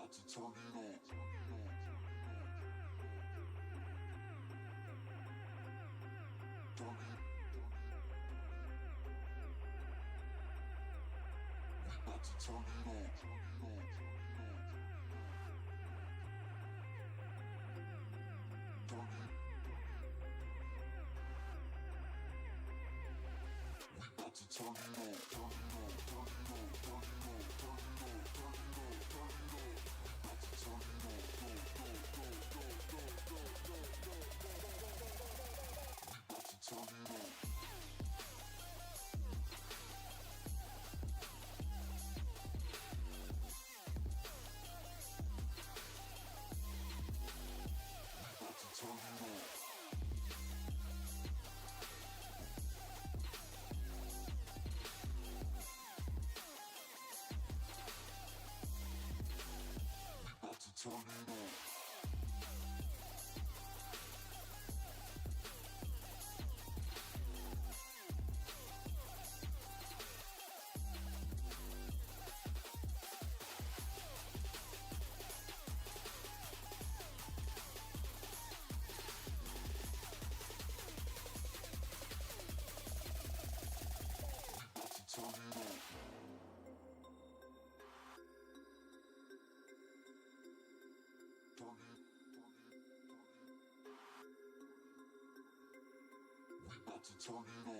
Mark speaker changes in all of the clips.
Speaker 1: about to turn it on. Turn it. We about to turn it on. Turn it. We about to turn it on. Turn it on. Turn it on. Turn it on. Turn it on. Turn it on.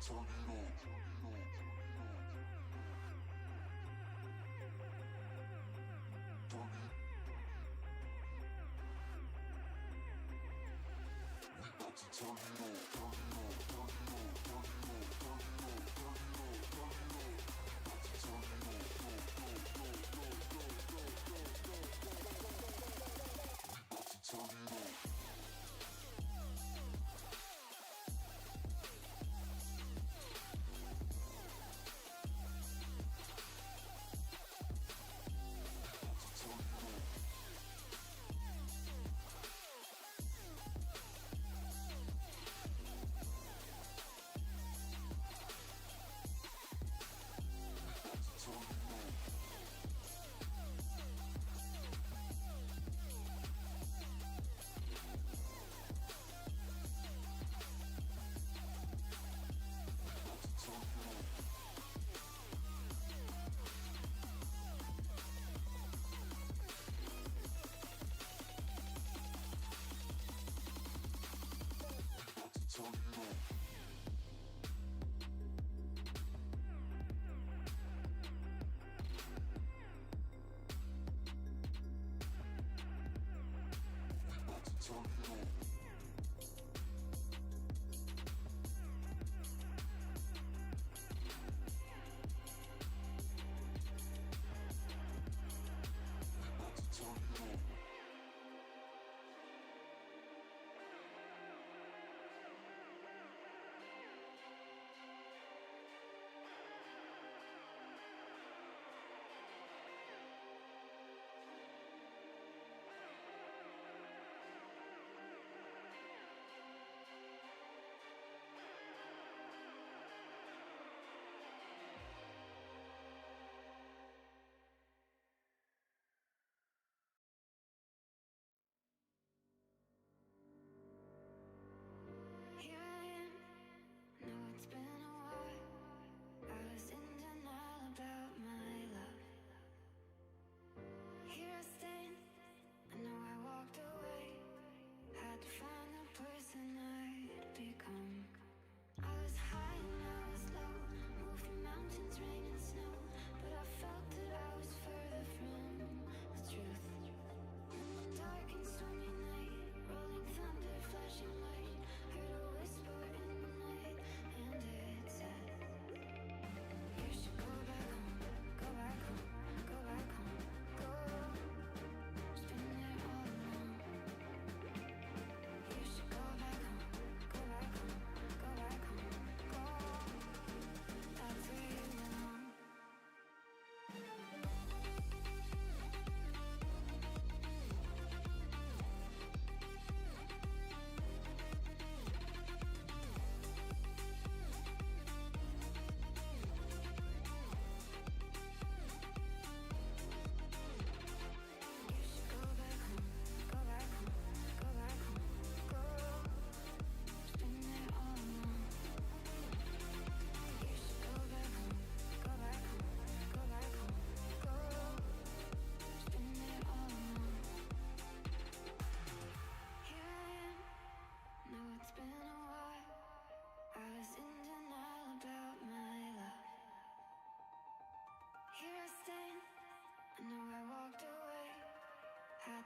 Speaker 1: Turn it on. Turn it on. We about to turn it on. Go, go, go, go, go, go, go, go, go. We about to turn it on. Turn it on. We about to turn it on.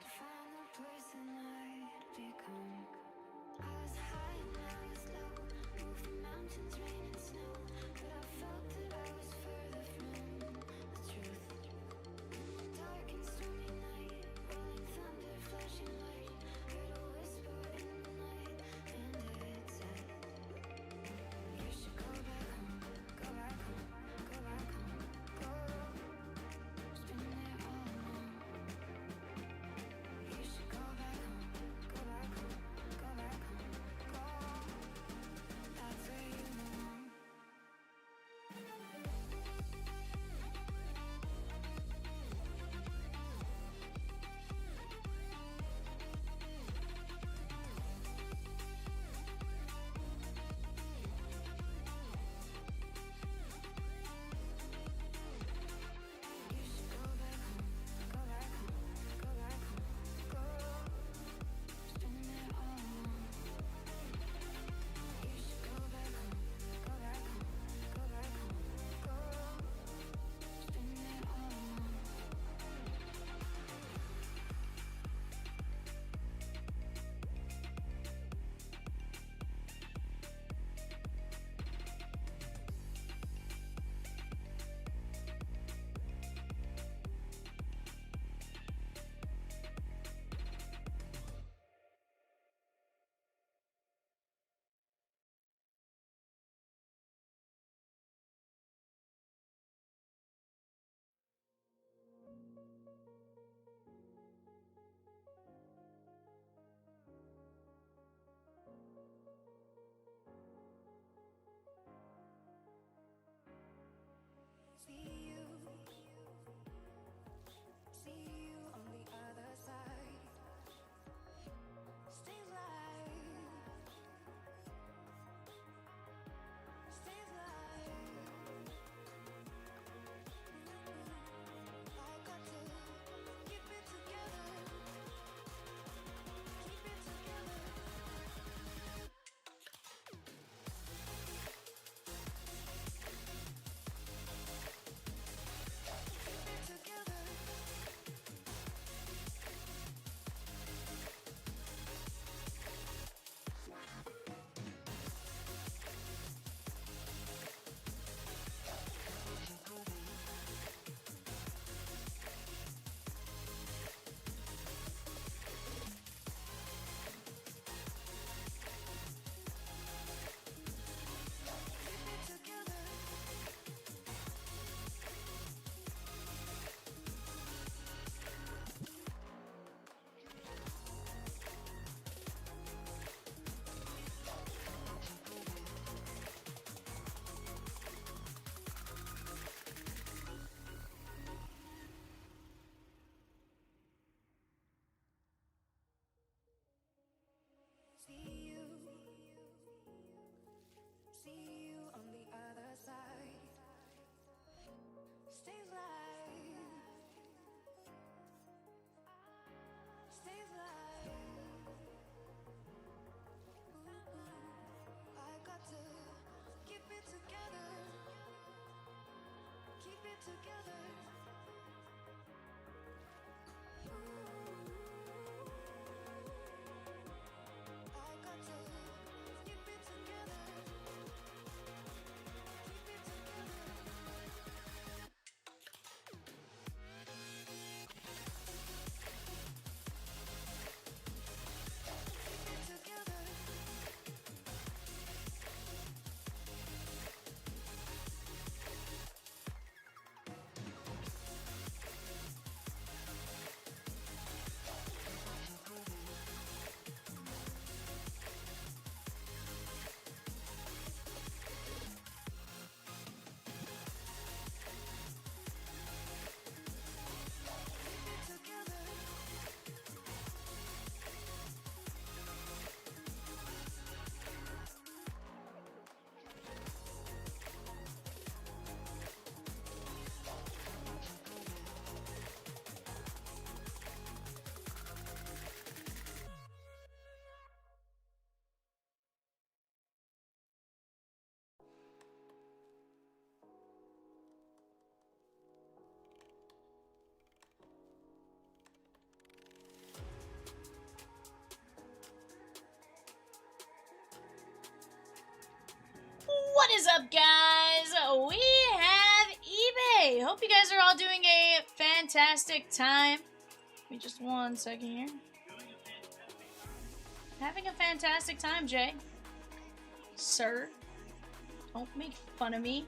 Speaker 2: find the person I'd become. I was high and I was low, moved the mountains, rain and snow, but I felt that I was further from the truth. Dark and stormy night, rolling thunder, flashing light, heard a whisper in the night, and it said, you should go back home, go back home, go back home, go. Just been there all alone. You should go back home, go back home, go back home, go. That's where you belong.
Speaker 3: up, guys? We have eBay. Hope you guys are all doing a fantastic time. Give me just 1 second here. Having a fantastic time, Jay. Sir. Don't make fun of me.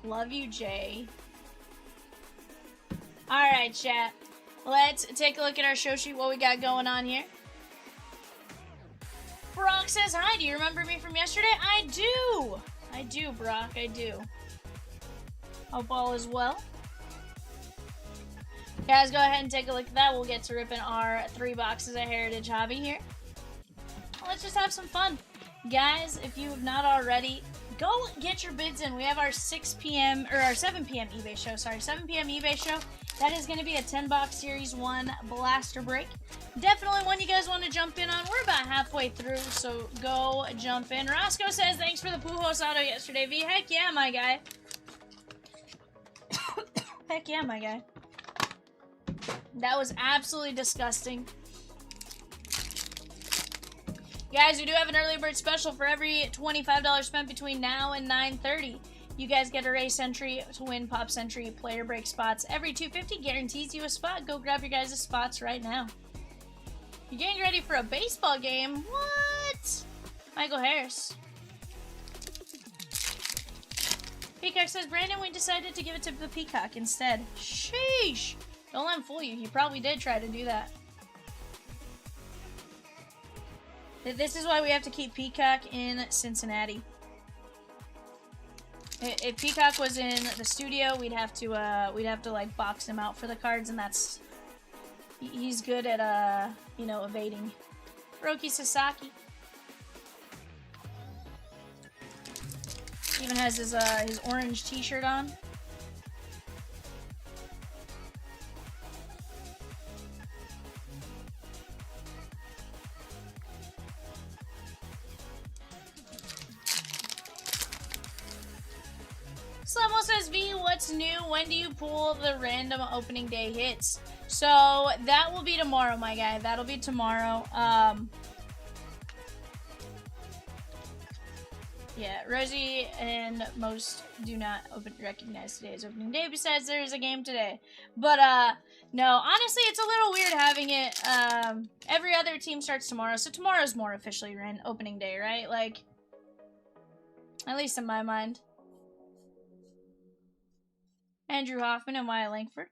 Speaker 3: Love you, Jay. Alright, chat. Let's take a look at our show sheet, what we got going on here. Brock says, hi, do you remember me from yesterday? I do! I do, Brock, I do. Hope all is well. Guys, go ahead and take a look at that. We'll get to ripping our 3 boxes of Heritage Hobby here. Let's just have some fun. Guys, if you have not already, go get your bids in. We have our 6 p.m. or our 7 p.m. eBay show. Sorry, 7 p.m. eBay show. That is going to be a 10-box Series 1 blaster break. Definitely one you guys want to jump in on. We're about halfway through, so go jump in. Roscoe says, thanks for the Pujols auto yesterday, V. Heck yeah, my guy. Heck yeah, my guy. That was absolutely disgusting. Guys, we do have an early bird special for every $25 spent between now and 9:30. You guys get a race entry to win Pop Century player break spots. Every $250 guarantees you a spot. Go grab your guys' spots right now. You're getting ready for a baseball game? What? Michael Harris. Peacock says, Brandon, we decided to give it to the Peacock instead. Sheesh. Don't let him fool you. He probably did try to do that. This is why we have to keep Peacock in Cincinnati. If Peacock was in the studio, we'd have to like box him out for the cards, and that's he's good at you know, evading. Roki Sasaki even has his orange T-shirt on. Slemo says, V, what's new? When do you pull the random opening day hits? So, that will be tomorrow, my guy. That'll be tomorrow. Yeah, Rosie and most do not recognize today's opening day, besides there's a game today. But, no, honestly, it's a little weird having it, every other team starts tomorrow, so tomorrow's more officially opening day, right? Like, at least in my mind. Andrew Hoffman and Wyatt Langford.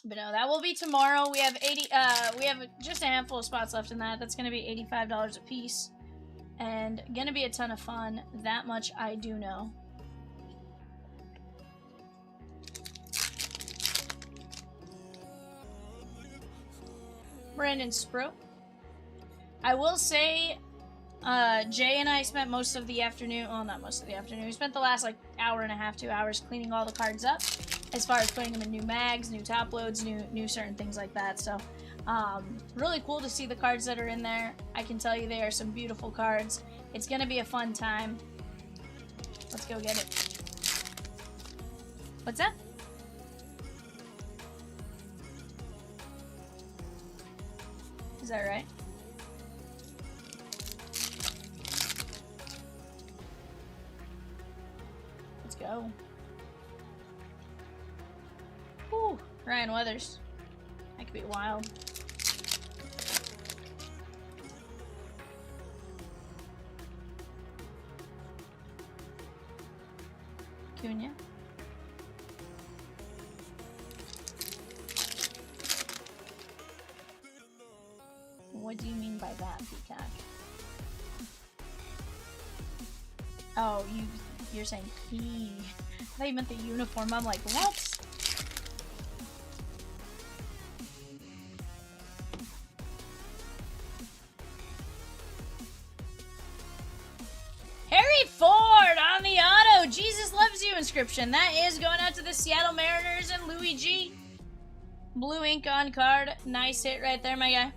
Speaker 3: But no, that will be tomorrow. We have we have just a handful of spots left in that. That's going to be $85 a piece. And going to be a ton of fun. That much I do know. Brandon Spro. I will say, Jay and I spent most of the afternoon, well, not most of the afternoon, we spent the last, like, hour and a half, 2 hours cleaning all the cards up, as far as putting them in new mags, new top loads, new certain things like that, so, really cool to see the cards that are in there. I can tell you they are some beautiful cards. It's gonna be a fun time. Let's go get it. What's that? Is that right? Let's go. Whew, Ryan Weathers. That could be wild. Cunha. What do you mean by that, Peacock? Oh, you're saying he. I thought you meant the uniform. I'm like, what? Harry Ford on the auto. Jesus loves you inscription. That is going out to the Seattle Mariners and Louis G. Blue ink on card. Nice hit right there, my guy.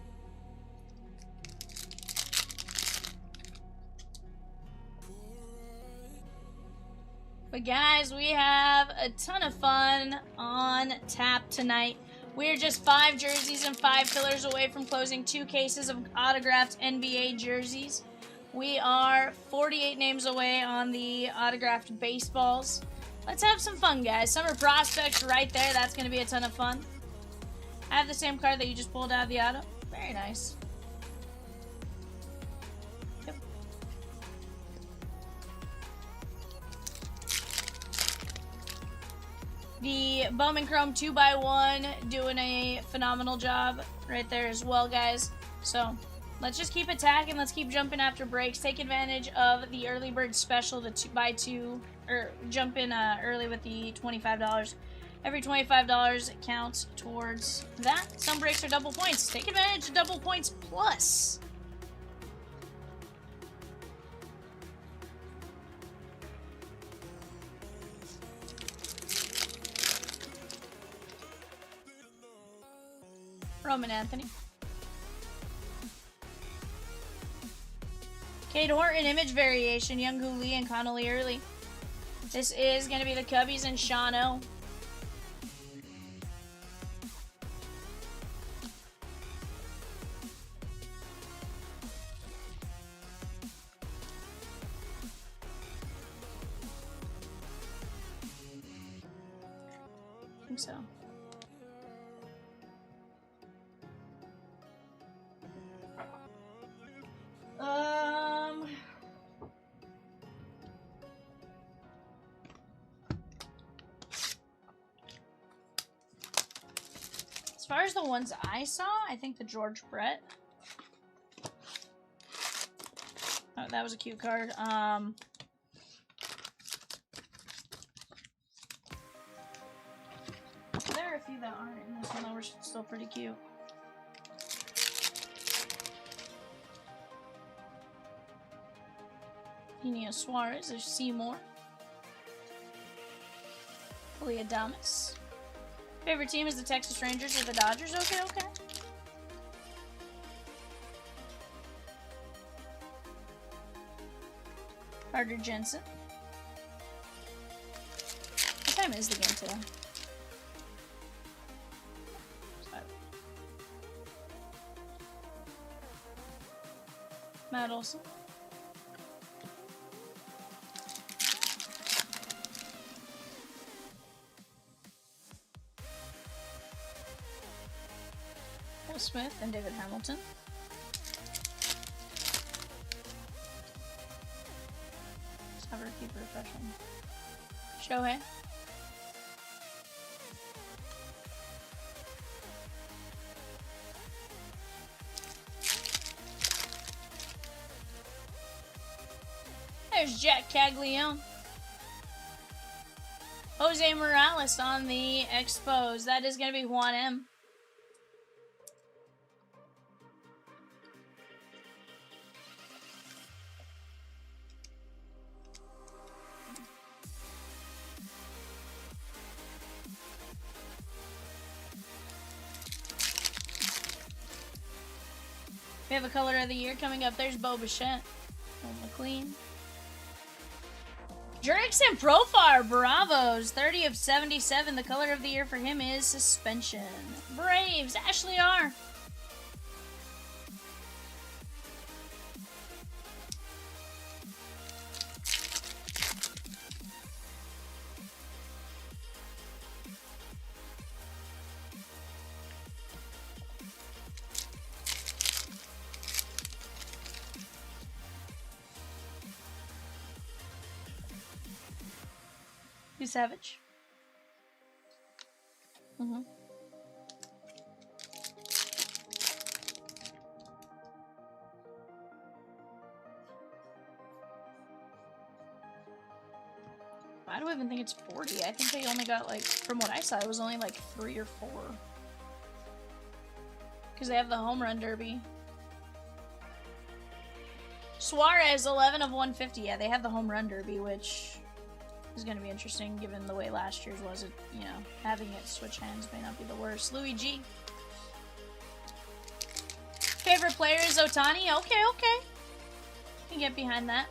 Speaker 3: But guys, we have a ton of fun on tap tonight. We're just 5 jerseys and 5 fillers away from closing 2 cases of autographed NBA jerseys. We are 48 names away on the autographed baseballs. Let's have some fun, guys. Summer Prospects right there. That's going to be a ton of fun. I have the same card that you just pulled out of the auto. Very nice. Yep. The Bowman Chrome 2x1 doing a phenomenal job right there as well, guys. So let's just keep attacking. Let's keep jumping after breaks. Take advantage of the early bird special, the 2x2, or jump in early with the $25. Every $25 counts towards that. Some breaks are double points. Take advantage of double points plus. Roman Anthony. Cade Horton image variation, Younghoe Lee and Connolly Early. This is going to be the Cubbies and Shawano. I think so. As far as the ones I saw, I think the George Brett. Oh, that was a cute card. There are a few that aren't in this one that were still pretty cute. Enio Suarez, there's Seymour. Adamas. Favorite team is the Texas Rangers or the Dodgers? Okay, okay. Carter Jensen. What time is the game today? Matt Olson. Will Smith and David Hamilton. Let's have her keep refreshing. Shohei. There's Jack Caglione. Jose Morales on the Expos. That is going to be Juan M. We have a color of the year coming up. There's Bo Bichette. McLean. Jurickson Profar, Bravos, 30 of 77. The color of the year for him is suspension. Braves, Ashley R. You Savage. Mm-hmm. Why do I even think it's 40? I think they only got, like, from what I saw, it was only like 3 or 4. Because they have the home run derby. Suarez, 11 of 150. Yeah, they have the home run derby, which is going to be interesting given the way last year's was. It, you know, having it switch hands may not be the worst. Louis G. Favorite player is Ohtani. Okay, okay. Can get behind that.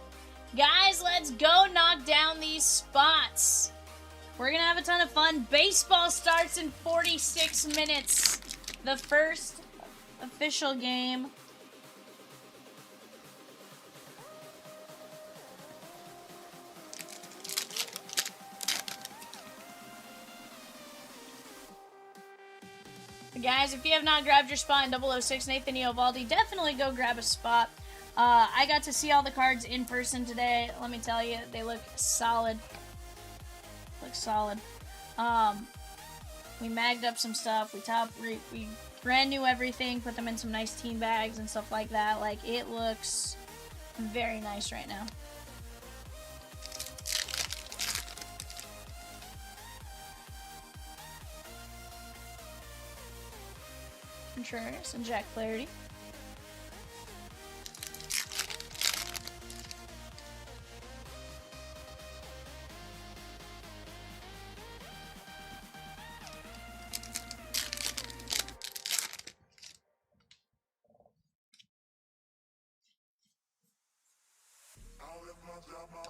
Speaker 3: Guys, let's go knock down these spots. We're going to have a ton of fun. Baseball starts in 46 minutes. The first official game Guys, if you have not grabbed your spot in 006 Nathan Eovaldi, definitely go grab a spot. I got to see all the cards in person today. Let me tell you, they look solid. Look solid. We magged up some stuff. We brand new everything, put them in some nice team bags and stuff like that. Like, it looks very nice right now. Contreras and Jack Flaherty.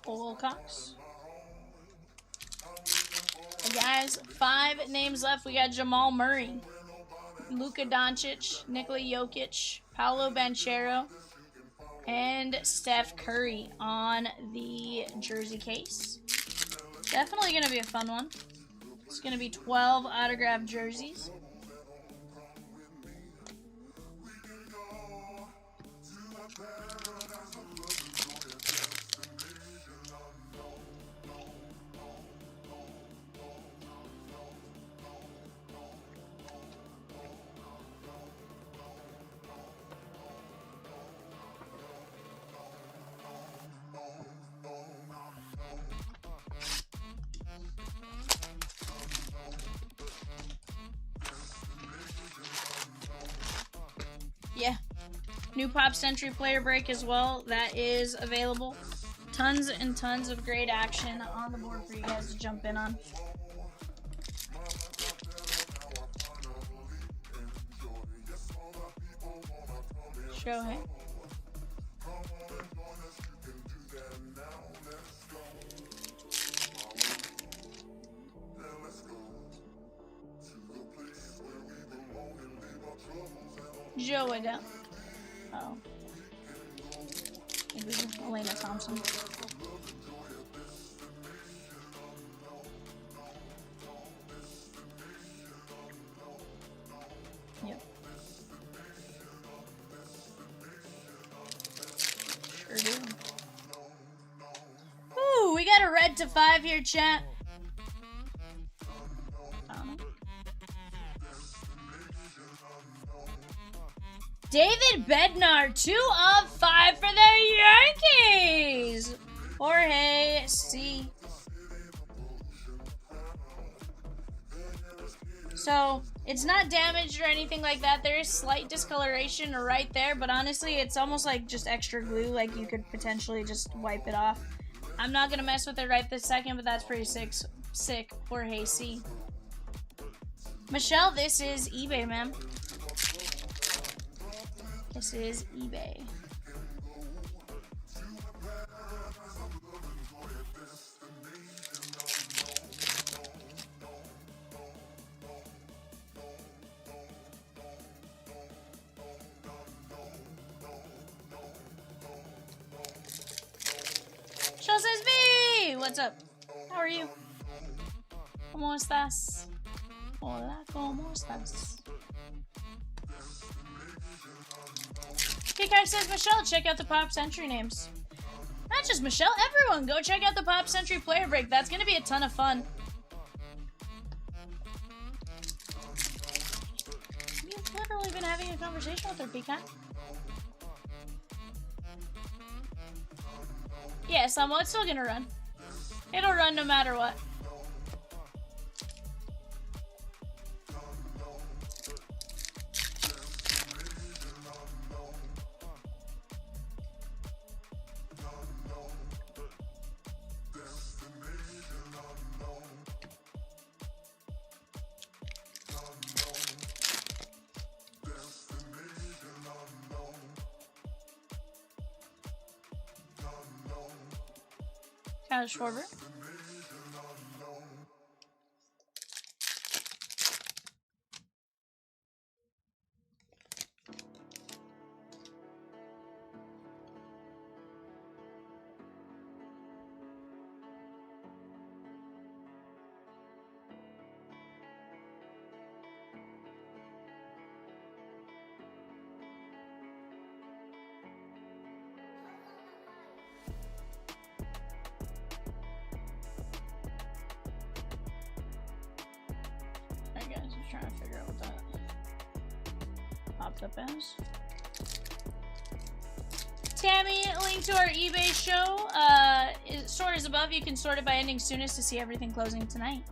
Speaker 3: Cole Cox. Guys, 5 names left. We got Jamal Murray, Luka Doncic, Nikola Jokic, Paolo Banchero, and Steph Curry on the jersey case. Definitely going to be a fun one. It's going to be 12 autographed jerseys. Yeah. New Pop Century player break as well. That is available. Tons and tons of great action on the board for you guys to jump in on. Shohei. Joe Adele. Oh. Maybe Elena Thompson. Yep. Sure do. Ooh, we got a red to 5 here, chat. David Bednar, 2 of 5 for the Yankees. Jorge C. So, it's not damaged or anything like that. There is slight discoloration right there, but honestly, it's almost like just extra glue. Like, you could potentially just wipe it off. I'm not going to mess with it right this second, but that's pretty sick. Jorge C. Michelle, this is eBay, man. This is eBay. Shell says V! What's up? How are you? ¿Cómo estás? Hola, ¿cómo estás? Kikar says, Michelle, check out the Pop Century names. Not just Michelle, everyone, go check out the Pop Century player break. That's going to be a ton of fun. You've literally been having a conversation with her, Peacock. Yeah, Samo, it's still going to run. It'll run no matter what. Kyle Schwarber. trying to figure out what that popped up as. Tammy, link to our eBay show. Sort is above. You can sort it by ending soonest to see everything closing tonight.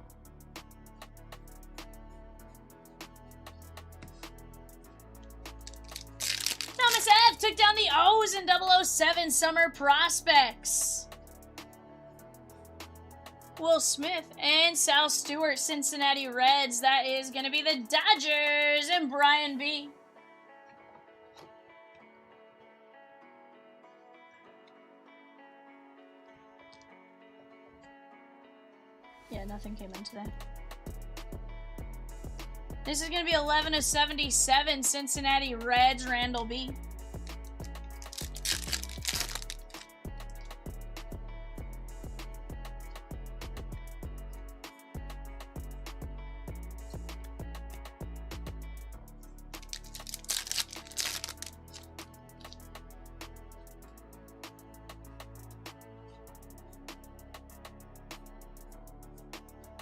Speaker 3: Thomas F. took down the O's in 007 Summer Prospects. Will Smith and Sal Stewart, Cincinnati Reds. That is going to be the Dodgers and Brian B. Yeah, nothing came in today. This is going to be 11 of 77, Cincinnati Reds, Randall B.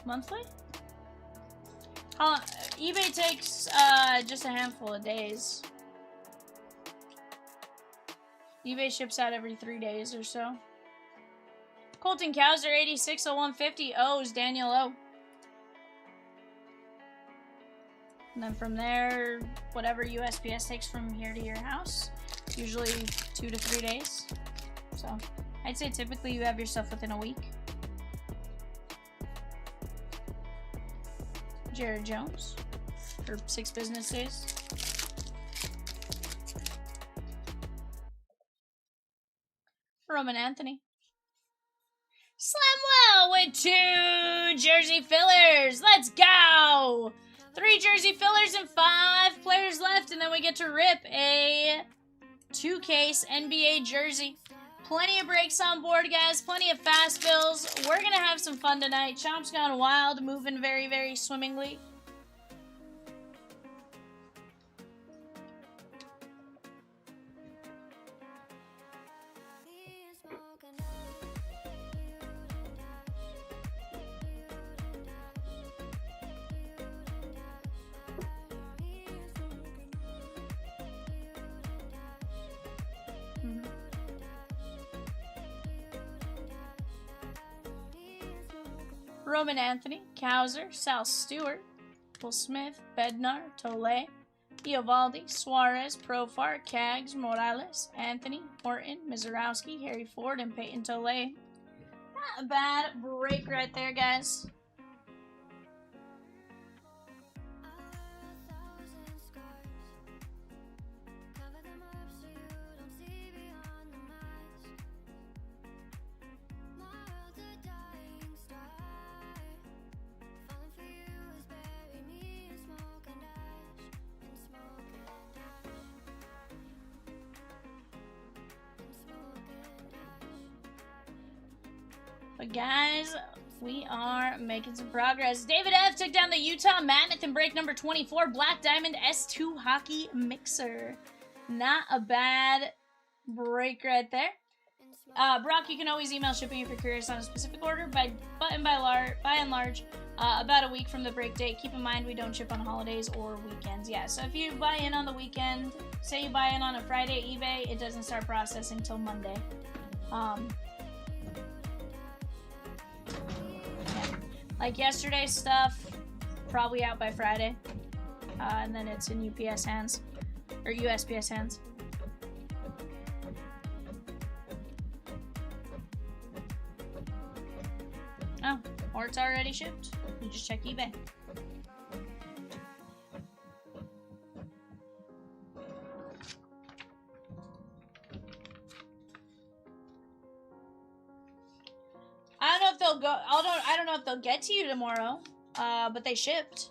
Speaker 3: Monthly? eBay takes just a handful of days. eBay ships out every 3 days or so. Colton Cowser, 86 of 150. O's, Daniel O. And then from there, whatever USPS takes from here to your house. Usually 2 to 3 days. So, I'd say typically you have your stuff within a week. Jared Jones for 6 business days. Roman Anthony. Slamwell with 2 jersey fillers. Let's go! 3 jersey fillers and 5 players left, and then we get to rip a 2-case NBA jersey. Plenty of breaks on board, guys. Plenty of fast fills. We're going to have some fun tonight. Chomp's gone wild, moving very, very swimmingly. Roman Anthony, Cowser, Sal Stewart, Will Smith, Bednar, Tole, Eovaldi, Suarez, Profar, Cags, Morales, Anthony, Horton, Mizurowski, Harry Ford, and Peyton Tole. Not a bad break right there, guys. But guys, we are making some progress. David F. took down the Utah Mammoth in break number 24. Black Diamond S2 Hockey Mixer. Not a bad break right there. Brock, you can always email shipping if you're curious on a specific order. By and large, about a week from the break date. Keep in mind we don't ship on holidays or weekends. Yeah, so if you buy in on the weekend, say you buy in on a Friday eBay, it doesn't start processing till Monday. Yeah. Like yesterday's stuff, probably out by Friday. And then it's in UPS hands. Or USPS hands. Oh, or it's already shipped. You just check eBay. I don't know if they'll go. I don't know if they'll get to you tomorrow. But they shipped.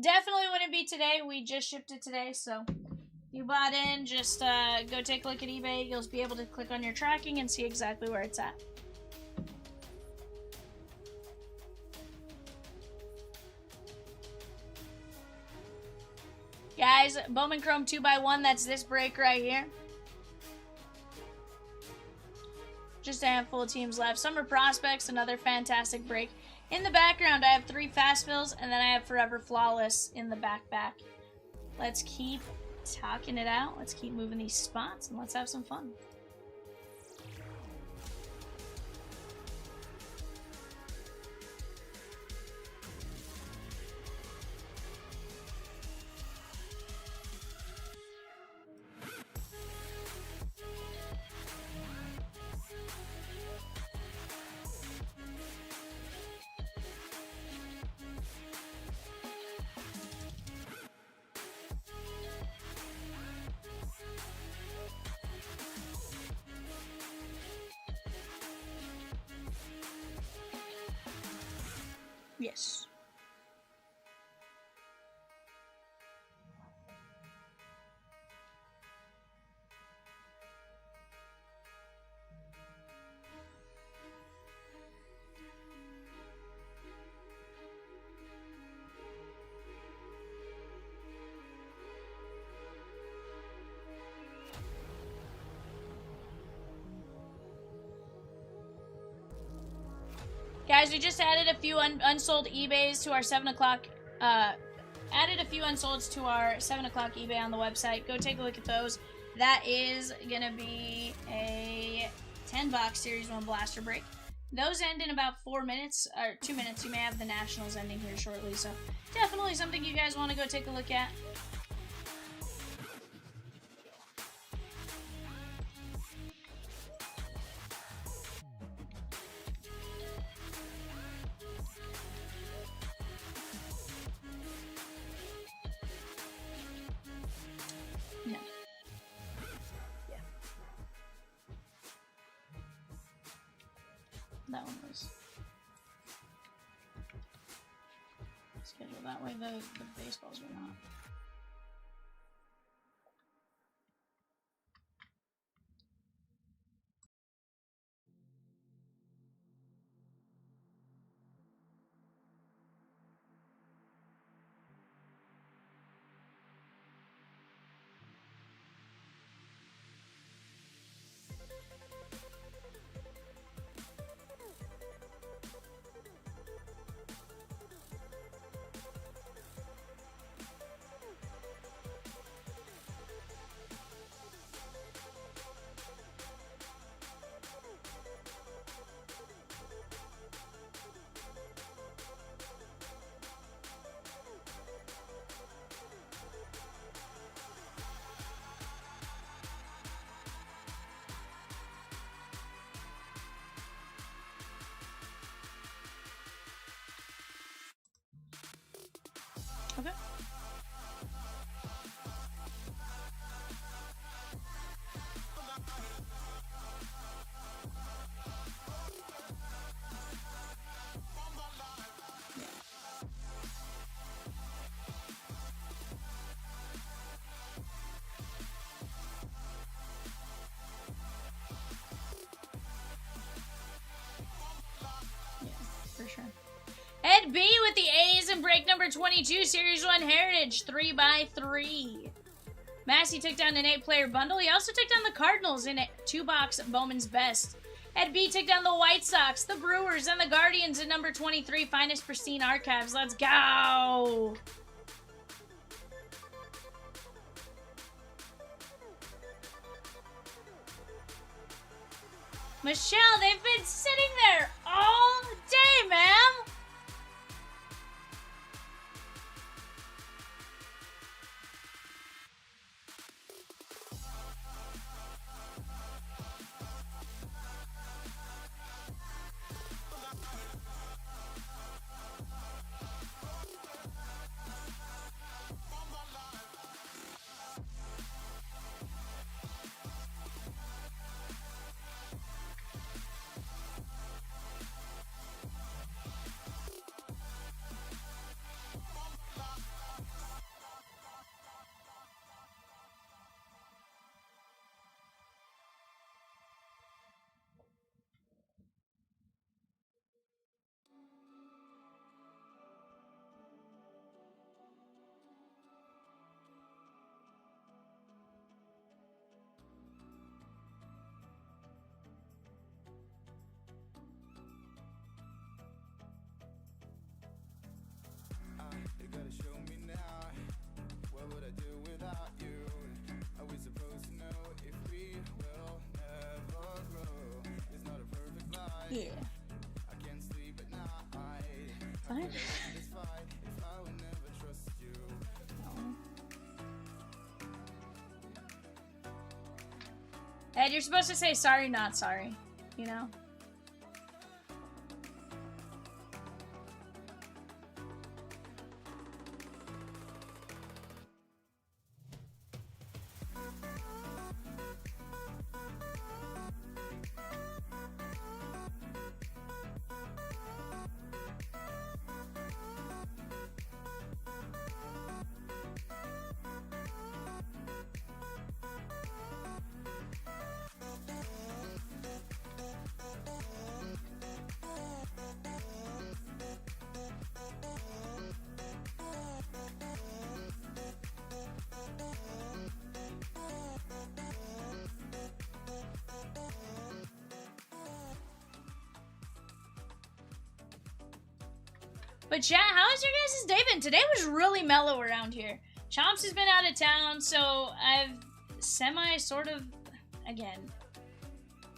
Speaker 3: Definitely wouldn't be today. We just shipped it today, so you bought in. Just go take a look at eBay. You'll be able to click on your tracking and see exactly where it's at. Guys, Bowman Chrome 2x1. That's this break right here. Just a handful of teams left. Summer Prospects, another fantastic break. In the background, I have 3 fast fills, and then I have Forever Flawless in the back. Let's keep talking it out. Let's keep moving these spots, and let's have some fun. Yes. Guys, we just added a few unsold eBays to our 7 o'clock, added a few unsolds to our 7 o'clock eBay on the website. Go take a look at those. That is going to be a 10-box Series 1 blaster break. Those end in about 4 minutes, or 2 minutes. You may have the Nationals ending here shortly, so definitely something you guys want to go take a look at. No. Yeah. That one was scheduled that way. The baseballs were not. Okay. Yeah, for sure. Ed B with the A's in break number 22, Series 1 Heritage, 3x3. Massey took down an 8-player bundle. He also took down the Cardinals in a 2-box Bowman's Best. Ed B took down the White Sox, the Brewers, and the Guardians at number 23, Finest Pristine Archives. Let's go! Michelle, they've been sitting there all day, ma'am! Yeah. Fine. Ed, you're supposed to say sorry, not sorry. You know? But yeah, how has your guys' day been? Today was really mellow around here. Chomps has been out of town, so I've sort of, again,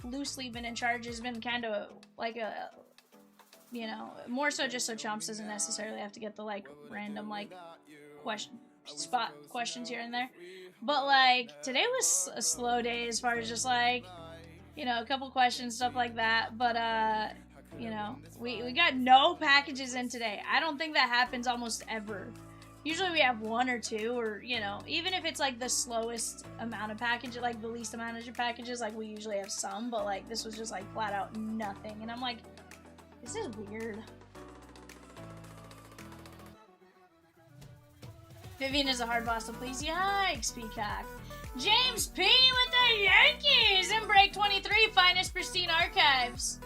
Speaker 3: loosely been in charge. Has been kind of like a, you know, more so just so Chomps doesn't necessarily have to get the, like, random, like, questions here and there. But, like, today was a slow day as far as just, like, you know, a couple questions, stuff like that. But, you know, we got no packages in today. I don't think that happens almost ever. Usually we have one or two, or, you know, even if it's, like, the slowest amount of packages, like, the least amount of packages, like, we usually have some, but, like, this was just, like, flat out nothing. And I'm like, this is weird. Vivian is a hard boss to please. Yikes, Peacock. James P. with the Yankees in break 23, finest pristine archives.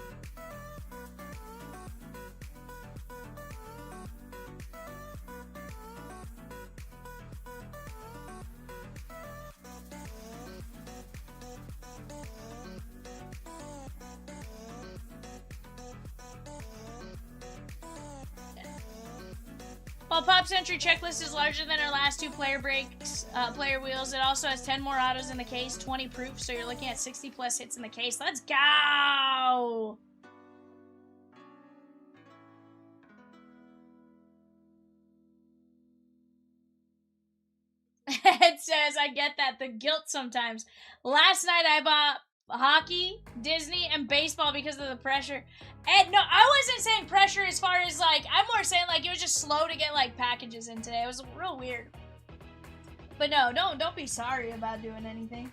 Speaker 3: While Pop's entry checklist is larger than our last two player breaks, player wheels, it also has 10 more autos in the case, 20 proof, so you're looking at 60 plus hits in the case. Let's go! It says, I get that, the guilt sometimes. Last night I bought hockey, Disney, and baseball because of the pressure. And no, I wasn't saying pressure as far as, like, I'm more saying, like, it was just slow to get, like, packages in today. It was real weird. But no, don't be sorry about doing anything.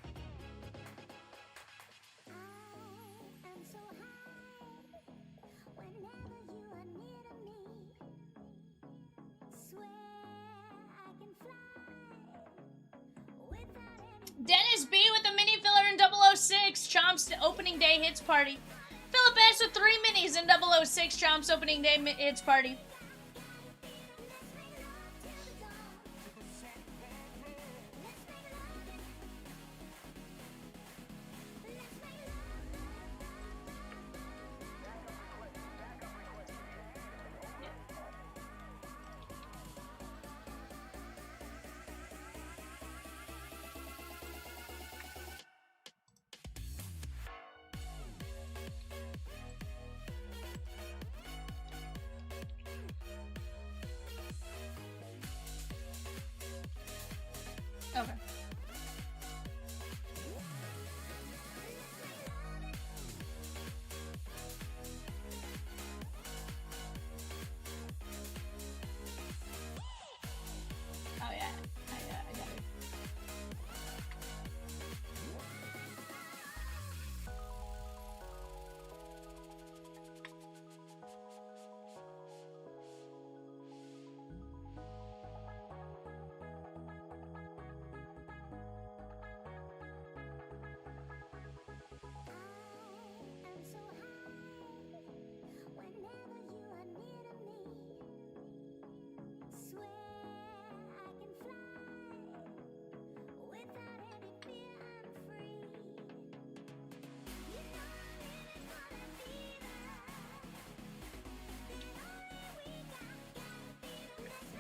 Speaker 3: Dennis B with a mini filler in 006, Chomp's opening day hits party. Philip S with 3 minis in 006, Chomp's opening day hits party. Okay. Oh yeah, I got it.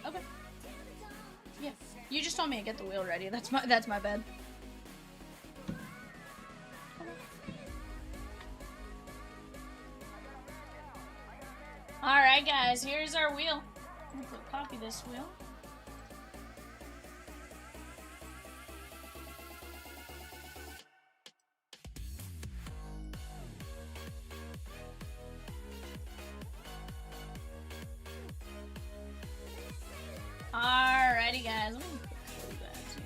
Speaker 3: Okay. Yeah. You just told me to get the wheel ready. That's my bad. Alright, guys, here's our wheel. I'm gonna copy this wheel. Alrighty, guys. Let me put that here.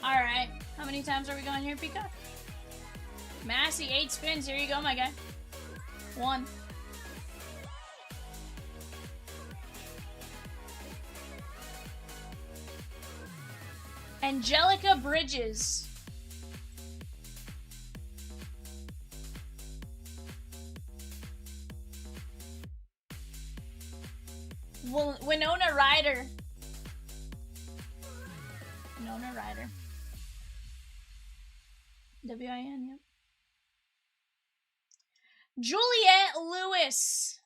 Speaker 3: Alright. How many times are we going here, Peacock? Massey, 8 spins. Here you go, my guy. 1. Angelica Bridges. Winona Ryder. Winona Ryder. W-I-N, yep. Juliette Lewis.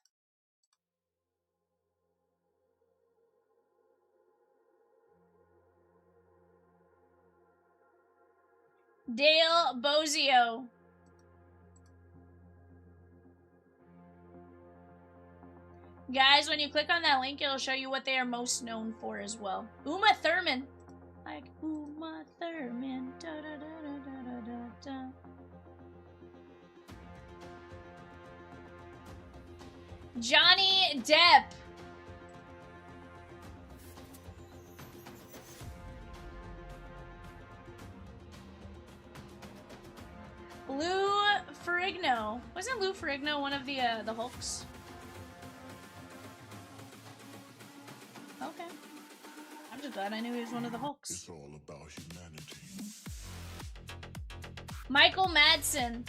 Speaker 3: Dale Bozio. Guys, when you click on that link, it'll show you what they are most known for as well. Uma Thurman. Like Uma Thurman. Da, da, da, da, da, da, da. Johnny Depp. Lou Ferrigno. Wasn't Lou Ferrigno one of the Hulks? Okay. I'm just glad I knew he was one of the Hulks.
Speaker 1: It's all about humanity.
Speaker 3: Michael Madsen.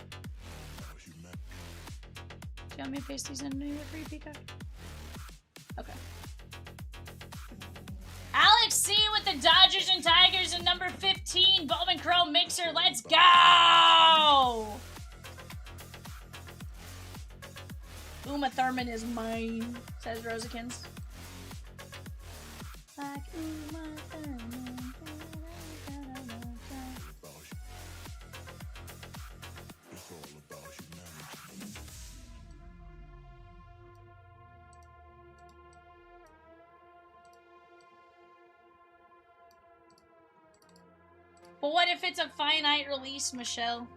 Speaker 3: Do you want me to paste these in New York for you, Peacock? Okay. Alex C with the Dodgers and Tigers and number 15, Bowman Chrome Mixer. Let's go! Uma Thurman is mine, says Rosikins. Like Uma Thurman.
Speaker 1: It's all about humanity.
Speaker 3: But what if it's a finite release, Michelle?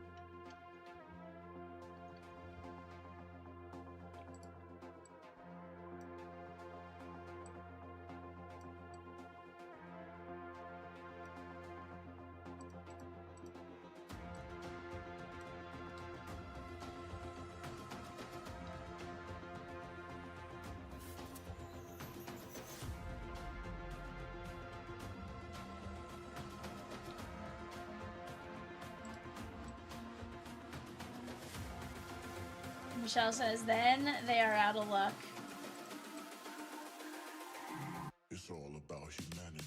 Speaker 3: Michelle says, then they are out of luck.
Speaker 1: It's all about humanity.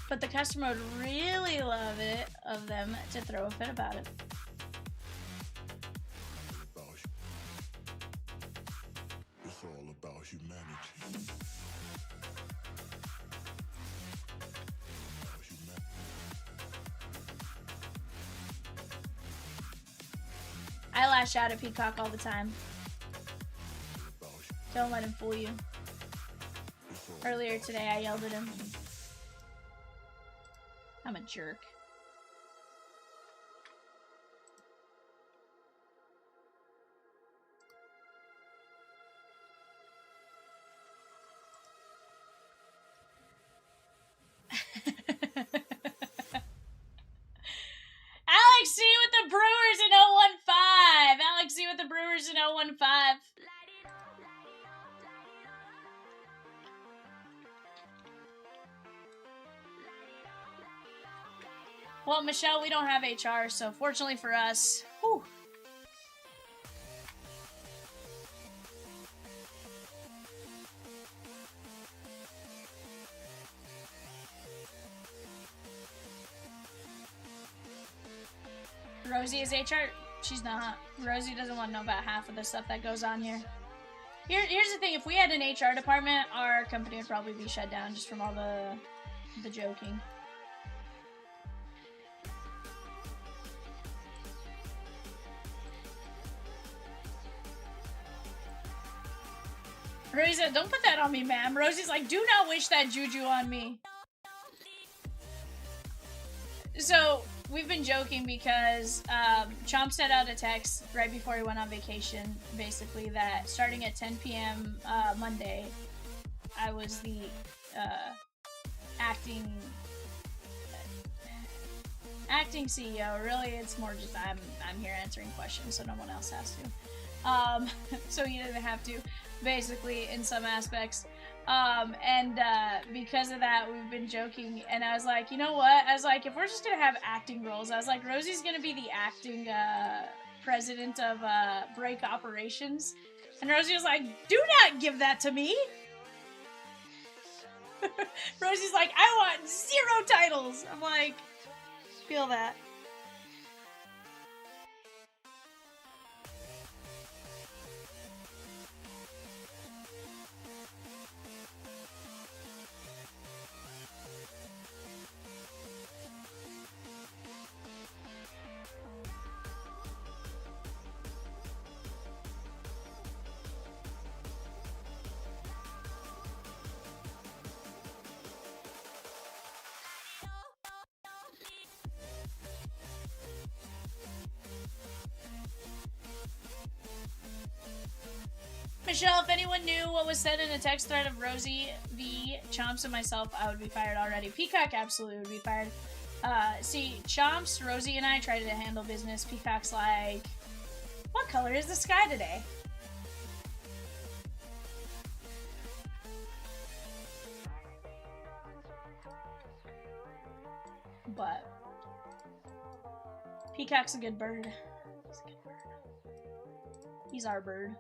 Speaker 3: But the customer would really love it of them to throw a fit about it.
Speaker 1: It's all about humanity.
Speaker 3: I lash out at Peacock all the time. Don't let him fool you. Earlier today, I yelled at him. I'm a jerk. Alex C with the Brewers in 015. Alex C with the Brewers in 015. Well, Michelle, we don't have HR, so fortunately for us, whew. Rosie is HR. She's not. Rosie doesn't want to know about half of the stuff that goes on here. Here's the thing. If we had an HR department, our company would probably be shut down just from all the joking. Rosie said, don't put that on me, ma'am. Rosie's like, do not wish that juju on me. So, we've been joking because Chomp sent out a text right before he went on vacation, basically, that starting at 10 p.m. Monday, I was the acting CEO. Really, it's more just I'm here answering questions, so no one else has to. So he didn't have to, basically, in some aspects. And because of that, we've been joking, and I was like, you know what? I was like, if we're just gonna have acting roles, I was like, Rosie's gonna be the acting president of break operations, and Rosie was like, do not give that to me. Rosie's like, I want 0 titles. I'm like, feel that. Michelle, if anyone knew what was said in a text thread of Rosie, V, Chomps, and myself, I would be fired already. Peacock absolutely would be fired. See, Chomps, Rosie, and I tried to handle business. Peacock's like, what color is the sky today? But Peacock's a good bird. He's a good bird. He's our bird.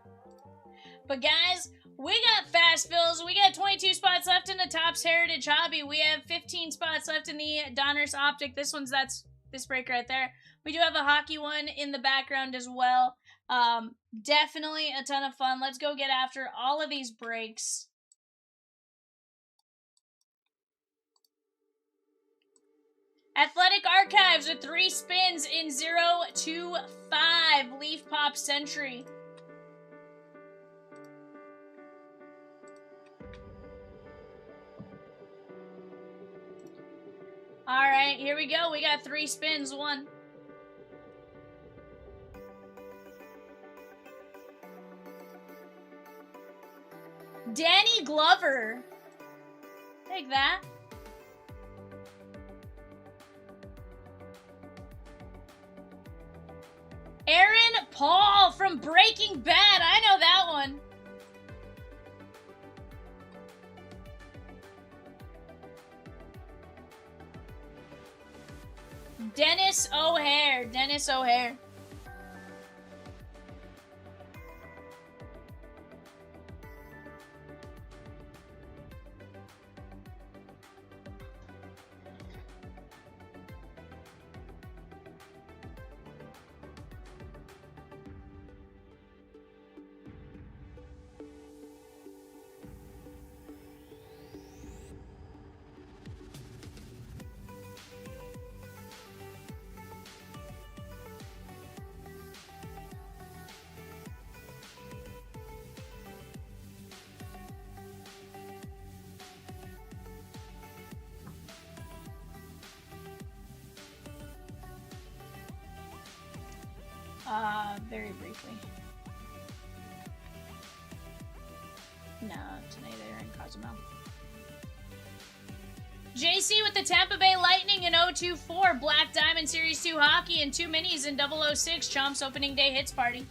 Speaker 3: But guys, we got fast fills. We got 22 spots left in the Topps Heritage Hobby. We have 15 spots left in the Donruss Optic. That's this break right there. We do have a hockey one in the background as well. Definitely a ton of fun. Let's go get after all of these breaks. Athletic Archives with 3 spins in 0-5. Leaf Pop Century. Alright, here we go. We got 3 spins. 1. Danny Glover. Take that. Aaron Paul from Breaking Bad. I know that one. Dennis O'Hare. Dennis O'Hare. Very briefly. No, tonight they're in Cozumel. JC with the Tampa Bay Lightning in 024, Black Diamond Series 2 Hockey, and 2 minis in 006, Chomp's opening day hits party.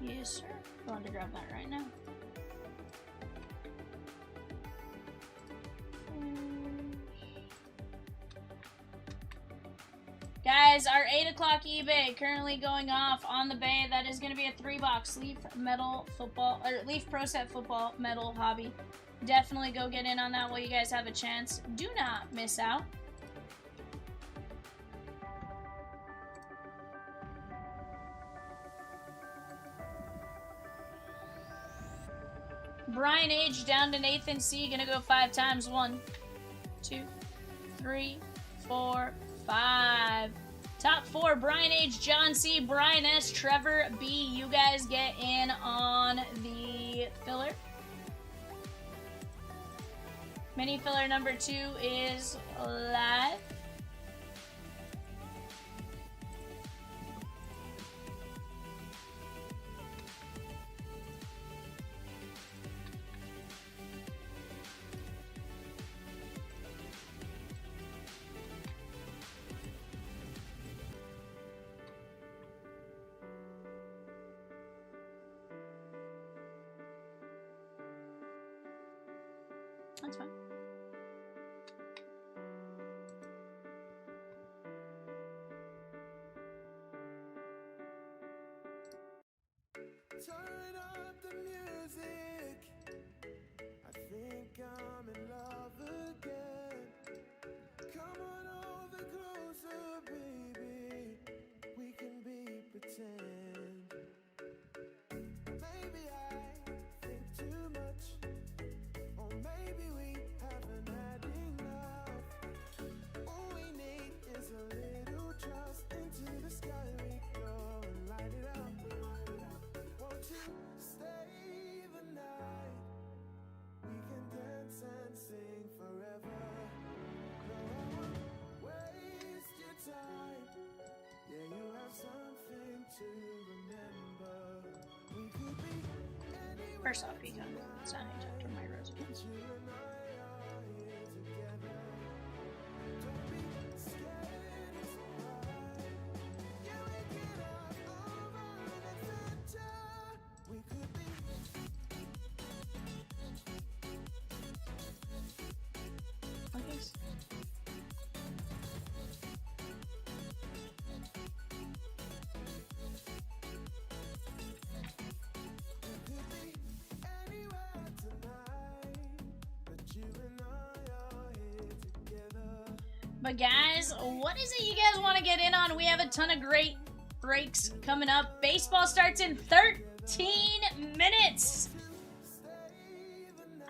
Speaker 3: Yes, sir. Going to grab that right now. Guys, our 8 o'clock eBay currently going off on the bay. That is going to be a 3-box Leaf Metal Football, or Leaf Pro Set Football Metal Hobby. Definitely go get in on that while you guys have a chance. Do not miss out. Brian H. down to Nathan C. Gonna go 5 times. 1, 2, 3, 4, 5. Top 4, Brian H., John C., Brian S., Trevor B. You guys get in on the filler. Mini filler number 2 is live. That's fine.
Speaker 1: Turn up the music. I think I'm in love again. Come on over closer, baby. We can be pretend. Maybe I think too much, or maybe we haven't had enough. All we need is a little trust. Into the sky we go and light it up. Won't you stay the night? We can dance and sing forever. No, I won't waste your time. Yeah, you have something to remember. We could be anywhere.
Speaker 3: First off, Peacock. It's not any talk to my Rose again.
Speaker 1: You and I are here together. Don't be scared, it's alright. Yeah, we can have over an adventure. We could be.
Speaker 3: Okay. But guys, what is it you guys want to get in on? We have a ton of great breaks coming up. Baseball starts in 13 minutes.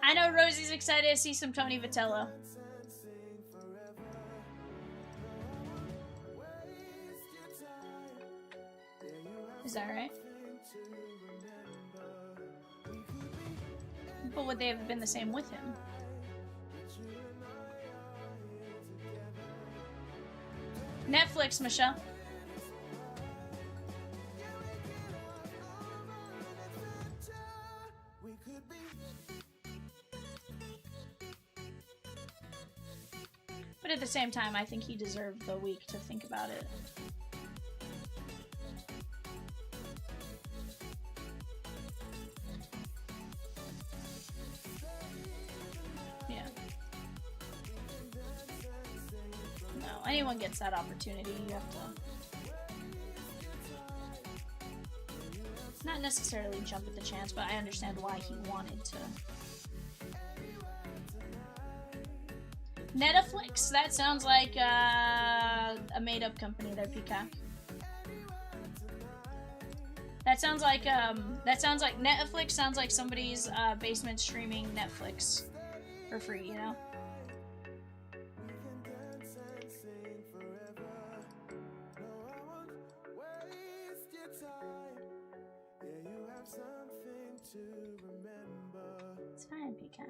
Speaker 3: I know Rosie's excited to see some Tony Vitello. Is that right? But would they have been the same with him? Netflix, Michelle. But at the same time, I think he deserved the week to think about it. Yeah. No, anyone gets that opportunity, you have to not necessarily jump at the chance, but I understand why he wanted to. Netflix, that sounds like a made-up company there, Peacock. That sounds like Netflix sounds like somebody's basement streaming Netflix for free, you know? It's fine, Peacock.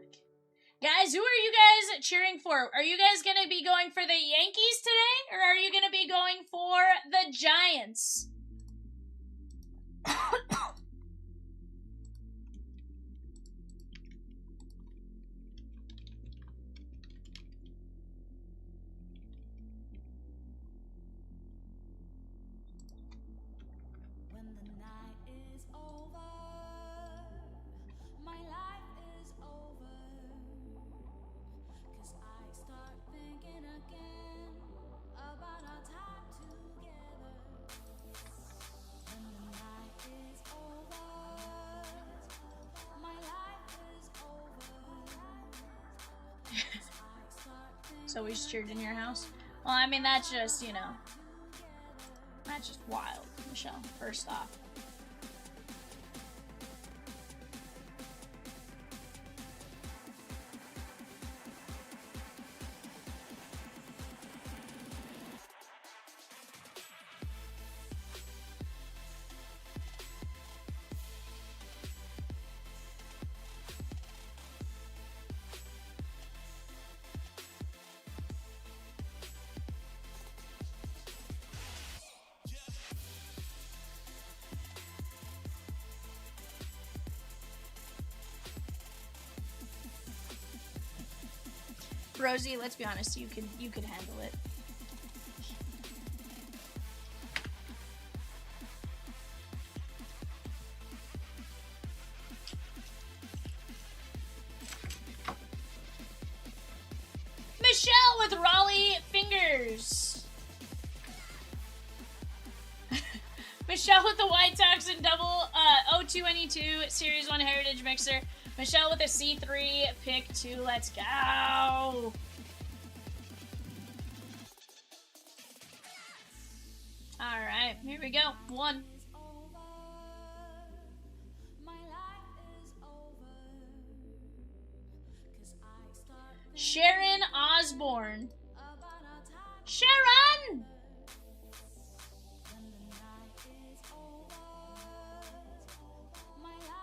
Speaker 3: Guys, who are you guys cheering for? Are you guys going to be going for the Yankees today? Or are you going to be going for the Giants?
Speaker 2: When the night is over, my life is over. 'Cause I start thinking again about our time together. When the night is over, my life is over. 'Cause I start thinking
Speaker 3: So we just cheered in your house? Well, I mean, that's just, you know, that's just wild, Michelle, first off. Rosie, let's be honest, you could handle it. Michelle with Raleigh fingers. Michelle with the White Sox and double 02NE2 Series 1 Heritage Mixer. Michelle with a C3 pick 2. Let's go. All right, here we go. 1. Sharon Osborne. Sharon!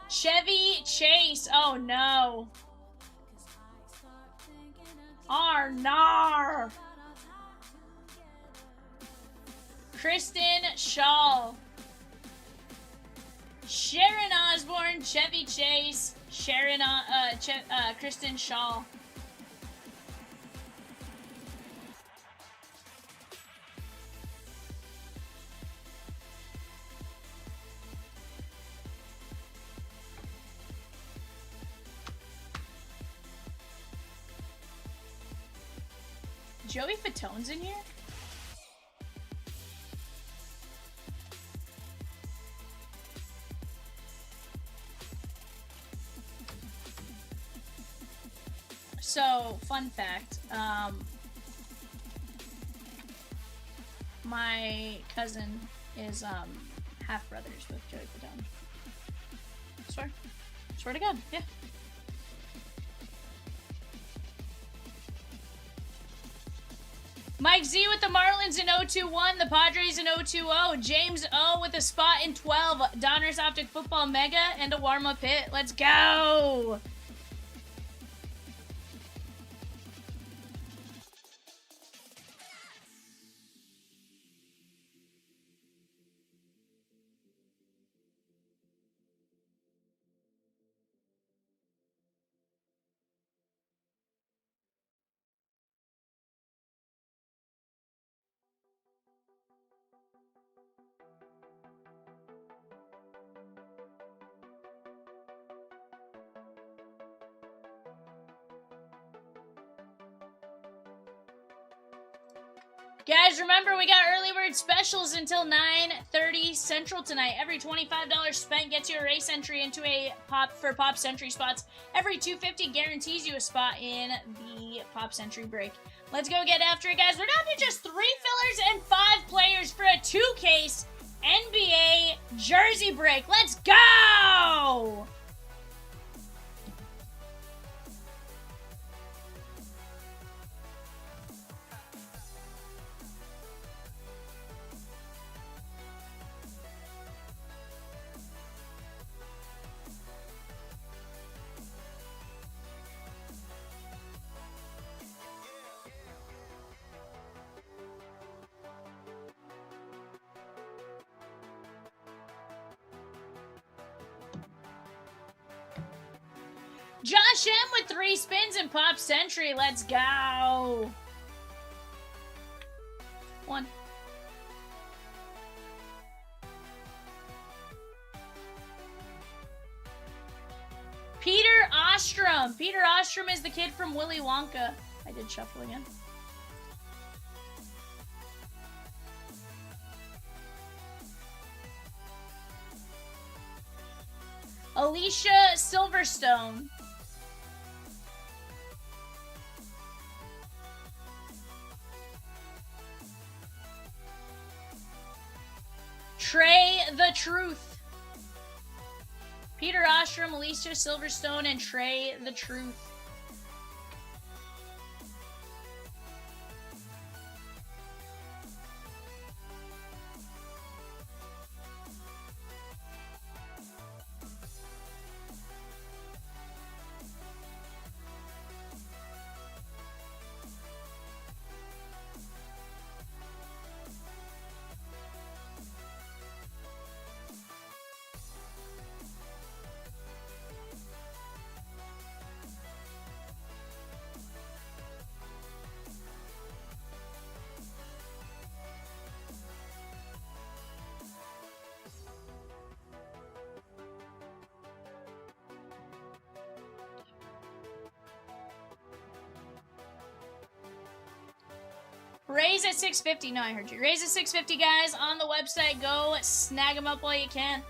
Speaker 3: Chevy Chase. Oh no. Arnar. Kristen Shaw. Sharon Osborne, Chevy Chase, Kristen Shaw. Joey Fatone's in here? So, fun fact, my cousin is half brothers with Joey Fatone. Swear to God, yeah. Mike Z with the Marlins in 021, the Padres in 020, James O with a spot in 12, Donruss Optic Football Mega, and a warm-up hit. Let's go! Guys, remember, we got early bird specials until 9:30 Central tonight. Every $25 spent gets you a race entry into a Pop Century spots. Every $2.50 guarantees you a spot in the Pop Century break. Let's go get after it, guys. We're down to just 3 fillers and 5 players for a 2-case NBA jersey break. Let's go! Josh M with 3 spins and Pop Century. Let's go. 1. Peter Ostrom. Peter Ostrom is the kid from Willy Wonka. I did shuffle again. Alicia Silverstone. Trey the Truth. Peter Ostrom, Alicia Silverstone, and Trey the Truth. Raise at 650. No, I heard you. Raise at 650, guys, on the website. Go snag them up while you can.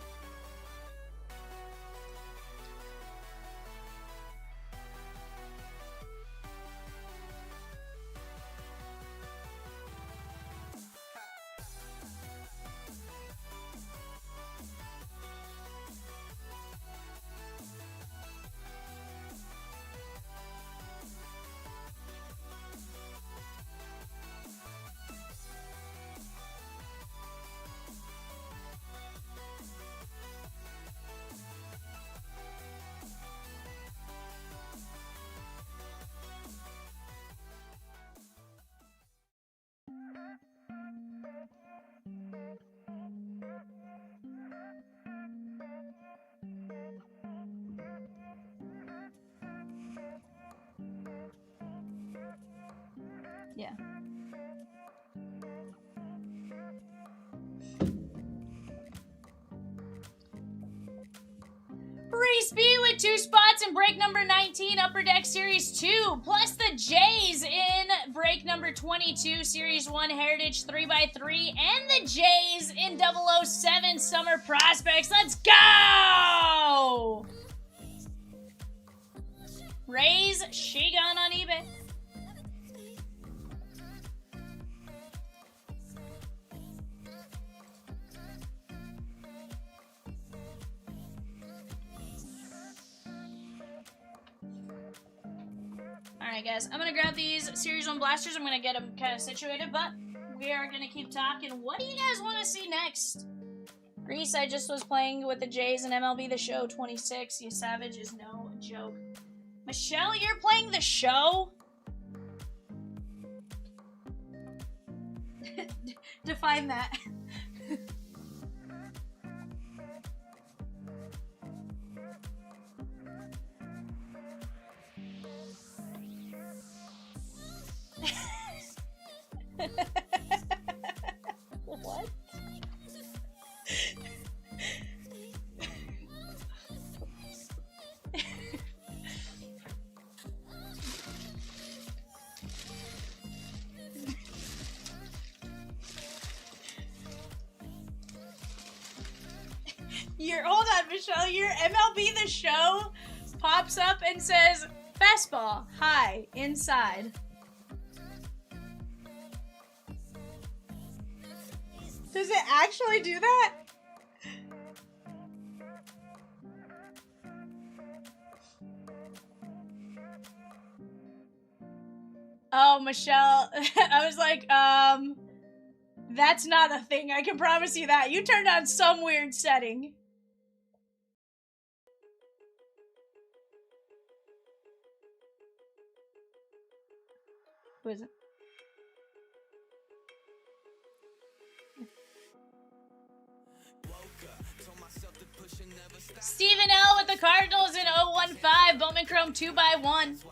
Speaker 3: Yeah. Reese B with 2 spots in break number 19, Upper Deck Series 2, plus the Jays in break number 22, Series 1 Heritage 3x3, and the Jays in 007 Summer Prospects. Let's go! Raise Shigon on eBay. Alright guys, I'm gonna grab these Series 1 blasters. I'm gonna get them kind of situated, but we are gonna keep talking. What do you guys want to see next? Reese, I just was playing with the Jays and MLB The Show 26. You savage is no joke. Michelle, you're playing the show? Define that. What? Hold on, Michelle, your MLB The Show pops up and says, fastball, high, inside. Does it actually do that? Oh, Michelle, I was like, that's not a thing, I can promise you that. You turned on some weird setting. Who is it? Stephen L with the Cardinals in 015. Bowman Chrome 2x1.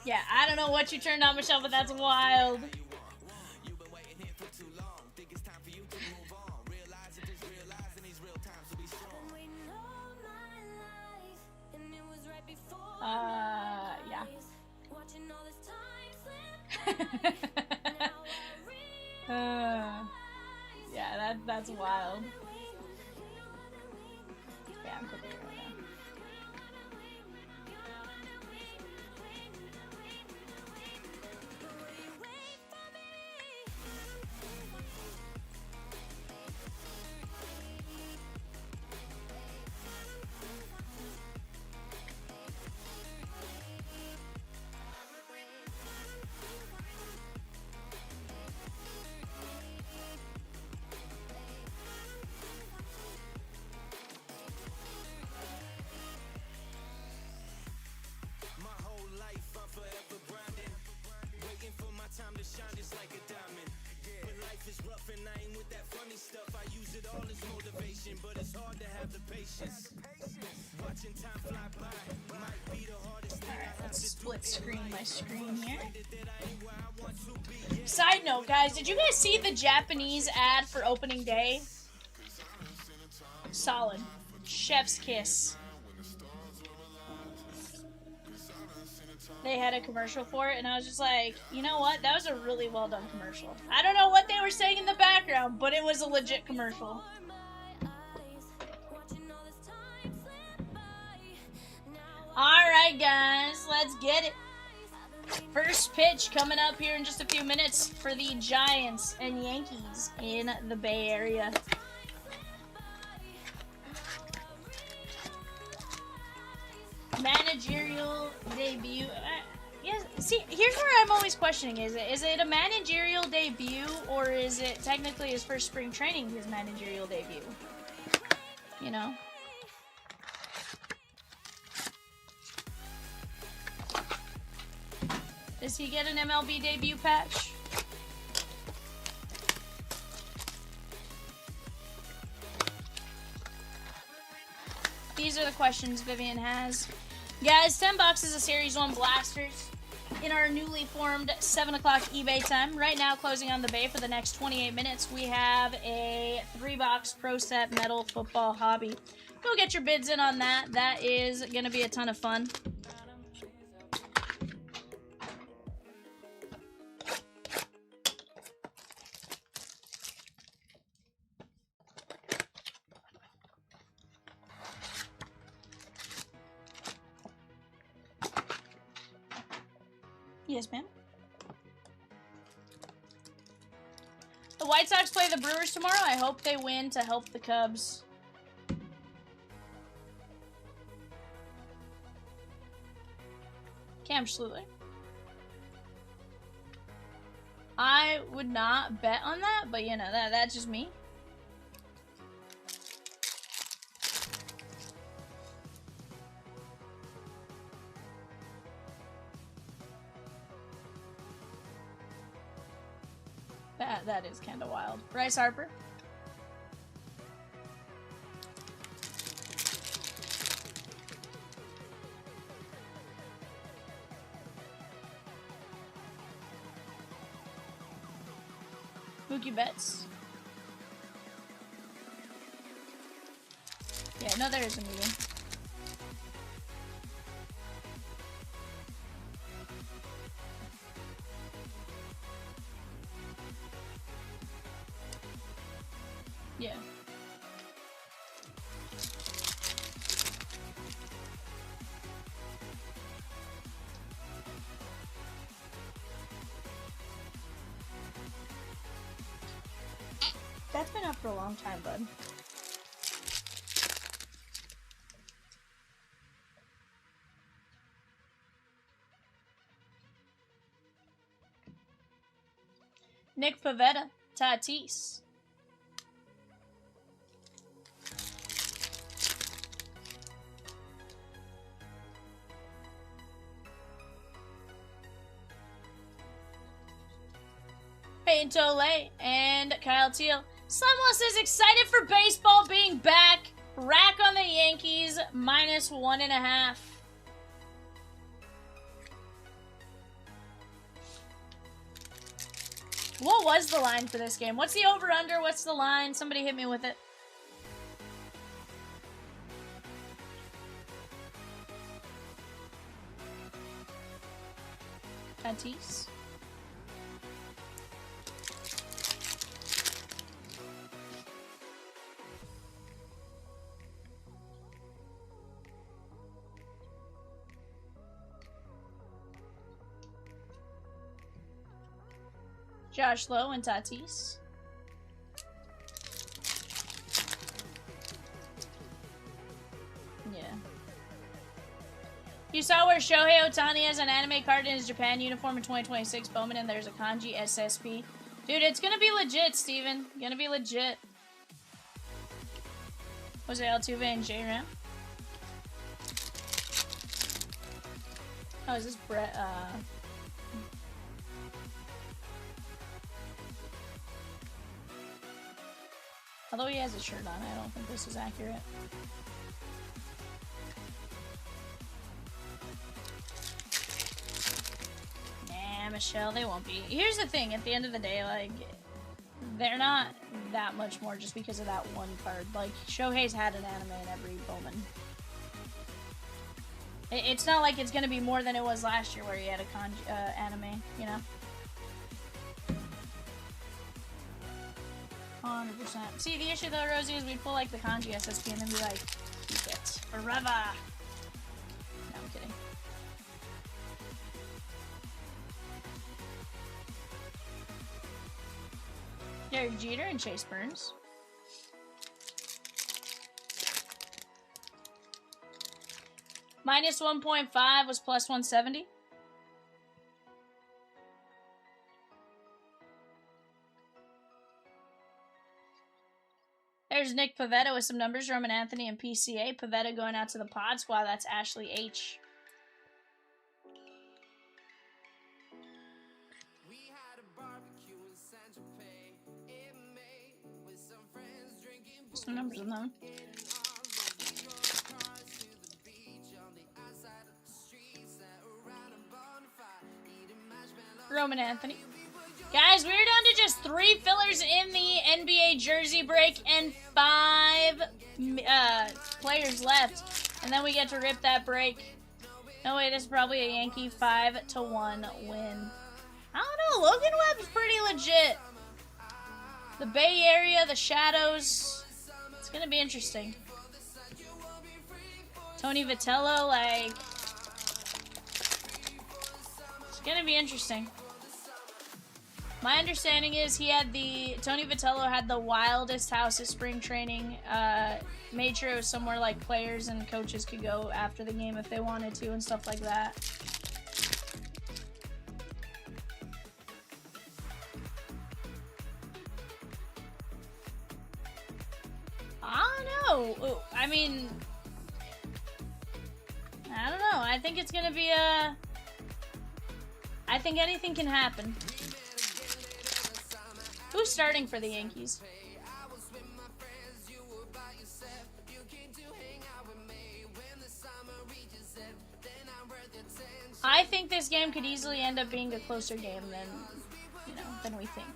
Speaker 3: Yeah, I don't know what you turned on, Michelle, but that's wild. Yeah. Yeah, that's wild. Yeah, I'm cooking right now. Alright, let's split screen my screen here. Side note, guys, did you guys see the Japanese ad for opening day? Solid. Chef's kiss. they had a commercial for it, and I was just like, you know what? That was a really well done commercial. I don't know what they were saying in the background, but it was a legit commercial. Alright, guys, let's get it. First pitch coming up here in just a few minutes for the Giants and Yankees in the Bay Area. Managerial debut. Yes. See, here's where I'm always questioning: is it a managerial debut, or is it technically his first spring training, his managerial debut? You know. Does he get an MLB debut patch? These are the questions Vivian has. Guys, 10 boxes of Series 1 blasters in our newly formed 7 o'clock eBay time. Right now, closing on the bay for the next 28 minutes, we have a 3-box Pro Set Metal Football Hobby. Go get your bids in on that. That is going to be a ton of fun. Yes, ma'am. The White Sox play the Brewers tomorrow. I hope they win to help the Cubs. Cam Schluler. I would not bet on that, but you know, that's just me. That is kind of wild. Bryce Harper. Mookie Betts. Yeah, no, there is a meeting. Yeah. That's been up for a long time, bud. Nick Pivetta, Tatis. Peyton Tole and Kyle Teal. Slumless is excited for baseball being back. Rack on the Yankees, -1.5. What was the line for this game? What's the over-under? What's the line? Somebody hit me with it. Tatis. Josh Lowe and Tatis. Yeah. You saw where Shohei Ohtani has an anime card in his Japan uniform in 2026 Bowman, and there's a kanji SSP. Dude, it's gonna be legit, Steven. Gonna be legit. Jose Altuve and J-Ram. Oh, is this Brett, although he has a shirt on, I don't think this is accurate. Nah, Michelle, they won't be. Here's the thing, at the end of the day, like, they're not that much more just because of that one card. Like, Shohei's had an anime in every Bowman. It's not like it's gonna be more than it was last year, where you had a anime, you know. 100%. See, the issue though, Rosie, is we'd pull like the kanji SSP and then be like, keep it forever. No, I'm kidding. Derek Jeter and Chase Burns. Minus 1.5 was plus 170. There's Nick Pavetta with some numbers. Roman Anthony and PCA. Pavetta going out to the pod squad. That's Ashley H. Some numbers in them. Roman Anthony. Guys, we're down to just 3 fillers in the NBA jersey break and 5 players left. And then we get to rip that break. No way, this is probably a Yankee 5-1 win. I don't know, Logan Webb's pretty legit. The Bay Area, the Shadows. It's gonna be interesting. Tony Vitello, like... It's gonna be interesting. My understanding is Tony Vitello had the wildest house at spring training. Made sure it was somewhere like players and coaches could go after the game if they wanted to and stuff like that. I don't know. I mean, I don't know. I think it's gonna be I think anything can happen. Who's starting for the Yankees? I think this game could easily end up being a closer game than we think.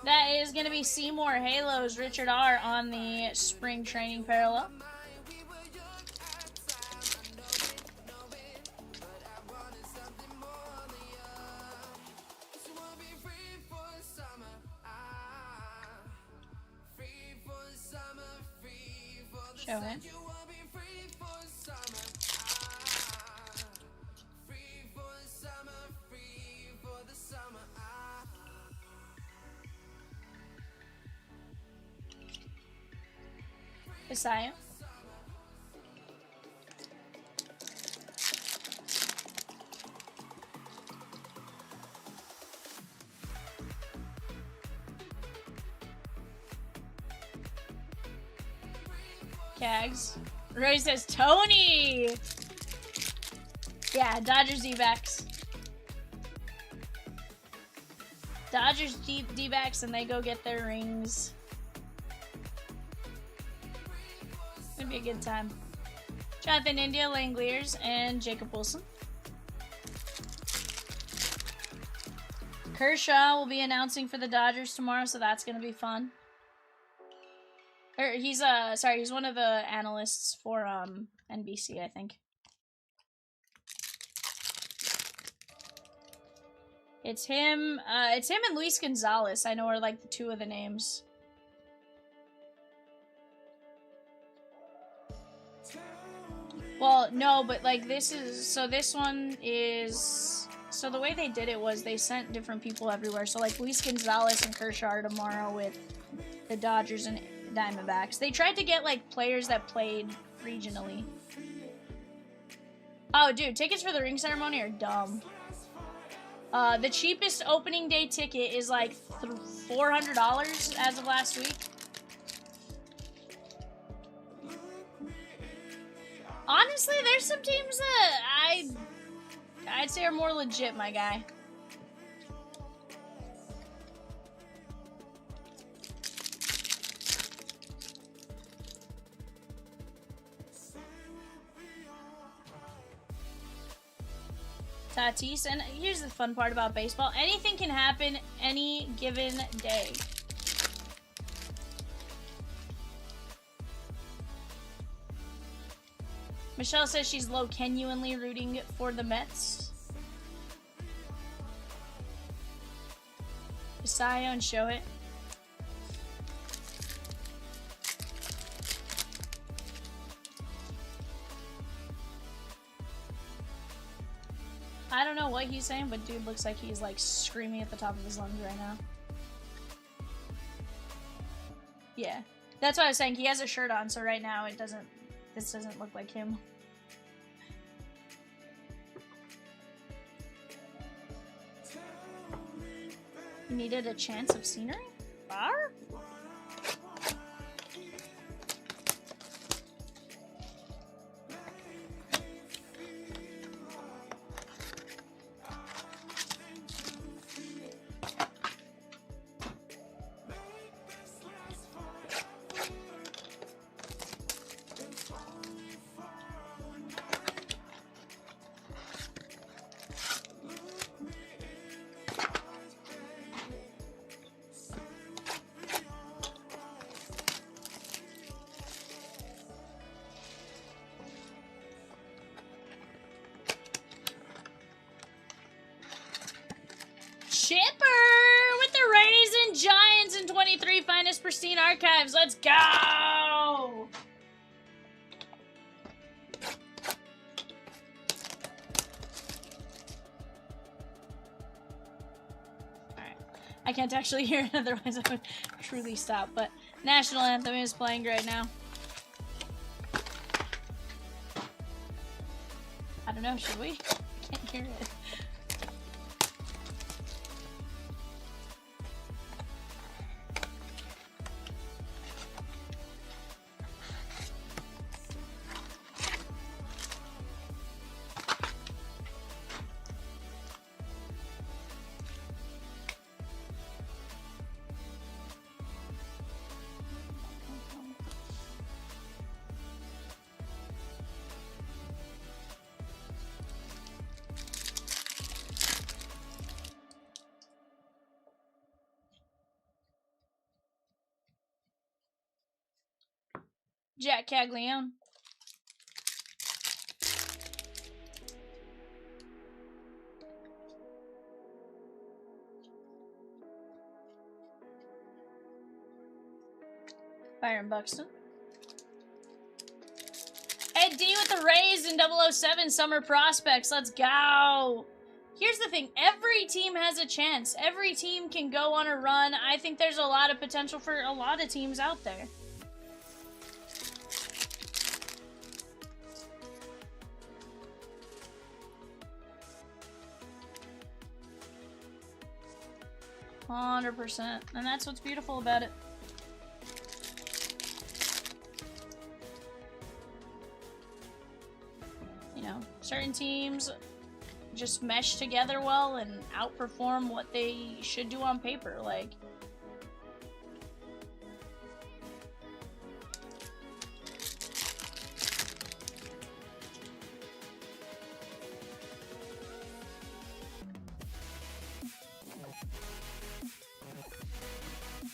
Speaker 3: That is going to be Seymour Halos, Richard R. on the spring training parallel. Show him. Isaiah. Cags. Roy says Tony. Yeah, Dodgers D-backs. Dodgers D-backs, and they go get their rings. It's gonna be a good time. Jonathan India, Langoliers, and Jacob Wilson. Kershaw will be announcing for the Dodgers tomorrow, so that's gonna be fun. He's one of the analysts for NBC, I think. It's him and Luis Gonzalez, I know, are like the two of the names. Well, no, but like this one is, so the way they did it was they sent different people everywhere. So like Luis Gonzalez and Kershaw are tomorrow with the Dodgers and Diamondbacks. They tried to get like players that played regionally. Oh, dude, tickets for the ring ceremony are dumb. The cheapest opening day ticket is like $400 as of last week. Honestly, there's some teams that I'd say are more legit, my guy. Tatis, and here's the fun part about baseball. Anything can happen any given day. Michelle says she's genuinely rooting for the Mets. Isayo and show it. I don't know what he's saying, but dude looks like he's like screaming at the top of his lungs right now. Yeah. That's what I was saying. He has a shirt on, so right now this doesn't look like him. Needed a chance of scenery? Bar? Pristine archives, let's go! Alright. I can't actually hear it, otherwise I would truly stop, but National Anthem is playing right now. I don't know, should we? I can't hear it. Jack Caglione. Byron Buxton. Ed D with the Rays in 007 Summer Prospects. Let's go. Here's the thing. Every team has a chance. Every team can go on a run. I think there's a lot of potential for a lot of teams out there. %, and that's what's beautiful about it. You know, certain teams just mesh together well and outperform what they should do on paper. Like,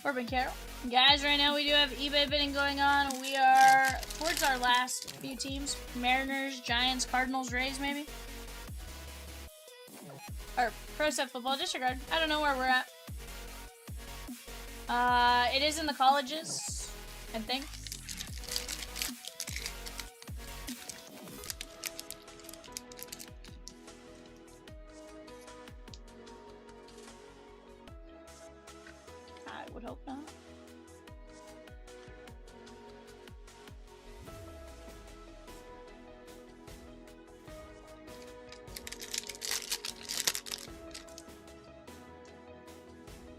Speaker 3: Corbin Carroll. Guys, right now we do have eBay bidding going on. We are towards our last few teams. Mariners, Giants, Cardinals, Rays, maybe? Or Pro Set Football, disregard. I don't know where we're at. It is in the colleges, I think. I would hope not.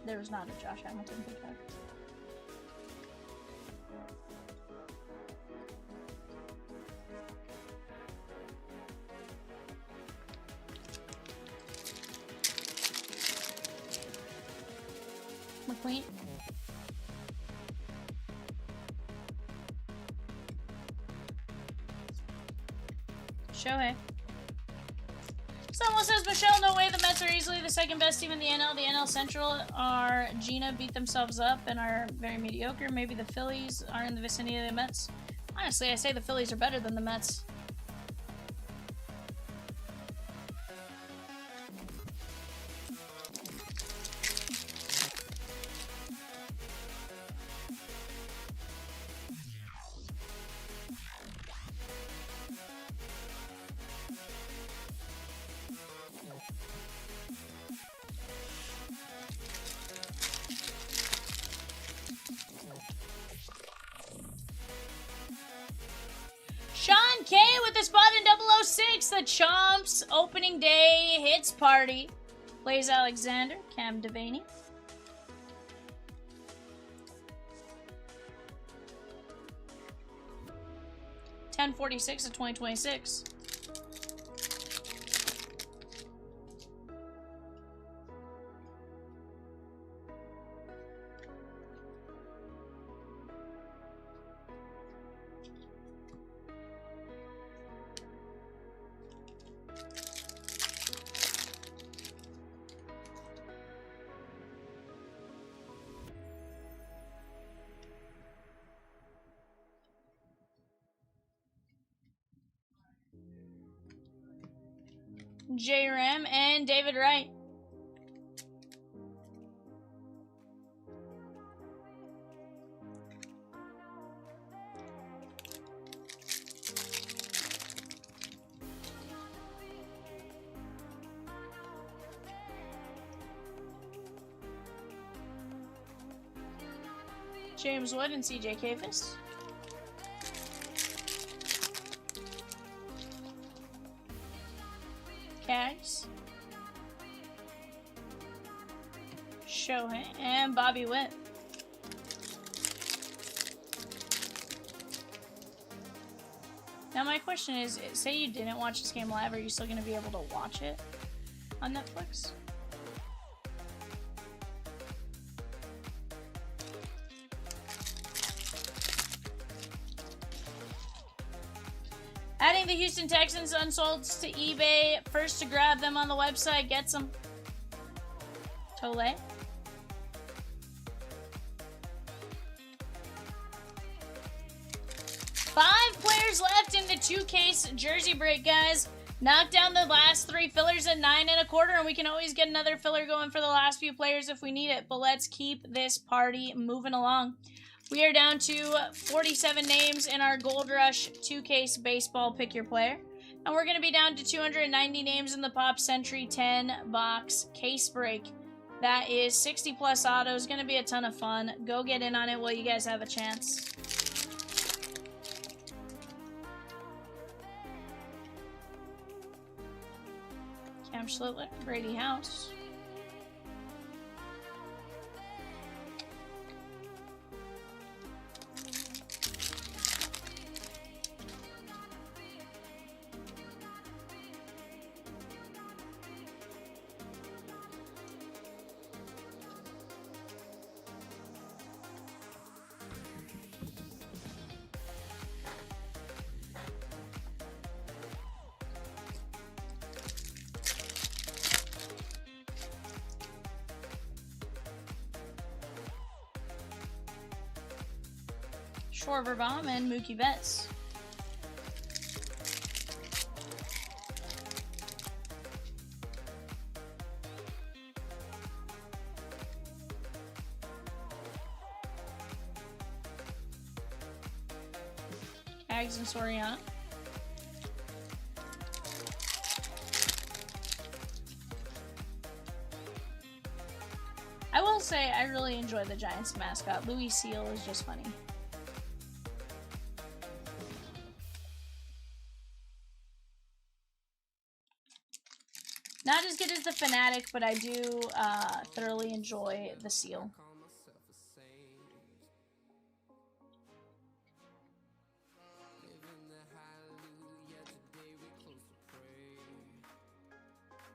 Speaker 3: There was not a Josh Hamilton pickup. McQueen. Shohei. Someone says, Michelle, no way the Mets are easily the second best team in the NL. The NL Central are Gina beat themselves up and are very mediocre. Maybe the Phillies are in the vicinity of the Mets. Honestly, I say the Phillies are better than the Mets. K with the spot in 006. The Chomps opening day hits party. Blaze Alexander, Cam Devaney. $10.46 of 2026. J Ram and David Wright. James Wood and CJ Cafis. Cags. Shohei and Bobby Witt. Now my question is, say you didn't watch this game live, are you still going to be able to watch it on Netflix? Adding the Houston Texans unsolds to eBay. First to grab them on the website gets them. Tole. Five players left in the 2-case jersey break, guys. Knock down the last 3 fillers at 9 1/4, and we can always get another filler going for the last few players if we need it. But let's keep this party moving along. We are down to 47 names in our Gold Rush 2-case baseball pick your player. And we're going to be down to 290 names in the Pop Century 10-box case break. That is 60 plus autos. Going to be a ton of fun. Go get in on it while you guys have a chance. Cam Schlittler, Brady House. Schwarber and Mookie Betts. Ags and Soriano. I will say I really enjoy the Giants mascot. Louis Seal is just funny. Not as good as the Fanatic, but I do thoroughly enjoy the Seal.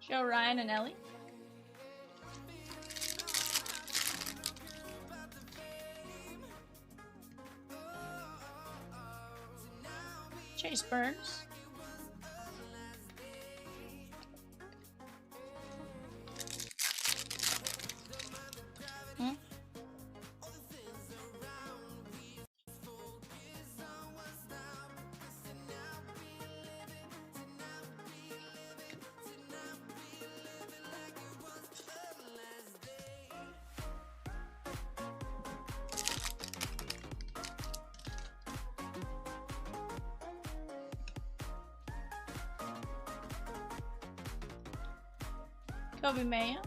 Speaker 3: Joe Ryan and Ellie. Chase Burns. Kobe Maya.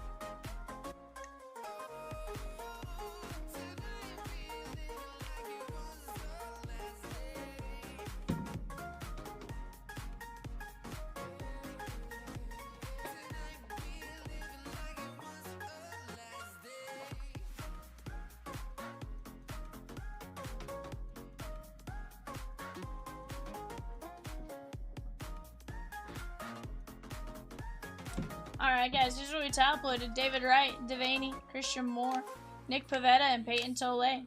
Speaker 3: Alright, guys, here's what we top loaded. David Wright, Devaney, Christian Moore, Nick Pavetta, and Peyton Tole.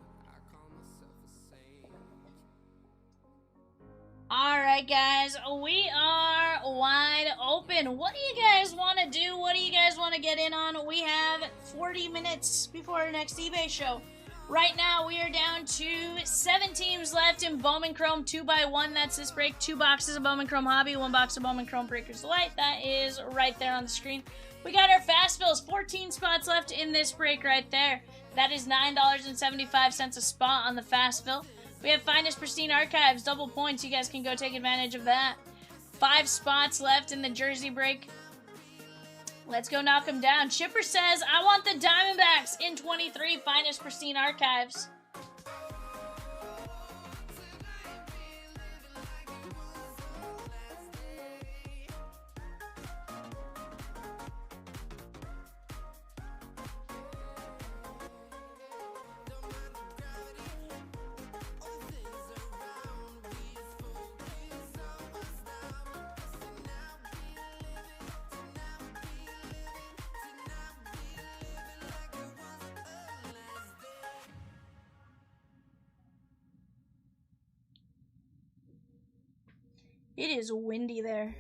Speaker 3: Alright, guys, we are wide open. What do you guys want to do? What do you guys want to get in on? We have 40 minutes before our next eBay show. Right now, we are down to 7 teams left in Bowman Chrome 2x1. That's this break. 2 boxes of Bowman Chrome Hobby, 1 box of Bowman Chrome Breakers Delight. That is right there on the screen. We got our fast fills. 14 spots left in this break right there. That is $9.75 a spot on the fast fill. We have Finest Pristine Archives, double points. You guys can go take advantage of that. 5 spots left in the jersey break. Let's go knock them down. Chipper says, I want the Diamondbacks in 23, Finest Pristine Archives. It is windy there.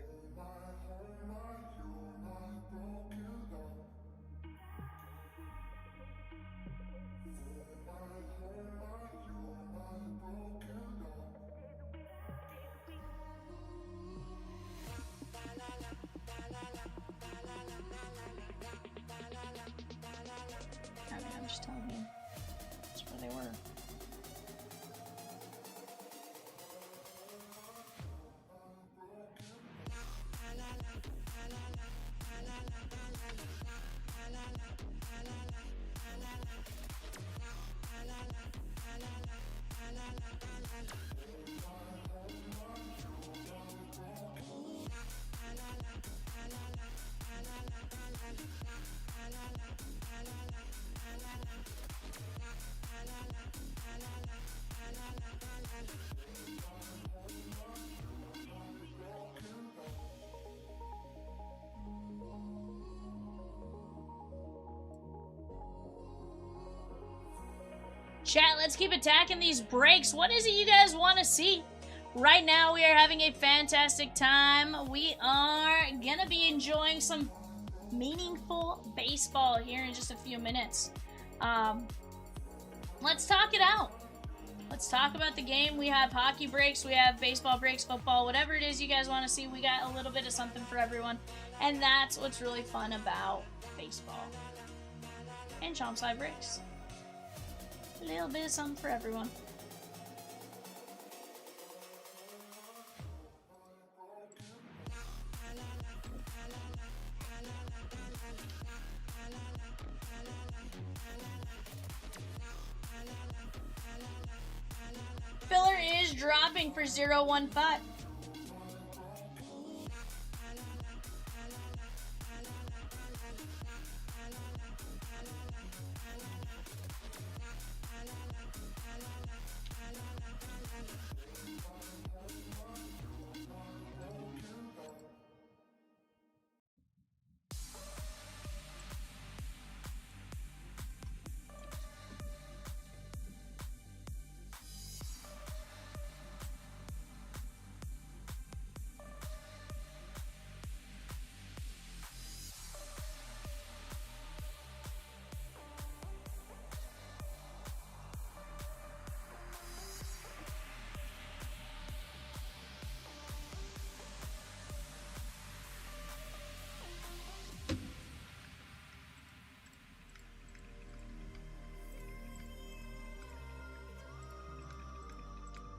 Speaker 3: I mean, I'm just telling you. That's where they were. Chat, let's keep attacking these breaks. What is it you guys want to see? Right now, we are having a fantastic time. We are going to be enjoying some meaningful baseball here in just a few minutes. Let's talk it out. Let's talk about the game. We have hockey breaks, we have baseball breaks, football, whatever it is you guys want to see. We got a little bit of something for everyone. And that's what's really fun about baseball. And Chomp Side breaks. A little bit of something for everyone. Filler is dropping for 015.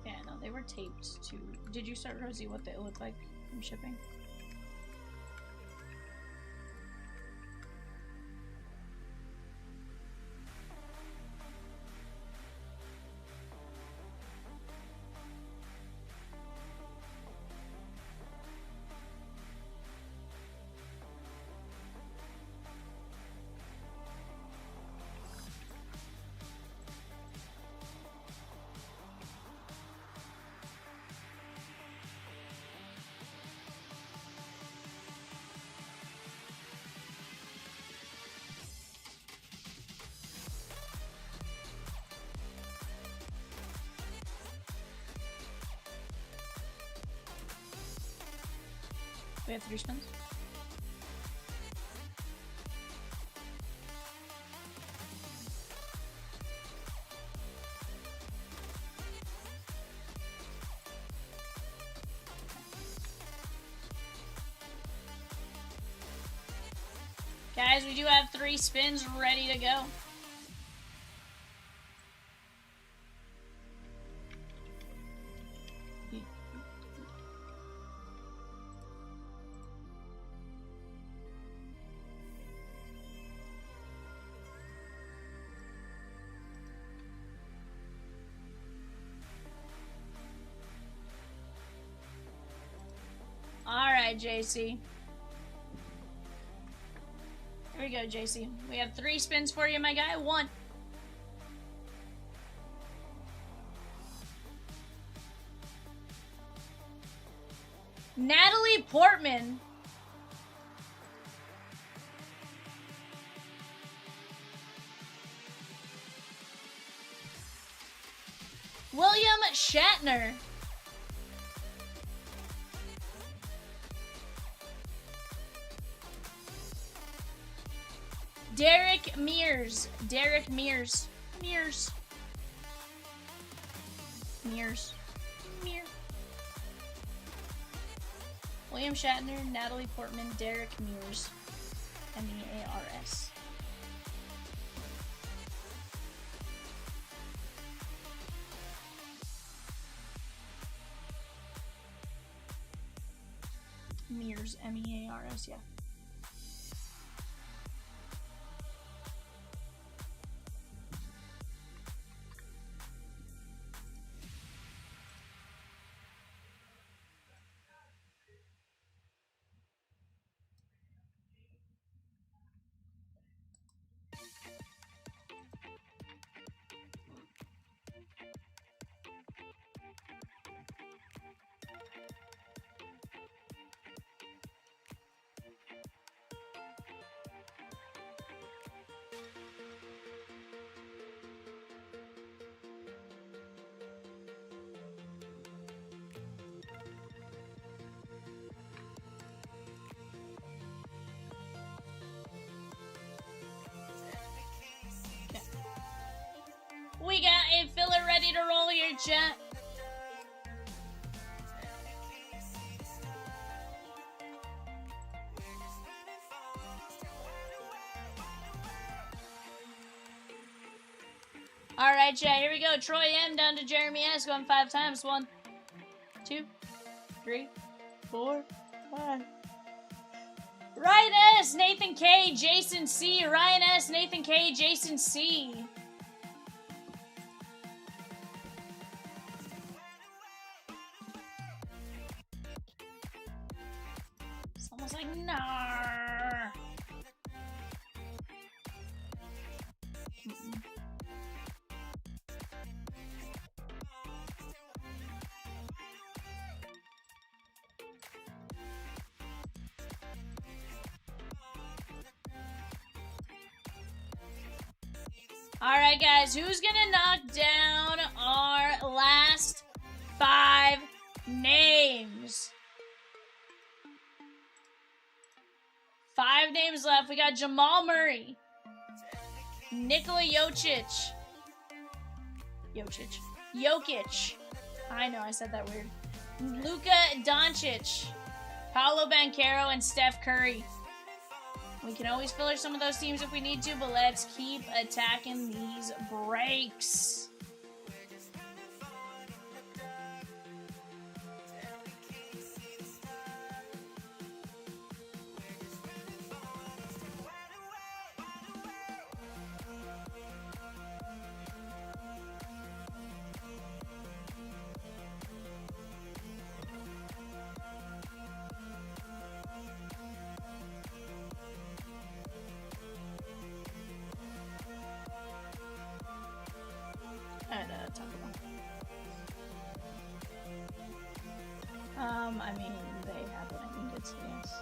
Speaker 3: Yeah, no, they were taped to... Did you start, Rosie, what they look like from shipping? We have 3 spins. Guys, we do have 3 spins ready to go. Alright, JC. Here we go, JC. We have 3 spins for you, my guy. 1. Natalie Portman. William Shatner. Derek Mears. Derek Mears. Mears. Mears. Mears. William Shatner, Natalie Portman, Derek Mears. M-E-A-R-S. Mears, M-E-A-R-S, yeah. We got a filler ready to roll here, chat. Alright, chat, here we go. Troy M down to Jeremy S. Going 5 times. 1, 2, 3, 4, 5. Ryan S, Nathan K, Jason C. Ryan S, Nathan K, Jason C. Someone's like, nah. Alright, guys, who's gonna knock down our last 5 names? 5 names left. We got Jamal Murray, Nikola Jokic. Jokic. I know, I said that weird. Luka Doncic, Paolo Banchero, and Steph Curry. We can always filler some of those teams if we need to, but let's keep attacking these breaks. I mean, they have what I needed, so yes.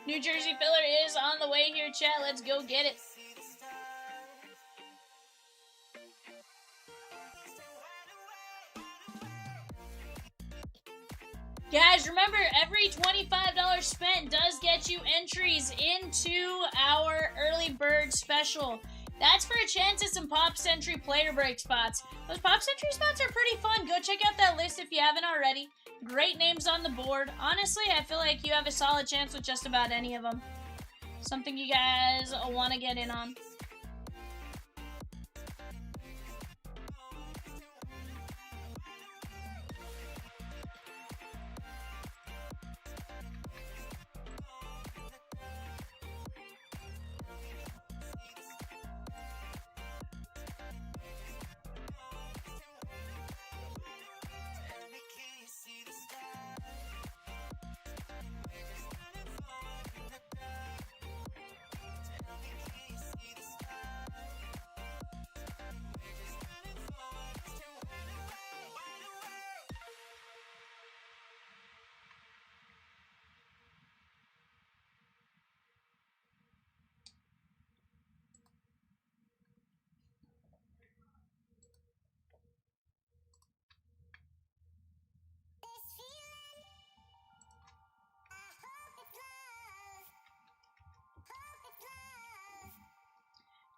Speaker 3: New Jersey filler is on the way here, chat. Let's go get it. Guys, remember, every $25 spent does get you entries into our early bird special. That's for a chance at some Pop Century player break spots. Those Pop Century spots are pretty fun. Go check out that list if you haven't already. Great names on the board. Honestly, I feel like you have a solid chance with just about any of them. Something you guys want to get in on.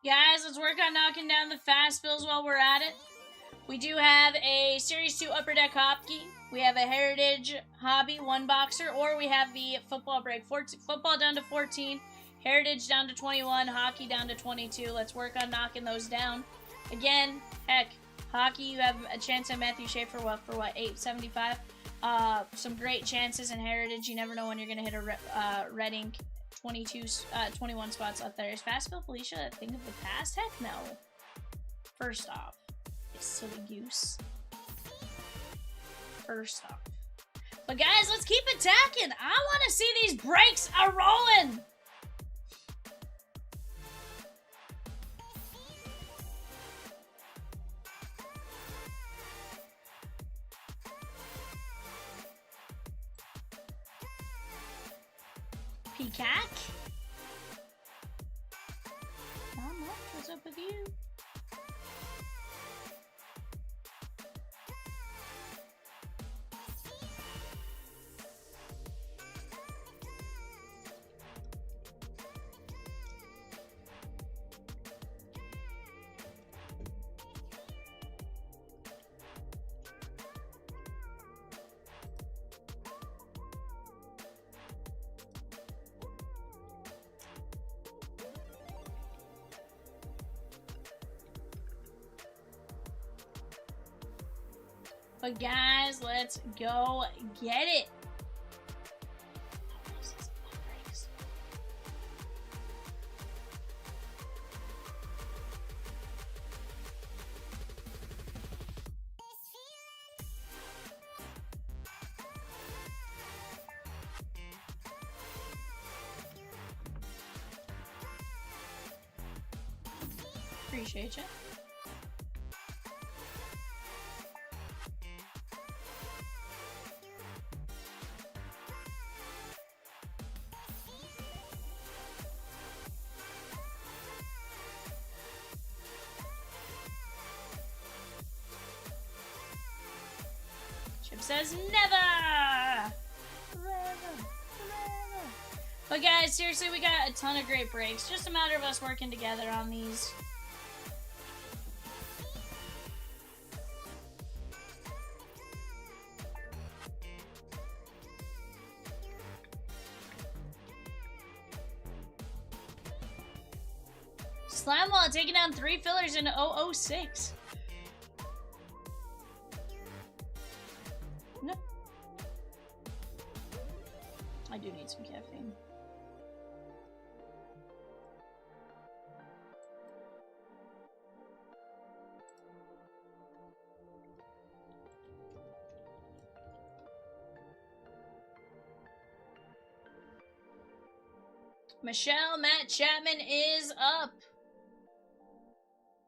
Speaker 3: Guys, let's work on knocking down the fast fills while we're at it. We do have a Series 2 Upper Deck Hockey. We have a Heritage Hobby 1-boxer, or we have the Football Break. Football down to 14, Heritage down to 21, Hockey down to 22. Let's work on knocking those down. Again, heck, Hockey, you have a chance at Matthew Schaefer, for what, $8.75? Some great chances in Heritage. You never know when you're going to hit a red ink. 21 spots up there. Is Fastbill Felicia a thing of the past? Heck no. First off, you silly goose. First off. But guys, let's keep attacking. I want to see these breaks are rolling. Peacock? Not much. What's up with you? But guys, let's go get it. Appreciate you. Says never! Forever. But guys, seriously, we got a ton of great breaks. Just a matter of us working together on these. Slimewall taking down 3 fillers in 006. No. I do need some caffeine. Michelle, Matt Chapman is up.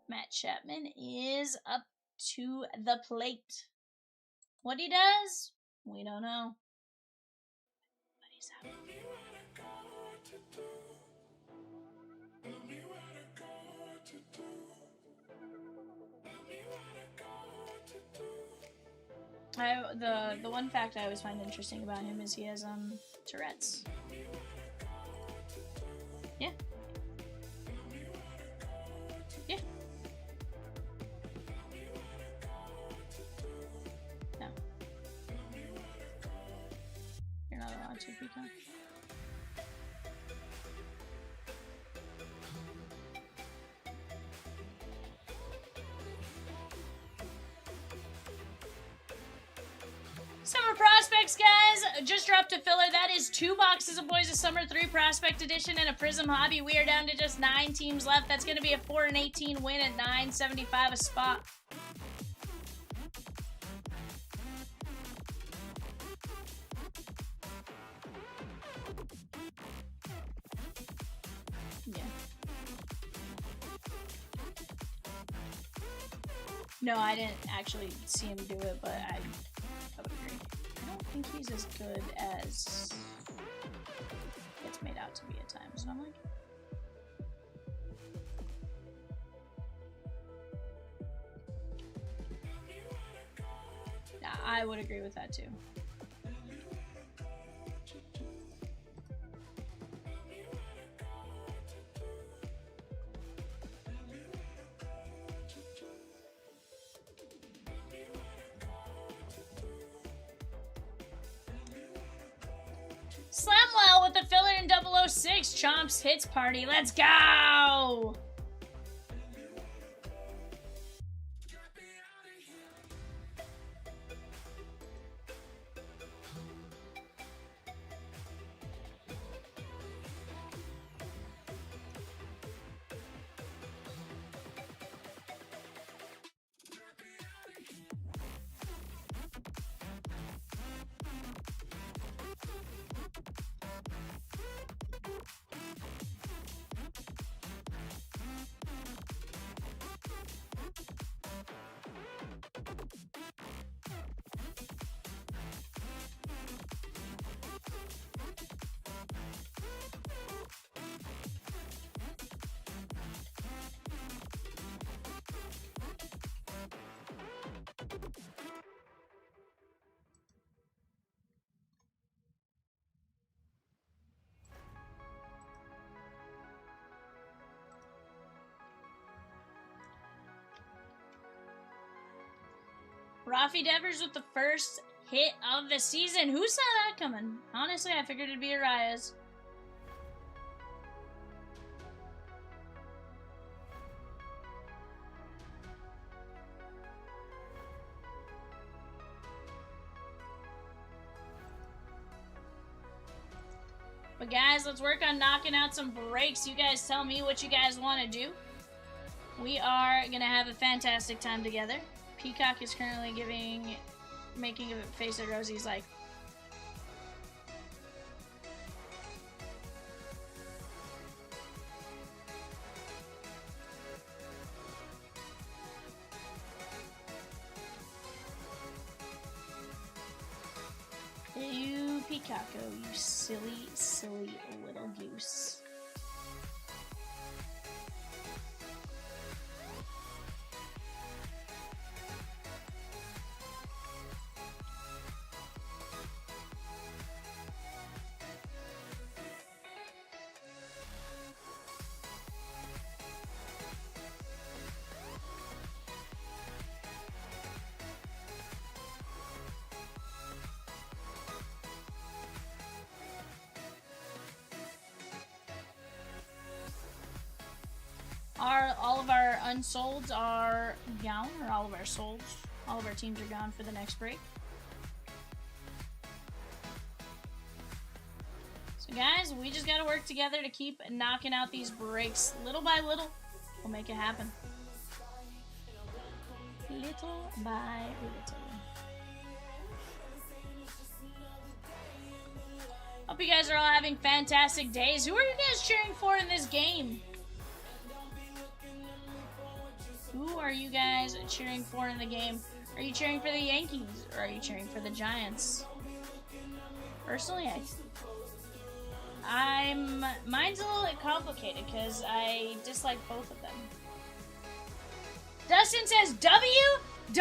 Speaker 3: Matt Chapman is up to the plate. What he does, we don't know. But he's up. The one fact I always find interesting about him is he has Tourette's. Yeah. Yeah. No. You're not allowed to, Peacock. Summer Prospects, guys! Just dropped a filler. That is 2 boxes of Boys of Summer, 3 Prospect Edition, and a Prism Hobby. We are down to just 9 teams left. That's going to be a 4-18 win at $9.75 a spot. Yeah. No, I didn't actually see him do it, but I would agree. I don't think he's as good as it's made out to be at times. And I'm like, yeah, I would agree with that too. Slamwell with the filler in 006. Chomps hits party. Let's go! Rafi Devers with the first hit of the season. Who saw that coming? Honestly, I figured it'd be Arias. But guys, let's work on knocking out some breaks. You guys tell me what you guys want to do. We are going to have a fantastic time together. Peacock is currently making a face at Rosie's like, you Peacock, oh, you silly, silly little goose. All of our unsolds are gone, or all of our solds. All of our teams are gone for the next break. So guys, we just gotta work together to keep knocking out these breaks. Little by little, we'll make it happen. Little by little. Hope you guys are all having fantastic days. Who are you guys cheering for in this game? Who are you guys cheering for in the game? Are you cheering for the Yankees or are you cheering for the Giants? Personally, mine's a little bit complicated because I dislike both of them. Dustin says W-W-E?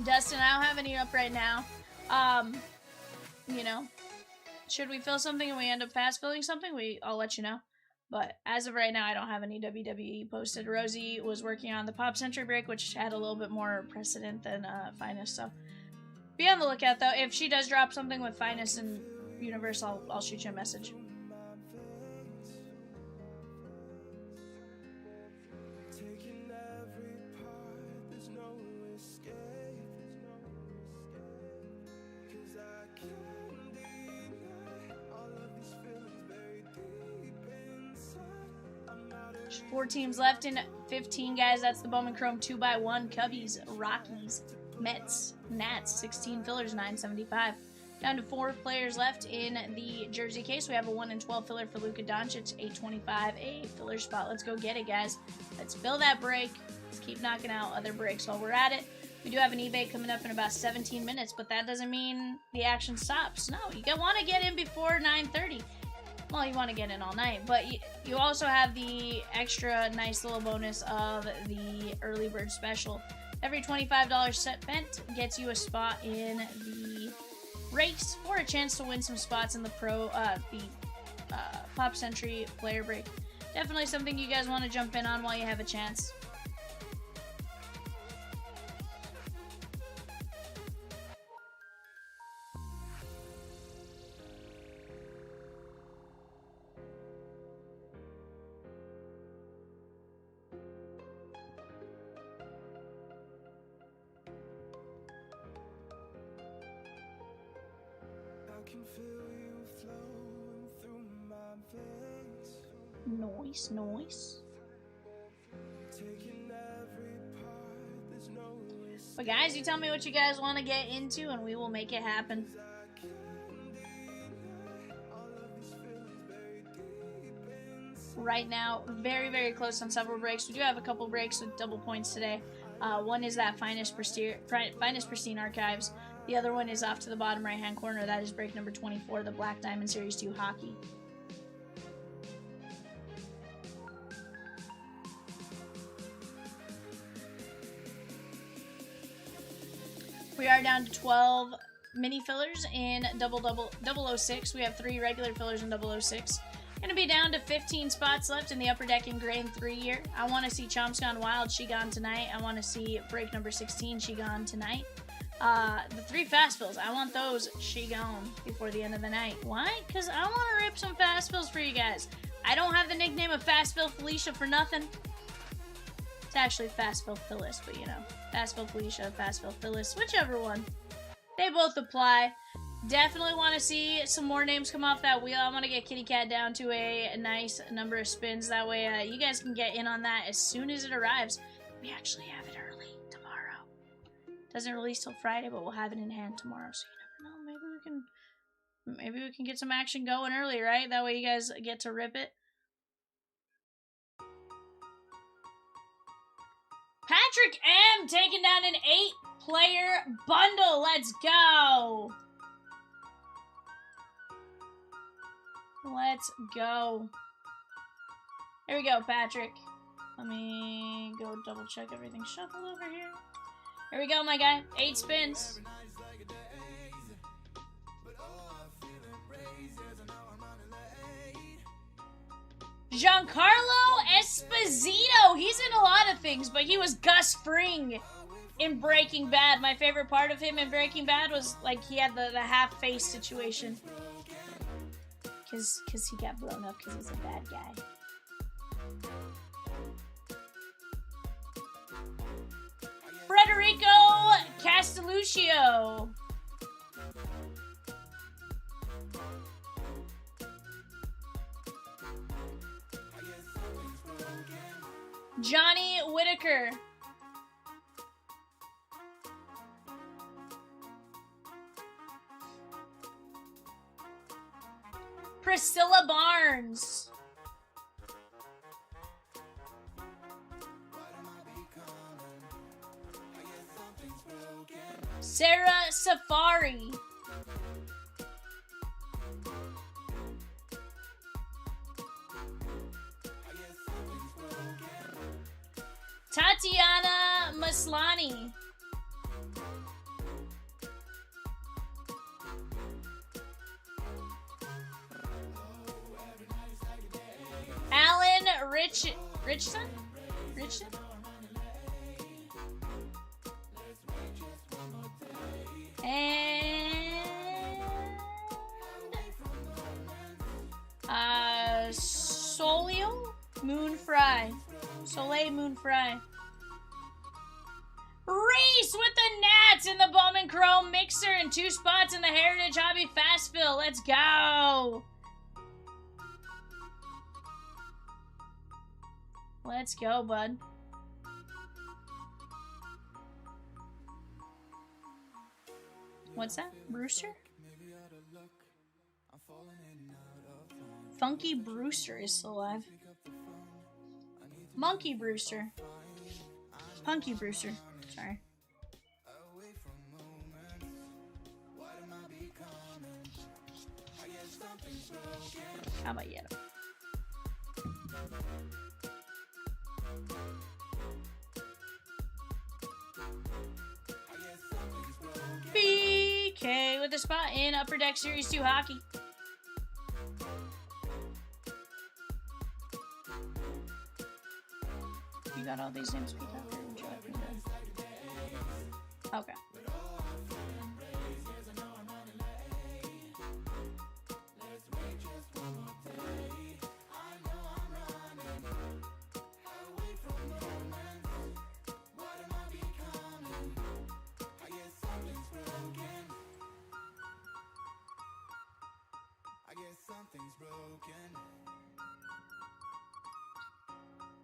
Speaker 3: Dustin, I don't have any up right now. You know, should we fill something and we end up fast filling something, I'll let you know. But as of right now, I don't have any WWE posted. Rosie was working on the Pop Century break, which had a little bit more precedent than Finest. So be on the lookout, though. If she does drop something with Finest and Universe, I'll shoot you a message. There's 4 teams left in 15, guys. That's the Bowman Chrome 2x1. Cubbies, Rockies, Mets, Nats, 16 fillers, 975. Down to 4 players left in the jersey case. We have a 1 in 12 filler for Luka Doncic, 825, a filler spot. Let's go get it, guys. Let's fill that break. Let's keep knocking out other breaks while we're at it. We do have an eBay coming up in about 17 minutes, but that doesn't mean the action stops. No, you want to get in before 9:30. Well, you want to get in all night, but you also have the extra nice little bonus of the early bird special. Every $25 spent gets you a spot in the race or a chance to win some spots in the Pop Century player break. Definitely something you guys want to jump in on while you have a chance. Nice. But guys, you tell me what you guys want to get into and we will make it happen. Right now, very, very close on several breaks. We do have a couple breaks with double points today. One is that Finest Pristine Archives. The other one is off to the bottom right-hand corner. That is break number 24, the Black Diamond Series 2 Hockey. We are down to 12 mini fillers in 006. We have 3 regular fillers in 006. Going to be down to 15 spots left in the Upper Deck in Grain 3 year. I want to see Chomps Gone Wild, She Gone tonight. I want to see break number 16, She Gone tonight. The 3 fast fills, I want those She Gone before the end of the night. Why? Because I want to rip some fast fills for you guys. I don't have the nickname of Fast Fill Felicia for nothing. It's actually Fast Fill Phyllis, but you know. Fast Fill Felicia, Fast Fill Phyllis, whichever one. They both apply. Definitely want to see some more names come off that wheel. I want to get Kitty Cat down to a nice number of spins. That way you guys can get in on that as soon as it arrives. We actually have it early tomorrow. Doesn't release till Friday, but we'll have it in hand tomorrow. So you never know. Maybe we can get some action going early, right? That way you guys get to rip it. Patrick M taking down an 8-player bundle. Let's go. Let's go. Here we go, Patrick. Let me go double check everything shuffled over here. Here we go, my guy. 8 spins. Giancarlo Esposito. He's in a lot of things, but he was Gus Fring in Breaking Bad. My favorite part of him in Breaking Bad was, like, he had the half-face situation. Because he got blown up because he's a bad guy. Federico Castelluccio. Johnny Whitaker. Priscilla Barnes. Sarah Safari. Tatiana Maslany. Richson? Richson? And Solio Moon Fry. Soleil Moon Fry. Reese with the Nats in the Bowman Chrome Mixer and 2 spots in the Heritage Hobby Fast Fill. Let's go. Let's go, bud. What's that? Brewster? Funky Brewster is still alive. Monkey Brewster. Punky Brewster. Sorry. How about yet? BK with a spot in Upper Deck Series 2 hockey. You got all these names beat out there. Would you like me to? Okay.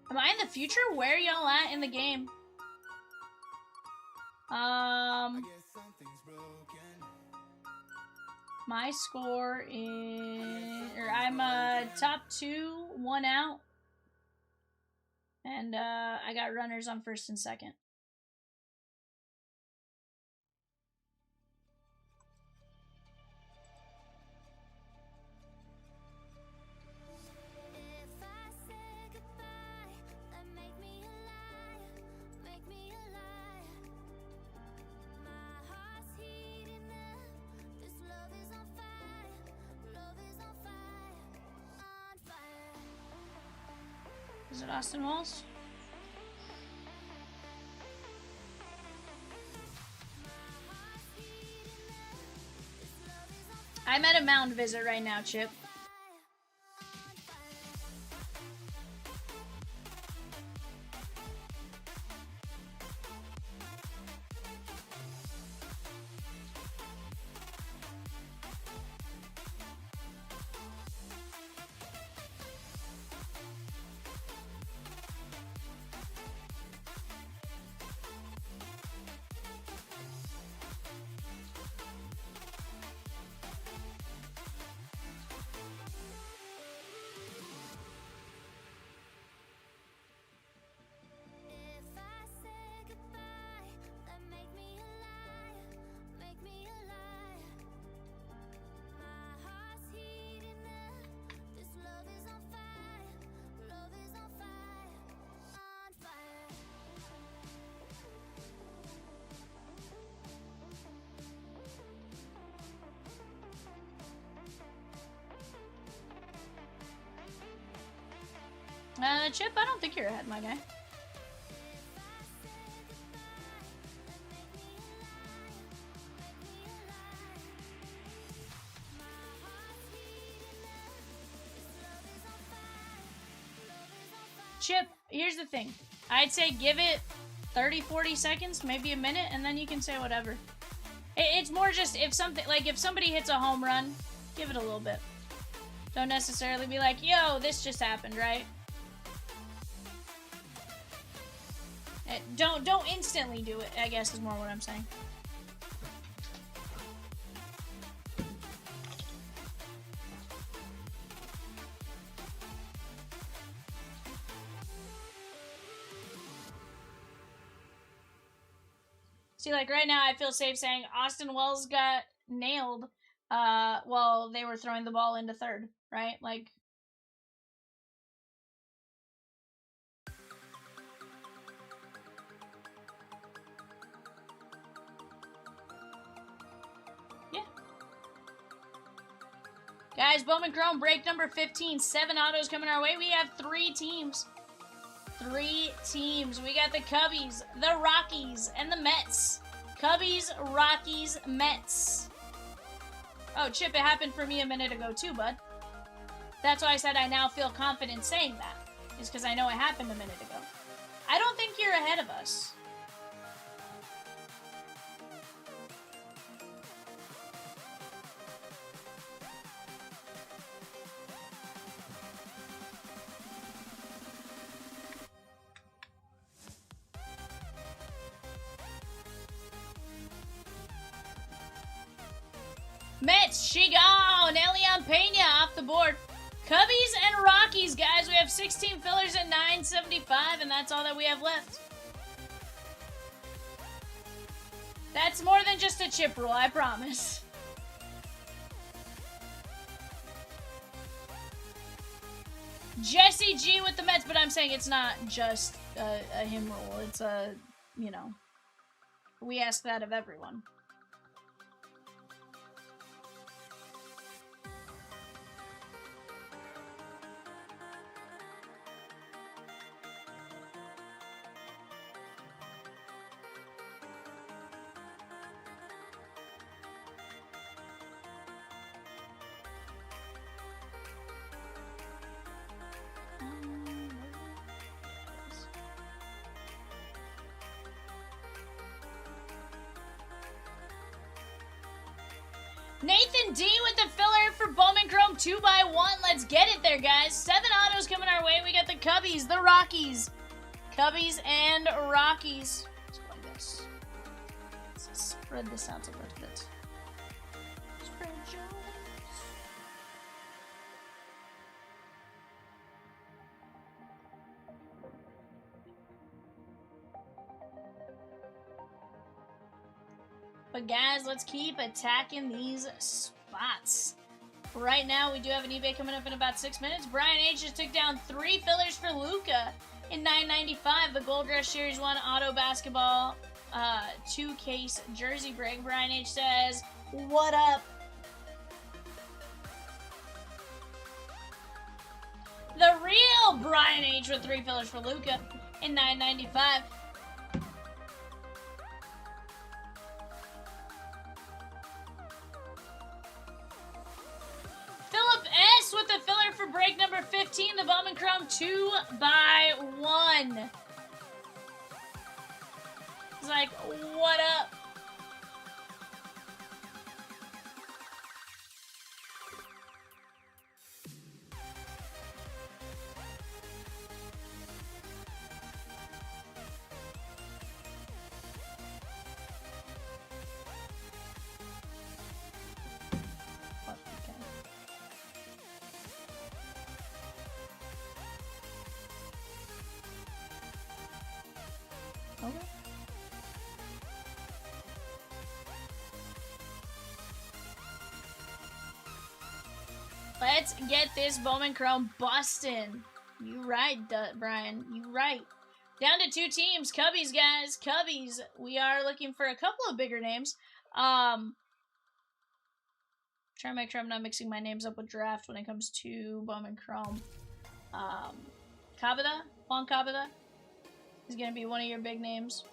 Speaker 3: Am I in the future? Where y'all at in the game? My score is, or I'm top 2, 1 out, and I got runners on first and second. Is it Austin Walls? I'm at a mound visit right now, Chip. Chip, I don't think you're ahead, my guy. Chip, here's the thing. I'd say give it 30, 40 seconds, maybe a minute, and then you can say whatever. It's more just if somebody hits a home run, give it a little bit. Don't necessarily be like, yo, this just happened, right? Don't instantly do it, I guess is more what I'm saying. See, like right now I feel safe saying Austin Wells got nailed while they were throwing the ball into third, right? Like, Guys, Bowman Chrome break number 15. 7 autos coming our way. We have 3 teams. 3 teams. We got the Cubbies, the Rockies, and the Mets. Cubbies, Rockies, Mets. Oh, Chip, it happened for me a minute ago too, bud. That's why I said I now feel confident saying that. Is because I know it happened a minute ago. I don't think you're ahead of us. Mets, she gone. Elian Pena off the board. Cubbies and Rockies, guys. We have 16 fillers at 975, and that's all that we have left. That's more than just a chip roll, I promise. Jesse G with the Mets, but I'm saying it's not just a him roll. It's a, you know, we ask that of everyone. Nathan D with the filler for Bowman Chrome 2x1. Let's get it there, guys. 7 autos coming our way. We got the Cubbies, the Rockies. Cubbies and Rockies. Let's go like this. Let's spread this out a little bit. Spread your wings. But guys, let's keep attacking these spots. Right now, we do have an eBay coming up in about 6 minutes. Brian H. just took down 3 fillers for Luca in $9.95. The Gold Rush Series 1 Auto Basketball 2-case jersey break. Brian H. says, what up? The real Brian H. with 3 fillers for Luca in $9.95. Philip S. with the filler for break number 15, the Bowman Chrome 2x1. He's like, what up? Okay. Let's get this Bowman Chrome bustin'. You right, Brian. You right. Down to 2 teams. Cubbies, guys. Cubbies. We are looking for a couple of bigger names. Trying to make sure I'm not mixing my names up with draft when it comes to Bowman Chrome. Kabada? Juan Kabada? He's going to be one of your big names.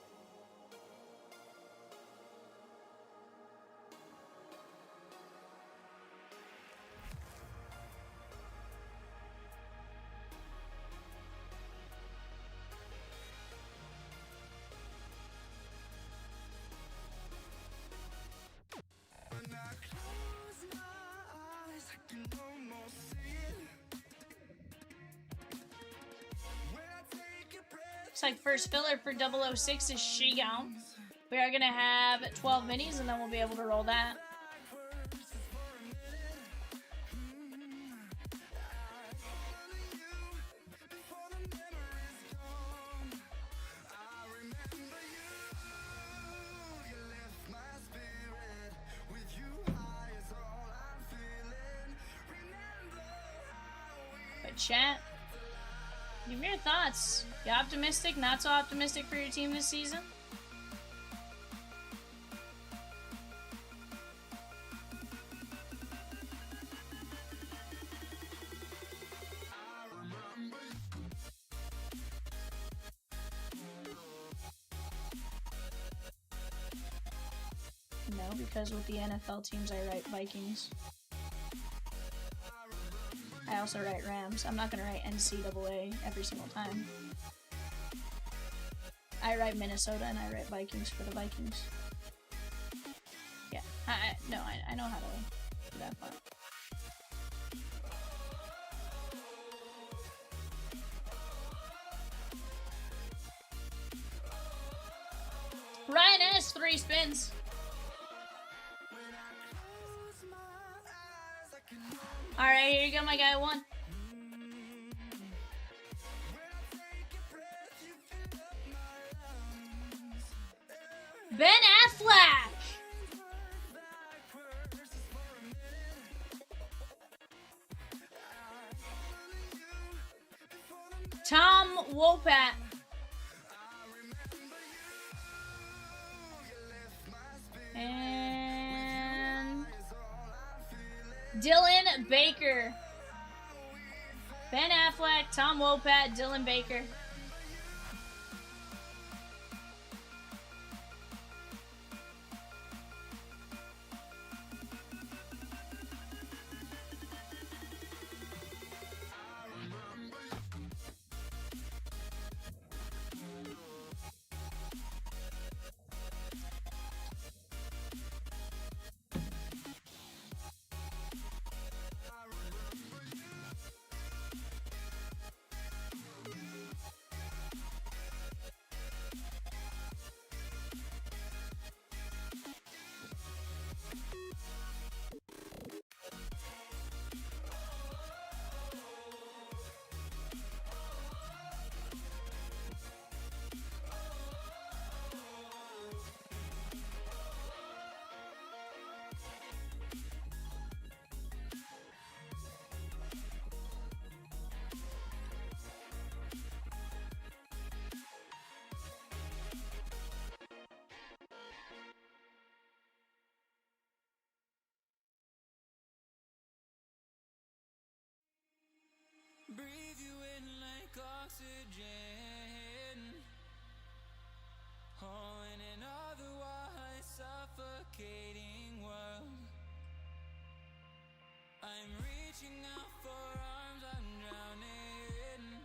Speaker 3: Looks like first filler for 006 is Shigon. We are going to have 12 minis, and then we'll be able to roll that. But chat, give me your thoughts. You optimistic? Not so optimistic for your team this season? No, because with the NFL teams I write Vikings. I also write Rams. I'm not going to write NCAA every single time. I write Minnesota and I write Vikings for the Vikings. Yeah, I know how to do that part. Ryan S. 3 spins. Alright, here you go, my guy. 1. Ben Affleck. Tom Wopat. And Dylan Baker. Ben Affleck, Tom Wopat, Dylan Baker.
Speaker 4: Breathe you in like oxygen. Oh, in an otherwise suffocating world, I'm reaching out for arms, I'm drowning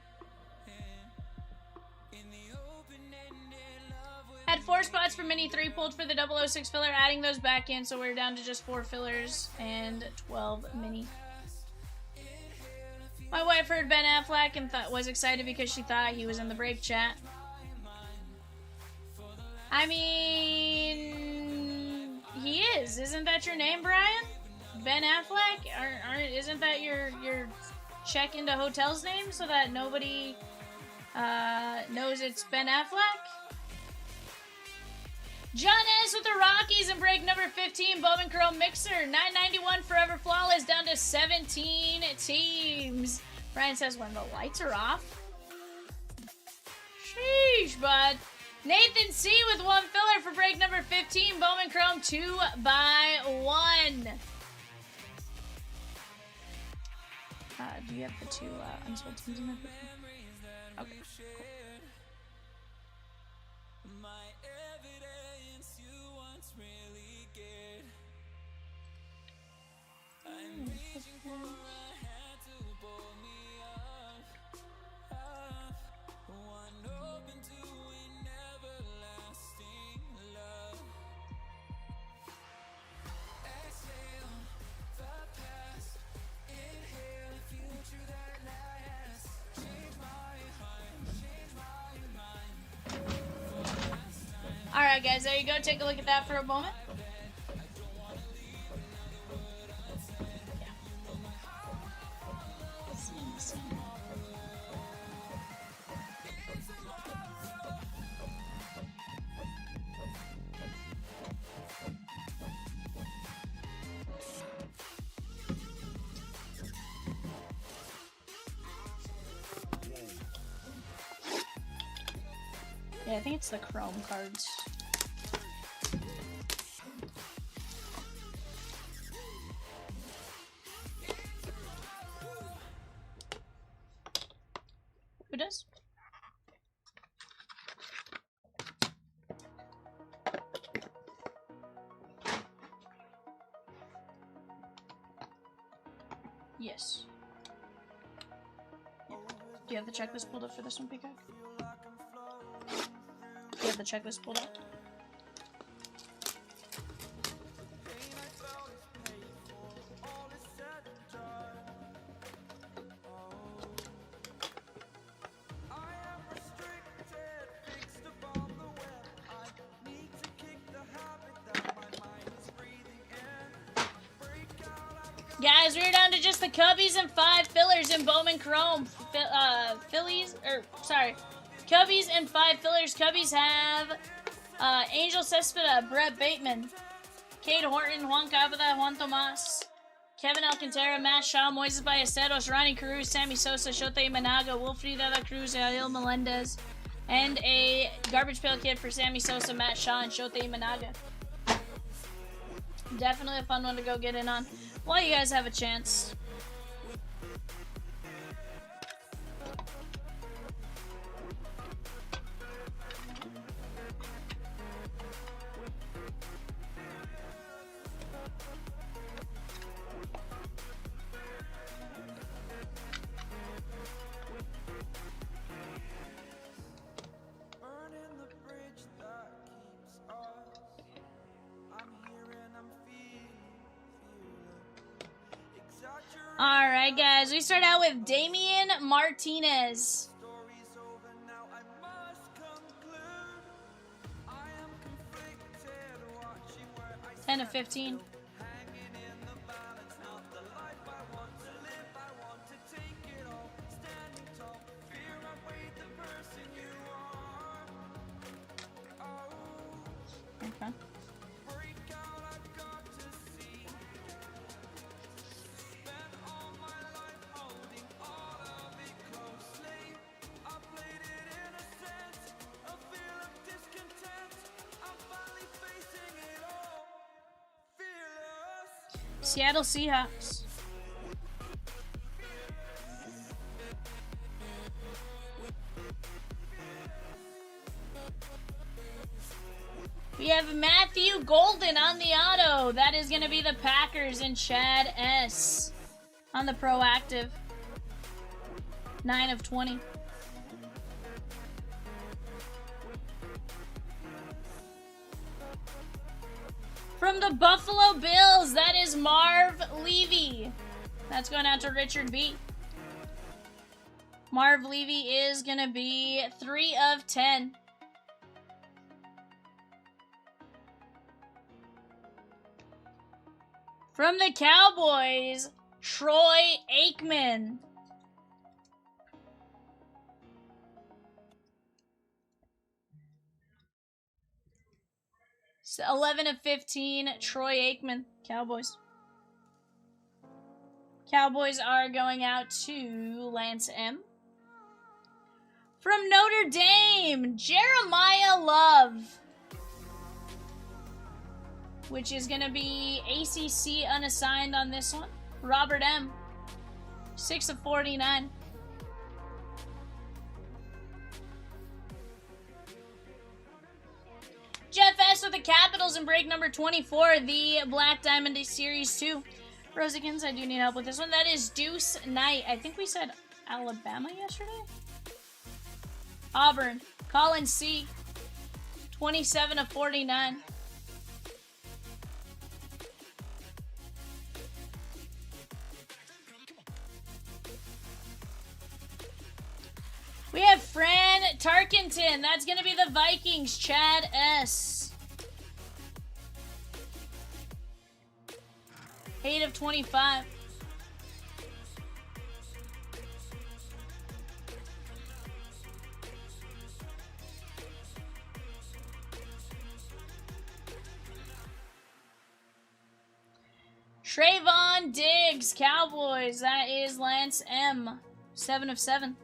Speaker 4: in the open-ended love with
Speaker 3: Had 4 spots for mini 3 pulled for the 006 filler, adding those back in, so we're down to just 4 fillers and 12 mini. My wife heard Ben Affleck and was excited because she thought he was in the break chat. I mean, he is. Isn't that your name, Brian? Ben Affleck? Isn't that your check into hotels name so that nobody knows it's Ben Affleck? John S. with the Rockies and break number 15, Bowman Chrome Mixer. 991 Forever Flawless, down to 17 teams. Brian says when the lights are off. Sheesh, bud. Nathan C. with 1 filler for break number 15, Bowman Chrome 2x1. Do you have the 2 unsold teams in there? Okay, cool.
Speaker 4: I'm reaching for a hand to pull me up, one open to an everlasting love. Exhale the past, inhale the future that lasts. Change my heart, change my mind for the last time.
Speaker 3: Alright, guys, there you go. Take a look at that for a moment. Yeah, I think it's the Chrome cards. Who does? Yes. Yeah. Do you have the checklist pulled up for this one, Peacock? Do you have the checklist pulled up? Guys, we're down to just the Cubbies and 5 fillers in Bowman Chrome. Cubbies and 5 fillers. Cubbies have Angel Cespedes, Brett Bateman, Cade Horton, Juan Cabada, Juan Tomas, Kevin Alcantara, Matt Shaw, Moises Ballesteros, Ronnie Cruz, Sammy Sosa, Shota Imanaga, Wilfrido da Cruz, Ariel Melendez, and a Garbage Pail Kid for Sammy Sosa, Matt Shaw, and Shota Imanaga. Definitely a fun one to go get in on while you guys have a chance. Alright guys, we start out with Damian Martinez. 10 of 15. Okay. Seattle Seahawks. We have Matthew Golden on the auto. That is going to be the Packers and Chad S. on the proactive. 9 of 20. From the Buffalo Bills, that is Marv Levy. That's going out to Richard B. Marv Levy is going to be 3 of 10. From the Cowboys, Troy Aikman. So 11 of 15, Troy Aikman, Cowboys. Cowboys are going out to Lance M. From Notre Dame, Jeremiah Love. Which is going to be ACC unassigned on this one. Robert M. 6 of 49. Jeff S. with the Capitals in break number 24, the Black Diamond Series 2. Rosikins, I do need help with this one. That is Deuce Knight. I think we said Alabama yesterday? Auburn, Colin C. 27 of 49. We have Fran Tarkenton. That's going to be the Vikings. Chad S. 8 of 25. Trayvon Diggs, Cowboys. That is Lance M. 7 of 7.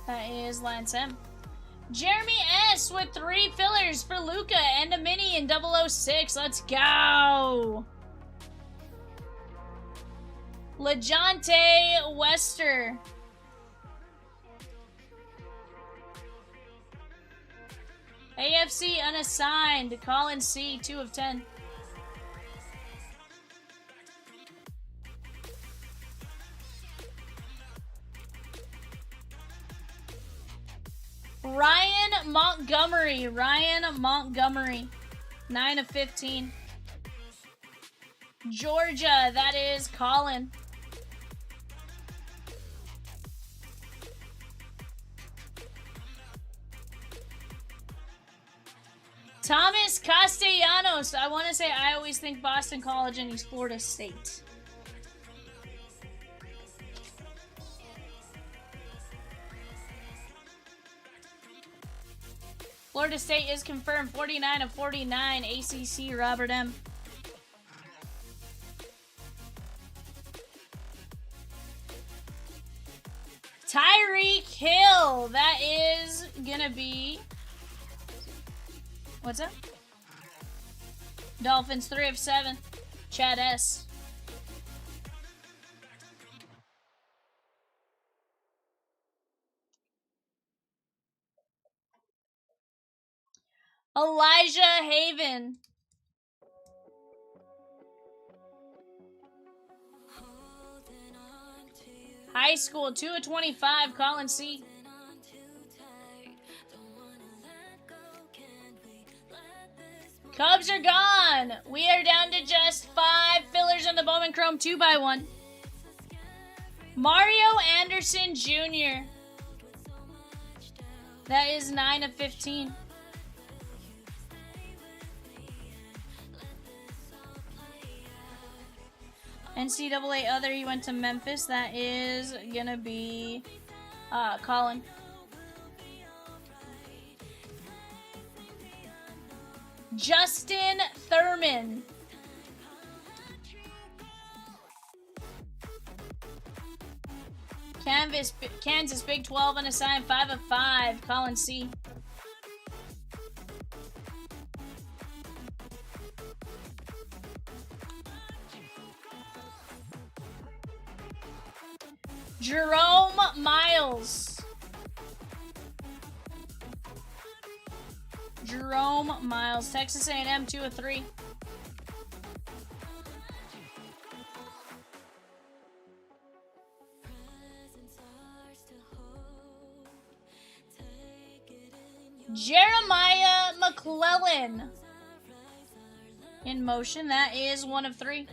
Speaker 3: That is Lance M. Jeremy S. with 3 fillers for Luca and a mini in 006. Let's go. LeJonte Wester. AFC unassigned. Colin C, 2 of 10. Ryan Montgomery. Ryan Montgomery. 9 of 15. Georgia. That is Colin. Thomas Castellanos. I want to say I always think Boston College and he's Florida State. Florida State is confirmed. 49 of 49. ACC Robert M. Tyreek Hill. That is going to be... What's up? Dolphins 3 of 7. Chad S. Elijah Haven. High school 2 of 25. Colin C. Cubs are gone. We are down to just 5 fillers in the Bowman Chrome 2x1. Mario Anderson Jr. That is 9 of 15. NCAA other, he went to Memphis. That is gonna be Colin. Justin Thurman. Kansas Big 12 unassigned 5 of 5. Colin C. Jerome Miles. Jerome Miles. Texas A&M 2 of 3. Jeremiah McClellan. In motion. That is 1 of 3.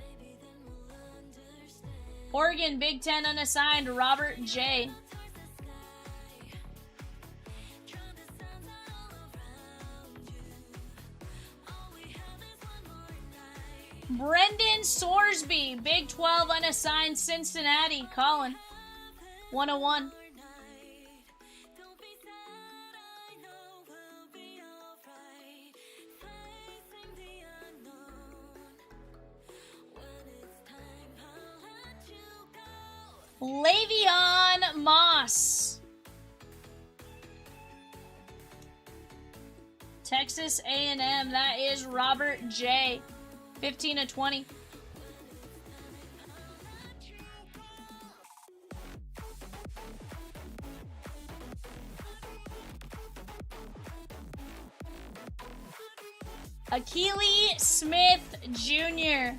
Speaker 3: Oregon Big 10 unassigned Robert J. Brendan Sorsby Big 12 unassigned Cincinnati Colin. 101. Le'Veon Moss. Texas A&M, that is Robert J. 15 of 20. Akili Smith Jr.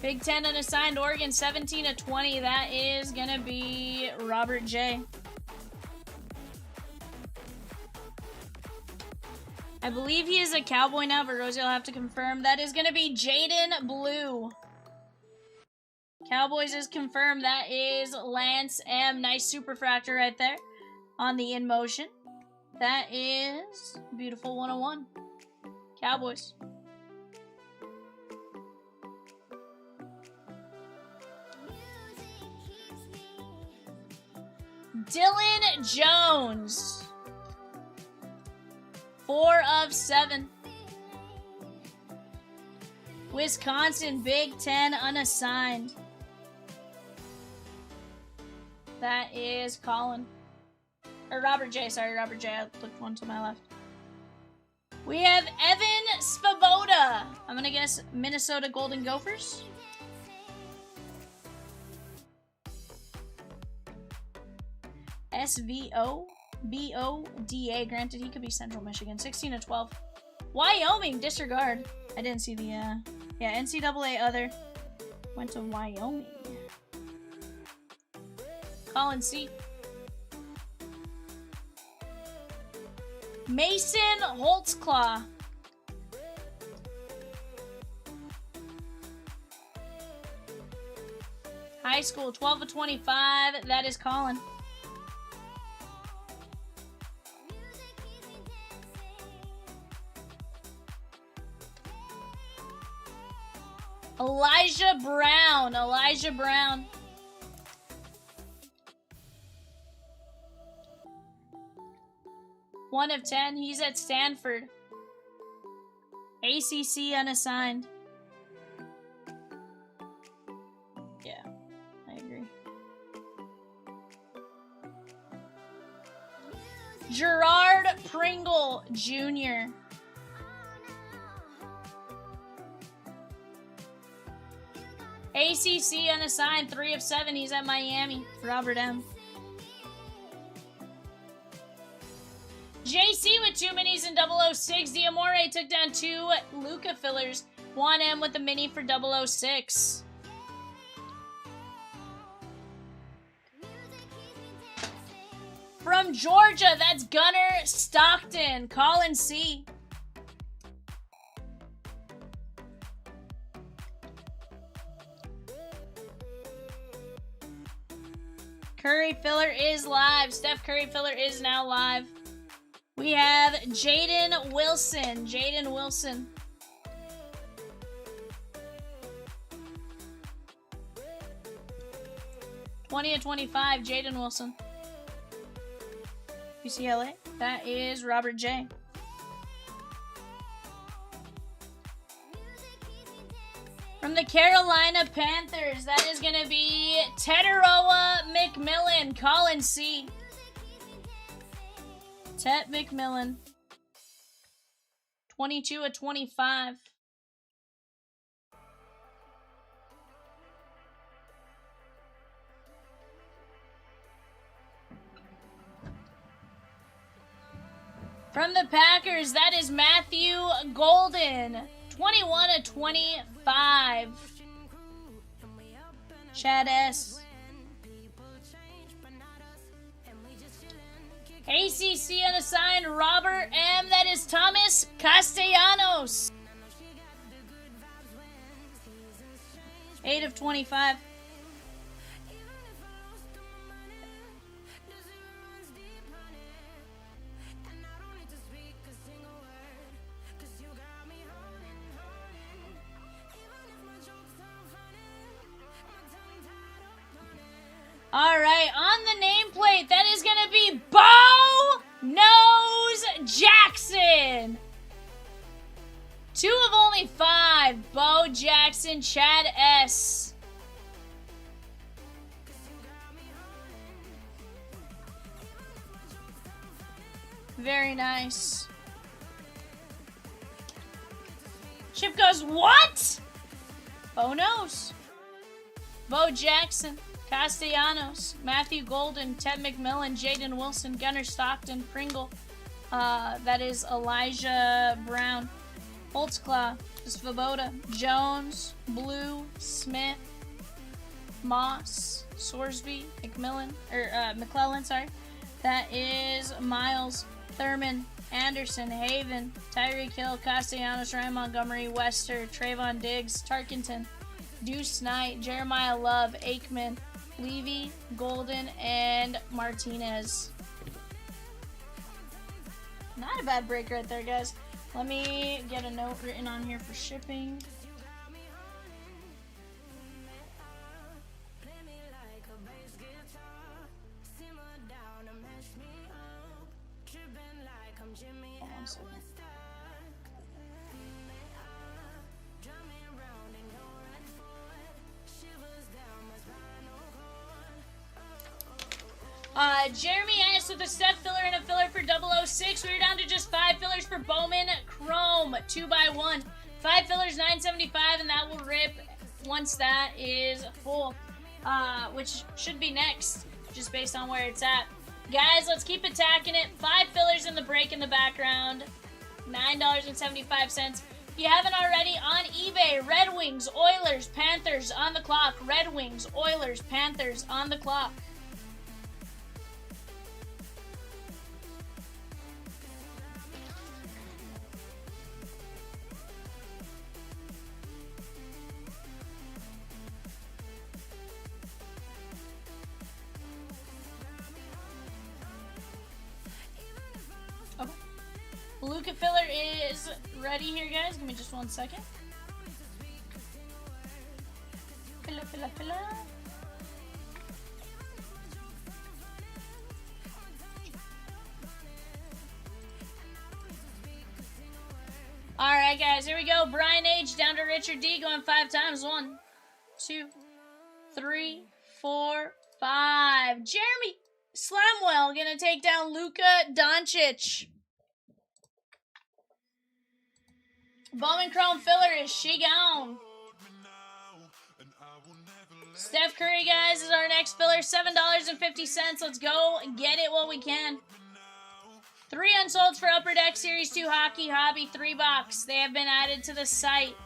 Speaker 3: Big 10 unassigned Oregon, 17 of 20. That is going to be Robert J. I believe he is a Cowboy now, but Rosie will have to confirm. That is going to be Jaden Blue. Cowboys is confirmed. That is Lance M. Nice superfractor right there on the in motion. That is beautiful 101. Cowboys. Dylan Jones. 4 of 7. Wisconsin Big 10 unassigned. That is Colin. Or Robert J. Sorry, Robert J. I clicked one to my left. We have Evan Svoboda. I'm going to guess Minnesota Golden Gophers. SVO BODA. Granted, he could be Central Michigan. 16-12. Wyoming, disregard. I didn't see the, yeah, NCAA other. Went to Wyoming. Colin C. Mason Holtzclaw. High school, 12-25. That is Colin. Elijah Brown. Elijah Brown. One of 10. He's at Stanford. ACC unassigned. Yeah, I agree. Gerard Pringle Jr. ACC unassigned, 3 of 7. He's at Miami. Robert M. JC with 2 minis in 006. Diamore took down 2 Luca fillers. Juan M with the mini for 006. From Georgia, that's Gunnar Stockton. Colin C. Curry filler is live. Steph Curry filler is now live. We have Jaden Wilson. Jaden Wilson. (20-25). Jaden Wilson. UCLA. That is Robert J. From the Carolina Panthers, that is going to be Teteroa McMillan. Colin C. Tet McMillan. 22-25. From the Packers, that is Matthew Golden. 21-25. Chad S. ACC unassigned, Robert M. That is Thomas Castellanos. 8-25. Alright, on the nameplate, that is going to be Bo Nose Jackson. 2 of only 5. Bo Jackson, Chad S. Very nice. Chip goes, what? Bo Nose. Bo Jackson. Castellanos, Matthew Golden, Ted McMillan, Jaden Wilson, Gunnar Stockton, Pringle. That is Elijah Brown. Holtzclaw, Svoboda, Jones, Blue, Smith, Moss, Sorsby, McClellan, sorry. That is Miles, Thurman, Anderson, Haven, Tyreek Hill, Castellanos, Ryan Montgomery, Wester, Trayvon Diggs, Tarkenton, Deuce Knight, Jeremiah Love, Aikman, Levy, Golden, and Martinez. Not a bad break right there, guys. Let me get a note written on here for shipping. Hold on a second. Jeremy S with a Steph filler and a filler for 006. We're down to just 5 fillers for Bowman Chrome, 2x1. 5 fillers, $9.75, and that will rip once that is full, which should be next, just based on where it's at. Guys, let's keep attacking it. 5 fillers in the break in the background. $9.75. If you haven't already, on eBay, Red Wings, Oilers, Panthers on the clock. Red Wings, Oilers, Panthers on the clock. Okay. Luca filler is ready here, guys. Give me just 1 second. Filler. Alright, guys, here we go. Brian H. down to Richard D. Going 5 times. 1, 2, 3, 4, 5. Jeremy Slamwell gonna take down Luka Doncic. Bowman Chrome filler, is she gone? Steph Curry, guys, is our next filler. $7.50. Let's go get it while we can. 3 unsolds for Upper Deck Series 2 Hockey Hobby 3 box. They have been added to the site.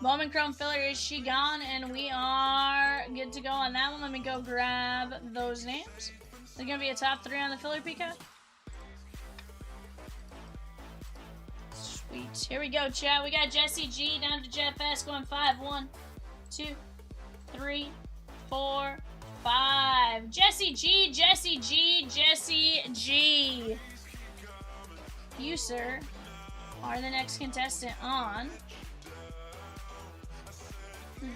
Speaker 3: Bowman Chrome filler, is she gone? And we are good to go on that one. Let me go grab those names. There's going to be a top 3 on the filler peacock. Sweet. Here we go, chat. We got Jesse G down to Jeff S going 5. 1, 2, 3, 4, 5. Jesse G, Jesse G, Jesse G. You, sir, are the next contestant on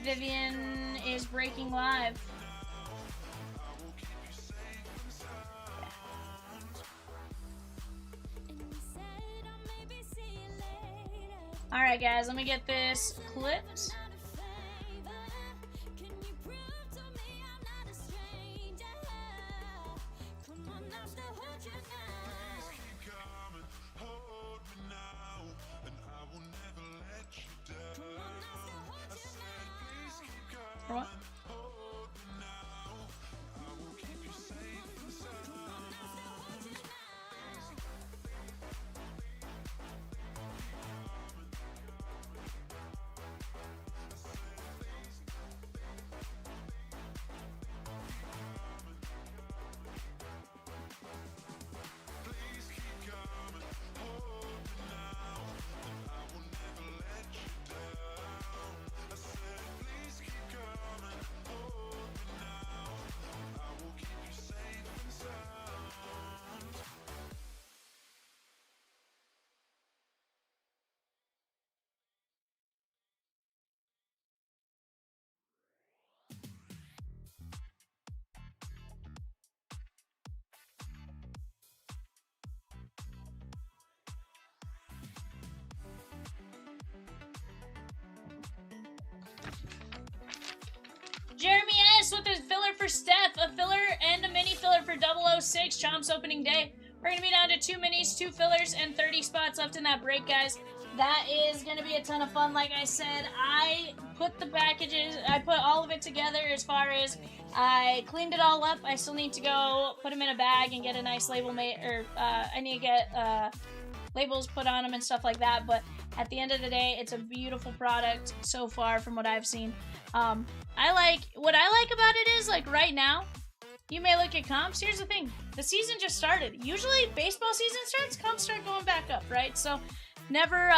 Speaker 3: Vivian is breaking live. Alright, guys, let me get this clipped. For what? Jeremy S. with a filler for Steph, a filler and a mini filler for 006 Chomps opening day. We're going to be down to 2 minis, 2 fillers, and 30 spots left in that break, guys. That is going to be a ton of fun. Like I said, I put the packages, I put all of it together as far as I cleaned it all up. I still need to go put them in a bag and get a nice label made, or I need to get labels put on them and stuff like that. But at the end of the day, it's a beautiful product so far from what I've seen. What I like about it is, like, right now, you may look at comps. Here's the thing. The season just started. Usually, baseball season starts, comps start going back up, right? So, never,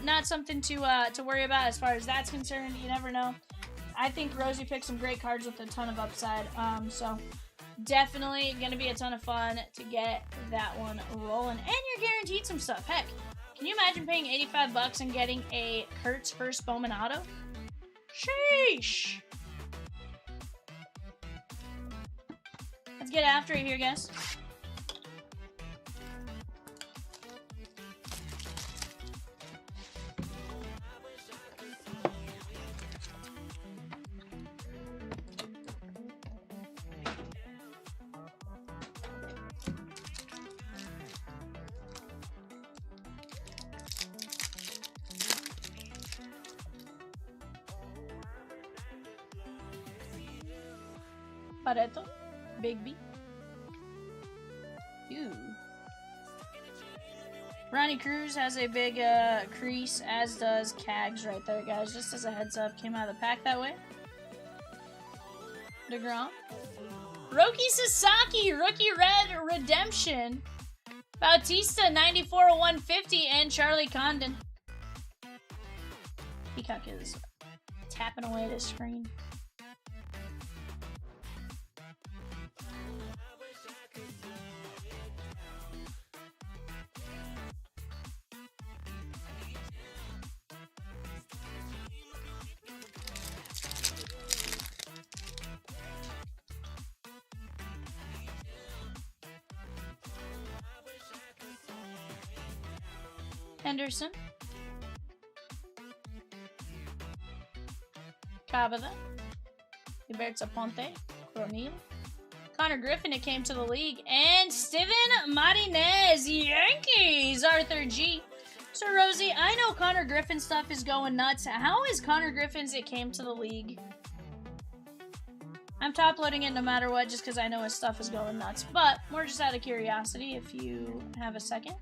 Speaker 3: not something to worry about as far as that's concerned. You never know. I think Rosie picked some great cards with a ton of upside. So, definitely going to be a ton of fun to get that one rolling. And you're guaranteed some stuff. Heck, can you imagine paying $85 and getting a Kurtz first Bowman auto? Sheesh! Let's get after it here, guys. Pareto. Big B. Ooh. Ronnie Cruz has a big crease, as does Cags right there, guys. Just as a heads up, came out of the pack that way. DeGrom. Roki Sasaki, Rookie Red Redemption. Bautista, 94/150, and Charlie Condon. Peacock is tapping away at his screen. Henderson. Cavada. Iberta Ponte. Cronil. Connor Griffin, it came to the league. And Steven Martinez. Yankees. Arthur G. So, Rosie, I know Connor Griffin stuff is going nuts. How is Connor Griffin's it came to the league? I'm top loading it no matter what just because I know his stuff is going nuts. But, more just out of curiosity if you have a second.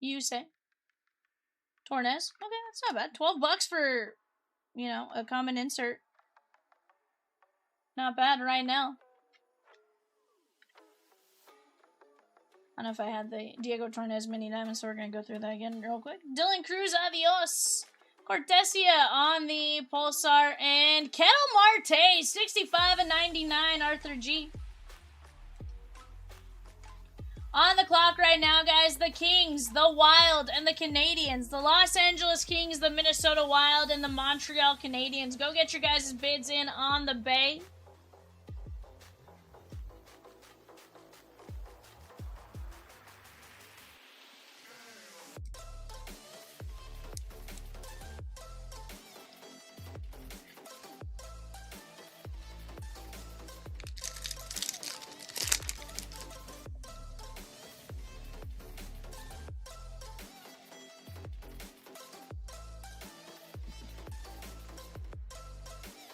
Speaker 3: You say. Tornes. Okay, that's not bad. $12 for, you know, a common insert. Not bad right now. I don't know if I had the Diego Tornes mini diamond, so we're going to go through that again real quick. Dylan Cruz, adios. Cortesia on the Pulsar. And Kettle Marte, 65/99, Arthur G. On the clock right now, guys, the Kings, the Wild, and the Canadians. The Los Angeles Kings, the Minnesota Wild, and the Montreal Canadiens. Go get your guys' bids in on the Bay.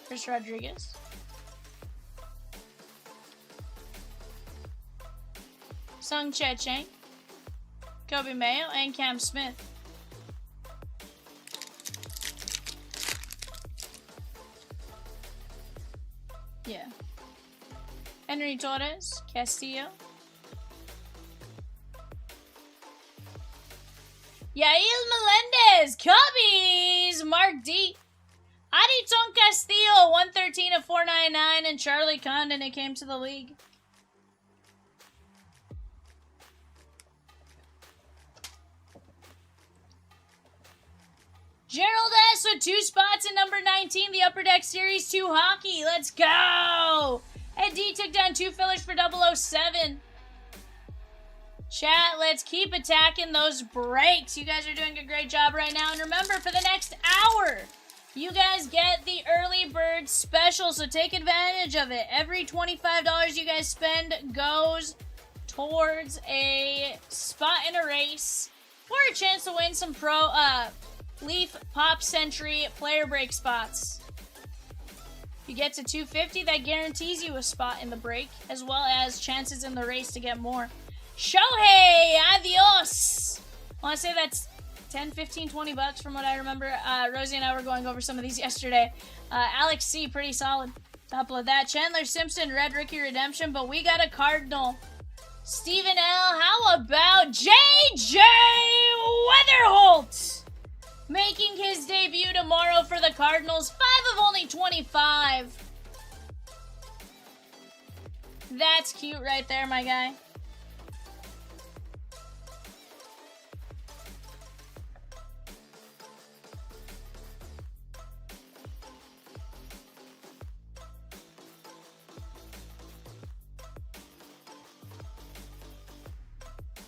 Speaker 3: Chris Rodriguez. Sung Che-Cheng. Kobe Mayo and Cam Smith. Yeah. Henry Torres. Castillo. Yael Melendez. Cubbies. Mark D. Aditon Castillo, 113/499, and Charlie Condon, it came to the league. Gerald S. with 2 spots in number 19, the Upper Deck Series 2 hockey. Let's go! Ed D took down 2 fillers for 007. Chat, let's keep attacking those breaks. You guys are doing a great job right now. And remember, for the next hour, you guys get the early bird special, so take advantage of it. Every $25 you guys spend goes towards a spot in a race or a chance to win some Leaf Pop Century player break spots. If you get to 250, that guarantees you a spot in the break, as well as chances in the race to get more. Shohei, adios! I want to say that's 10, 15, 20 bucks from what I remember. Rosie and I were going over some of these yesterday. Alex C, pretty solid. Top of that. Chandler Simpson, Red Rookie Redemption, but we got a Cardinal. Stephen L, how about JJ Weatherholt? Making his debut tomorrow for the Cardinals. 5 of only 25. That's cute right there, my guy.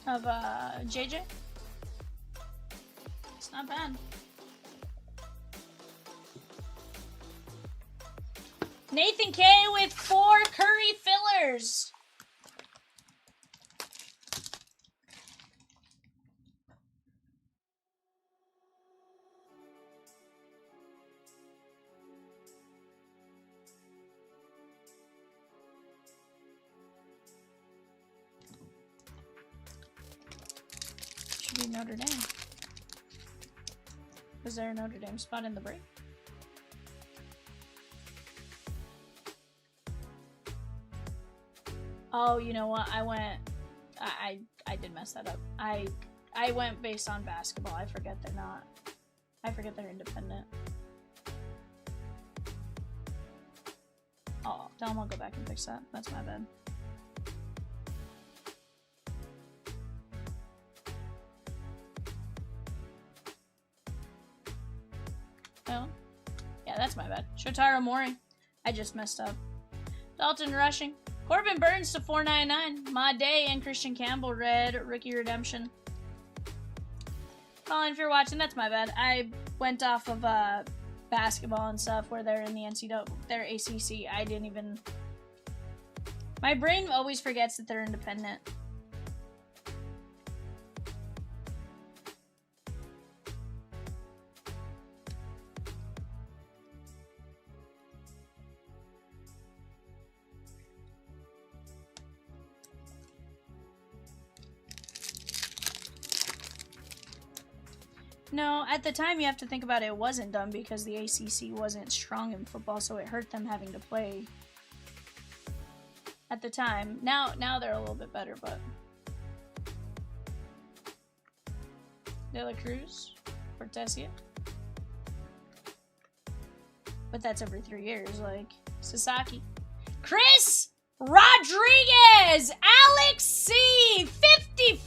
Speaker 3: Of JJ. It's not bad. Nathan K with 4 Curry fillers. Should be Notre Dame. Is there a Notre Dame spot in the break? Oh, you know what? I did mess that up. I went based on basketball. I forget they're not. I forget they're independent. Oh, tell them I'll go back and fix that. That's my bad. Oh, yeah, that's my bad. Shotaro Mori. I just messed up. Dalton rushing. Corbin Burns to 499. Ma Day and Christian Campbell red rookie redemption. Colin, if you're watching, that's my bad. I went off of basketball and stuff where they're in the NCAA, they're ACC. I didn't even. My brain always forgets that they're independent. No, at the time you have to think about it wasn't done because the ACC wasn't strong in football, so it hurt them having to play. At the time. Now they're a little bit better, but... De La Cruz? Cortesia? But that's every 3 years, like... Sasaki. Chris Rodriguez! Alex C! 55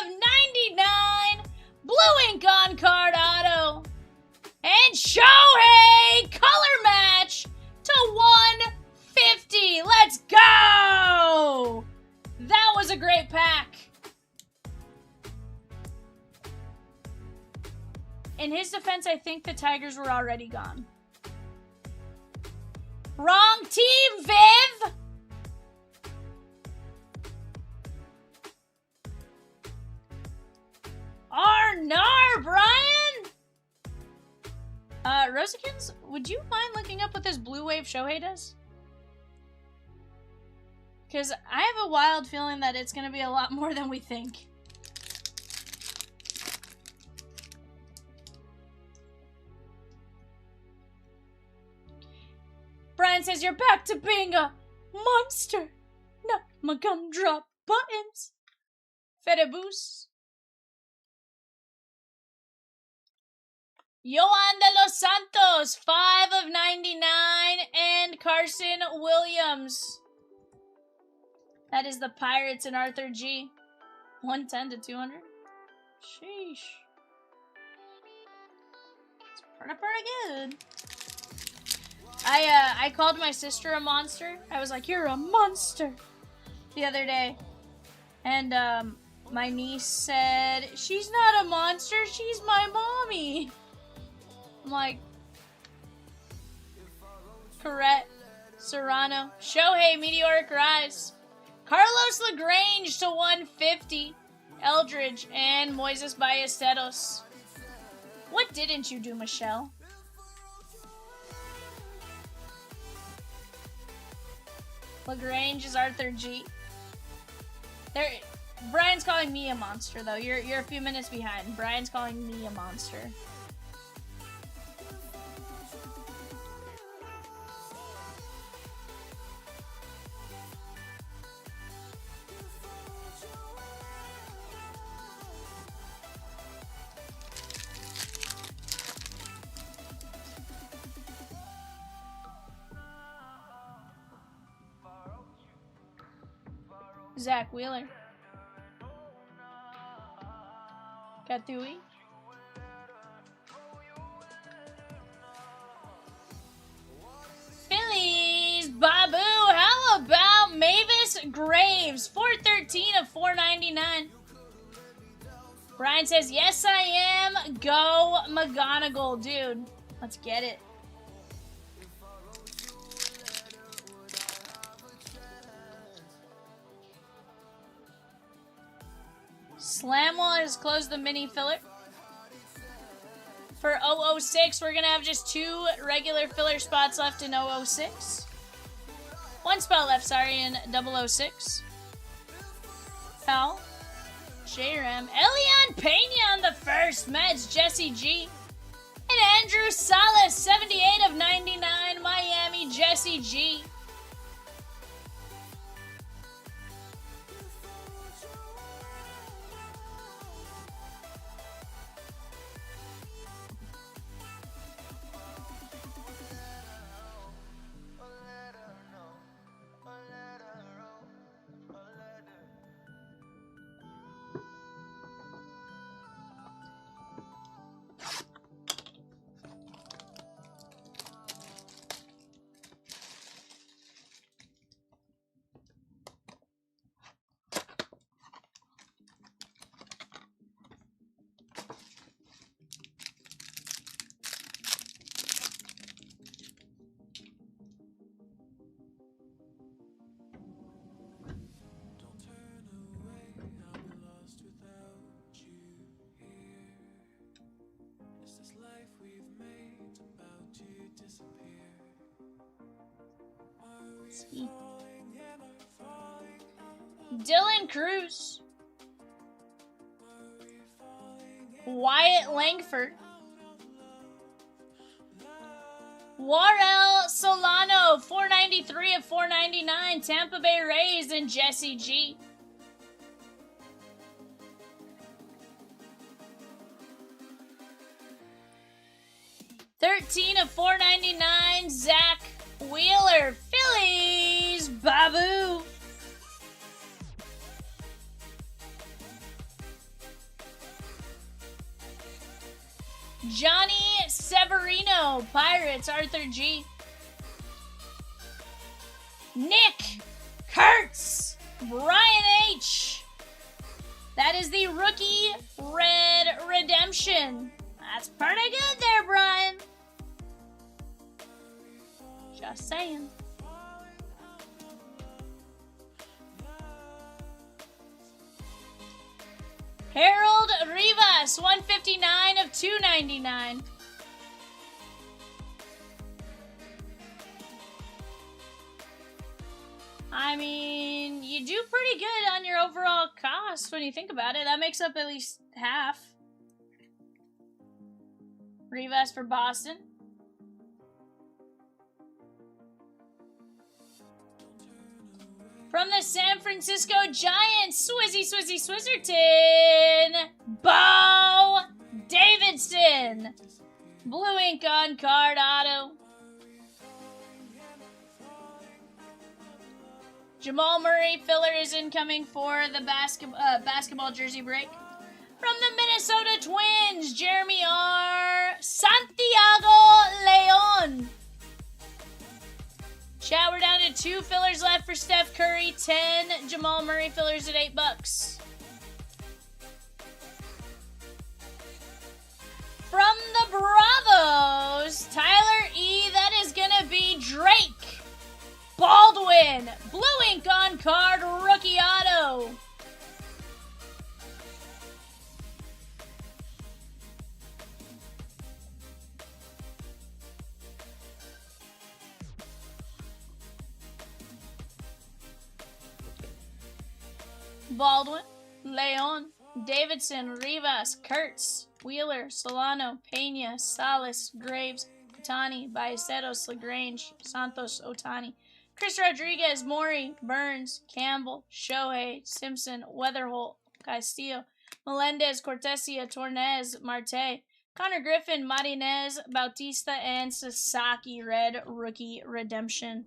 Speaker 3: of 99! Blue ink on card auto. And Shohei color match to 150. Let's go! That was a great pack. In his defense, I think the Tigers were already gone. Wrong team, Viv! Arnar, Brian! Rosikins, would you mind looking up what this Blue Wave Shohei does? Because I have a wild feeling that it's going to be a lot more than we think. Brian says, you're back to being a monster. Not my gumdrop buttons. Fedebus. Yohan de los Santos, 5 of 99, and Carson Williams. That is the Pirates and Arthur G. 110 to 200. Sheesh. It's pretty good. I called my sister a monster. I was like, you're a monster, the other day. And, my niece said, she's not a monster, she's my mommy. I'm like, Corrette, Serrano, Shohei, Meteoric Rise, Carlos LaGrange to 150, Eldridge, and Moises Ballesteros. What didn't you do, Michelle? LaGrange is Arthur G. Brian's calling me a monster, though. You're a few minutes behind. Brian's calling me a monster. Zach Wheeler. Katui. Phillies. Babu. How about Mavis Graves? 413 of 499. Brian says, yes, I am. Go McGonagall, dude. Let's get it. Slamwell has closed the mini filler. For 006, we're going to have just 2 regular filler spots left in 006. 1 spot left, sorry, in 006. Pal. J-Ram. Elian Pena on the first. Mets, Jesse G. And Andrew Salas, 78 of 99, Miami, Jesse G. Dylan Cruz. Wyatt Langford. Warrell Solano, 493 of 499, Tampa Bay Rays, and Jesse G. $13 of $4.99, Zach Wheeler, Phillies, Babu. Johnny Severino, Pirates, Arthur G. Nick Kurtz, Brian H. That is the rookie red redemption. That's pretty good there, Brian. Just saying. Harold Rivas, 159 of 299. I mean, you do pretty good on your overall cost when you think about it. That makes up at least half. Rivas for Boston. From the San Francisco Giants, Swizzerton, Bo Davidson. Blue ink on card auto. Jamal Murray filler is incoming for the basketball jersey break. From the Minnesota Twins, Jeremy R. Santiago Leon. Chat, we're down to 2 fillers left for Steph Curry, 10 Jamal Murray fillers at $8. From the Bravos, Tyler E. That is going to be Drake Baldwin. Blue ink on card, rookie auto. Baldwin, Leon, Davidson, Rivas, Kurtz, Wheeler, Solano, Pena, Salas, Graves, Otani, Ballesteros, LaGrange, Santos, Otani, Chris Rodriguez, Maury, Burns, Campbell, Shohei, Simpson, Weatherholt, Castillo, Melendez, Cortesia, Tornes, Marte, Connor Griffin, Martinez, Bautista, and Sasaki red rookie redemption.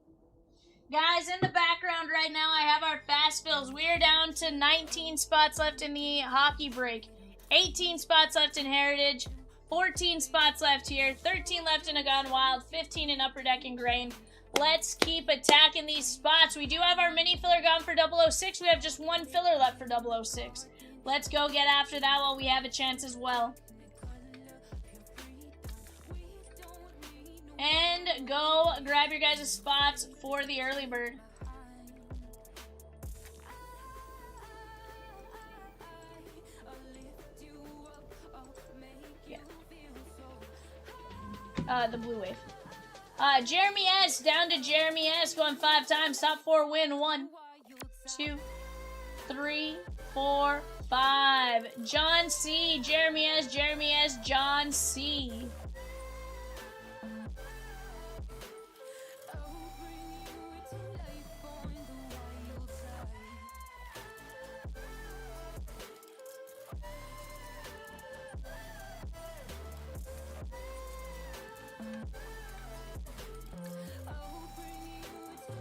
Speaker 3: Guys, in the background right now, I have our fast fills. We are down to 19 spots left in the hockey break, 18 spots left in Heritage, 14 spots left here, 13 left in a Gone Wild, 15 in Upper Deck and Grain. Let's keep attacking these spots. We do have our mini filler gone for 006. We have just 1 filler left for 006. Let's go get after that while we have a chance as well. And go grab your guys' spots for the early bird. the blue wave. Jeremy S. Down to Jeremy S. Going 5 times. Top 4 win. 1, 2, 3, 4, 5. John C. Jeremy S. Jeremy S. John C.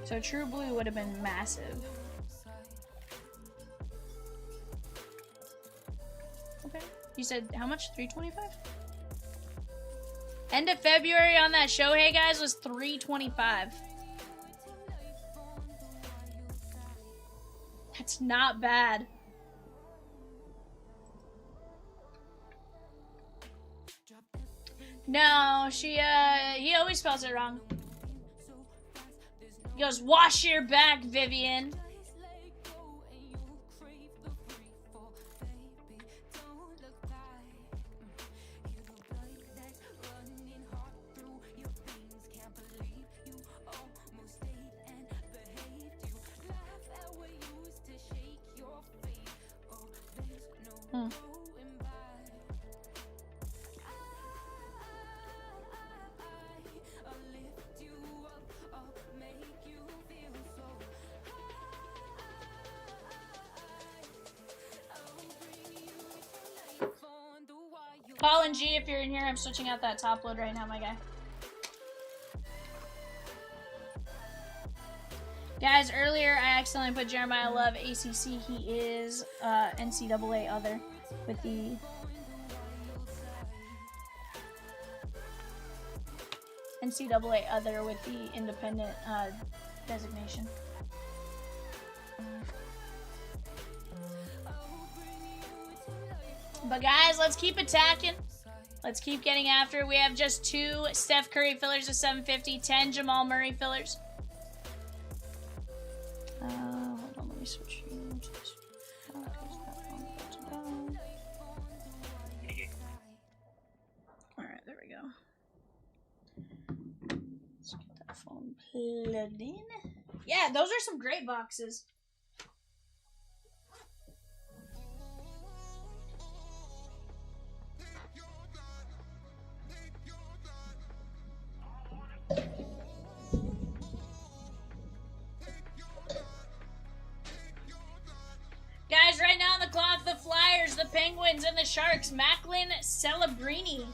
Speaker 3: So true blue would have been massive. Okay. You said how much? 325? End of February on that show, hey guys, was 325. That's not bad. No, he always spells it wrong. He goes, wash your back, Vivian. Paul and G, if you're in here, I'm switching out that top load right now, my guy. Guys, earlier I accidentally put Jeremiah Love ACC. He is NCAA other with the NCAA other with the independent designation. But guys, let's keep attacking. Let's keep getting after it. We have just 2 Steph Curry fillers of 750, 10 Jamal Murray fillers. Hold on, let me switch you to this. Alright, there we go. Let's get that phone plugged in. Yeah, those are some great boxes. Guys, right now on the clock, the Flyers, the Penguins, and the Sharks. Macklin Celebrini.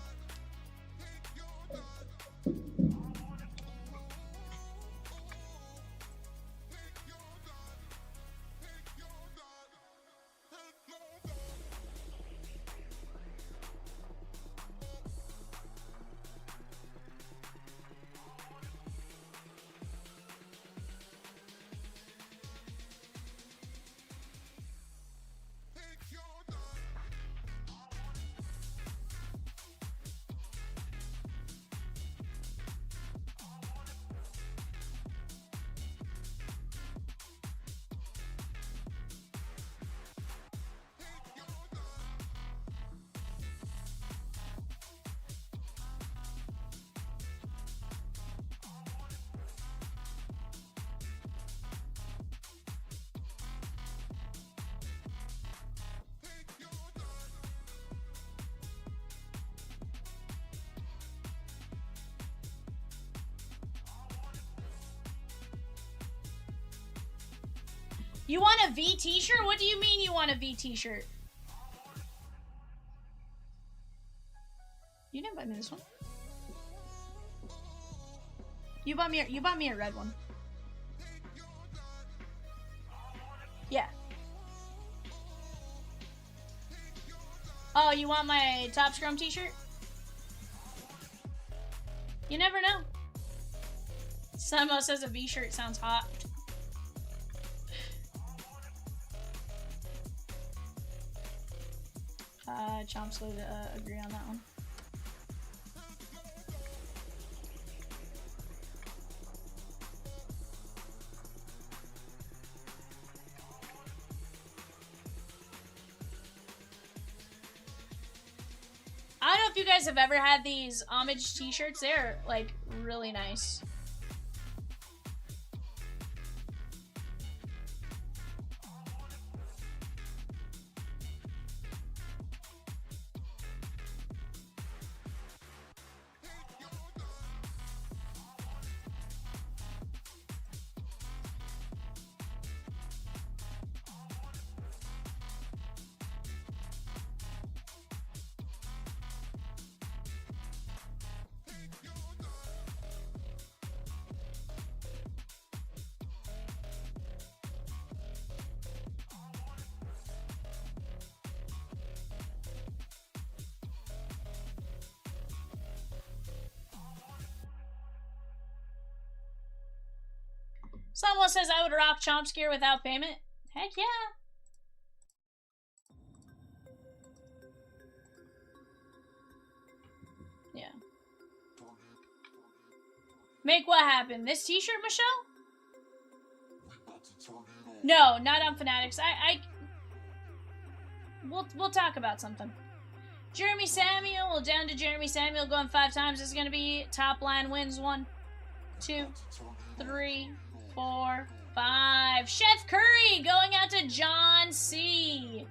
Speaker 3: You want a V t-shirt? What do you mean you want a V t-shirt? You didn't buy me this one. You bought me a red one. Yeah. Oh, you want my Top Scrum t-shirt? You never know. Samo says a V-shirt sounds hot. Chomps would agree on that one. I don't know if you guys have ever had these homage t-shirts. They're like really nice. Someone says I would rock Chomp's gear without payment. Heck yeah. Yeah. Make what happen? This t-shirt, Michelle? No, not on Fanatics. We'll talk about something. Jeremy Samuel, well, down to Jeremy Samuel going 5 times. This is gonna be top line wins. 1, 2, 3, 4, 5. Chef Curry going out to John C.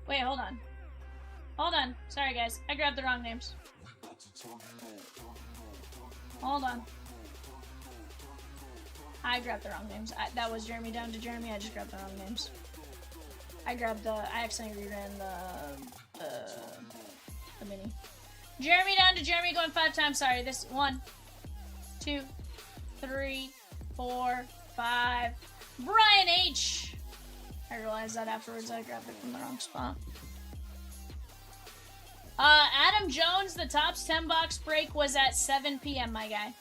Speaker 3: Wait, hold on. Hold on. Sorry, guys. I grabbed the wrong names. Hold on. I grabbed the wrong names. That was Jeremy down to Jeremy. I just grabbed the wrong names. I accidentally reran the mini. Jeremy down to Jeremy going 5 times. Sorry. This 1, 2, 3, 4, 5. Brian H. I realized that afterwards. I grabbed it from the wrong spot. Adam Jones, the Topps 10 box break was at 7 p.m., my guy.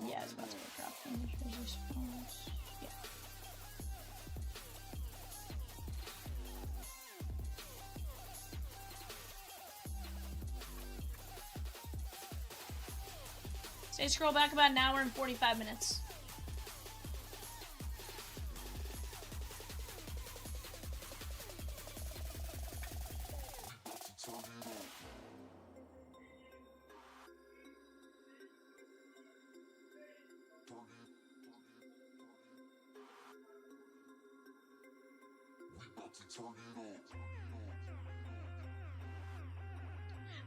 Speaker 3: Yeah, I was about to go drop them. Yeah. Say scroll back about an hour and 45 minutes.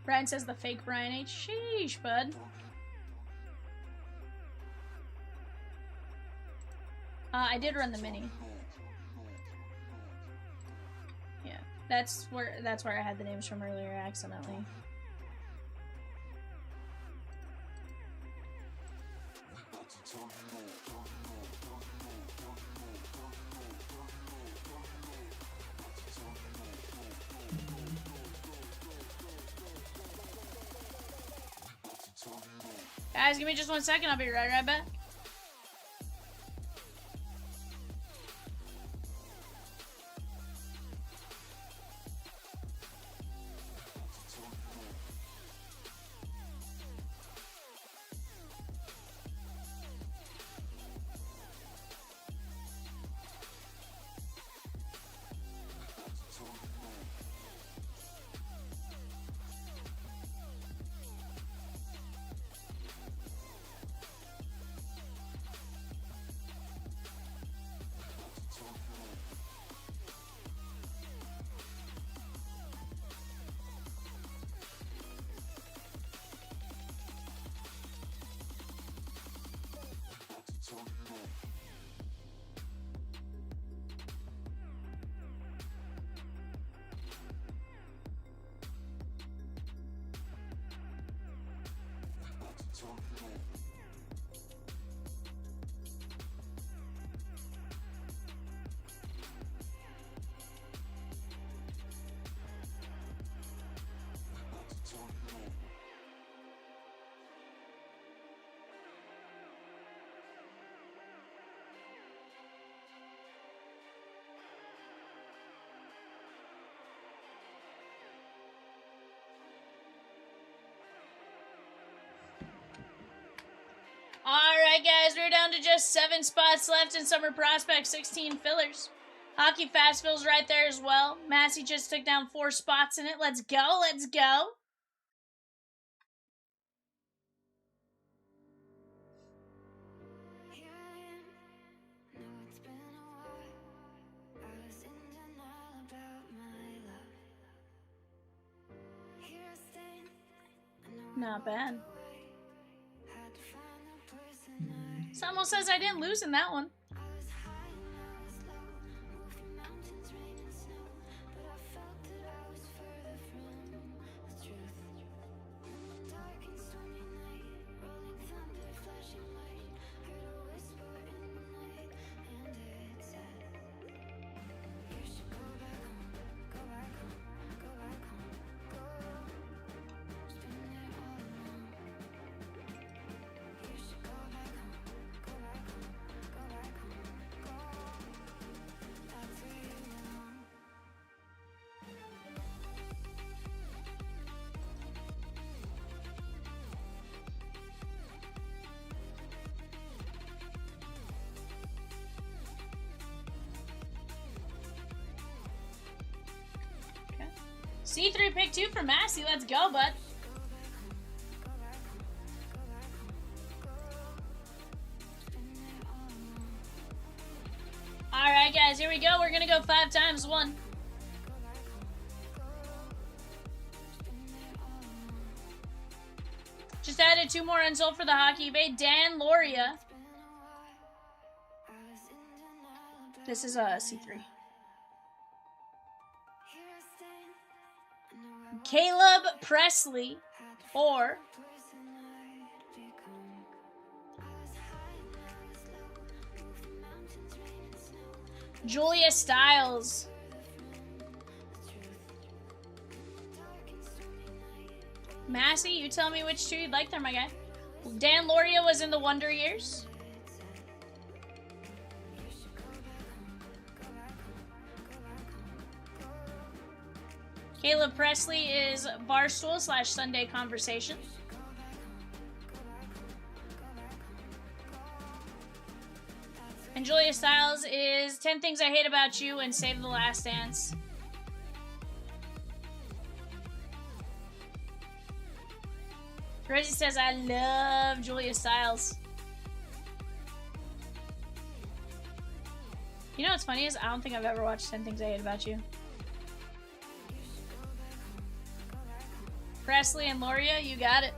Speaker 3: Brian says the fake Brian H. Sheesh, bud. I did run the mini. Yeah, that's where I had the names from earlier accidentally. Guys, give me just 1 second. I'll be right back. Alright guys, we're down to just 7 spots left in Summer Prospects, 16 fillers. Hockey Fastville's right there as well. Massey just took down 4 spots in it. Let's go, let's go.
Speaker 2: Here I am. Know it's been a while. I was in denial about my love. Here I stand. I know
Speaker 3: Not bad.
Speaker 2: had to find a person I.
Speaker 3: Someone says I didn't lose in that one.
Speaker 2: I was high and I was low. Moved through mountains, rain and snow. But I felt that I was further from the truth. Dark and stormy night. Rolling thunder, flashing light. Heard a whisper in the night. And it said, you should go back home. Go back home. Go back home. Go. It's been there all along. You should go back home. Go back home. Go back home. Go. That's where you belong.
Speaker 3: Okay. C3 pick 2 for Massey. Let's go, bud. Alright, guys, here we go. We're going to go 5 times 1. Just added 2 more unsold for the hockey bay. Dan Loria. This is C3. Caleb Presley or Julia Stiles. Massey, you tell me which 2 you'd like there, my guy. Dan Loria was in the Wonder Years. Caleb Presley is Barstool / Sunday Conversation. And Julia Stiles is 10 Things I Hate About You and Save the Last Dance. Rosie says, I love Julia Stiles. You know what's funny is I don't think I've ever watched 10 Things I Hate About You. Presley and Loria, you got it.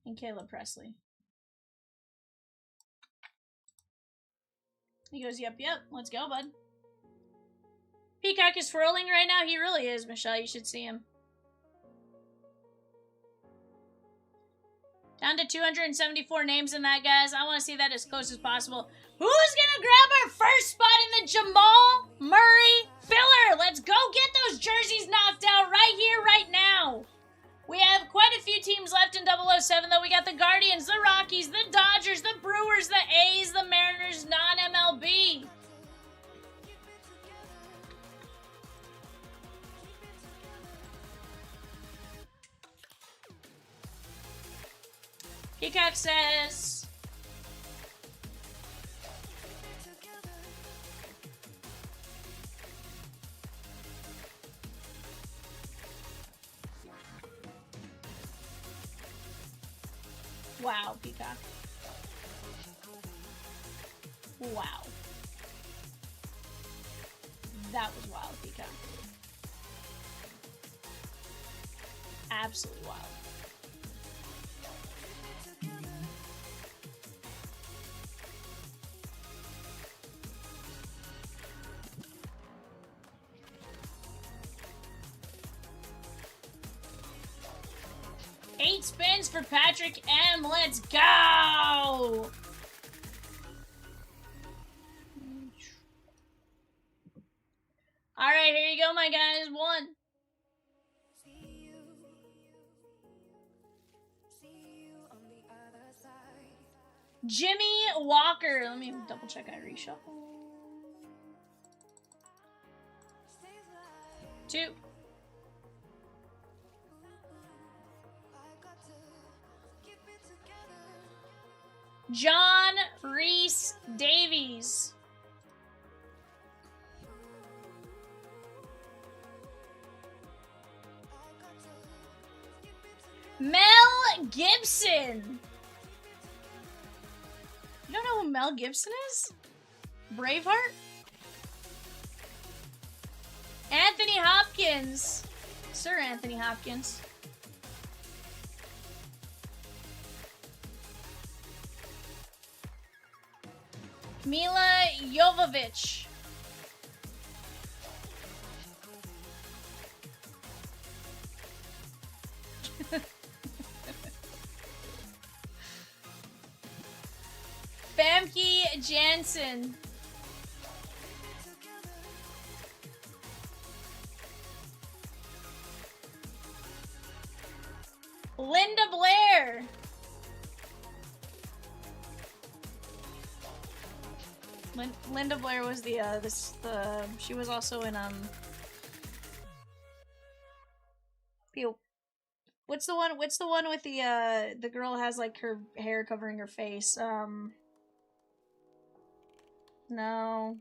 Speaker 3: And Caleb Presley. He goes, yep, let's go, bud. Peacock is twirling right now. He really is, Michelle. You should see him. Down to 274 names in that, guys. I want to see that as close as possible. Who's going to grab our first spot in the Jamal Murray filler? Let's go get those jerseys knocked out right here, right now. We have quite a few teams left in 007, though. We got the Guardians, the Rockies, the Dodgers, the Brewers, the A's, the Mariners, non-MLB. Peacock says... Wow, Peacock. Wow. That was wild, Peacock. Absolutely wild. 8 spins for Patrick M. Let's go! Alright, here you go, my guys. 1. Jimmy Walker. Let me double check I reshuffle. 2. John Reese Davies. Mel Gibson. You don't know who Mel Gibson is? Braveheart? Anthony Hopkins. Sir Anthony Hopkins. Mila Jovovich. Famke Janssen. Linda Blair. Linda Blair was the she was also in what's the one with the girl has like her hair covering her face? No.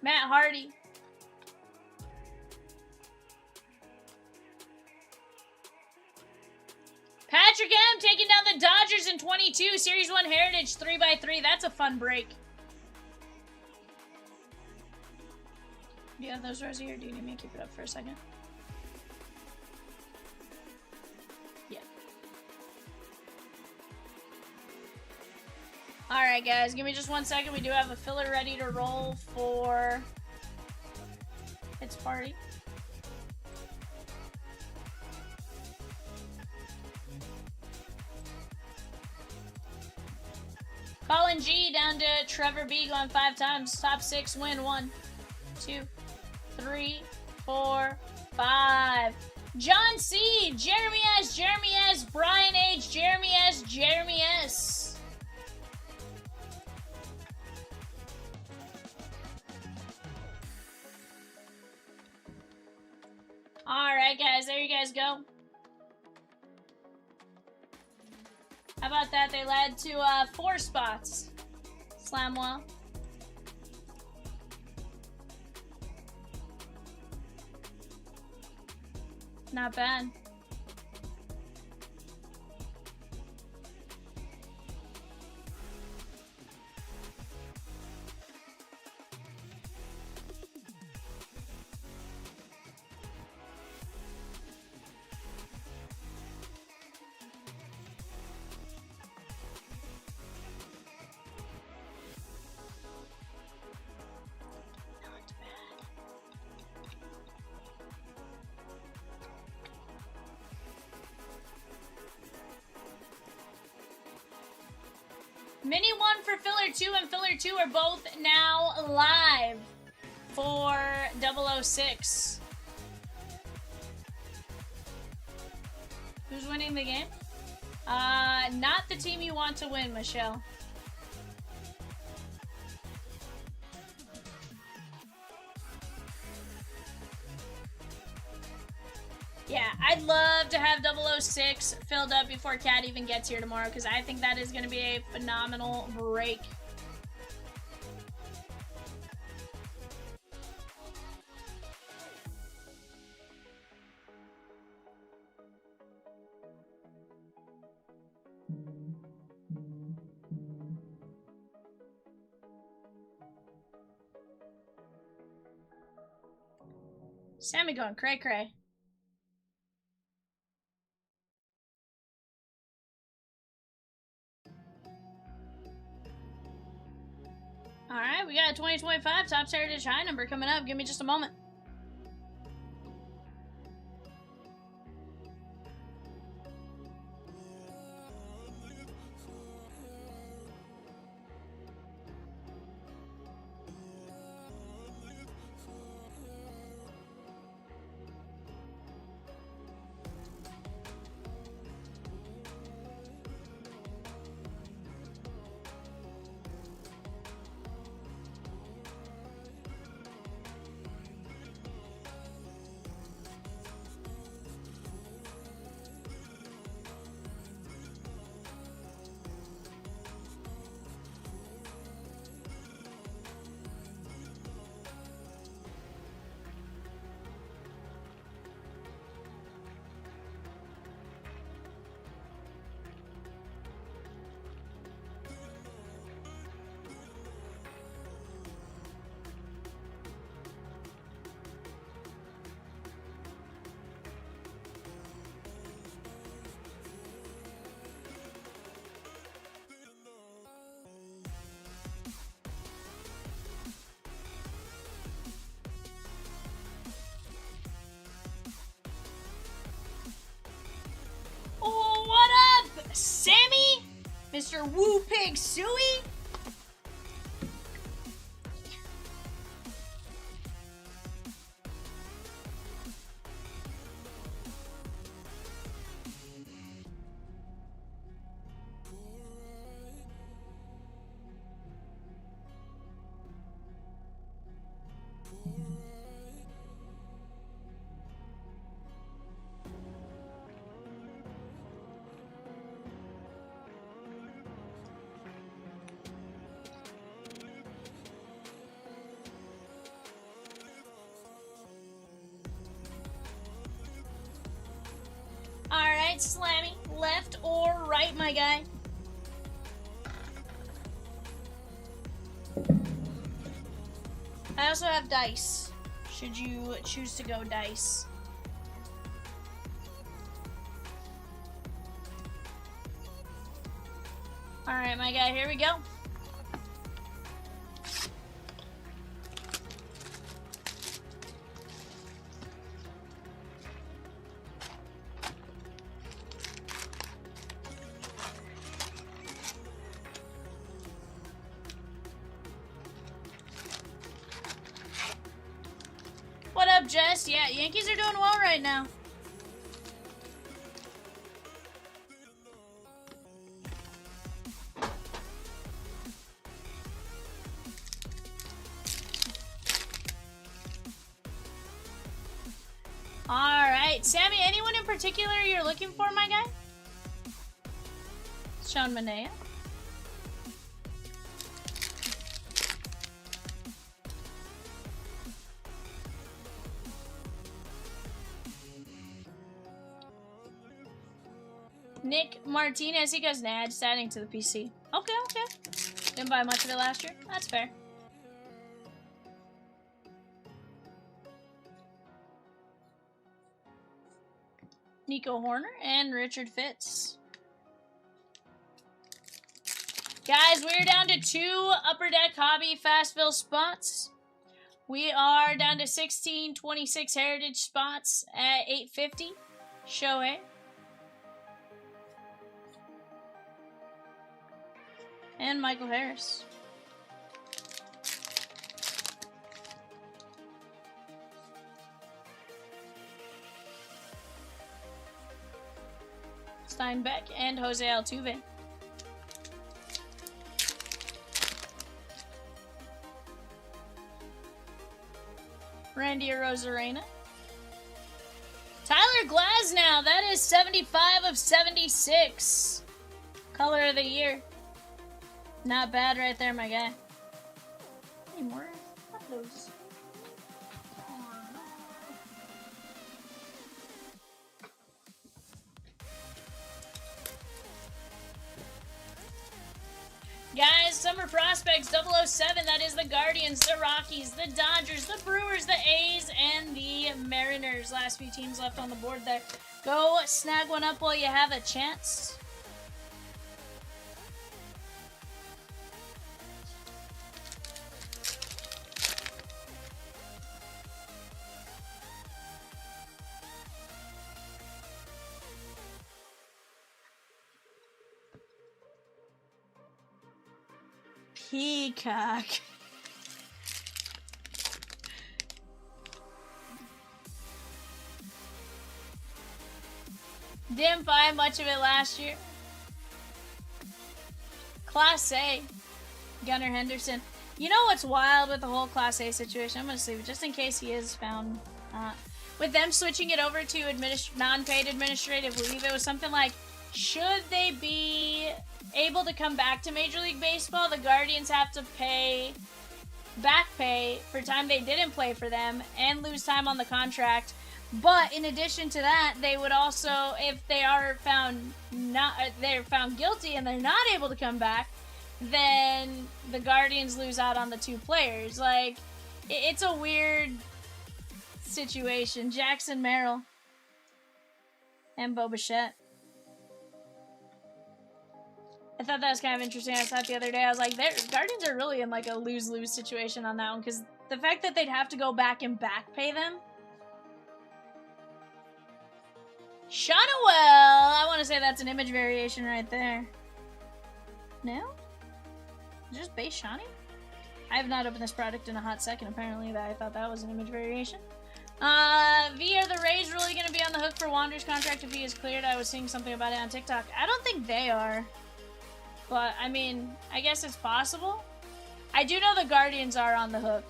Speaker 3: Matt Hardy. Patrick M taking down the Dodgers in 22. Series 1 Heritage 3x3. That's a fun break. Do you have those, Rosie, or do you need me to keep it up for a second? Yeah. Alright, guys. Give me just 1 second. We do have a filler ready to roll for It's Party. Colin G down to Trevor B going 5 times. Top 6 win. 1, 2, 3, 4, 5. John C, Jeremy S, Brian H, Jeremy S. Alright, guys, there you guys go. How about that? They led to 4 spots. Slamwell. Not bad. Mini 1 for Filler 2 and Filler 2 are both now live for 006. Who's winning the game? Not the team you want to win, Michelle. Yeah, I'd love to have 006 filled up before Kat even gets here tomorrow, because I think that is going to be a phenomenal break. Sammy going cray cray. Alright, we got a 2025 Topps Heritage High number coming up. Give me just a moment. Oh, what up, Sammy? Mr. Woo Pig Suey? Alright, Slammy. Left or right, my guy? I also have dice, should you choose to go dice. Alright, my guy, here we go. What up, Jess? Yeah, Yankees are doing well right now. Alright, Sammy, anyone in particular you're looking for, my guy? Sean Manea. Nick Martinez, he goes, nah, just adding to the PC. Okay, okay. Didn't buy much of it last year. That's fair. Nico Horner and Richard Fitz. Guys, we're down to 2 Upper Deck Hobby Fast Fill spots. We are down to 1626 Heritage spots at 850. Shohei. And Michael Harris. Steinbeck and Jose Altuve. Randy Arozarena. Tyler Glasnow, that is 75 of 76. Color of the year. Not bad right there, my guy. Any more? Not those. Guys, Summer Prospects 007, that is the Guardians, the Rockies, the Dodgers, the Brewers, the A's, and the Mariners. Last few teams left on the board there. Go snag one up while you have a chance. Peacock. Didn't buy much of it last year. Class A. Gunnar Henderson. You know what's wild with the whole Class A situation? I'm going to leave it just in case he is found. With them switching it over to non-paid administrative leave, it was something like, should they be able to come back to Major League Baseball, the Guardians have to pay back pay for time they didn't play for them and lose time on the contract. But in addition to that, they would also, if they are found they're found guilty and they're not able to come back, then the Guardians lose out on the 2 players. Like, it's a weird situation. Jackson Merrill and Bo Bichette. I thought that was kind of interesting. I saw it the other day. I was like, Guardians are really in like a lose-lose situation on that one, because the fact that they'd have to go back and back pay them. Shonawell! I want to say that's an image variation right there. No? Just base Shawnee? I have not opened this product in a hot second, apparently. I thought that was an image variation. V, are the Rays really going to be on the hook for Wander's contract if he is cleared? I was seeing something about it on TikTok. I don't think they are. But, I mean, I guess it's possible. I do know the Guardians are on the hook,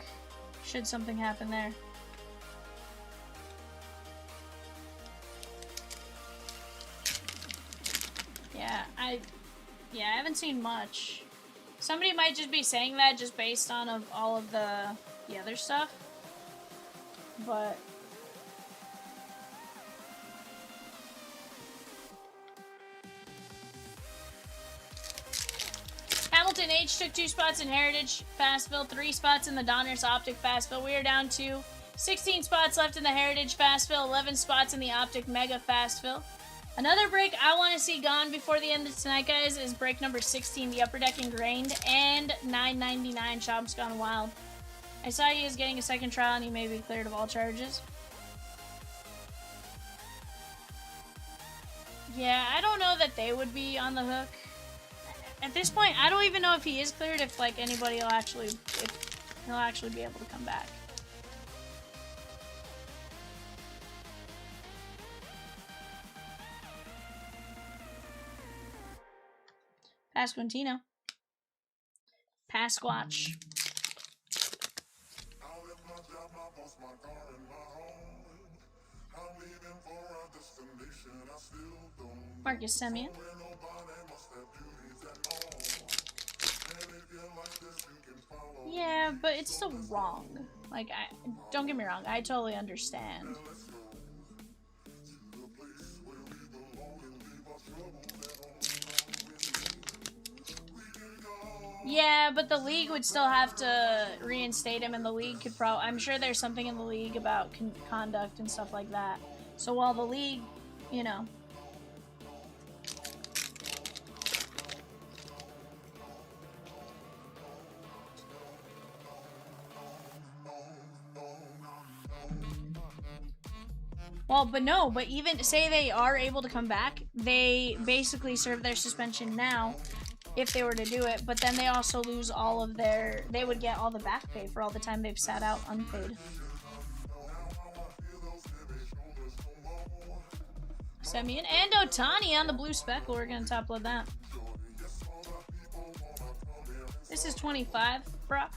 Speaker 3: should something happen there. Yeah, I haven't seen much. Somebody might just be saying that just based on all of the other stuff. But Hamilton H took 2 spots in Heritage Fastville, 3 spots in the Donruss Optic Fastville. We are down to 16 spots left in the Heritage Fastville, 11 spots in the Optic Mega Fastville. Another break I want to see gone before the end of tonight, guys, is break number 16, the Upper Deck Ingrained, and 999, Chomps Gone Wild. I saw he is getting a second trial, and he may be cleared of all charges. Yeah, I don't know that they would be on the hook. At this point, I don't even know if he is cleared, if, like, anybody will actually, if he'll actually be able to come back. Pasquantino. Pasquatch. Marcus Semien. Yeah, but it's still wrong. Like, don't get me wrong, I totally understand. Yeah, but the league would still have to reinstate him, and the league could I'm sure there's something in the league about conduct and stuff like that. So while the league, you know. Well, but even say they are able to come back, they basically serve their suspension now if they were to do it, but then they also lose all of they would get all the back pay for all the time they've sat out unpaid. Semien and Otani on the blue speckle. We're going to top load that. This is 25, Brock.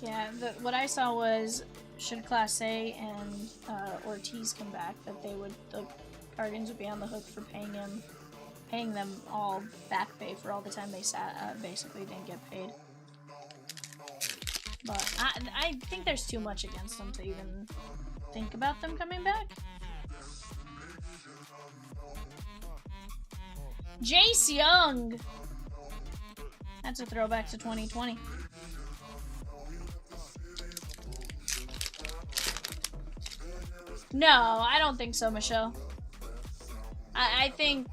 Speaker 3: Yeah, what I saw was, should Class A and Ortiz come back, that the Guardians would be on the hook for paying them all back pay for all the time they basically didn't get paid. But I think there's too much against them to even think about them coming back. Jace Young! That's a throwback to 2020. No, I don't think so, Michelle. I think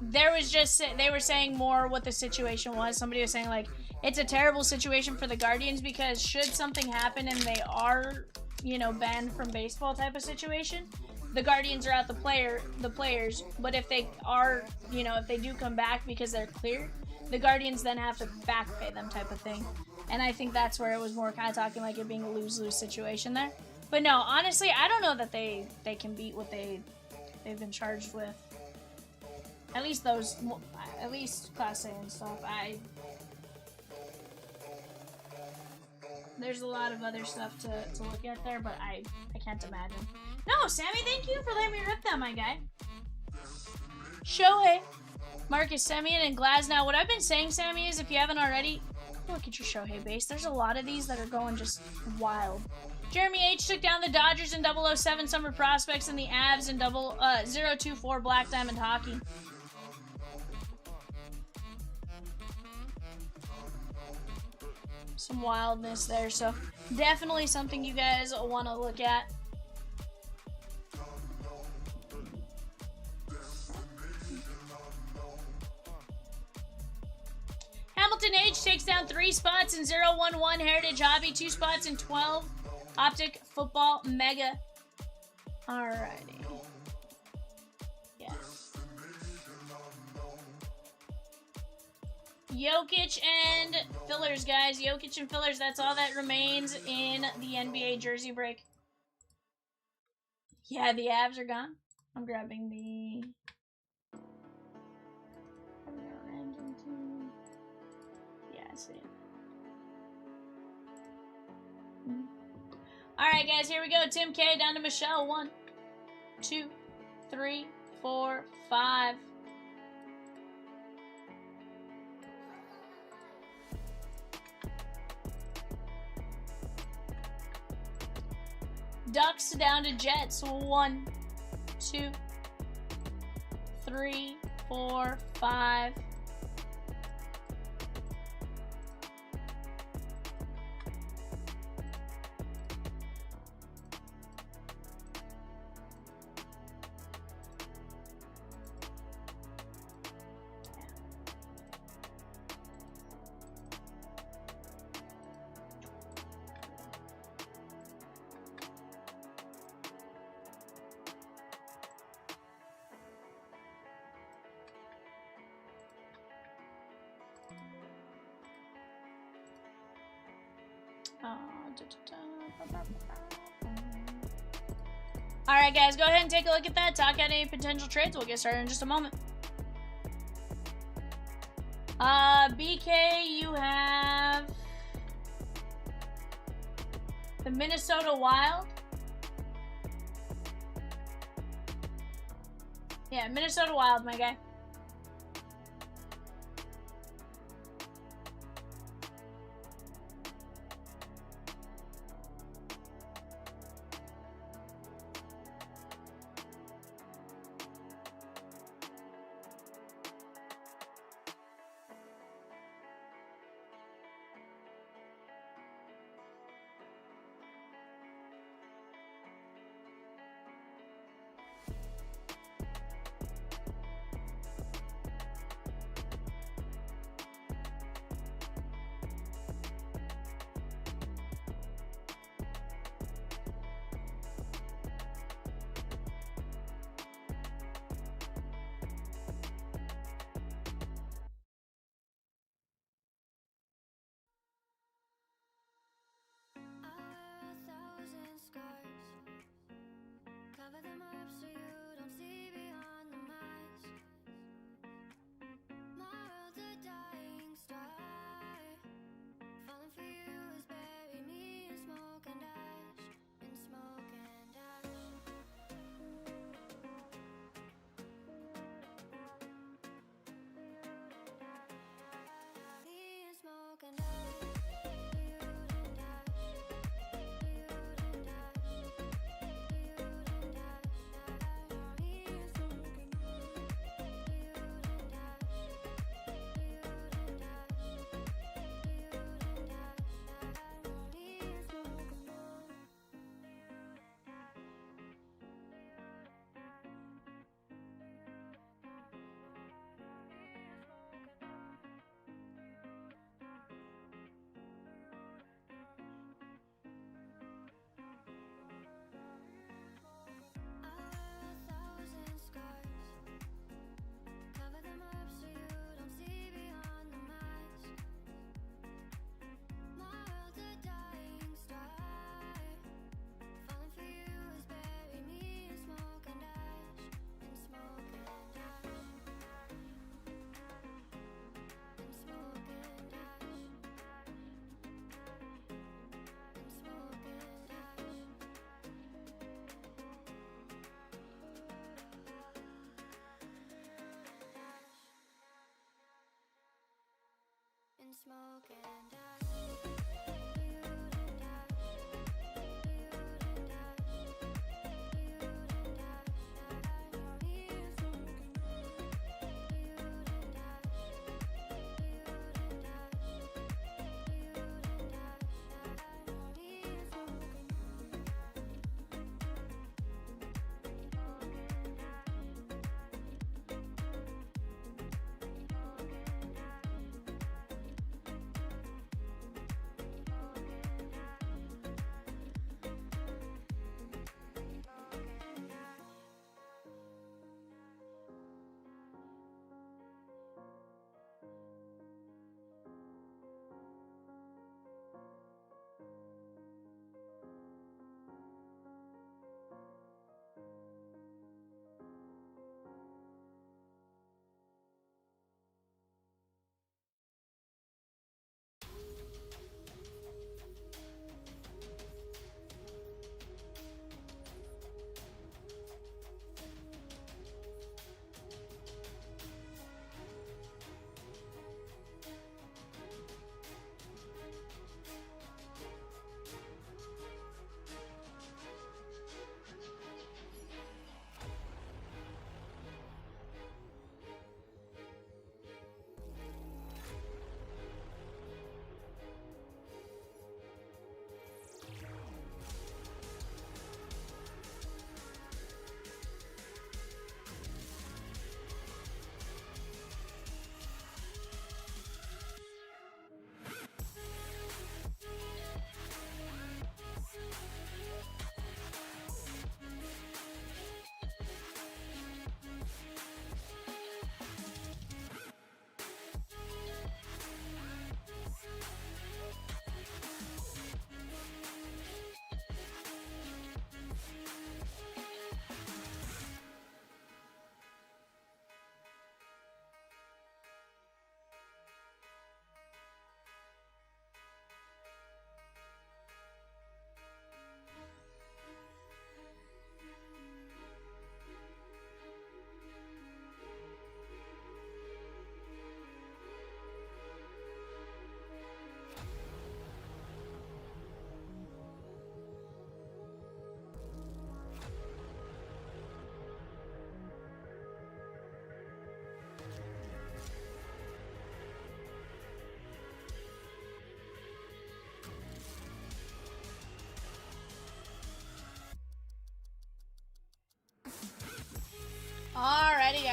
Speaker 3: there was just, they were saying more what the situation was. Somebody was saying, like, it's a terrible situation for the Guardians because should something happen and they are, you know, banned from baseball type of situation, the Guardians are out the players, but if they are, you know, if they do come back because they're cleared, the Guardians then have to back pay them type of thing. And I think that's where it was more kind of talking like it being a lose-lose situation there. But no, honestly, I don't know that they can beat what they've been charged with. At least Class A and stuff. There's a lot of other stuff to look at there, but I can't imagine. No, Sammy, thank you for letting me rip that, my guy. Shohei, Marcus Semien, and Glasnow. What I've been saying, Sammy, is if you haven't already, look at your Shohei base. There's a lot of these that are going just wild. Jeremy H. took down the Dodgers in 007 Summer Prospects and the Avs in 024 Black Diamond Hockey. Some wildness there, so definitely something you guys want to look at. Hamilton H takes down 3 spots in 011 Heritage Hobby, 2 spots in 12 Optic Football Mega. Alrighty. Yeah. Jokic and fillers, guys. Jokic and fillers. That's all that remains in the NBA jersey break. Yeah, the Avs are gone. I'm grabbing the... Yeah, I see it. Alright, guys, here we go. Tim K down to Michelle. 1, 2, 3, 4, 5. Ducks down to Jets. 1, 2, 3, 4, 5. Alright, guys, go ahead and take a look at that. Talk out any potential trades. We'll get started in just a moment. BK, you have the Minnesota Wild. Yeah, Minnesota Wild, my guy.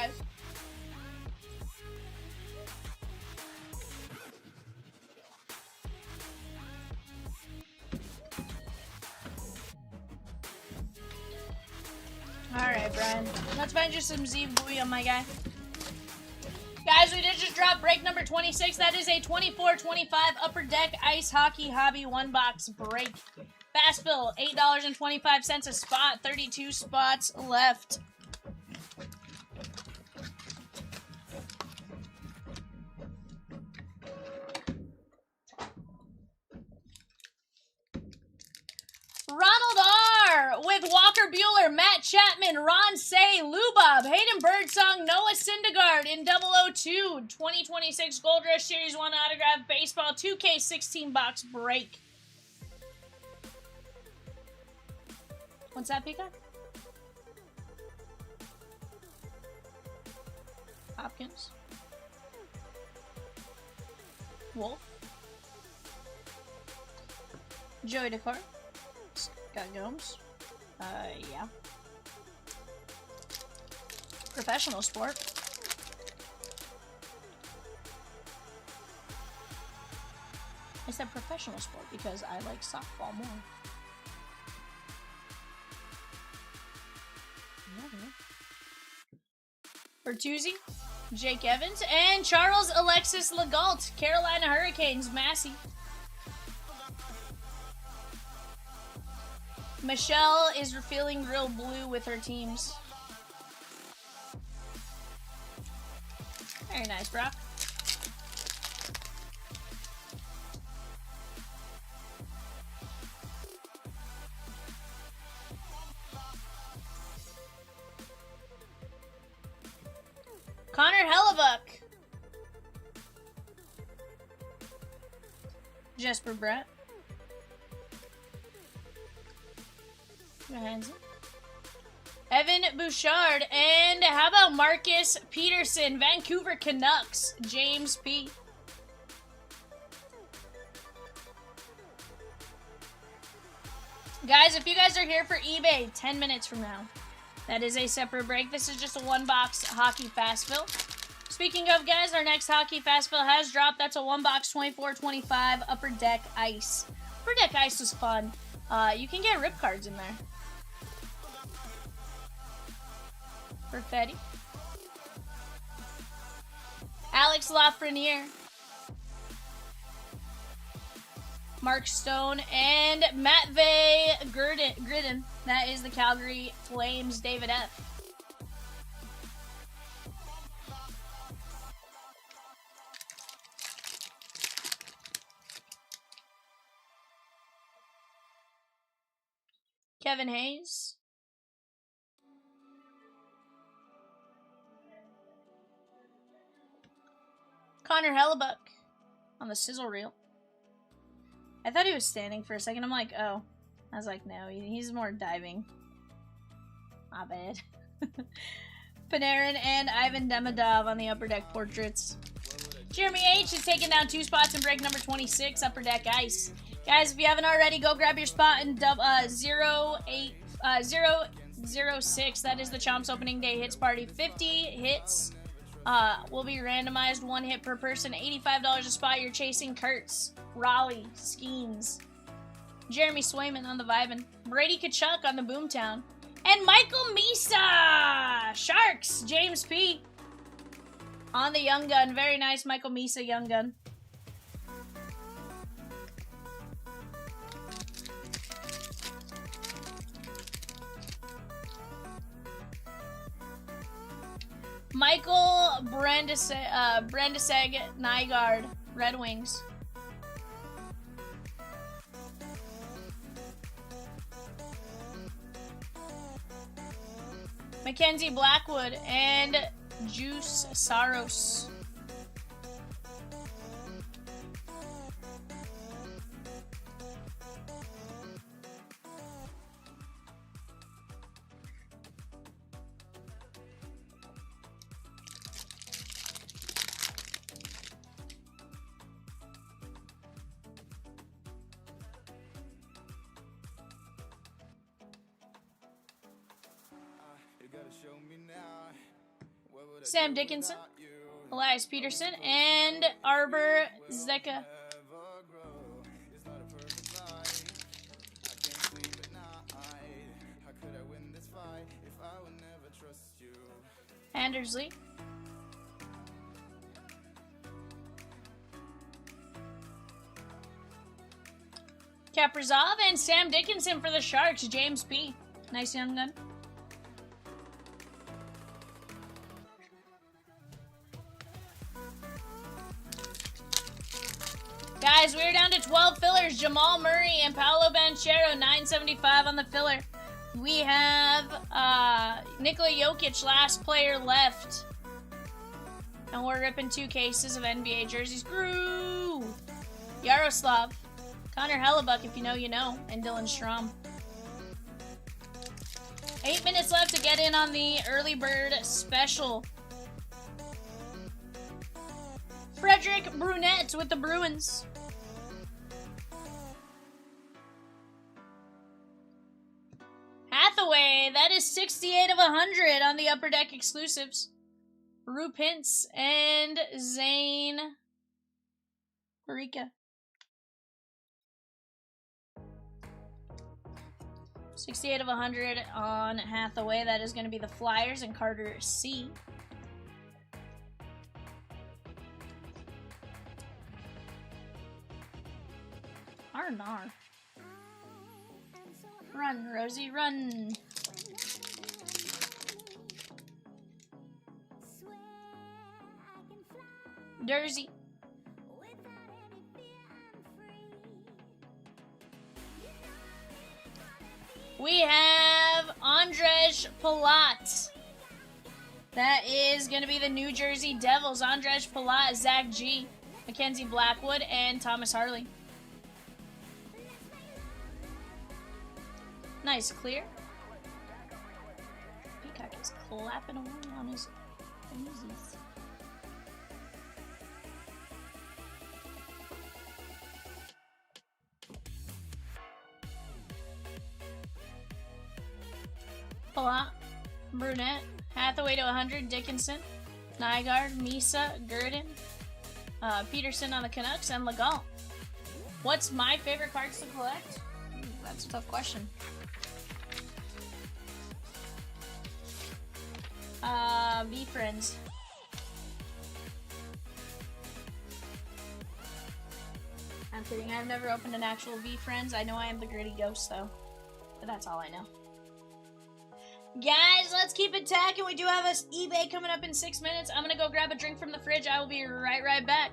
Speaker 3: guys. Alright, Brian. Let's find you some Zibuya, my guy. Guys, we did just drop break number 26. That is a 24-25 Upper Deck Ice Hockey Hobby 1-box break. Fast bill, $8.25 a spot. 32 spots left. Ronald R. with Walker Bueller, Matt Chapman, Ron Say, Lubab, Hayden Birdsong, Noah Syndergaard in 002 2026 Gold Rush Series 1 Autograph Baseball 2K 16-box break. What's that, Pika? Hopkins. Wolf. Joey Decor. Scott Gomes. Yeah. Professional sport. I said professional sport because I like softball more. Bertuzzi, Jake Evans, and Charles Alexis Legault, Carolina Hurricanes, Massey. Michelle is feeling real blue with her teams. Very nice, Brock. Connor Hellebuck. Jesper Brett. Johansson. Evan Bouchard. And how about Marcus Peterson, Vancouver Canucks, James P. Guys, if you guys are here for eBay 10 minutes from now, that is a separate break. This is just a one-box hockey fast fill. Speaking of, guys, our next hockey fast fill has dropped. That's a one-box 24-25 Upper Deck Ice. Upper Deck Ice was fun. You can get rip cards in there. Perfetti. Alex Lafreniere. Mark Stone, and Matvey Gridden. That is the Calgary Flames, David F. Kevin Hayes. Connor Hellebuck on the sizzle reel. I thought he was standing for a second. I'm like, oh. I was like, no, he's more diving. My bad. Panarin and Ivan Demidov on the Upper Deck portraits. Jeremy H is taking down 2 spots in break number 26, Upper Deck Ice. Guys, if you haven't already, go grab your spot in 006. That is the Chomps opening day hits party. 50 hits will be randomized, 1 hit per person. $85 a spot. You're chasing Kurtz, Raleigh, Skeens, Jeremy Swayman on the Vibin, Brady Kachuk on the Boomtown, and Michael Misa, Sharks, James P. on the Young Gun. Very nice, Michael Misa Young Gun. Michael Brandiseg Nygaard, Red Wings. Mackenzie Blackwood and Juice Saros.
Speaker 4: You gotta show me now. What would
Speaker 3: Sam Dickinson, Elias Peterson, and Arbor Zeka. Andersley. Kaprizov and Sam Dickinson for the Sharks. James P. Nice young gun. Guys, we're down to 12 fillers. Jamal Murray and Paolo Banchero, 975 on the filler. We have Nikola Jokic, last player left. And we're ripping 2 cases of NBA jerseys. Grew! Yaroslav. Connor Hellebuck, if you know, you know. And Dylan Strom. 8 minutes left to get in on the early bird special. Frederick Brunette with the Bruins. Hathaway, that is 68 of 100 on the Upper Deck exclusives. Rube Hintz and Zane Marika. 68 of 100 on Hathaway. That is going to be the Flyers and Carter C. R&R. Run, Rosie, run. Jersey. We have Andrzej Palat. That is going to be the New Jersey Devils. Andrzej Palat, Zach G, Mackenzie Blackwood, and Thomas Harley. Nice clear. Peacock is clapping away on his Uzis. Palat, Brunette, Hathaway to 100, Dickinson, Nygaard, Misa, Gurdon, Peterson on the Canucks, and Legault. What's my favorite cards to collect? That's a tough question. V-Friends. I'm kidding, I've never opened an actual V-Friends. I know I am the gritty ghost, though. But that's all I know. Guys, let's keep it tacking. We do have a eBay coming up in 6 minutes. I'm gonna go grab a drink from the fridge. I will be right back.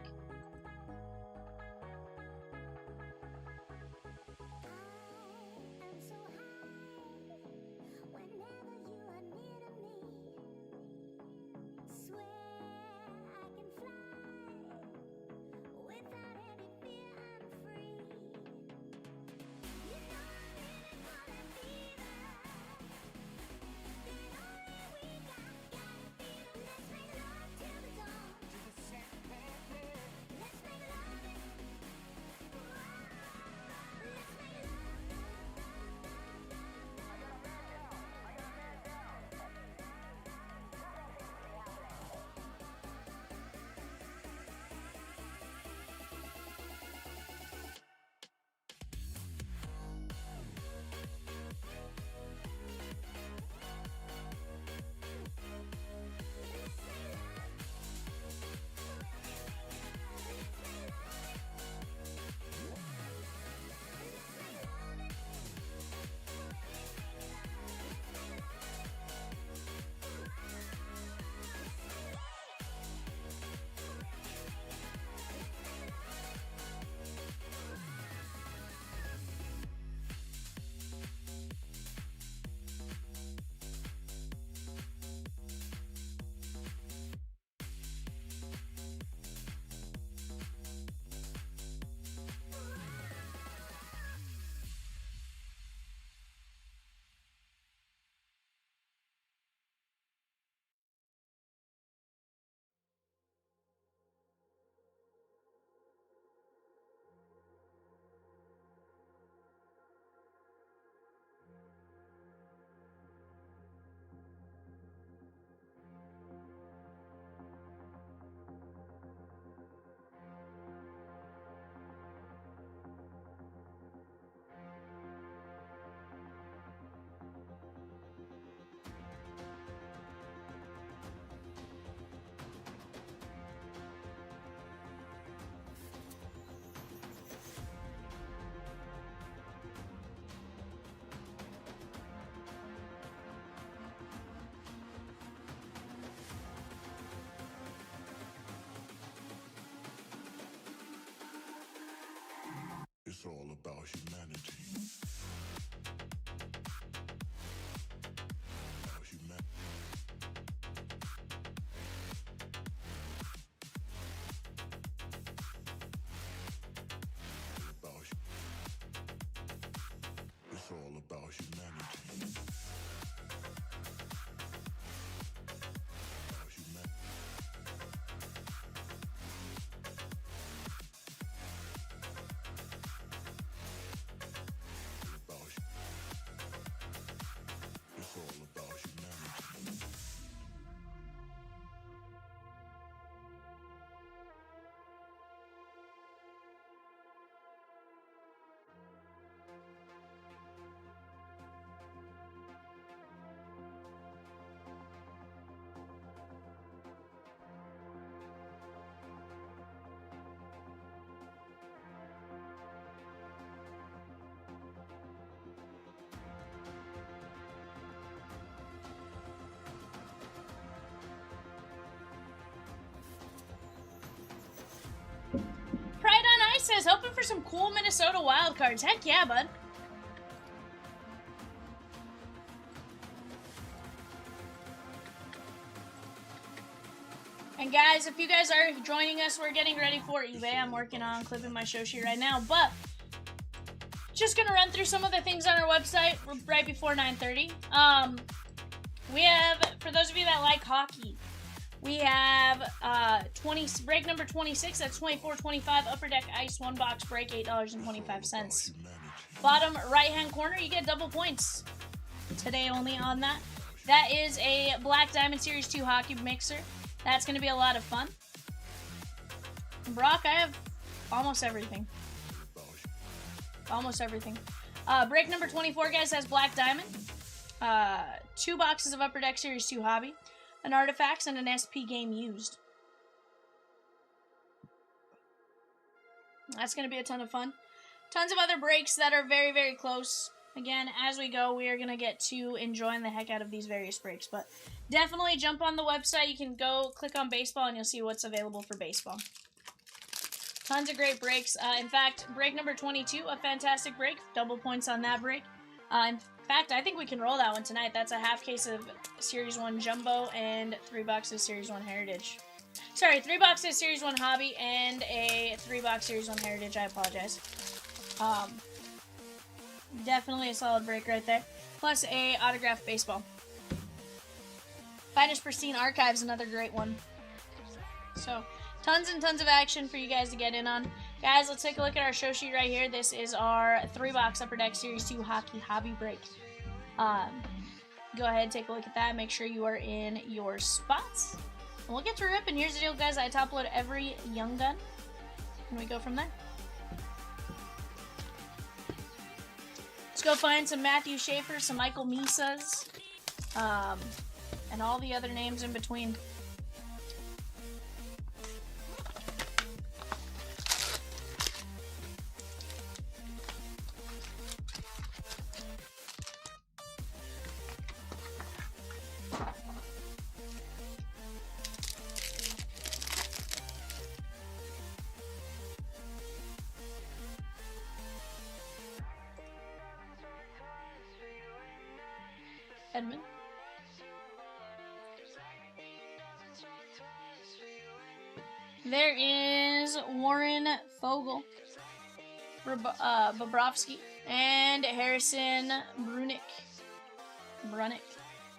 Speaker 1: It's all about humanity. About humanity. It's all about humanity. About humanity. It's all about humanity.
Speaker 3: Pride on Ice says, hoping for some cool Minnesota wildcards. Heck yeah, bud. And guys, if you guys are joining us, we're getting ready for eBay. I'm working on clipping my show sheet right now, but just gonna run through some of the things on our website right before 9:30. We have, for those of you that like hockey, we have break number 26. That's 24.25 Upper Deck Ice 1 box break, $8.25. Bottom right hand corner, you get double points today only on that. That is a Black Diamond Series 2 hockey mixer. That's going to be a lot of fun. Brock, I have almost everything. Almost everything. Break number 24, guys, has Black Diamond. 2 boxes of Upper Deck Series 2 hobby. An Artifacts, and an SP game used. That's going to be a ton of fun. Tons of other breaks that are very, very close. Again, as we go, we are going to get to enjoying the heck out of these various breaks. But definitely jump on the website. You can go click on baseball, and you'll see what's available for baseball. Tons of great breaks. In fact, break number 22, a fantastic break. Double points on that break. In fact, I think we can roll that one tonight. That's a half case of Series 1 Jumbo and 3 boxes Series 1 Heritage. Sorry, 3 boxes Series 1 Hobby and a 3-box Series 1 Heritage. I apologize. Definitely a solid break right there. Plus a autographed baseball. Finest Pristine Archives, another great one. So, tons and tons of action for you guys to get in on. Guys, let's take a look at our show sheet right here. This is our 3-box Upper Deck Series 2 Hockey Hobby Break. Go ahead, take a look at that. Make sure you are in your spots. And we'll get to rip. And here's the deal, guys. I top load every Young Gun. And we go from there. Let's go find some Matthew Schaefer, some Michael Misas, and all the other names in between. Edmund. There is Warren Fogle, Bobrovsky, and Harrison Brunick.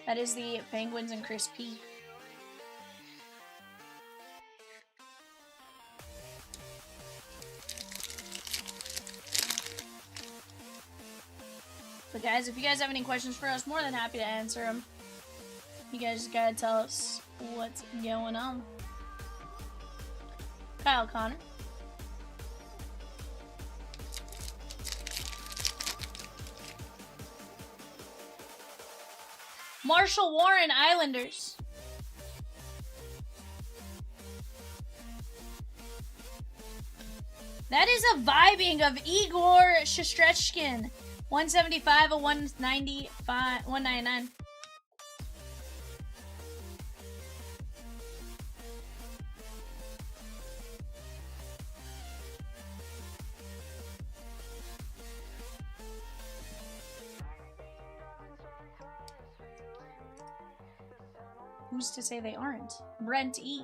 Speaker 3: That is the Penguins and Chris P. But guys, if you guys have any questions for us, more than happy to answer them. You guys just gotta tell us what's going on. Kyle Connor. Marshall Warren, Islanders. That is a vibing of Igor Shestrechkin. 175 of 195, 199. who's to say they aren't? Brent E.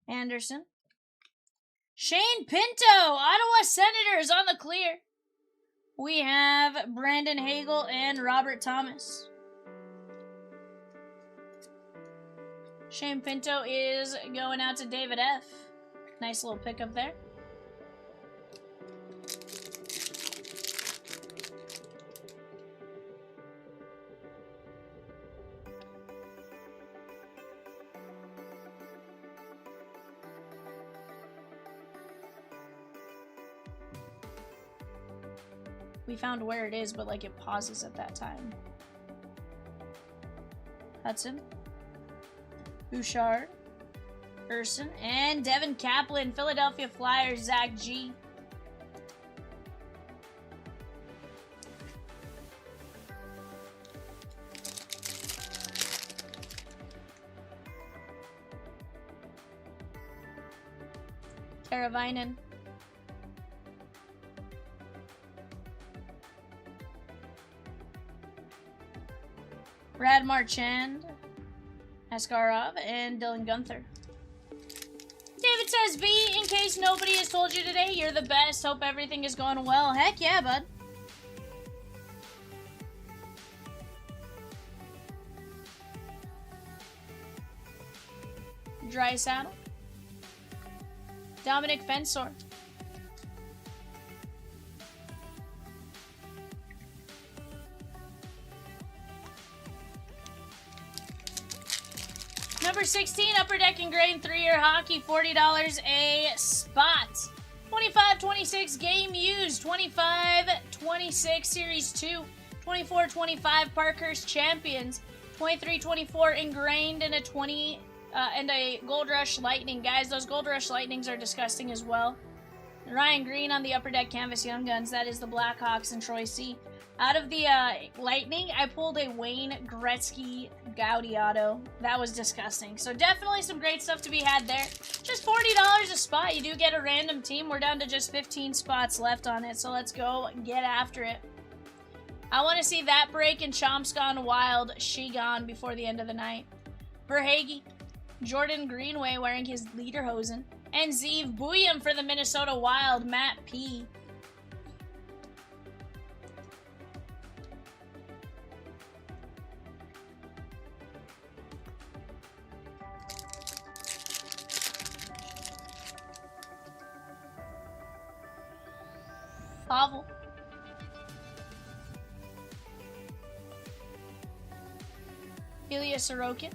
Speaker 3: Anderson. Shane Pinto, Ottawa Senators on the clear. We have Brandon Hagel and Robert Thomas. Shane Pinto is going out to David F. Nice little pickup there. We found where it is, but like it pauses at that time. Hudson. Bouchard. Urson. And Devin Kaplan, Philadelphia Flyers, Zach G. Teravainen. Brad Marchand, Askarov, and Dylan Gunther. David says, B, in case nobody has told you today, you're the best. Hope everything is going well. Heck yeah, bud. Dry Saddle. Dominic Fensor. Number 16, Upper Deck Ingrained 3-year hockey, $40 a spot. 25-26 game used, 25-26 Series 2, 24-25 Parkhurst Champions, 23-24 Ingrained, and a Gold Rush Lightning. Guys, those Gold Rush Lightnings are disgusting as well. Ryan Green on the Upper Deck Canvas Young Guns. That is the Blackhawks and Troy C. Out of the Lightning, I pulled a Wayne Gretzky Gaudy auto. That was disgusting. So definitely some great stuff to be had there. Just $40 a spot. You do get a random team. We're down to just 15 spots left on it. So let's go get after it. I want to see that break and Chomp's Gone Wild, She Gone before the end of the night. Verhaeghe, Jordan Greenway wearing his Lederhosen, and Zeev Buyam for the Minnesota Wild, Matt P. Pavel. Ilya Sorokin.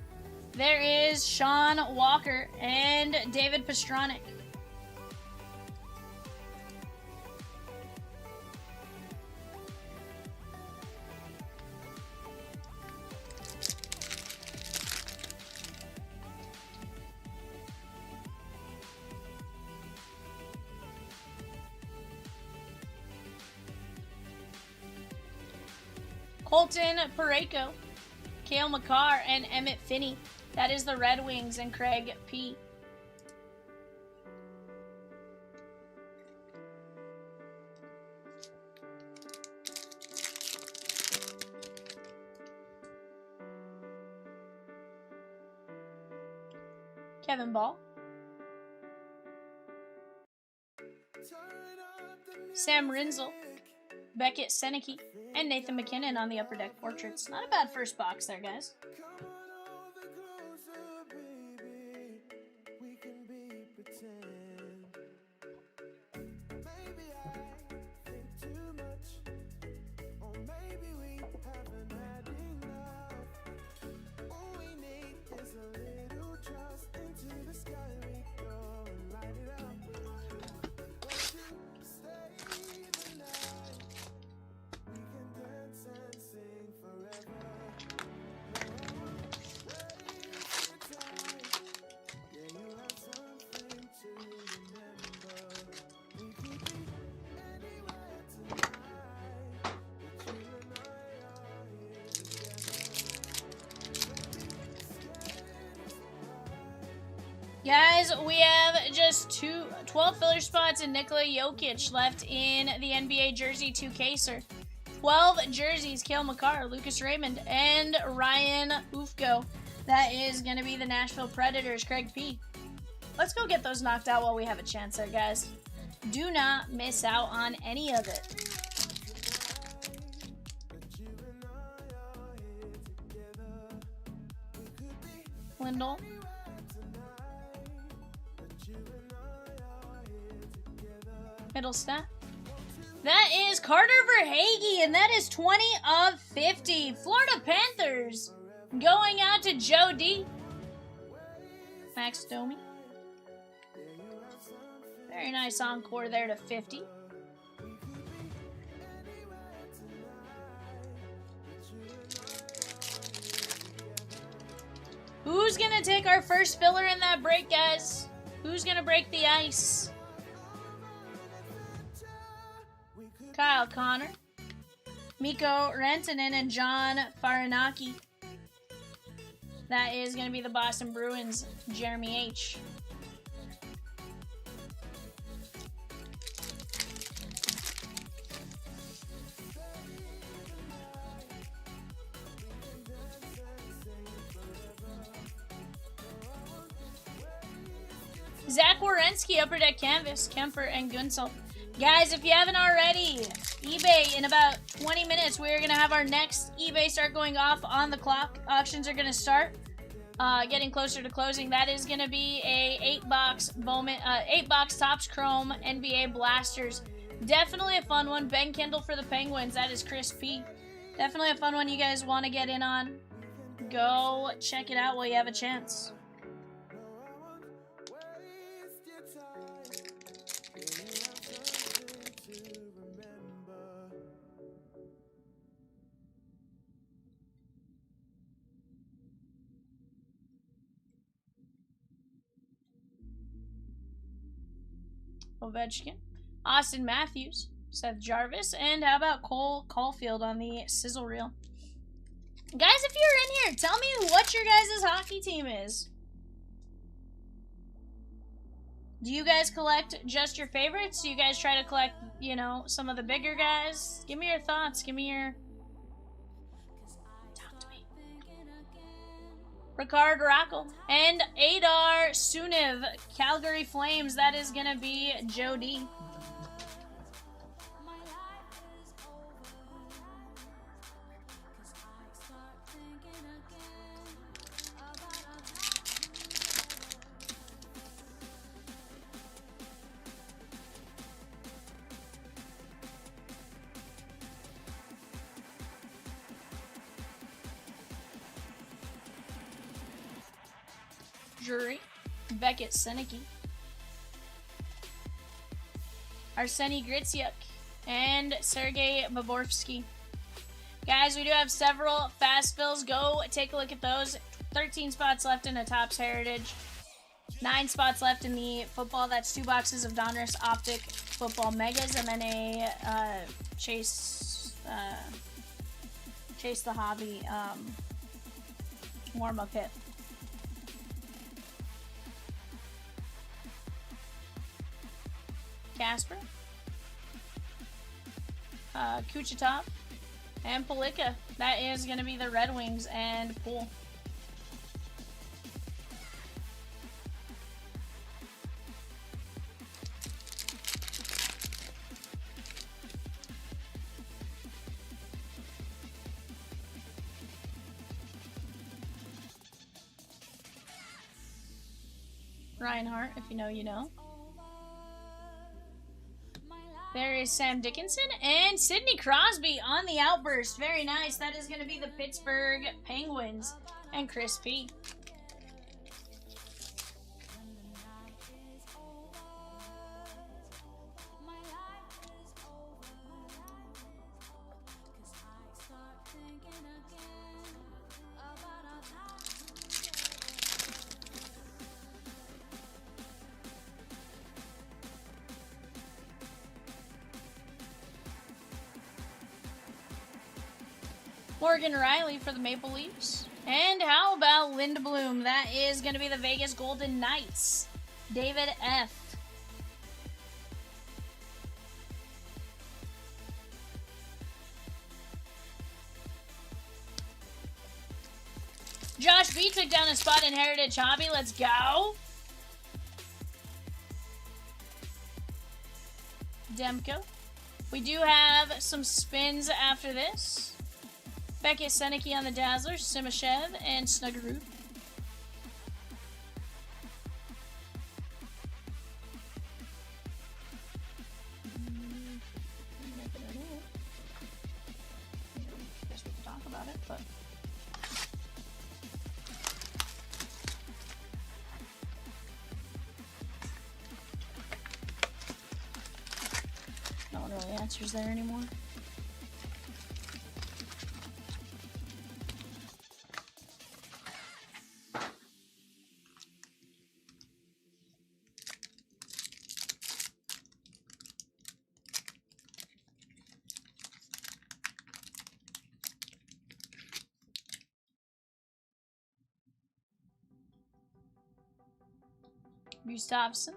Speaker 3: There is Sean Walker and David Pastrnak. Colton Parayko, Cale Makar, and Emmett Finney. That is the Red Wings and Craig P. Kevin Ball. Sam Rinzel. Beckett Seneke. And Nathan McKinnon on the Upper Deck Portraits. Not a bad first box there, guys. Guys, we have just 12 filler spots and Nikola Jokic left in the NBA Jersey 2K, sir. 12 jerseys, Cale Makar, Lucas Raymond, and Ryan Ufko. That is going to be the Nashville Predators, Craig P. Let's go get those knocked out while we have a chance there, guys. Do not miss out on any of it. Lindell. Middlestat. That is Carter Verhaeghe, and that is 20 of 50. Florida Panthers going out to Joe D. Max Domi. Very nice encore there to 50. Who's going to take our first filler in that break, guys? Who's going to break the ice? Kyle Connor, Mikko Rantanen, and John Farinaki. That is going to be the Boston Bruins, Jeremy H. Zach Werenski, Upper Deck Canvas, Kemper, and Gunsel. Guys, if you haven't already, eBay in about 20 minutes, we're going to have our next eBay start going off on the clock. Auctions are going to start getting closer to closing. That is going to be a 8-box Bowman, 8-box Topps Chrome NBA Blasters. Definitely a fun one. Ben Kendall for the Penguins. That is Chris P. Definitely a fun one you guys want to get in on. Go check it out while you have a chance. Ovechkin, Austin Matthews, Seth Jarvis, and how about Cole Caulfield on the sizzle reel? Guys, if you're in here, tell me what your guys' hockey team is. Do you guys collect just your favorites? Do you guys try to collect, you know, some of the bigger guys? Give me your thoughts. Give me your... Talk to me. Ricard Rackle and Adar Suniv, Calgary Flames. That is going to be Joe D. Drury, Beckett Senecki, Arseny Gritsyuk, and Sergei Bobrovsky. Guys, we do have several fast fills. Go take a look at those. 13 spots left in a Topps Heritage. 9 spots left in the football. That's 2 boxes of Donruss Optic football megas, and then a Chase the Hobby warm-up hit. Casper, Kucherov, and Palika. That is going to be the Red Wings and Pool. Reinhardt, if you know, you know. There is Sam Dickinson and Sidney Crosby on the outburst. Very nice. That is going to be the Pittsburgh Penguins and Chris P. Morgan Riley for the Maple Leafs. And how about Lindblom? That is going to be the Vegas Golden Knights. David F. Josh B took down a spot in Heritage Hobby. Let's go. Demko. We do have some spins after this. Beckett Seneki on the Dazzler, Simashev, and Snuggeroo. Guess we can talk about it, but no one really answers there anymore. Gustafsson.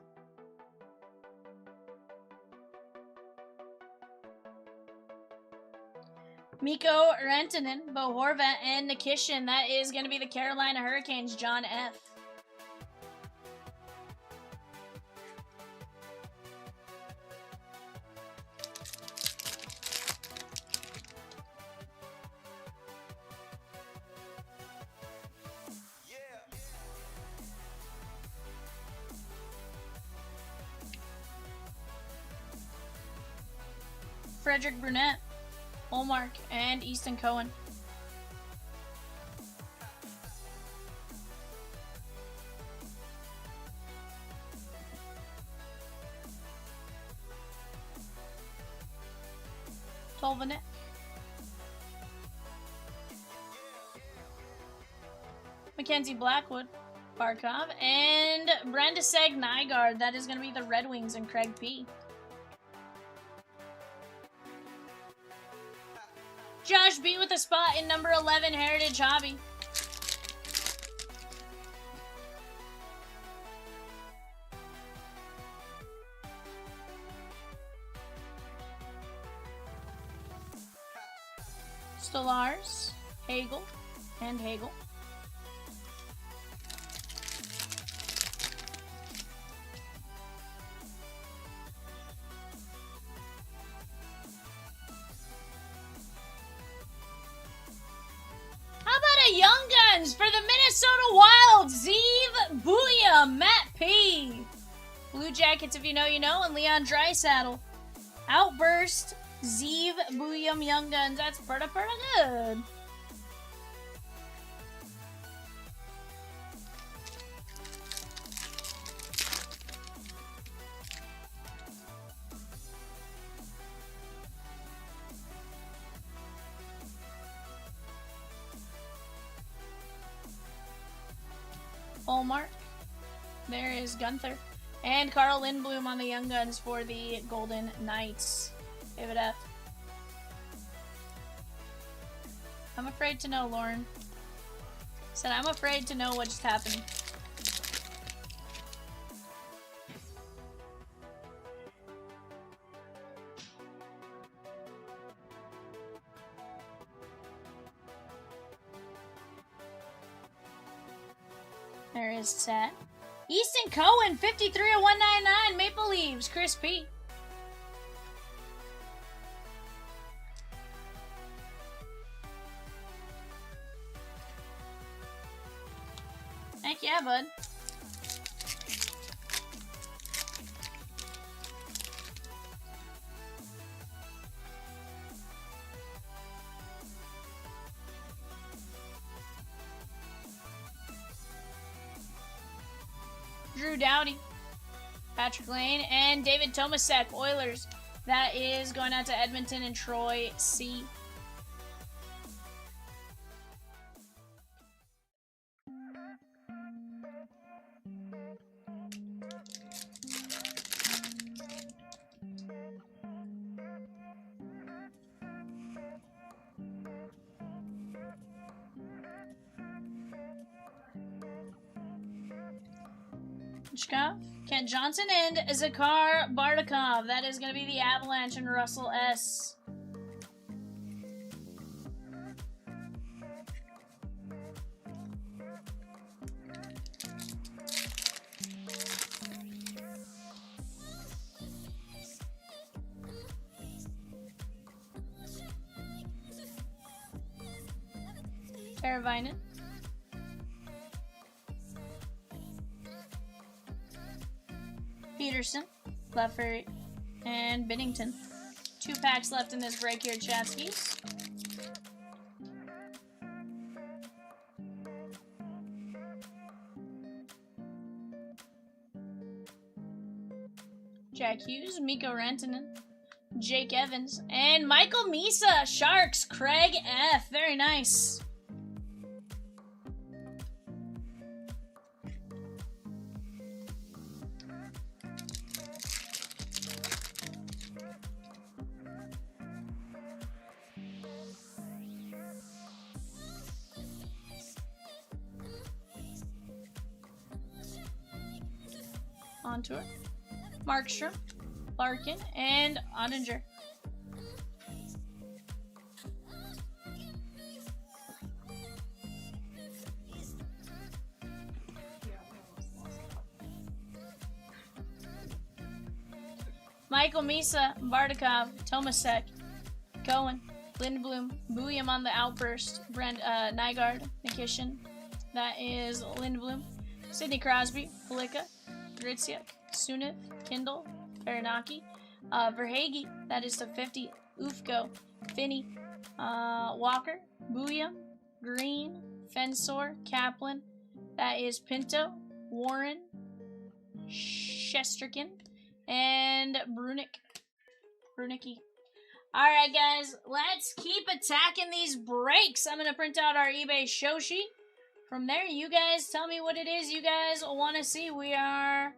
Speaker 3: Mikko Rantanen, Bo Horvat, and Nikishin. That is going to be the Carolina Hurricanes, John F. Frederick Brunette, Hallmark, and Easton Cohen. Tolvanet. Mackenzie Blackwood, Barkov, and Brandiseg Nygaard. That is going to be the Red Wings and Craig P. Josh B with a spot in number 11 Heritage Hobby. Stolars, Hagel, and Hagel. Young Guns for the Minnesota Wild, Zeev Booyah, Matt P. Blue Jackets, if you know, you know, and Leon Draisaitl. Outburst, Zeev Booyah, Young Guns. That's pretty good. Hallmark. There is Gunther. And Carl Lindblom on the Young Guns for the Golden Knights. Give it up. I'm afraid to know, Lauren. Said I'm afraid to know what just happened. There is Sat. Easton Cohen, 53 of 199, Maple Leaves, Chris P. Heck yeah, bud. Drew Doughty, Patrick Lane, and David Tomasek, Oilers. That is going out to Edmonton and Troy C. Shkov, Kent Johnson, and Zakar Bardakov. That is going to be the Avalanche and Russell S. Teravainen. Peterson, Leffert, and Binnington. 2 packs left in this break here, Chatskis. Jack Hughes, Mikko Rantanen, Jake Evans, and Michael Misa, Sharks, Craig F. Very nice. On tour, Markstrom, Larkin, and Ottinger. Michael Misa, Bardakov, Tomasek, Cohen, Lindblom, Booyam on the outburst, Nygaard, Nikishin. That is Lindblom. Sidney Crosby, Palika, Gritsiak, Sunev, Kindle, Farinaki, Verhage, that is to 50, Ufko, Finney, Walker, Booyam, Green, Fensor, Kaplan, that is Pinto, Warren, Shesterkin, and Brunicki. Alright guys, let's keep attacking these breaks. I'm going to print out our eBay show sheet. From there, you guys tell me what it is you guys want to see. We are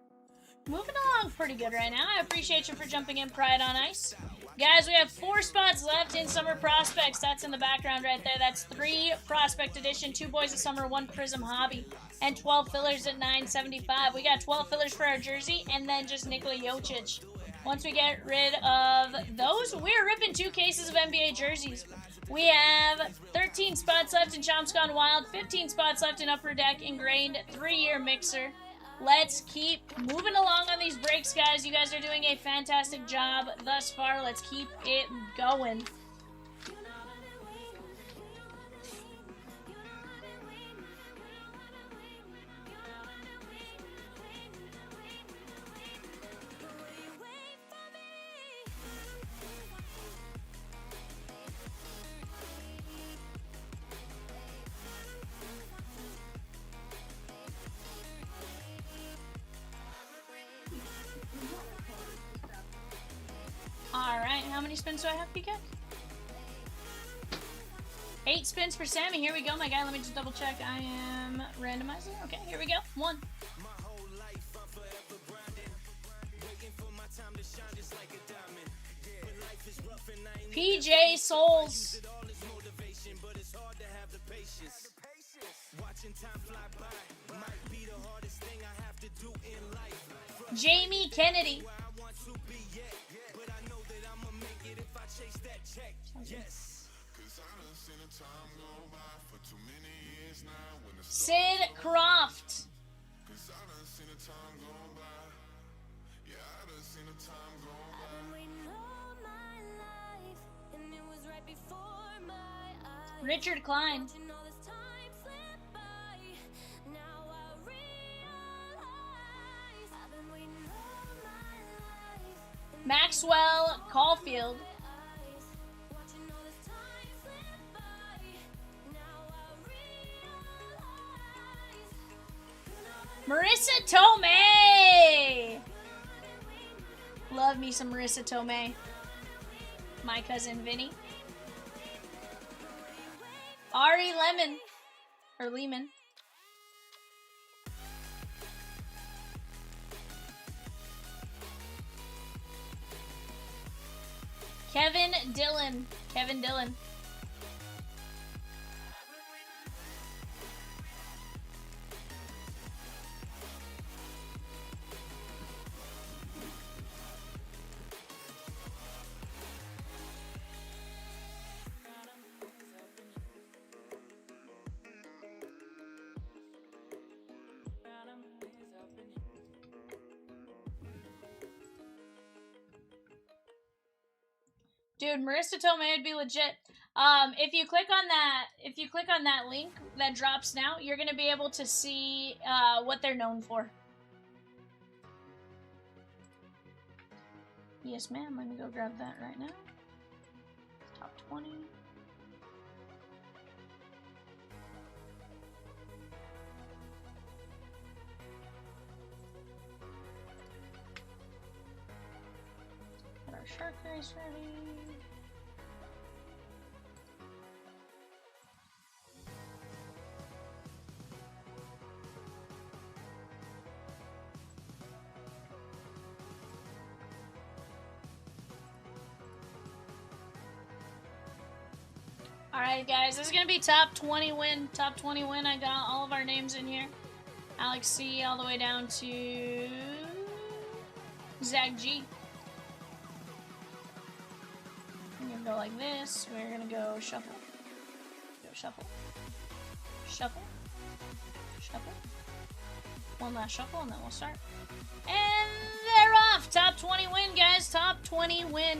Speaker 3: moving along pretty good right now. I appreciate you for jumping in, Pride on Ice. Guys, we have 4 spots left in Summer Prospects. That's in the background right there. That's 3 Prospect Edition, 2 Boys of Summer, 1 Prism Hobby, and 12 fillers at $9.75. We got 12 fillers for our jersey, and then just Nikola Jokic. Once we get rid of those, we're ripping 2 cases of NBA jerseys. We have 13 spots left in Chomps Gone Wild, 15 spots left in Upper Deck Ingrained, 3-year mixer. Let's keep moving along on these breaks, guys. You guys are doing a fantastic job thus far. Let's keep it going. Alright, how many spins do I have, PK? 8 spins for Sammy. Here we go, my guy. Let me just double check. I am randomizing. Okay, here we go. 1. PJ Souls. Jamie Kennedy. Sid Croft. Richard Klein. Maxwell Caulfield. Marissa Tomei! Love me some Marissa Tomei. My cousin Vinny. Ari Lemon. Or Lehman. Kevin Dillon. Kevin Dillon. Dude, Marissa told me it'd be legit. If you click on that link that drops now, you're gonna be able to see what they're known for. Yes, ma'am. Let me go grab that right now. Top 20. Get our shark race ready. Alright guys, this is gonna be top 20 win. Top 20 win. I got all of our names in here. Alex C all the way down to Zach G. We're gonna go like this. We're gonna go shuffle. Go shuffle. Shuffle. Shuffle. One last shuffle and then we'll start. And they're off! Top 20 win, guys. Top 20 win.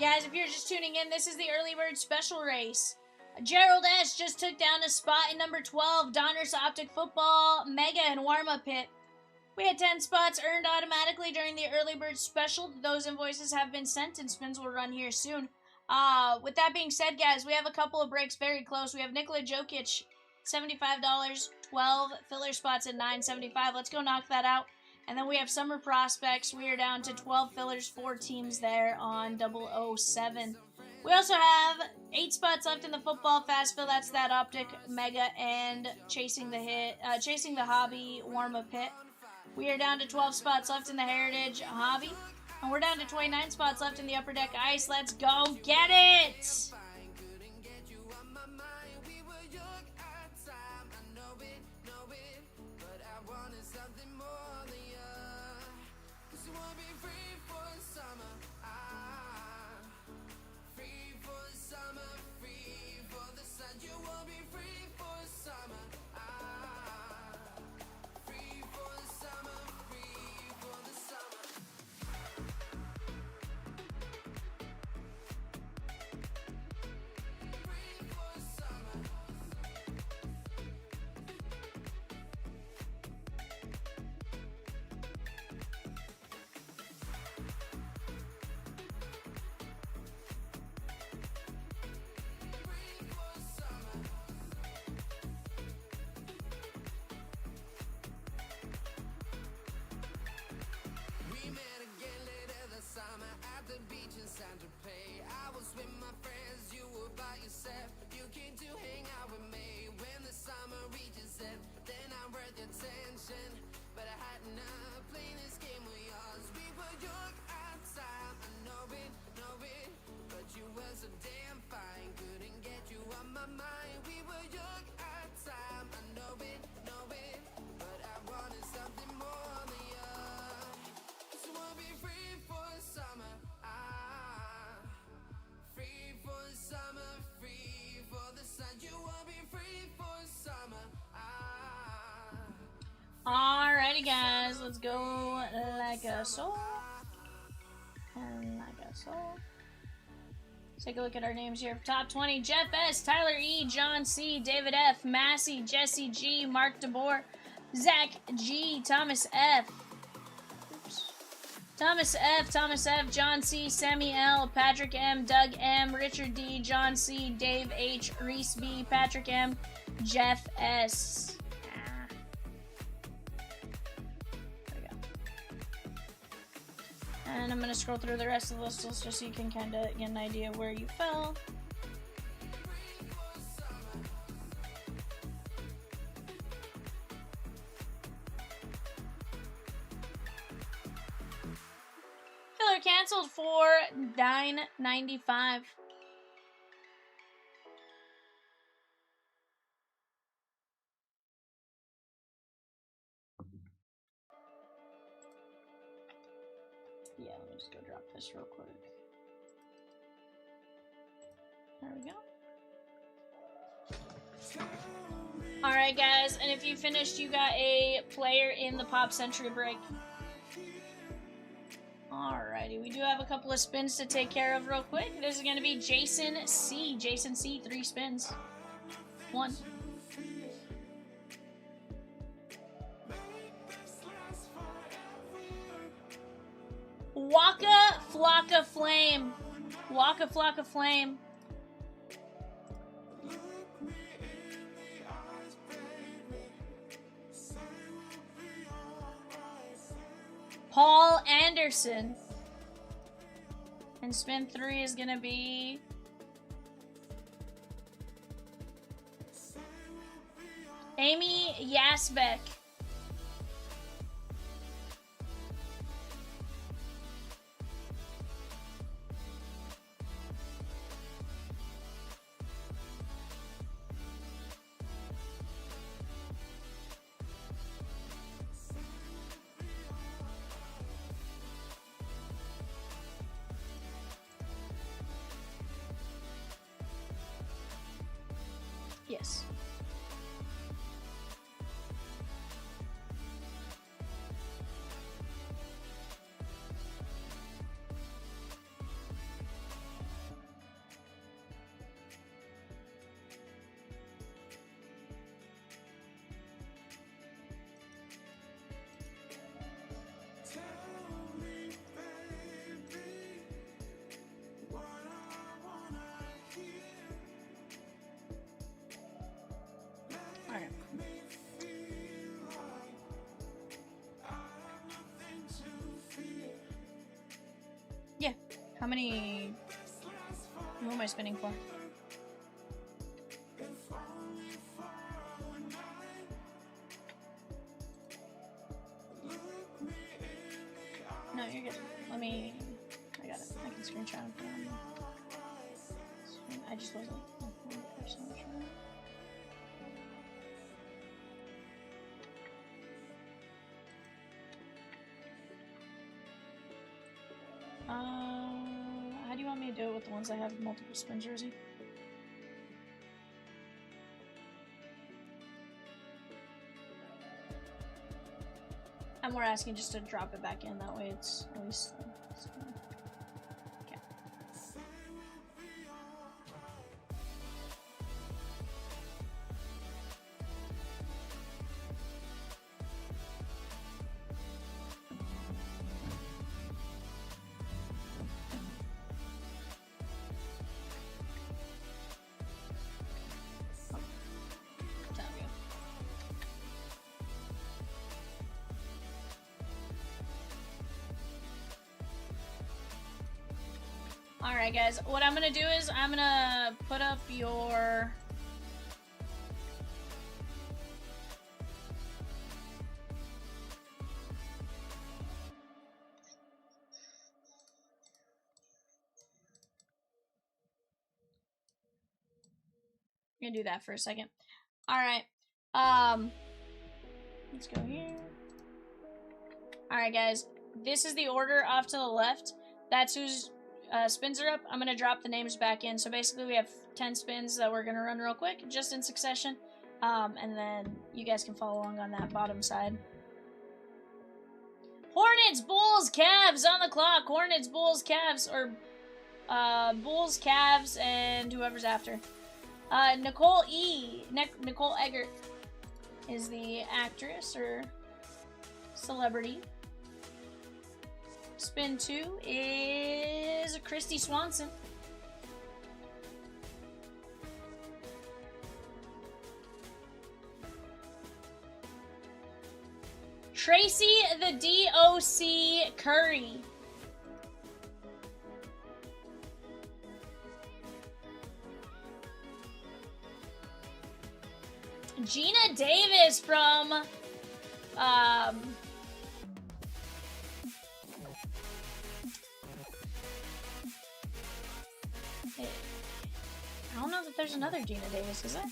Speaker 3: Guys, if you're just tuning in, this is the early bird special race. Gerald S. just took down a spot in number 12, Donruss Optic Football Mega and Warm-Up Pit. We had 10 spots earned automatically during the early bird special. Those invoices have been sent and spins will run here soon. With that being said, guys, we have a couple of breaks very close. We have Nikola Jokic, $75, 12 filler spots at $9.75. Let's go knock that out. And then we have Summer Prospects. We are down to 12 fillers, 4 teams there on 007. We also have 8 spots left in the football fast fill. That's that Optic Mega and Chasing the Hobby warm-up pit. We are down to 12 spots left in the Heritage Hobby. And we're down to 29 spots left in the Upper Deck Ice. Let's go get it! Alrighty, guys, let's go like a soul. And like a soul. Let's take a look at our names here. Top 20, Jeff S., Tyler E., John C., David F., Massey, Jesse G., Mark DeBoer, Zach G., Thomas F., Thomas F., John C., Sammy L., Patrick M., Doug M., Richard D., John C., Dave H., Reese B., Patrick M., Jeff S. There we go. And I'm going to scroll through the rest of the list just so you can kind of get an idea where you fell. Filler canceled for $9.95. Yeah, let me just go drop this real quick. There we go. Alright, guys, and if you finished, you got a player in the Pop Century break. Alrighty, we do have a couple of spins to take care of real quick. This is going to be Jason C. Jason C, 3 spins. 1. Waka Flocka Flame. Waka Flocka Flame. Paul Anderson. And spin 3 is going to be Amy Yasbeck. Yes. Alright. Yeah. How many? Who am I spinning for? No, you're good. Let me. I got it. I can screenshot it. I just wasn't 100% sure. How do you want me to do it with the ones I have multiple spin jersey? I'm more asking just to drop it back in, that way it's at least... okay. Alright guys, what I'm gonna do is I'm gonna put up your... I'm gonna do that for a second. Alright, let's go here. Alright guys, this is the order off to the left. That's whose spins are up. I'm going to drop the names back in. So basically we have 10 spins that we're going to run real quick, just in succession. And then you guys can follow along on that bottom side. Hornets, Bulls, Cavs on the clock. Hornets, Bulls, Cavs, or Bulls, Cavs, and whoever's after. Nicole Eggert is the actress or celebrity. Spin 2 is Christy Swanson. Tracy the DOC Curry. Gina Davis from I don't know that there's another Gina Davis, is there?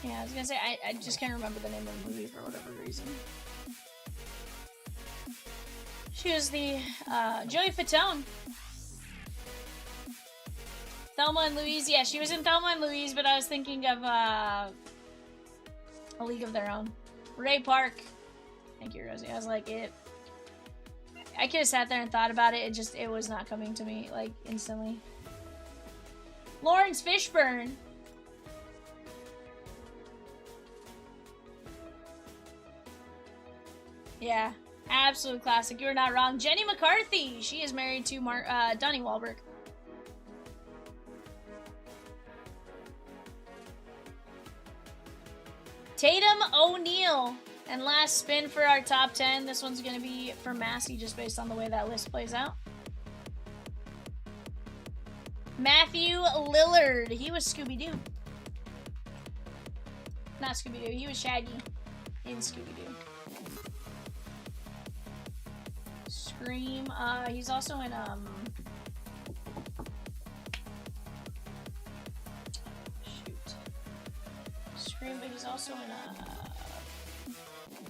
Speaker 3: Yeah, I was gonna say, I just can't remember the name of the movie for whatever reason. She was the, Joey Fatone. Thelma and Louise, yeah, she was in Thelma and Louise, but I was thinking of, A League of Their Own. Ray Park. Thank you, Rosie. I was like, I could have sat there and thought about it, it was not coming to me, like, instantly. Lawrence Fishburne. Yeah, absolute classic. You're not wrong. Jenny McCarthy. She is married to Donnie Wahlberg. Tatum O'Neal. And last spin for our top 10. This one's going to be for Massey just based on the way that list plays out. Matthew Lillard. He was Scooby-Doo. Not Scooby-Doo. He was Shaggy in Scooby-Doo. Scream. He's also in, shoot. Scream, but he's also in,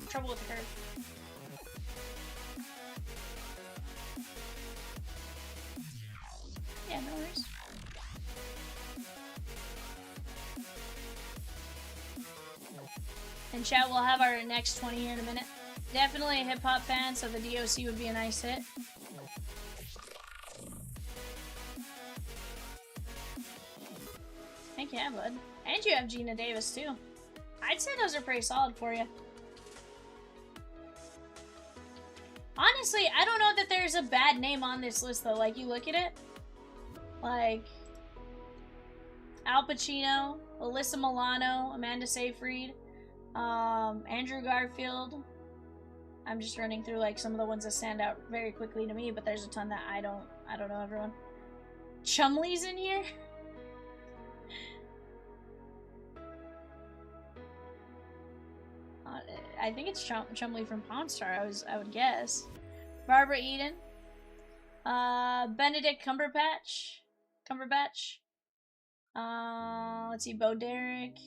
Speaker 3: Trouble with the Curve. Yeah, no worries. And chat, we'll have our next 20 here in a minute. Definitely a hip-hop fan, so the DOC would be a nice hit. Heck yeah, bud. And you have Gina Davis, too. I'd say those are pretty solid for you. Honestly, I don't know that there's a bad name on this list, though. Like, you look at it. Like, Al Pacino, Alyssa Milano, Amanda Seyfried, Andrew Garfield. I'm just running through like some of the ones that stand out very quickly to me, but there's a ton that I don't know everyone. Chumley's in here. I think it's Chumley from Pawn Star. I would guess. Barbara Eden. Benedict Cumberbatch. Let's see, Bo Derek.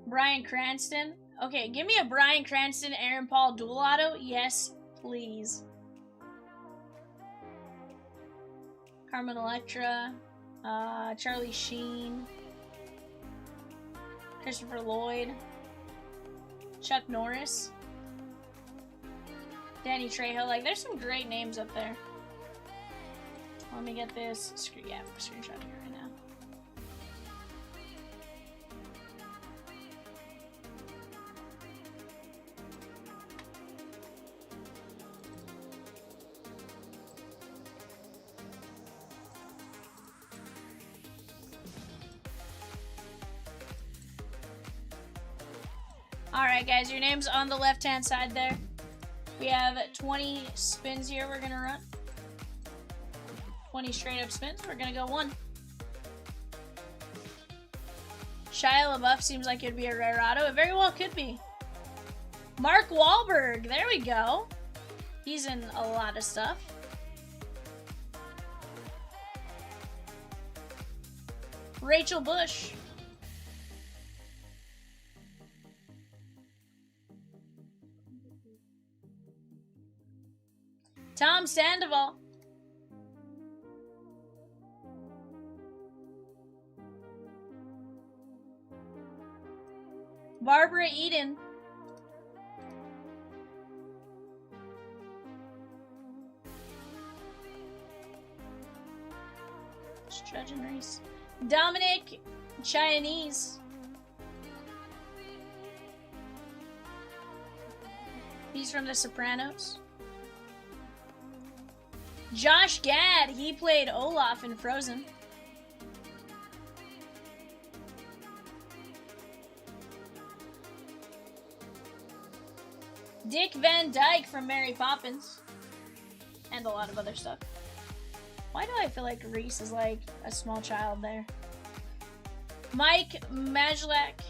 Speaker 3: Bryan Cranston. Okay, give me a Bryan Cranston, Aaron Paul dual auto. Yes, please. Carmen Electra. Charlie Sheen. Christopher Lloyd. Chuck Norris. Danny Trejo. Like, there's some great names up there. Let me get this. Screenshot here right now. Alright guys, your name's on the left-hand side there. We have 20 spins here we're gonna run. 20 straight up spins. We're gonna go one. Shia LaBeouf seems like it'd be a rare auto. It very well could be. Mark Wahlberg. There we go. He's in a lot of stuff. Rachel Bush. Tom Sandoval. Barbara Eden. Judge and Reese. Dominic Chinese. He's from The Sopranos. Josh Gad. He played Olaf in Frozen. Dick Van Dyke from Mary Poppins. And a lot of other stuff. Why do I feel like Reese is like a small child there? Mike Majlak.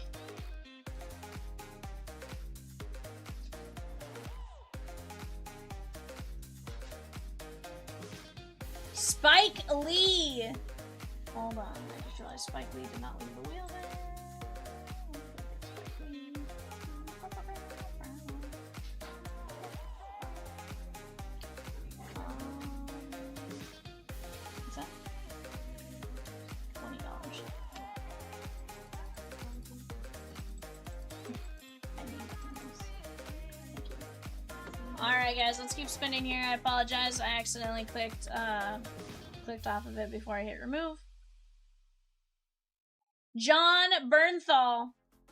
Speaker 3: Spike Lee. Hold on, I just realized Spike Lee did not leave the wheel there. Spike Lee. What's that? $20. I need this. Thank you. Alright guys, let's keep spinning here. I apologize. I accidentally clicked off of it before I hit remove. John Bernthal.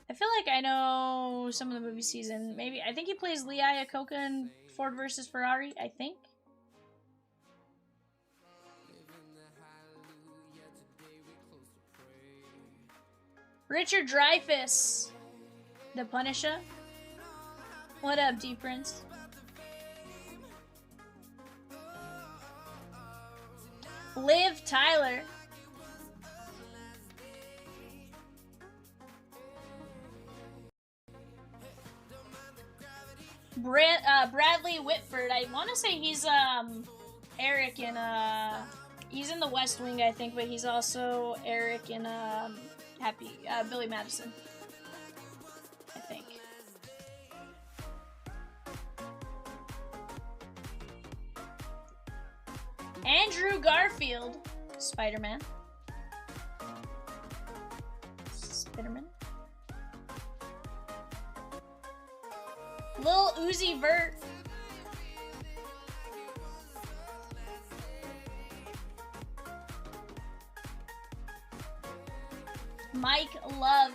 Speaker 3: I feel like I know some of the movie season. Maybe I think he plays Lee Iacocca in Ford versus Ferrari, I think. Richard Dreyfuss. The Punisher. What up, D Prince? Liv Tyler. Bradley Whitford. I want to say he's Eric in he's in the West Wing, I think, but he's also Eric in Billy Madison, I think. Andrew Garfield, Spider-Man. Spider-Man. Lil Uzi Vert. Mike Love.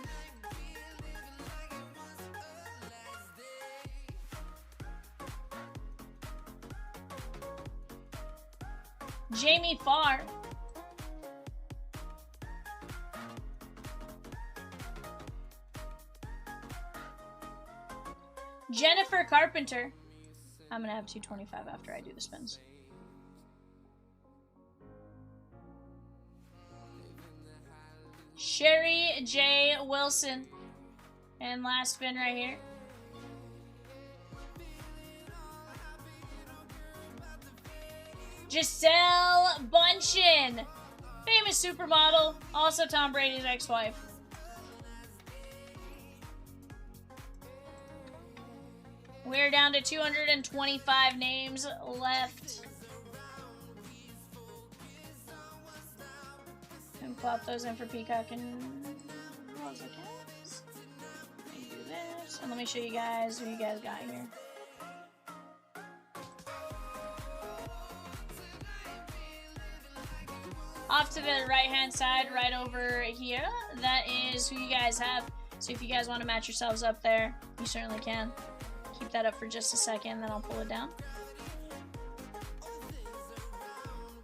Speaker 3: Jamie Farr. Jennifer Carpenter. I'm gonna have 225 after I do the spins. Sherry J. Wilson. And last spin right here. Giselle Bundchen. Famous supermodel. Also Tom Brady's ex-wife. We're down to 225 names left. And plop those in for Peacock and Rosa Cats. Let me do this. And let me show you guys who you guys got here. Off to the right-hand side, right over here, that is who you guys have. So if you guys want to match yourselves up there, you certainly can. Keep that up for just a second, then I'll pull it down.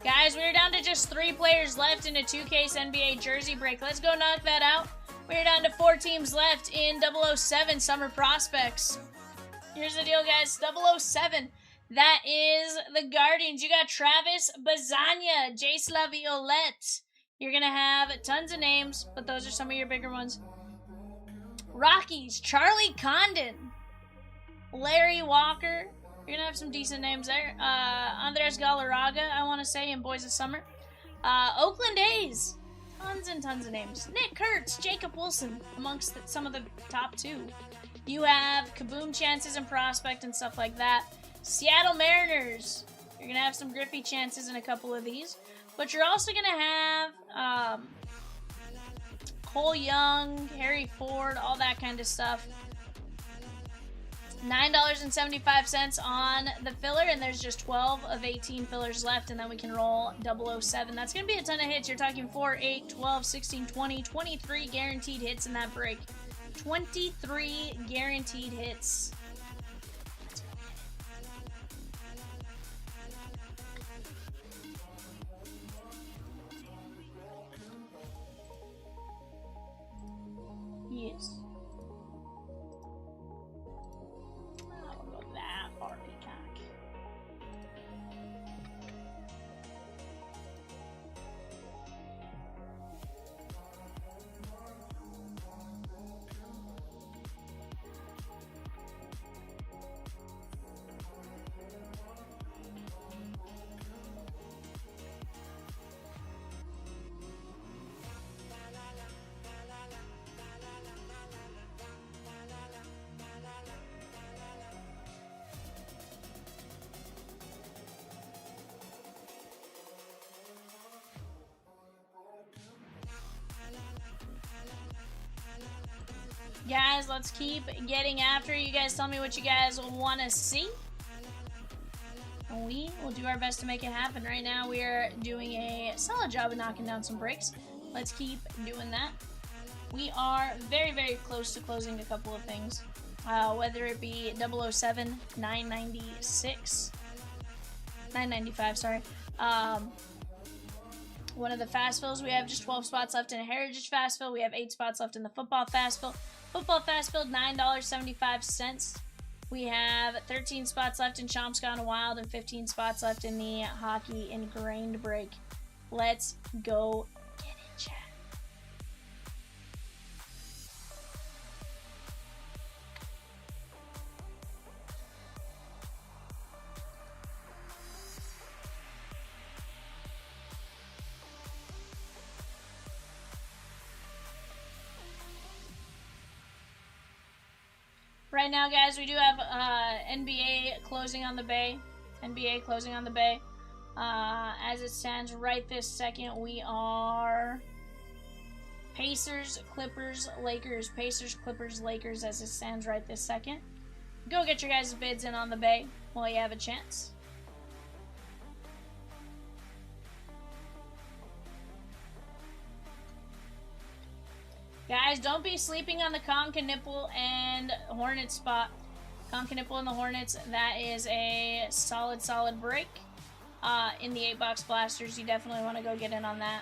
Speaker 3: Guys, we're down to just 3 players left in a 2-case NBA jersey break. Let's go knock that out. We're down to 4 teams left in 007 Summer Prospects. Here's the deal, guys. 007. That is the Guardians. You got Travis Bazania, Jace LaViolette. You're going to have tons of names, but those are some of your bigger ones. Rockies, Charlie Condon. Larry Walker. You're going to have some decent names there. Andres Galarraga, I want to say, in Boys of Summer. Oakland A's. Tons and tons of names. Nick Kurtz, Jacob Wilson, amongst some of the top 2. You have Kaboom chances and Prospect and stuff like that. Seattle Mariners. You're going to have some Griffey chances in a couple of these. But you're also going to have Cole Young, Harry Ford, all that kind of stuff. $9.75 on the filler, and there's just 12 of 18 fillers left, and then we can roll 007. That's going to be a ton of hits. You're talking 4, 8, 12, 16, 20, 23 guaranteed hits in that break. 23 guaranteed hits. Yes. I'll go that far, peacock. Guys, let's keep getting after it. You guys tell me what you guys want to see. And we will do our best to make it happen. Right now, we are doing a solid job of knocking down some breaks. Let's keep doing that. We are very, very close to closing a couple of things. Whether it be 007, 996, 995, sorry. One of the fast fills, we have just 12 spots left in a heritage fast fill. We have 8 spots left in the football fast fill. Football fast fill, $9.75. We have 13 spots left in Chomps Gone Wild and 15 spots left in the hockey ingrained break. Let's go get it, chat. Right now, guys, we do have NBA closing on the bay. NBA closing on the bay. As it stands right this second, we are Pacers, Clippers, Lakers. Pacers, Clippers, Lakers as it stands right this second. Go get your guys' bids in on the bay while you have a chance. Guys, don't be sleeping on the Concanipple and Hornets spot. Concanipple and the Hornets, that is a solid, solid break. In the 8-box blasters, you definitely want to go get in on that.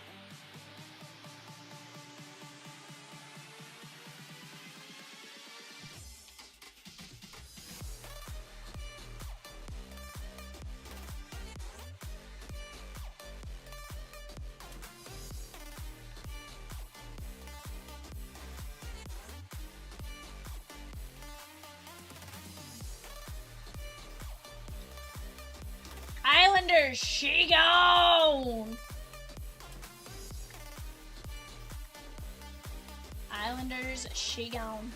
Speaker 3: Islanders, she gone! Islanders, she gone.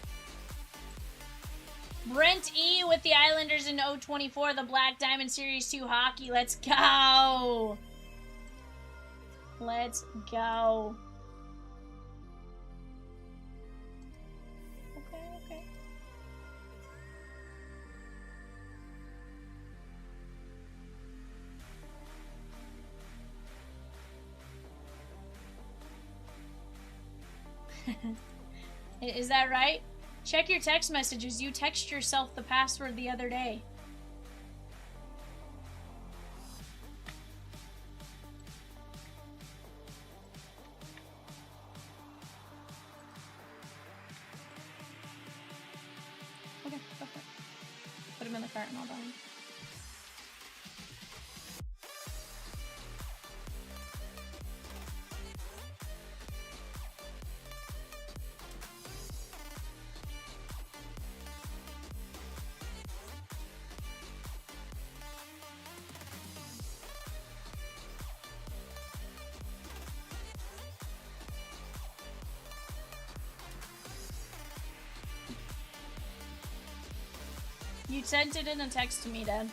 Speaker 3: Brent E with the Islanders in 024, the Black Diamond Series 2 hockey. Let's go! Let's go. Okay. Is that right? Check your text messages. You text yourself the password the other day. Okay, go for it. Put him in the cart and all done. You sent it in a text to me, Dad.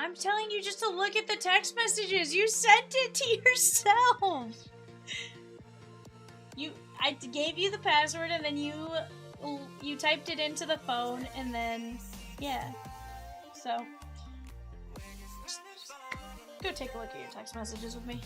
Speaker 3: I'm telling you just to look at the text messages. You sent it to yourself. I gave you the password and then you typed it into the phone and then, yeah. So, just go take a look at your text messages with me.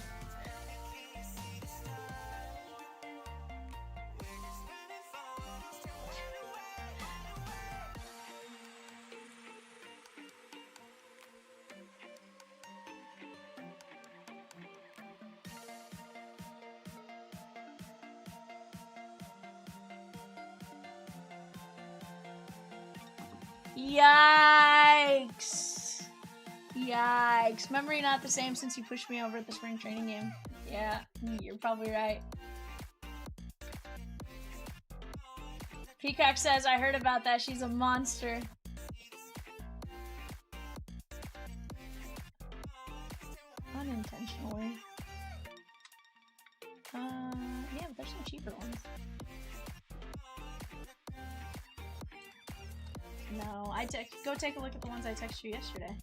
Speaker 3: Yikes! Yikes. Memory not the same since you pushed me over at the spring training game. Yeah, you're probably right. Peacock says, I heard about that. She's a monster. Unintentionally. Yeah, but there's some cheaper ones. No, go take a look at the ones I texted you yesterday.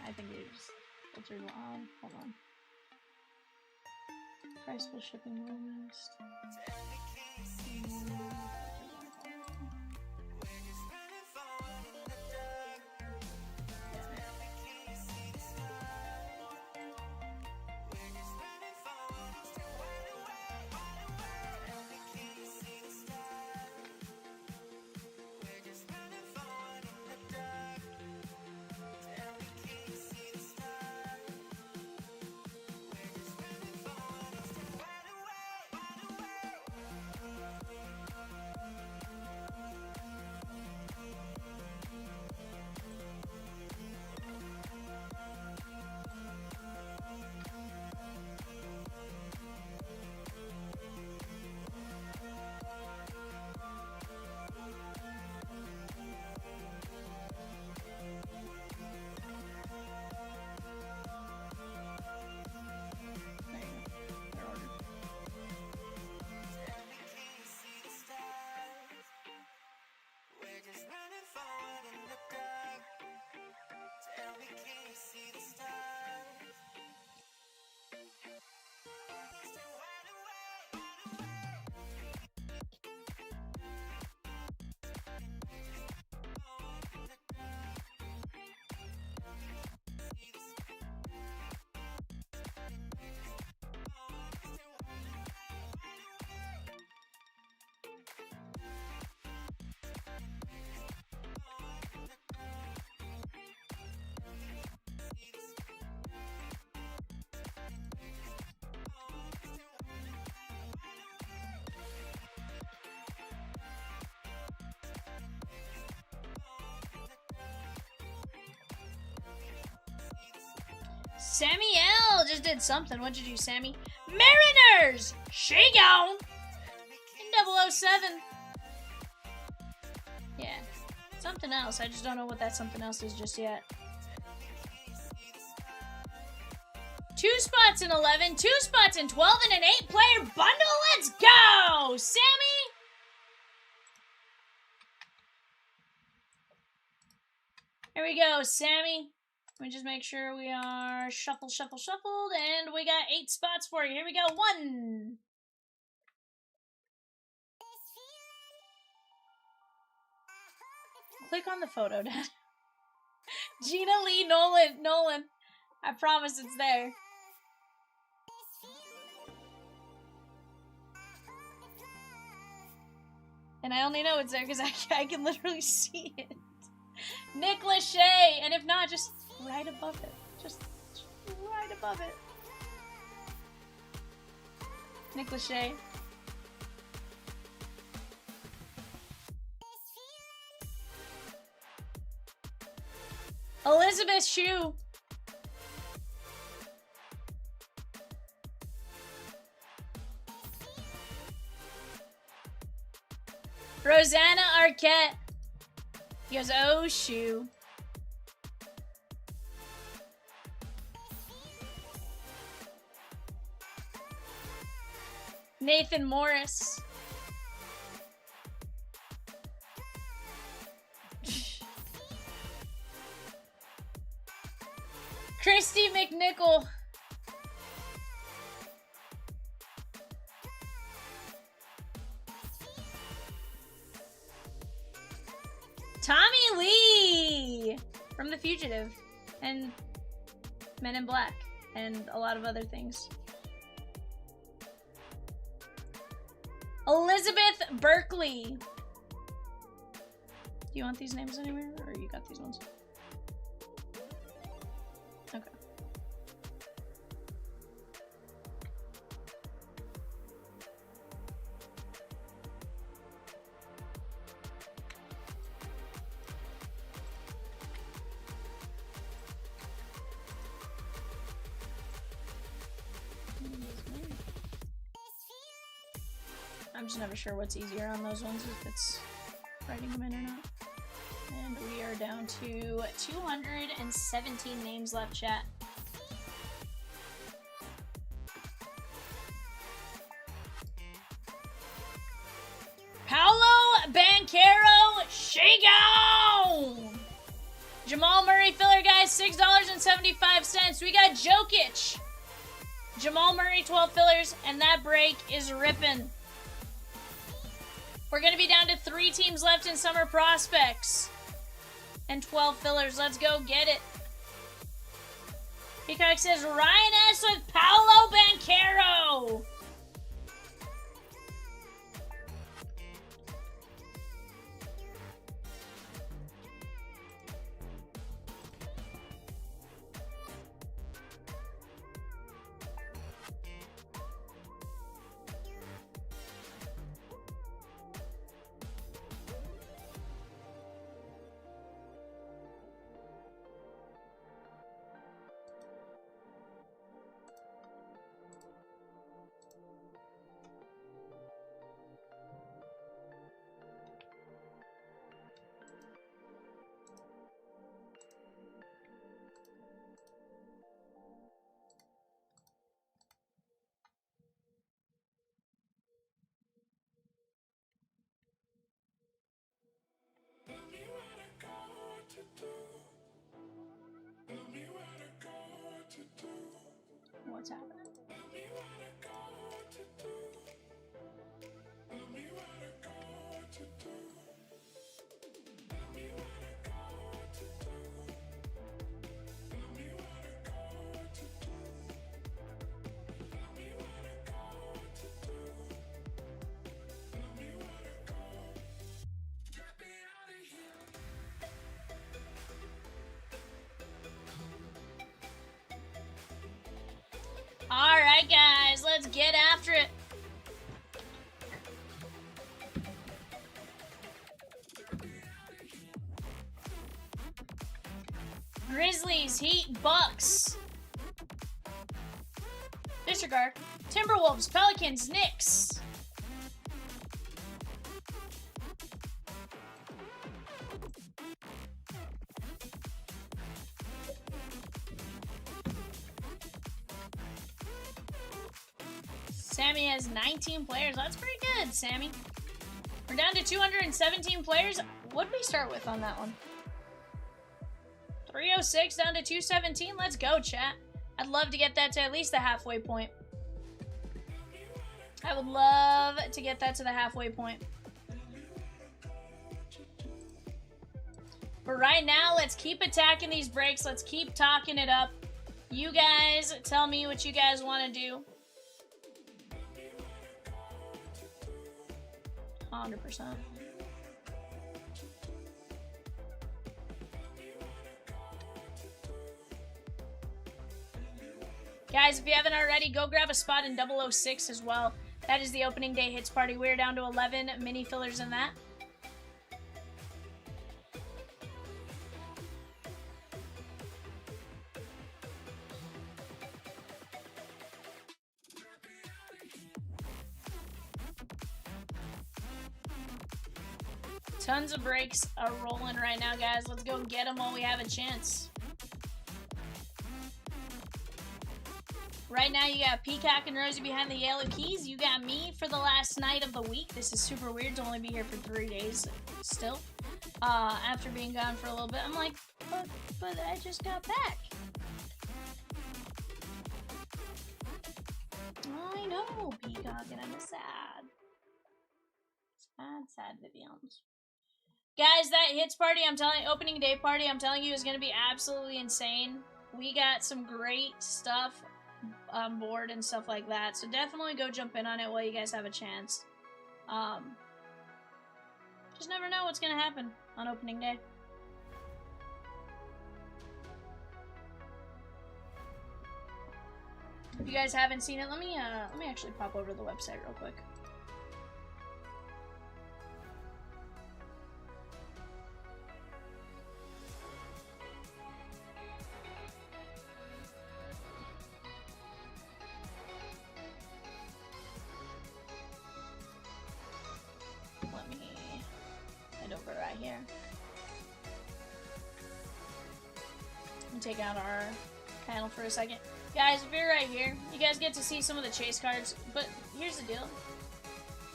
Speaker 3: I think it just filtered wrong. Hold on. Price plus shipping list. Sammy L just did something. What did you, Sammy? Mariners! She gone! 007. Yeah. Something else. I just don't know what that something else is just yet. 2 spots in 11, 2 spots in 12, and an 8-player bundle. Let's go! Sammy! Here we go, Sammy. Let me just make sure we are shuffled, and we got 8 spots for you. Here we go. 1. Click on the photo, Dad. Gina Lee Nolan. I promise it's there. And I only know it's there because I can literally see it. Nick Lachey, and if not, just right above it. Just right above it. Nick Lachey. Elizabeth Shue. Rosanna Arquette. He goes, oh, Shue. Nathan Morris. Nickel. Tommy Lee from The Fugitive and Men in Black and a lot of other things. Elizabeth Berkley. Do you want these names anywhere, or you got these ones? Okay. I'm just never sure what's easier on those ones, if it's writing them in or not. And we are down to 217 names left, chat. Paolo Banchero, shake on! Jamal Murray filler, guys, $6.75. We got Jokic. Jamal Murray, 12 fillers, and that break is ripping. We're going to be down to 3 teams left in Summer Prospects. And 12 fillers. Let's go get it. Peacock says, Ryan S. with Paolo Banchero. What's happening? Alright guys, let's get after it. Grizzlies, Heat, Bucks. Disregard. Timberwolves, Pelicans, Knicks. Sammy has 19 players. That's pretty good, Sammy. We're down to 217 players. What did we start with on that one? 306 down to 217. Let's go, chat. I'd love to get that to at least the halfway point. I would love to get that to the halfway point. But right now, let's keep attacking these breaks. Let's keep talking it up. You guys tell me what you guys want to do. 100%. Guys, if you haven't already, go grab a spot in 006 as well. That is the opening day hits party. We're down to 11 mini fillers in that. Tons of breaks are rolling right now, guys. Let's go get them while we have a chance. Right now, you got Peacock and Rosie behind the yellow keys. You got me for the last night of the week. This is super weird to only be here for 3 days still. After being gone for a little bit. I'm like, but I just got back. go, Peacock, and I'm sad. Sad Vivians. Guys, that hits party, opening day party, I'm telling you, is going to be absolutely insane. We got some great stuff on board and stuff like that, so definitely go jump in on it while you guys have a chance. Just never know what's going to happen on opening day. If you guys haven't seen it, let me actually pop over to the website real quick. Let me head over right here. Let me take out our panel for a second. Guys, if you're right here, you guys get to see some of the chase cards, but here's the deal.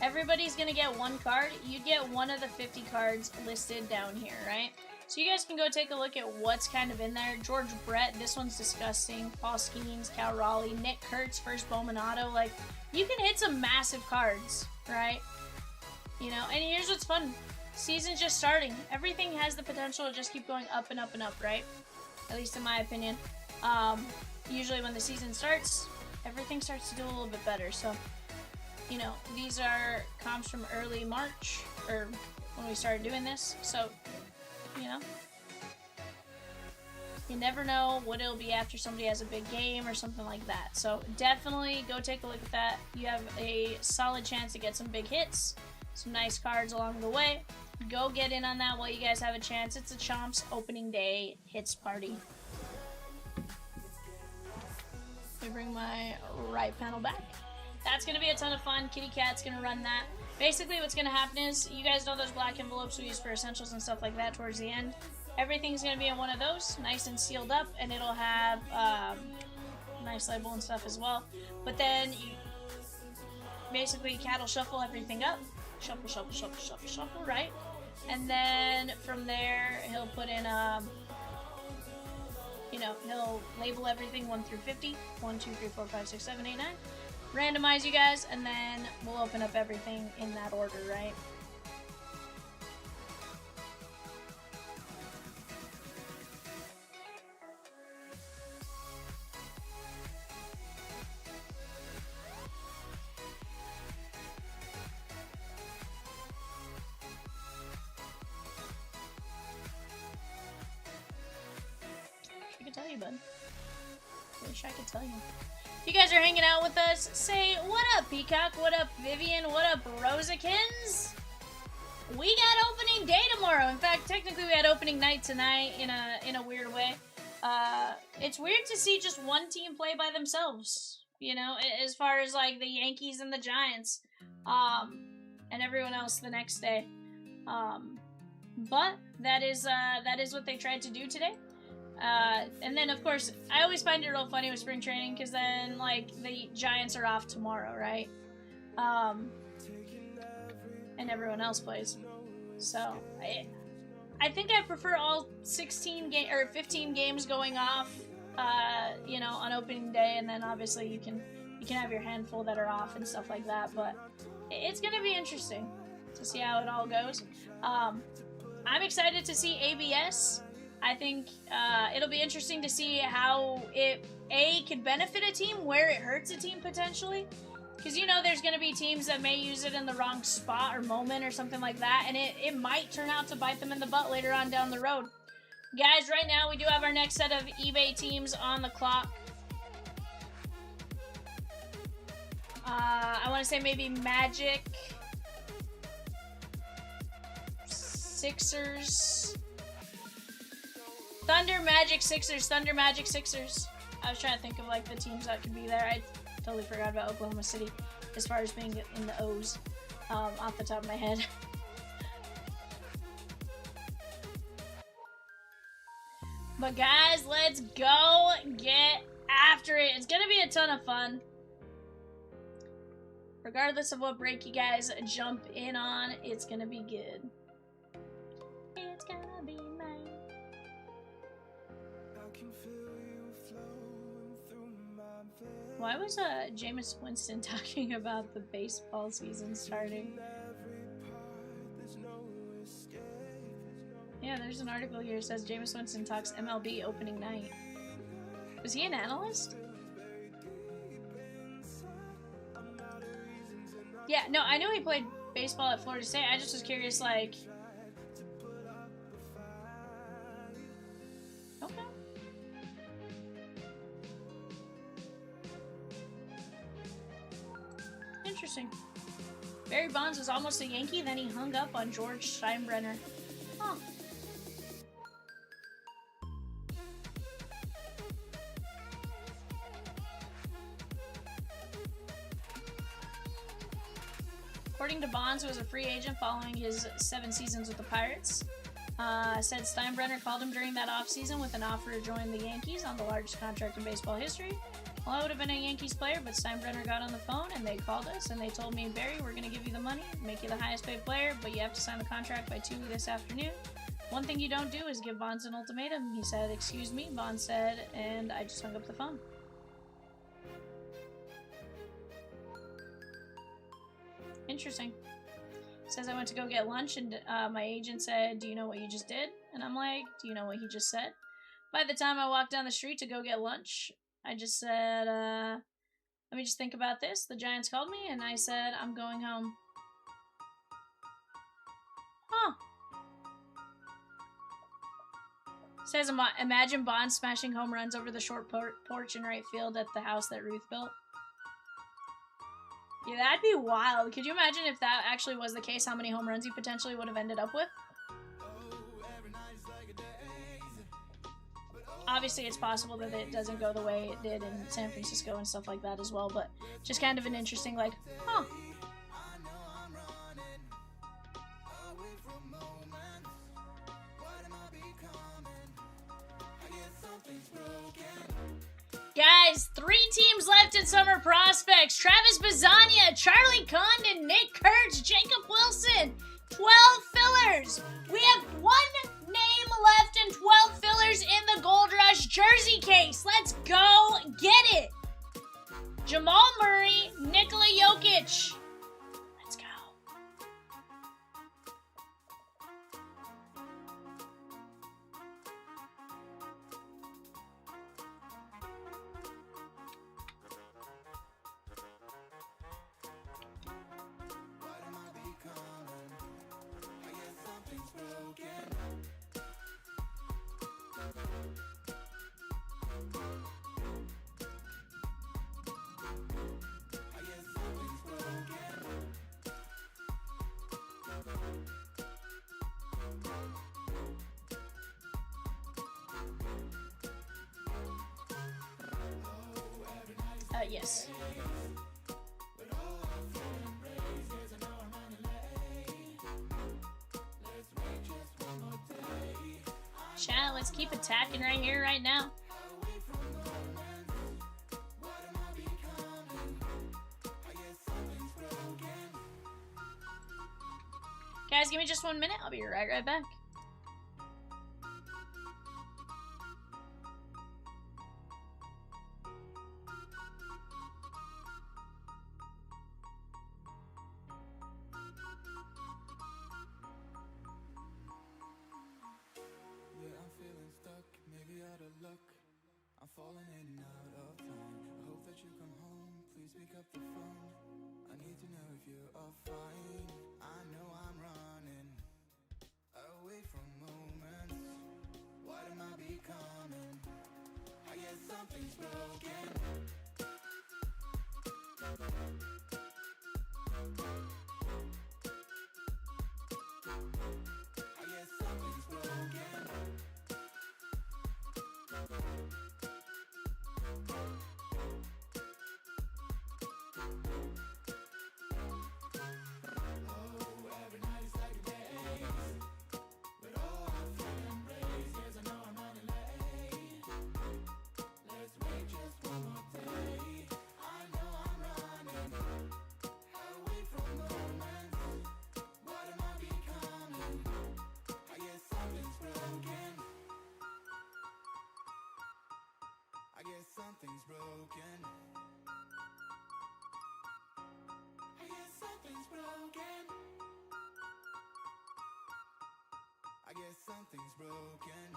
Speaker 3: Everybody's gonna get one card. You get one of the 50 cards listed down here, right? So you guys can go take a look at what's kind of in there. George Brett, this one's disgusting. Paul Skeens, Cal Raleigh, Nick Kurtz, first Bowman auto. Like, you can hit some massive cards, right? You know, and here's what's fun. Season's just starting. Everything has the potential to just keep going up and up and up, right? At least in my opinion. Usually when the season starts, everything starts to do a little bit better. So, you know, these are comps from early March, or when we started doing this. So, you know, you never know what it'll be after somebody has a big game or something like that. So definitely go take a look at that. You have a solid chance to get some big hits, some nice cards along the way. Go get in on that while you guys have a chance. It's a Chomps opening day hits party. Let me bring my right panel back. That's going to be a ton of fun. Kitty Cat's going to run that. Basically, what's going to happen is, you guys know those black envelopes we use for essentials and stuff like that towards the end. Everything's going to be in one of those, nice and sealed up, and it'll have nice label and stuff as well. But then, basically, Cat will shuffle everything up. Shuffle, shuffle, shuffle, shuffle, shuffle, right? And then, from there, he'll put in you know, he'll label everything 1 through 50. 1, 2, 3, 4, 5, 6, 7, 8, 9. Randomize you guys, and then we'll open up everything in that order, right? I could tell you, bud. Wish I could tell you. If you guys are hanging out with us, say, what up, Peacock? What up, Vivian? What up, Rosakins? We got opening day tomorrow. In fact, technically we had opening night tonight in a weird way. It's weird to see just one team play by themselves, you know, as far as like the Yankees and the Giants, and everyone else the next day. But that is what they tried to do today. And then, of course, I always find it real funny with spring training, because then, like, the Giants are off tomorrow, right? And everyone else plays. So, I think I prefer all 15 games going off, you know, on opening day, and then obviously you can have your handful that are off and stuff like that, but it's gonna be interesting to see how it all goes. I'm excited to see ABS. I think it'll be interesting to see how it, could benefit a team, where it hurts a team potentially. Because, you know, there's going to be teams that may use it in the wrong spot or moment or something like that, and it might turn out to bite them in the butt later on down the road. Guys, right now we do have our next set of eBay teams on the clock. I want to say maybe Magic, Sixers... Thunder, Magic, Sixers. Thunder, Magic, Sixers. I was trying to think of, like, the teams that could be there. I totally forgot about Oklahoma City as far as being in the O's off the top of my head. But, guys, let's go get after it. It's going to be a ton of fun. Regardless of what break you guys jump in on, it's going to be good. It's going to be mine.
Speaker 4: I can feel you flowing through my veins.
Speaker 3: Why was Jameis Winston talking about the baseball season starting? Yeah, there's an article here that says Jameis Winston talks MLB opening night. Was he an analyst? Yeah, no, I knew he played baseball at Florida State. I just was curious, like... Okay. Interesting. Barry Bonds was almost a Yankee, then he hung up on George Steinbrenner. Huh. According to Bonds, who was a free agent following his 7 seasons with the Pirates, said Steinbrenner called him during that offseason with an offer to join the Yankees on the largest contract in baseball history. Well, I would have been a Yankees player, but Steinbrenner got on the phone and they called us and they told me, Barry, we're going to give you the money, make you the highest paid player, but you have to sign the contract by 2 this afternoon. One thing you don't do is give Bonds an ultimatum. He said, excuse me, Bonds said, and I just hung up the phone. Interesting. Says I went to go get lunch and my agent said, do you know what you just did? And I'm like, do you know what he just said? By the time I walked down the street to go get lunch, I just said, let me just think about this. The Giants called me and I said, I'm going home. Huh. Says, imagine Bond smashing home runs over the short porch in right field at the house that Ruth built. Yeah, that'd be wild. Could you imagine if that actually was the case, how many home runs he potentially would have ended up with? Obviously, it's possible that it doesn't go the way it did in San Francisco and stuff like that as well, but just kind of an interesting, like, huh. Guys, 3 teams left in Summer Prospects. Travis Bazania, Charlie Condon, Nick Kurtz, Jacob Wilson. 12 fillers. We have 1 name left and 12 fillers in the Gold Rush jersey case. Let's go get it. Jamal Murray, Nikola Jokic. Let's go. Yes. Chat, let's keep attacking right here, right now. Guys, give me just 1 minute. I'll be right back.
Speaker 4: Falling in and out of line. I hope that you come home. Please pick up the phone. I need to know if you are fine. I know I'm running away from moments. What am I becoming? I guess something's broken. I guess something's broken. something's broken.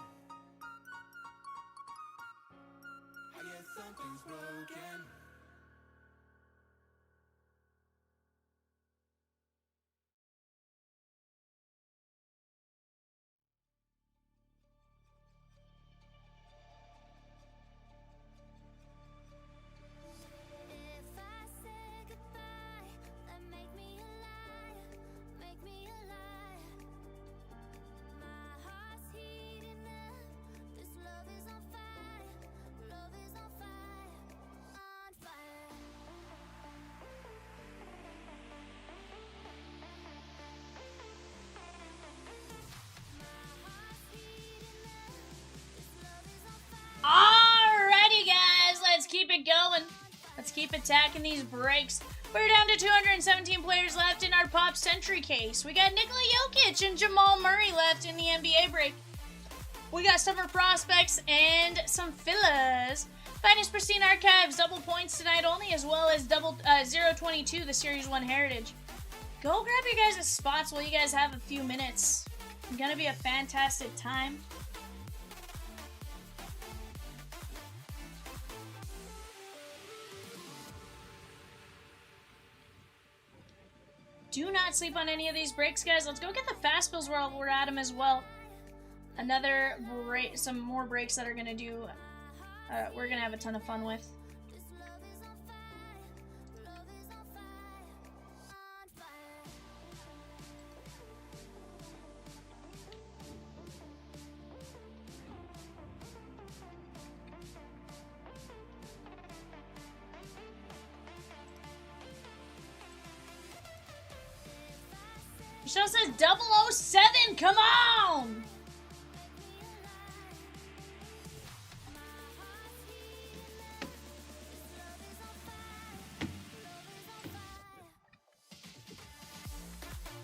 Speaker 4: I guess something's broken.
Speaker 2: If I say goodbye, then make me alive, make me alive. My heart's heating up, this love is on fire, love is on fire, on fire. My heart's heating up, this love is on fire.
Speaker 3: Alrighty, guys, let's keep it going. Let's keep attacking these breaks. We're down to 217 players left in our Pop Century case. We got Nikola Jokic and Jamal Murray left in the NBA break. We got Summer Prospects and some fillers. Finest Pristine Archives, double points tonight only, as well as double 022, the Series 1 Heritage. Go grab your guys' spots while you guys have a few minutes. It's gonna be a fantastic time. Do not sleep on any of these breaks, guys. Let's go get the fast fills while we're at them as well. Another break, some more breaks that are gonna do. We're gonna have a ton of fun with.
Speaker 2: This love is on fire, love is on fire, on fire.
Speaker 3: Michelle says 007, come on!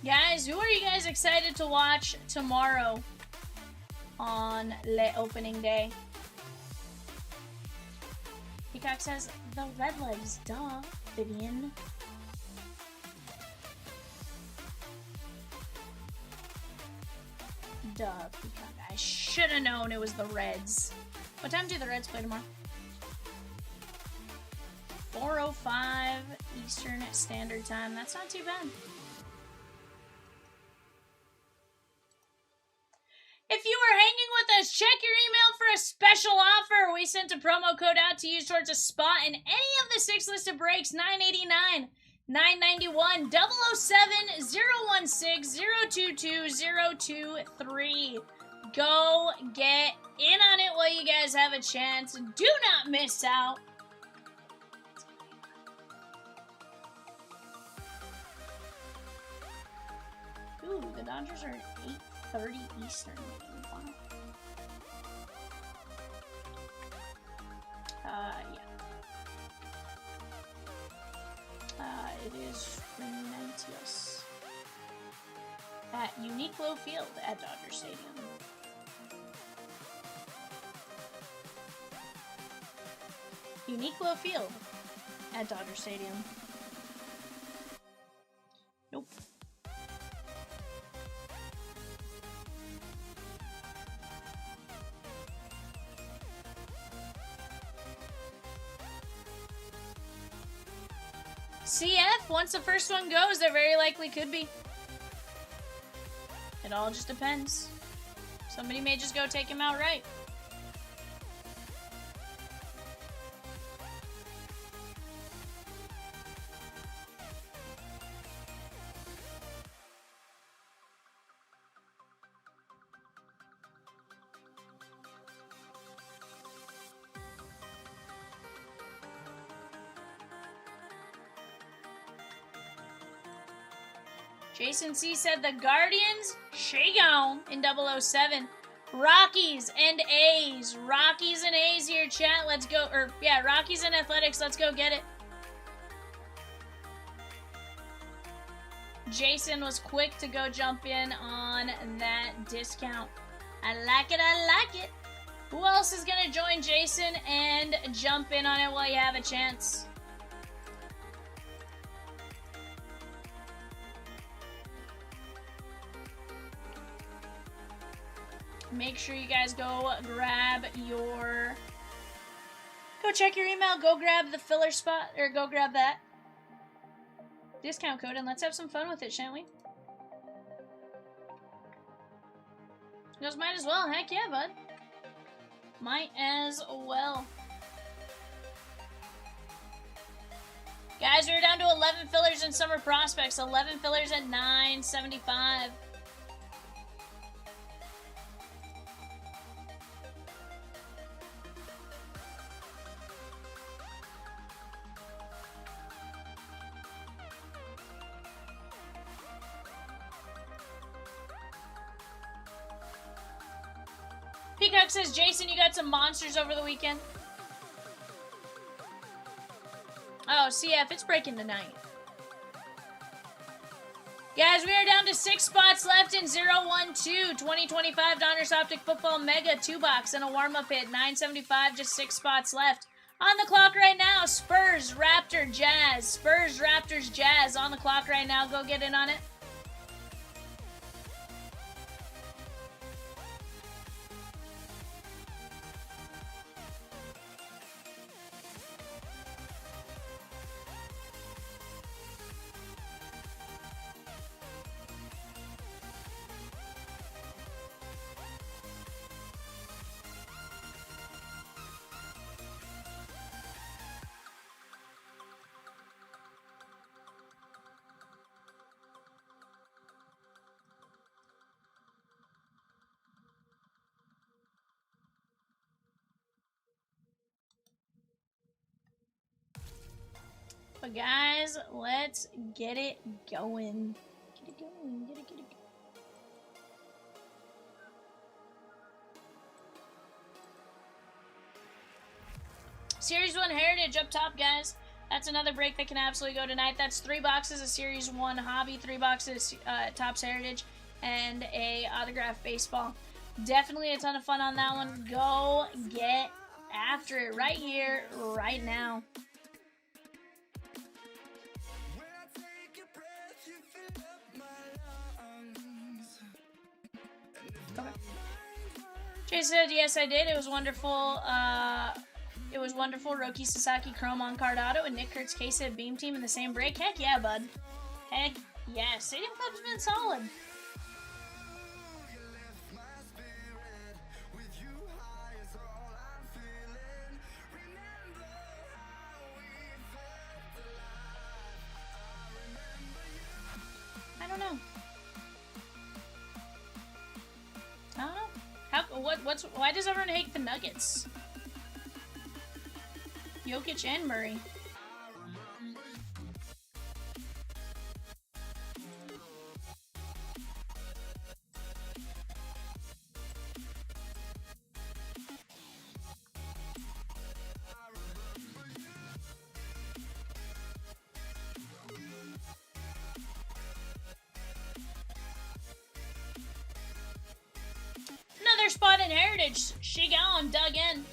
Speaker 3: Guys, who are you guys excited to watch tomorrow on Le Opening Day? Peacock says, the Redlegs, duh, Vivian. Duh, Peacock. I should have known it was the Reds. What time do the Reds play tomorrow? 4:05 Eastern Standard Time. That's not too bad. If you are hanging with us, check your email for a special offer. We sent a promo code out to use towards a spot in any of the 6 listed breaks. $9.89, $9.91, 007, 016, 022, 023. Go get in on it while you guys have a chance. Do not miss out. Ooh, the Dodgers are at 8:30 Eastern. Wow. Yeah. It is Renatius at Uniqlo Field at Dodger Stadium. Uniqlo Field at Dodger Stadium. Nope. CF, once the first one goes, there very likely could be. It all just depends. Somebody may just go take him outright. Jason C said the Guardians, she gone in 007. Rockies and A's. Rockies and A's here, chat. Let's go. Or, yeah, Rockies and Athletics. Let's go get it. Jason was quick to go jump in on that discount. I like it. I like it. Who else is going to join Jason and jump in on it while you have a chance? Make sure you guys go grab your... Go check your email. Go grab the filler spot, or go grab that discount code, and let's have some fun with it, shan't we? Goes, might as well. Heck yeah, bud. Might as well. Guys, we're down to 11 fillers in Summer Prospects. 11 fillers at $9.75. Peacock says, Jason, you got some monsters over the weekend? Oh, CF, it's breaking tonight. Guys, we are down to 6 spots left in 012 2025 Donruss Optic Football Mega 2-box and a warm-up hit. $9.75, just 6 spots left. On the clock right now, Spurs, Raptor, Jazz. Spurs, Raptors, Jazz on the clock right now. Go get in on it. But guys, let's get it going. Get it going, get it going. Series 1 Heritage up top, guys. That's another break that can absolutely go tonight. That's 3 boxes of Series 1 Hobby, 3 boxes Topps Heritage, and a autographed baseball. Definitely a ton of fun on that one. Go get after it right here, right now. Okay. Jay said, yes, I did. It was wonderful. It was wonderful. Roki Sasaki Chrome on card auto and Nick Kurtz case at Beam Team in the same break. Heck yeah, bud. Heck yeah. Stadium Club's been solid. I don't know. I don't know. Why does everyone hate the Nuggets? Jokic and Murray. Another spot in Heritage. She gone, dug in.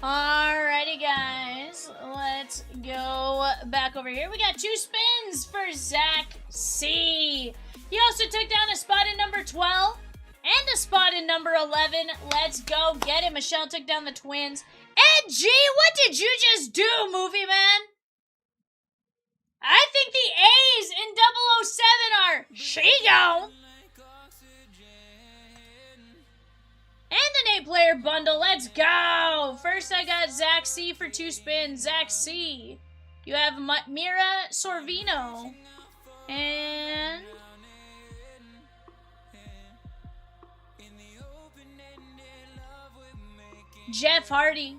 Speaker 3: Alrighty, guys. Let's go back over here. We got 2 spins for Zach C. He also took down a spot in number 12 and a spot in number 11. Let's go get it. Michelle took down the twins. Ed G, what did you just do, movie man? I think the A's in 007 are Shigo. And an 8-player bundle. Let's go. First, I got Zach C for 2 spins. Zach C. You have Mira Sorvino. And Jeff Hardy.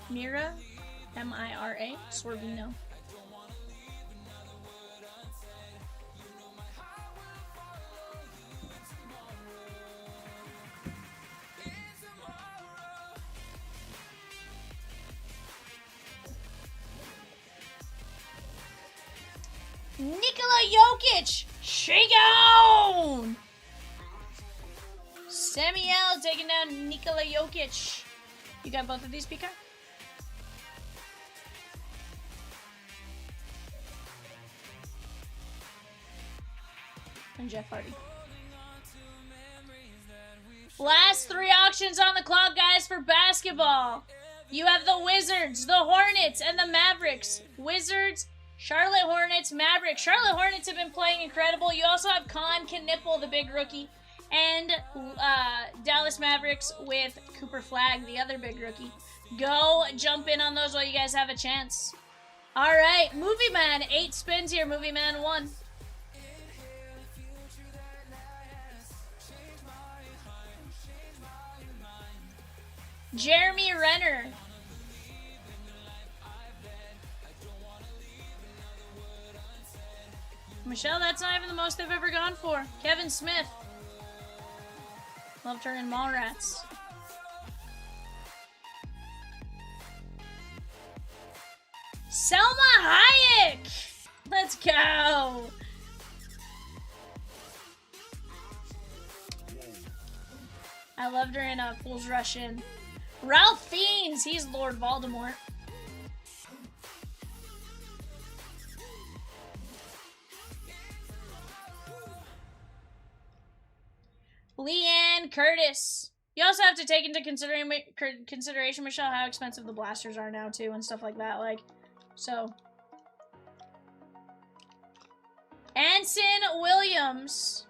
Speaker 3: Mira, M-I-R-A, Sorvino. Nikola Jokic, shake on! Sammy L taking down Nikola Jokic. You got both of these, Pika? And Jeff Hardy. Last 3 auctions on the clock, guys, for basketball. You have the Wizards, the Hornets, and the Mavericks. Wizards, Charlotte Hornets, Mavericks. Charlotte Hornets have been playing incredible. You also have Con Knipple, the big rookie, and Dallas Mavericks with Cooper Flagg, the other big rookie. Go jump in on those while you guys have a chance. All right, Movie Man, 8 spins here. Movie Man 1. Jeremy Renner. Michelle, that's not even the most they've ever gone for. Kevin Smith. Loved her in Mallrats. Selma Hayek. Let's go. I loved her in Fool's Rush In. Ralph Fiennes, he's Lord Voldemort. Leanne Curtis. You also have to take into consideration, Michelle, how expensive the blasters are now, too, and stuff like that. Like, so. Anson Williams.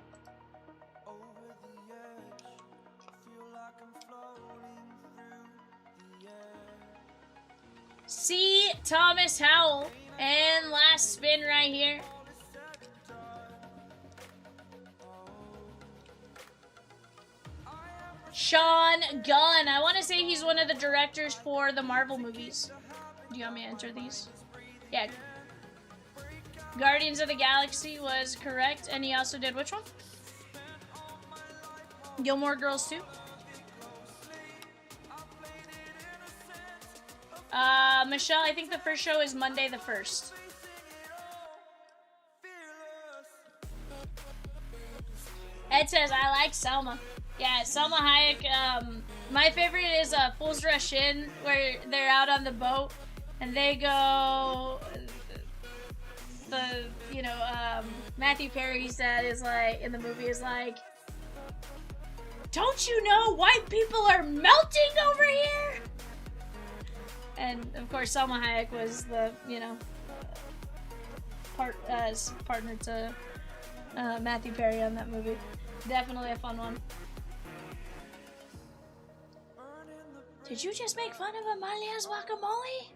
Speaker 3: C. Thomas Howell. And last spin right here. Sean Gunn. I want to say he's one of the directors for the Marvel movies. Do you want me to enter these? Yeah. Guardians of the Galaxy was correct. And he also did which one? Gilmore Girls 2. Michelle, I think the first show is Monday the 1st. Ed says, I like Selma. Yeah, Selma Hayek. My favorite is Fool's Rush In, where they're out on the boat, and they go, Matthew Perry's dad is like, in the movie is like, don't you know white people are melting over here? And, of course, Selma Hayek was the, partner to Matthew Perry on that movie. Definitely a fun one. Did you just make fun of Amalia's guacamole?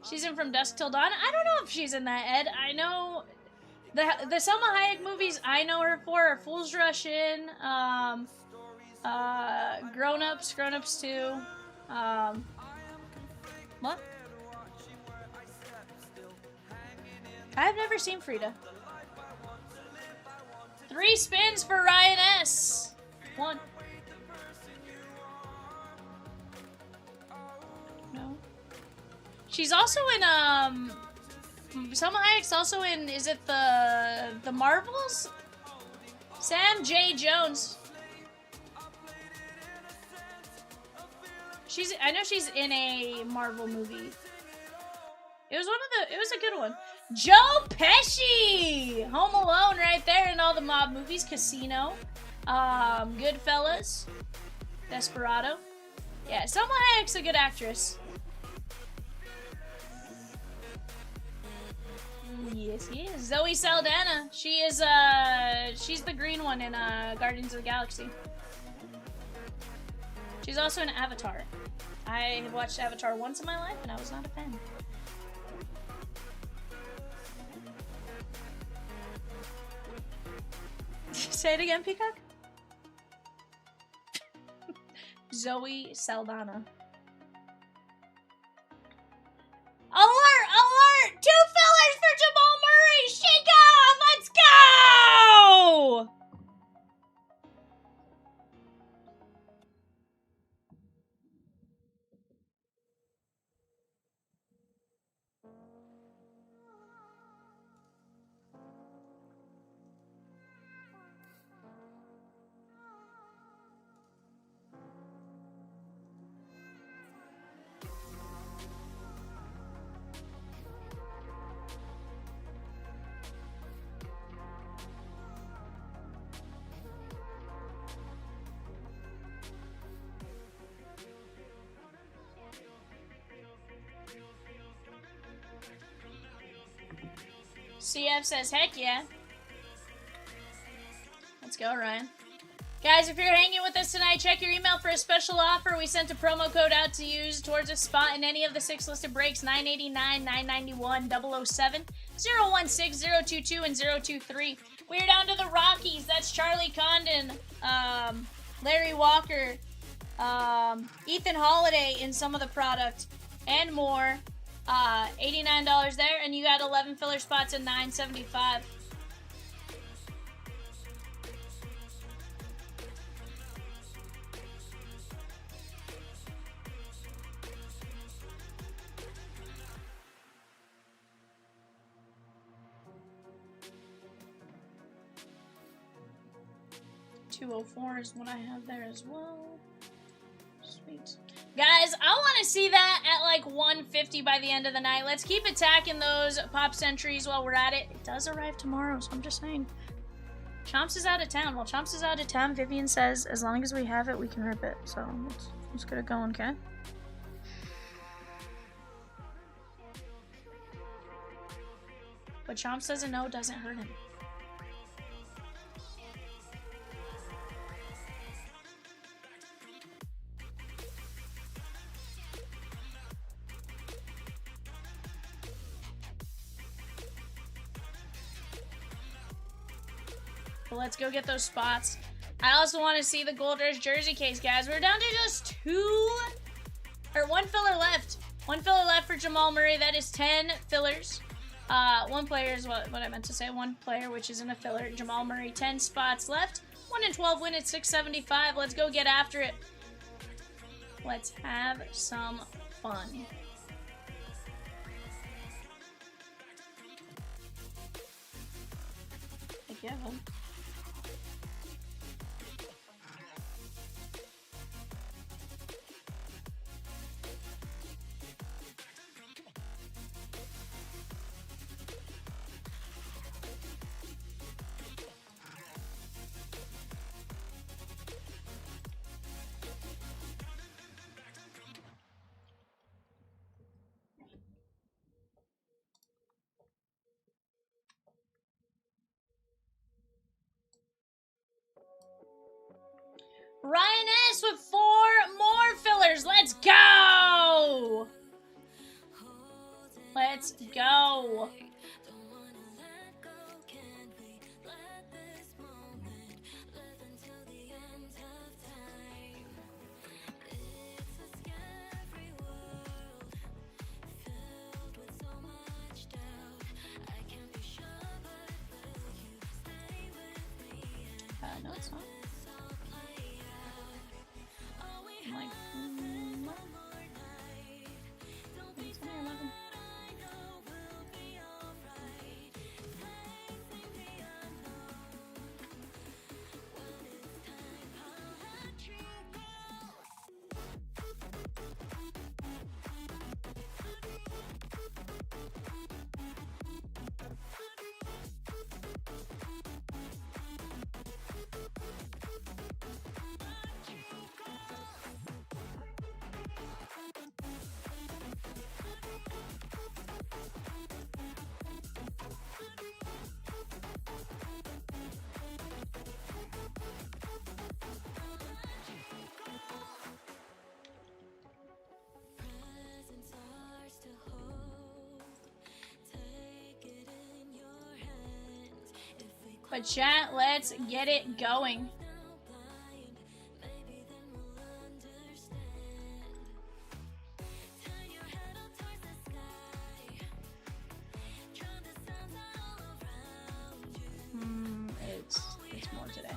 Speaker 3: She's in From Dusk Till Dawn. I don't know if she's in that, Ed. I know the Selma Hayek movies I know her for are Fool's Rush In, Grown Ups 2. What? I've never seen Frida. 3 spins for Ryan S. 1. She's also in Selma Hayek's also in, is it the Marvels? Sam J. Jones. I know she's in a Marvel movie. It was a good one. Joe Pesci! Home Alone right there in all the mob movies. Casino. Goodfellas. Desperado. Yeah, Selma Hayek's a good actress. Yes, yes. Zoe Saldana. She is, she's the green one in, Guardians of the Galaxy. She's also in Avatar. I have watched Avatar once in my life, and I was not a fan. Say it again, Peacock. Zoe Saldana. Alert! Alert! 2 fillers for Jamal Murray! She gone! Let's go! 'CF says, heck yeah. Let's go, Ryan. Guys, if you're hanging with us tonight, check your email for a special offer. We sent a promo code out to use towards a spot in any of the 6 listed breaks: 989, 991, 007, 016, 022, and 023. We're down to the Rockies. That's Charlie Condon, Larry Walker, Ethan Holiday in some of the product, and more. $89 there, and you got 11 filler spots at $9.75. $204 is what I have there as well. Sweet. Guys, I want to see that at like 150 by the end of the night. Let's keep attacking those pop centuries while we're at it. It does arrive tomorrow, so I'm just saying. Chomps is out of town. While Chomps is out of town, Vivian says, as long as we have it, we can rip it. So let's get it going, okay? But Chomps doesn't know doesn't hurt him. But let's go get those spots. I also want to see the Gold Rush jersey case, guys. We're down to just one filler left. One filler left for Jamal Murray. That is 10 fillers. One player is what I meant to say. One player, which isn't a filler. Jamal Murray, 10 spots left. 1 in 12 win at 675. Let's go get after it. Let's have some fun. Heck yeah, man. Ryan S with 4 more fillers. Let's go! Let's go. No, it's not. I'm like, it's only 11. But chat, let's get it going. It's more today.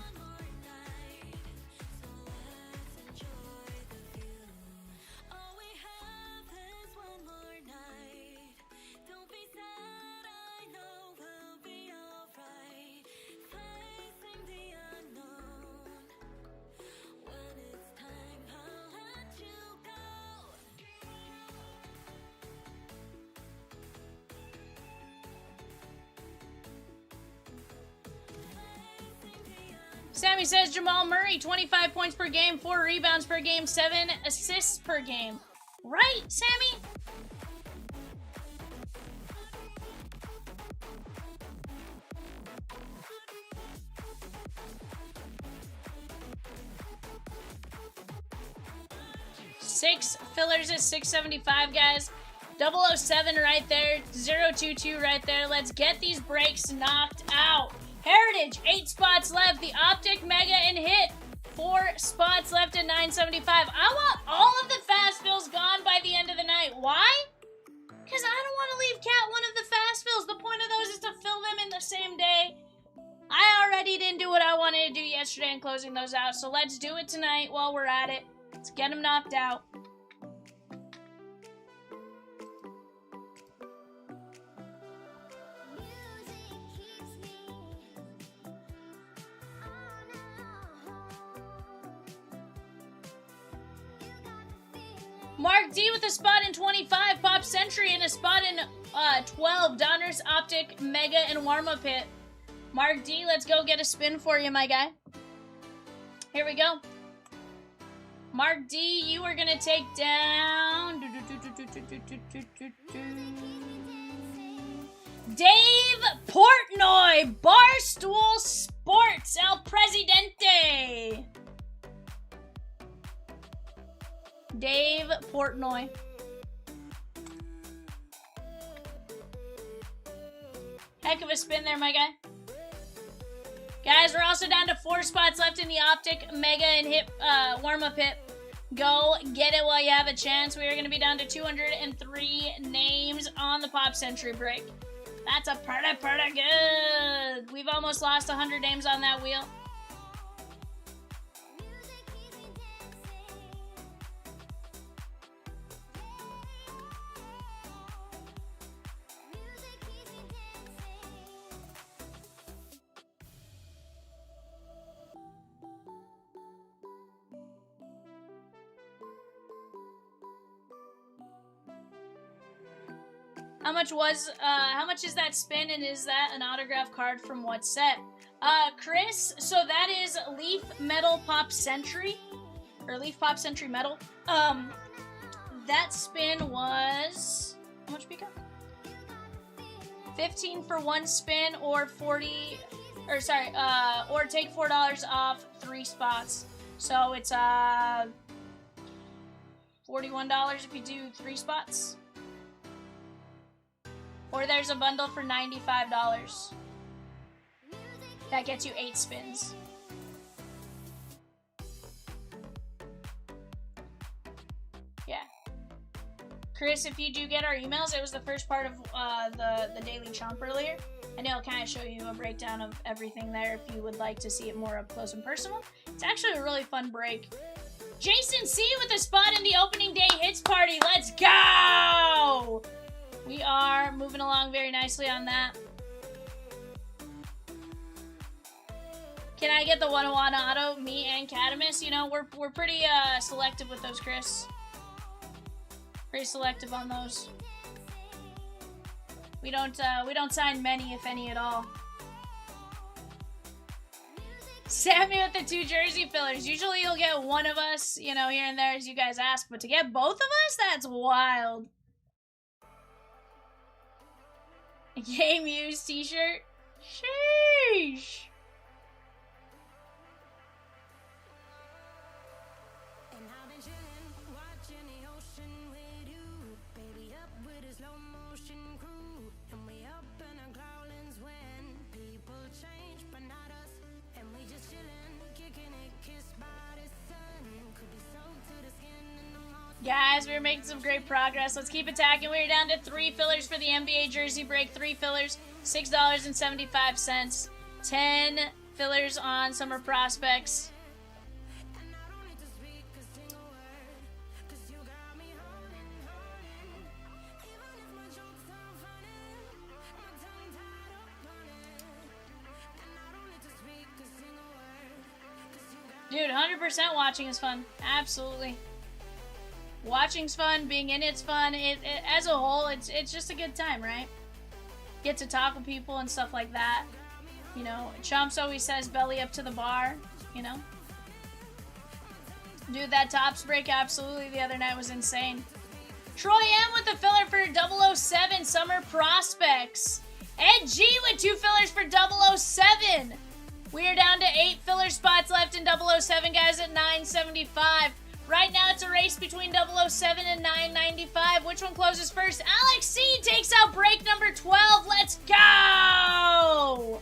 Speaker 3: Sammy says Jamal Murray, 25 points per game, 4 rebounds per game, 7 assists per game. Right, Sammy? Six fillers is 675, guys. 007 right there, 022 right there. Let's get these breaks knocked out. Heritage, 8 spots left. The Optic, Mega, and Hit, 4 spots left at 975. I want all of the fast fills gone by the end of the night. Why? Because I don't want to leave Cat one of the fast fills. The point of those is to fill them in the same day. I already didn't do what I wanted to do yesterday in closing those out, so let's do it tonight while we're at it. Let's get them knocked out. Mark D with a spot in 25, Pop Century, and a spot in 12, Donruss, Optic, Mega, and Warm-Up Hit. Mark D, let's go get a spin for you, my guy. Here we go. Mark D, you are going to take down Dave Portnoy, Barstool Sports, El Presidente. Dave Portnoy. Heck of a spin there, my guy. Guys, we're also down to 4 spots left in the Optic, Mega, and Hit warm-up hit. Go get it while you have a chance. We are going to be down to 203 names on the Pop Century break. That's a pretty good. We've almost lost 100 names on that wheel. How much is that spin, and is that an autograph card from what set? Chris, so that is Leaf Metal Pop Century, or Leaf Pop Century Metal. That spin was, how much we got? 15 for 1 spin, or 40, or sorry, or take $4 off 3 spots. So it's, $41 if you do 3 spots. Or there's a bundle for $95. That gets you 8 spins. Yeah. Chris, if you do get our emails, it was the first part of the Daily Chomp earlier. And it'll kind of show you a breakdown of everything there if you would like to see it more up close and personal. It's actually a really fun break. Jason C with a spot in the opening day hits party. Let's go! We are moving along very nicely on that. Can I get the 101 auto? Me and Catamus? You know, we're pretty selective with those, Chris. Pretty selective on those. We don't sign many, if any, at all. Sammy with the 2 jersey fillers. Usually you'll get one of us, you know, here and there as you guys ask, but to get both of us, that's wild. Game used t-shirt. Sheesh.
Speaker 4: And I've been chillin', watching the ocean with you. Baby up with a slow motion crew. And we up in our growlings when
Speaker 3: Guys, we're making some great progress. Let's keep attacking. We're down to 3 fillers for the NBA jersey break. 3 fillers, $6.75. 10 fillers on Summer Prospects. Dude, 100% watching is fun. Absolutely. Watching's fun, being in it's fun. As a whole, it's just a good time, right? Get to talk with people and stuff like that. You know, Chumps always says belly up to the bar, you know? Dude, that tops break absolutely the other night was insane. Troy M with the filler for 007 Summer Prospects. Ed G with 2 fillers for 007. We are down to 8 filler spots left in 007, guys, at $9.75. Right now, it's a race between 007 and $9.95. Which one closes first? Alex C takes out break number 12. Let's go!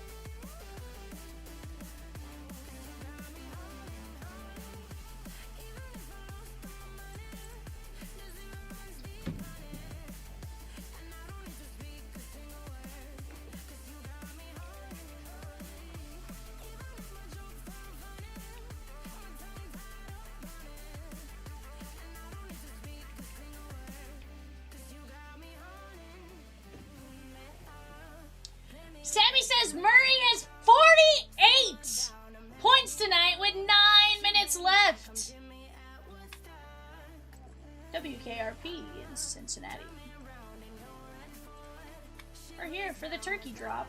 Speaker 3: Sammy says Murray has 48 points tonight with 9 minutes left. WKRP in Cincinnati. We're here for the turkey drop.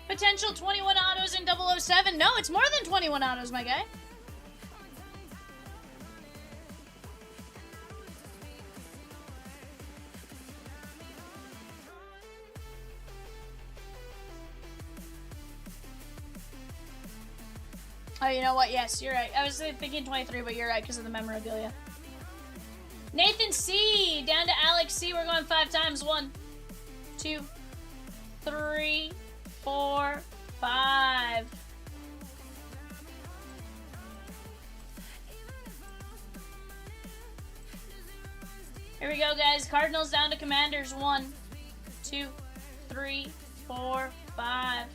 Speaker 3: Potential 21 autos in 007. No, it's more than 21 autos, my guy. Oh, you know what? Yes, you're right. I was thinking 23, but you're right because of the memorabilia. Nathan C. Down to Alex C. We're going 5 times. 1, 2, 3, 4, 5. Here we go, guys. Cardinals down to Commanders. 1, 2, 3, 4, 5.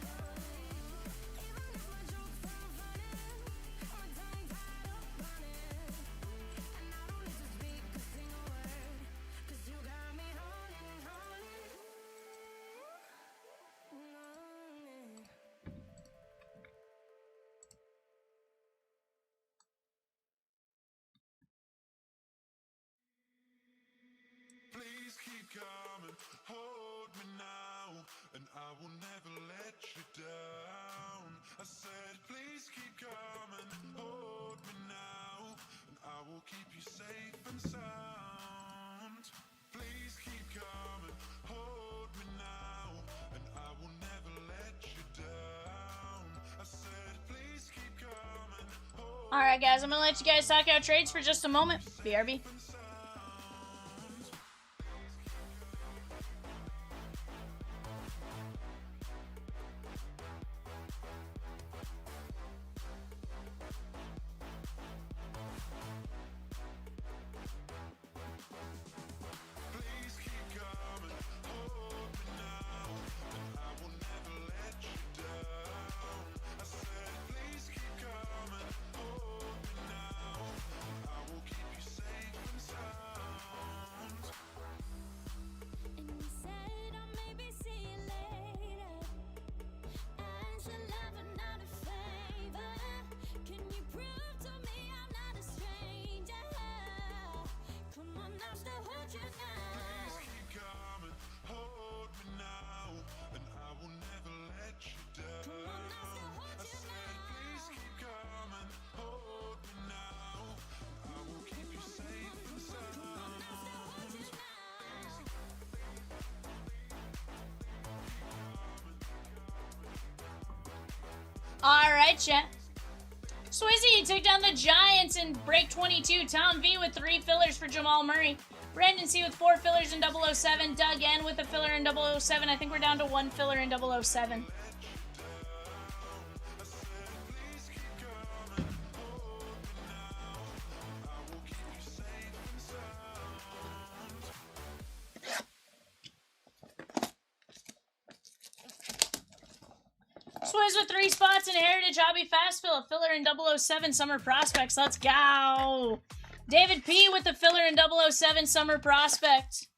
Speaker 1: Please keep coming, hold me now, and I will never let you down. I said, please keep coming, hold me now, and I will keep you safe and sound. Please keep coming, hold me now, and I will never let you down. I said, please keep coming, hold
Speaker 3: All right, guys. I'm going to let you guys talk out trades for just a moment. BRB. All right, chat. Swizzy took down the Giants in break 22. Tom V with 3 fillers for Jamal Murray. Brandon C with 4 fillers in 007. Doug N with a filler in 007. I think we're down to 1 filler in 007. Swizz with 3 spots in Heritage Hobby Fast Fill, a filler in 007 Summer Prospects. Let's go! David P with the filler in 007 Summer Prospects.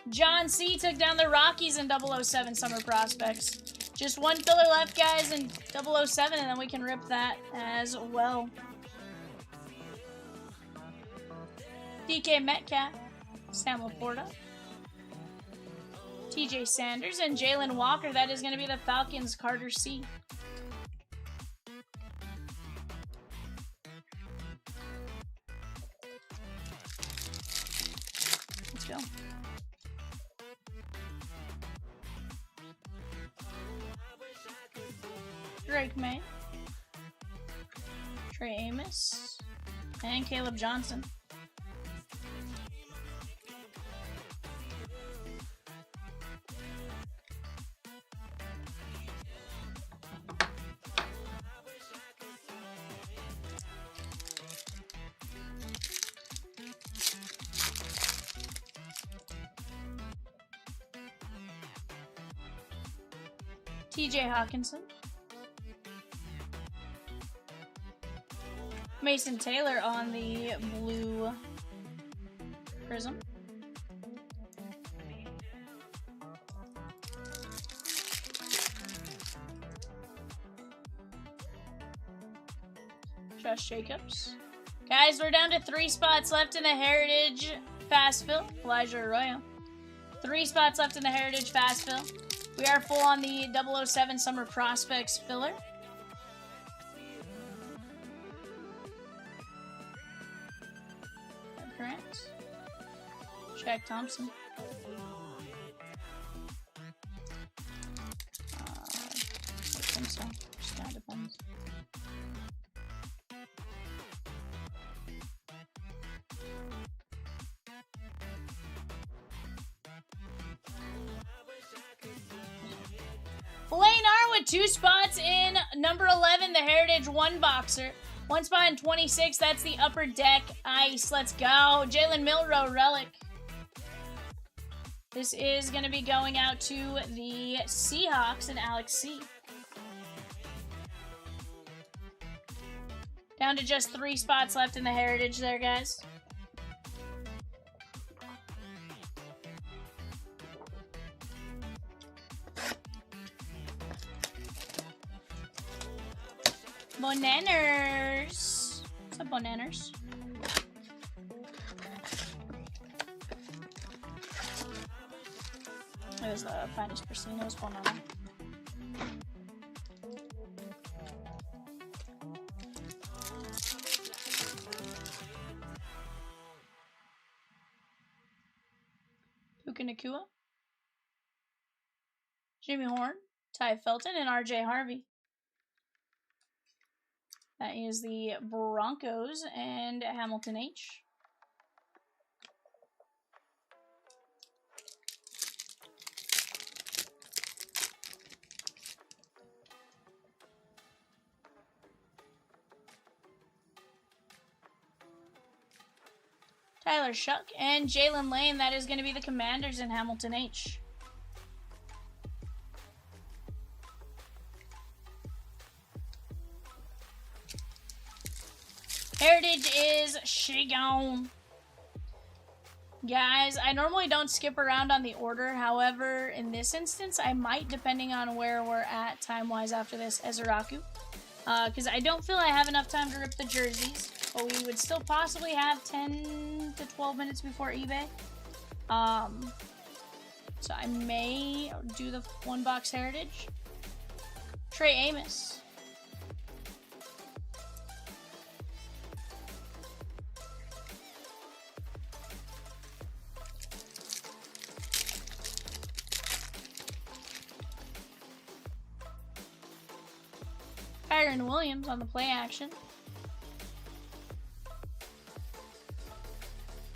Speaker 3: John C took down the Rockies in 007 Summer Prospects. Just 1 filler left, guys, in 007, and then we can rip that as well. DK Metcalf, Sam Laporta, TJ Sanders, and Jalen Walker. That is going to be the Falcons' Carter C. Let's go. Drake May, Trey Amos, and Caleb Johnson. TJ Hawkinson, Mason Taylor on the blue prism, Josh Jacobs. Guys, we're down to 3 spots left in the Heritage Fast Fill. Elijah Arroyo. 3 spots left in the Heritage Fast Fill. We are full on the 007 Summer Prospects filler. Grant. Shaq Thompson. I think so. Just kind of depends. Lane R with 2 spots in number 11, the Heritage 1 boxer. 1 spot in 26, that's the Upper Deck Ice. Let's go. Jalen Milroe Relic. This is going to be going out to the Seahawks and Alex C. Down to just 3 spots left in the Heritage there, guys. Bonanners. What's up, Bonanners? It was the finest Presinos Bonanno. Puka Nakua, Jimmy Horn, Ty Felton, and RJ Harvey. That is the Broncos and Hamilton H. Tyler Shuck and Jalen Lane. That is going to be the Commanders and Hamilton H. Heritage is Shigon. Guys, I normally don't skip around on the order. However, in this instance, I might, depending on where we're at time-wise after this, Ezuraku. Because I don't feel I have enough time to rip the jerseys. But we would still possibly have 10 to 12 minutes before eBay. So I may do the 1-box Heritage. Trey Amos. Kyron Williams on the play action.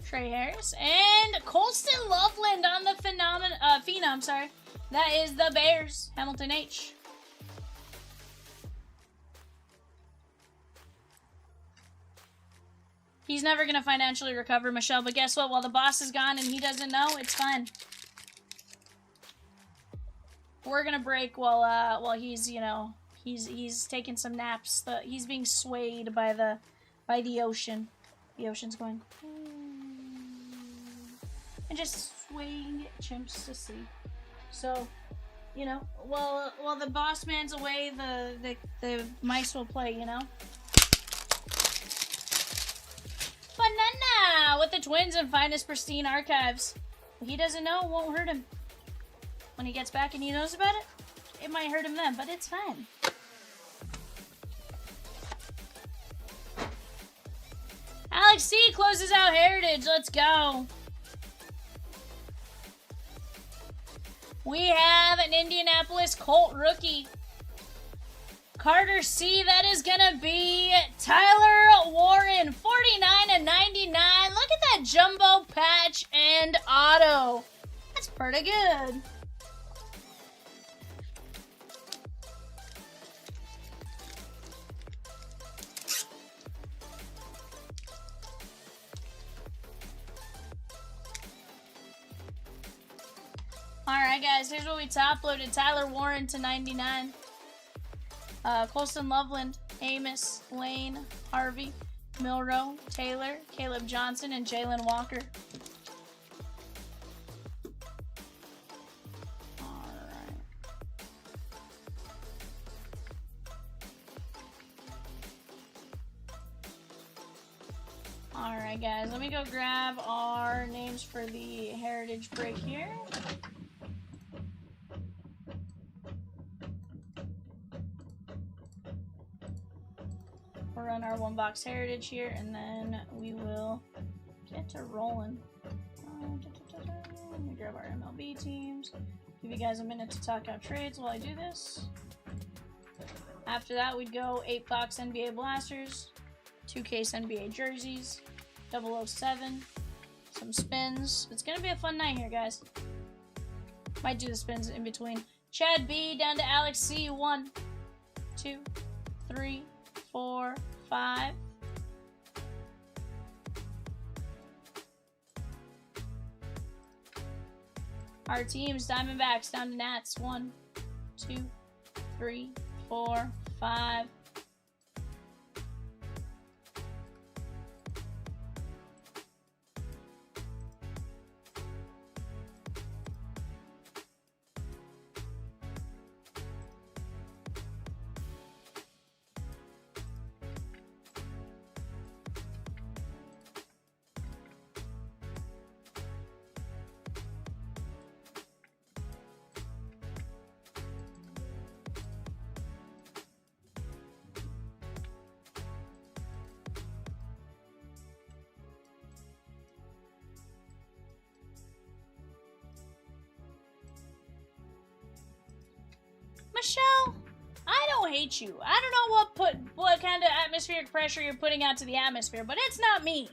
Speaker 3: Trey Harris. And Colston Loveland on the Phenom, sorry. That is the Bears. Hamilton H. He's never going to financially recover, Michelle, but guess what? While the boss is gone and he doesn't know, it's fine. We're going to break while he's, you know, he's taking some naps. He's being swayed by the ocean. The ocean's going and just swaying chimps to sleep. So, you know, while the boss man's away, the mice will play, you know. Banana with the Twins and finest pristine archives. He doesn't know, won't hurt him. When he gets back and he knows about it, it might hurt him then, but it's fine. Alex C closes out Heritage. Let's go. We have an Indianapolis Colt rookie. Carter C, that is going to be Tyler Warren, 49/99. Look at that jumbo patch and auto. That's pretty good. Alright guys, here's what we top loaded. Tyler Warren to 99. Colston Loveland, Amos, Lane, Harvey, Milroe, Taylor, Caleb Johnson, and Jalen Walker. Alright. Alright guys, let me go grab our names for the Heritage break here. We'll run our one box Heritage here, and then we will get to rolling. Let me grab our MLB teams. Give you guys a minute to talk out trades while I do this. After that, we'd go 8-box NBA blasters, 2-case NBA jerseys, 007, some spins. It's gonna be a fun night here, guys. Might do the spins in between. Chad B down to Alex C. 1, 2, 3, 4, 5. Our teams, Diamondbacks down to Nats. 1, 2, 3, 4, 5. Michelle, I don't hate you. I don't know what kind of atmospheric pressure you're putting out to the atmosphere, but it's not me.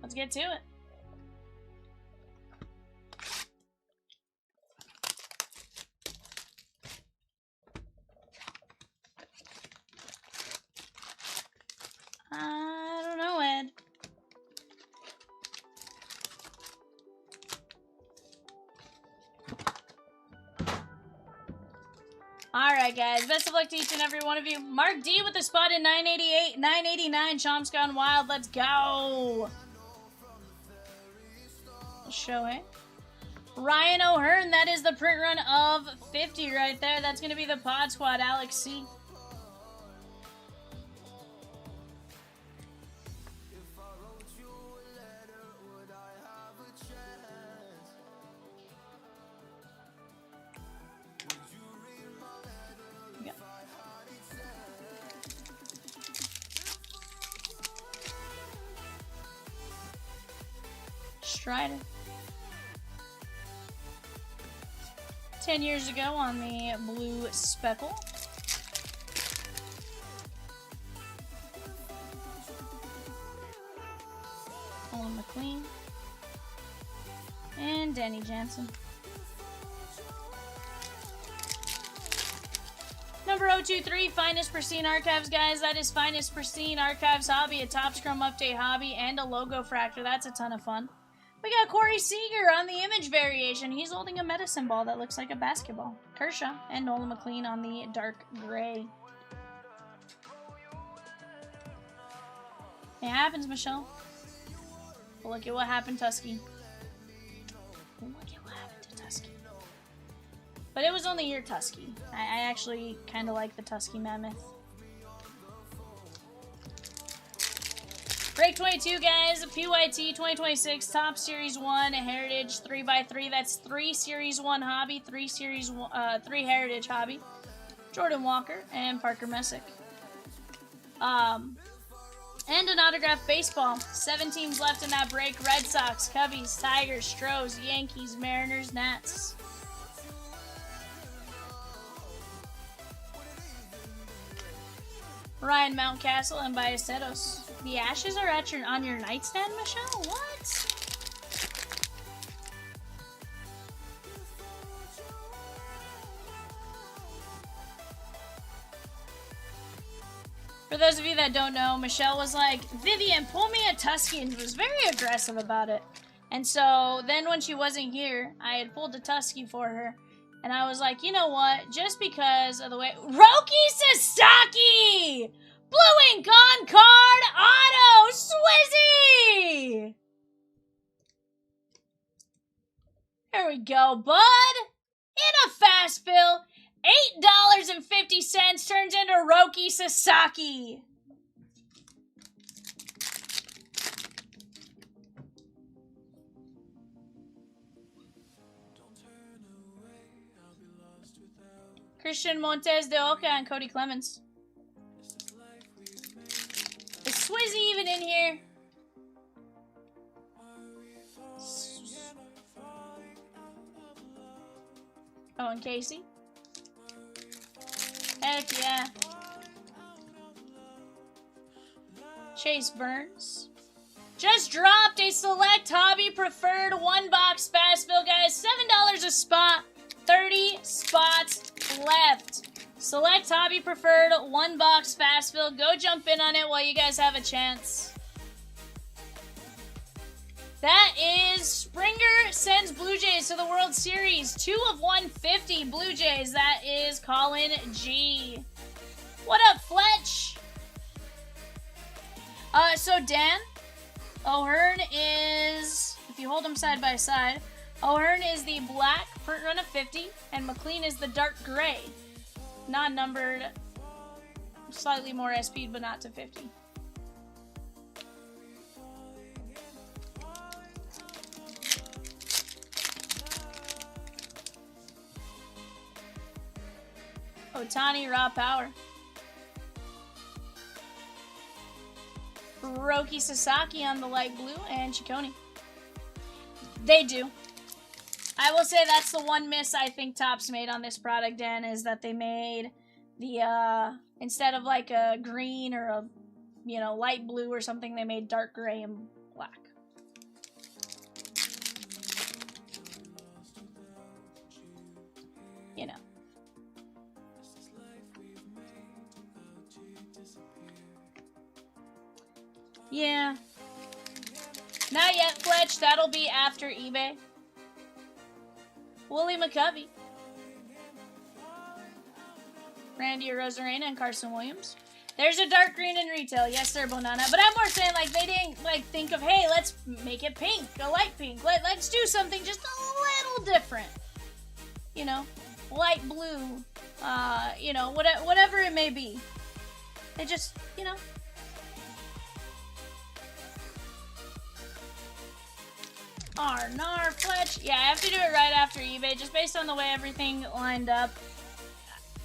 Speaker 3: Let's get to it. I don't know, Ed. Alright, guys. Best of luck to each and every one of you. Mark D with the spot in 988, 989. Chomp's gone wild. Let's go. Show it. Ryan O'Hearn. That is the print run of 50 right there. That's going to be the Pod Squad. Alex C. Strider. 10 years ago on the blue speckle. Owen McLean. And Danny Jansen. Number 023, Finest Pristine Archives, guys. That is Finest Pristine Archives Hobby, a Top Scrum Update Hobby, and a Logo Fractor. That's a ton of fun. We got Corey Seager on the image variation. He's holding a medicine ball that looks like a basketball. Kershaw and Nolan McLean on the dark gray. It happens, Michelle. But look at what happened, Tusky. Look at what happened to Tusky. But it was only your Tusky. I actually kind of like the Tusky Mammoth. Break 22, guys. PYT 2026 Top Series 1 Heritage 3x3. That's 3 Series 1 Hobby, 3 Heritage Hobby. Jordan Walker and Parker Messick. And an autographed baseball. 7 teams left in that break. Red Sox, Cubbies, Tigers, Stros, Yankees, Mariners, Nats. Ryan Mountcastle and Ballesteros. The ashes are at on your nightstand, Michelle? What? For those of you that don't know, Michelle was like, Vivian, pull me a Tusky, and was very aggressive about it. And so then when she wasn't here, I had pulled a Tusky for her. And I was like, you know what? Just because of the way... Roki Sasaki! Blue ink on card auto! Swizzy! There we go, bud. In a fast fill, $8.50 turns into Roki Sasaki. Christian Montes de Oca and Cody Clemens. Is Swizzy even in here? Oh, and Casey? Heck yeah. Chase Burns. Just dropped a select hobby preferred 1-box fast fill, guys. $7 a spot. 30 spots left. Select hobby preferred 1-box fast fill. Go jump in on it while you guys have a chance. That is Springer sends Blue Jays to the World Series. 2 of 150 Blue Jays. That is Colin G. What up, Fletch? So Dan O'Hearn is, if you hold them side by side, O'Hearn is the black print run of 50, and McLean is the dark gray. Non-numbered, slightly more SP, but not to 50. Otani, raw power. Roki Sasaki on the light blue, and Ciccone. They do. I will say that's the one miss I think Topps made on this product, Dan, is that they made the, instead of like a green or a, light blue or something, they made dark gray and black. you know. Yeah. Not yet, Fletch. That'll be after eBay. Willie McCovey. Randy Rosarena and Carson Williams. There's a dark green in retail. Yes, sir, Bonana. But I'm more saying, like, they didn't, like, think of, hey, let's make it pink, a light pink. Let's do something just a little different. You know, light blue, you know, whatever it may be. They just, you know. Nar Fletch. Yeah, I have to do it right after eBay, just based on the way everything lined up.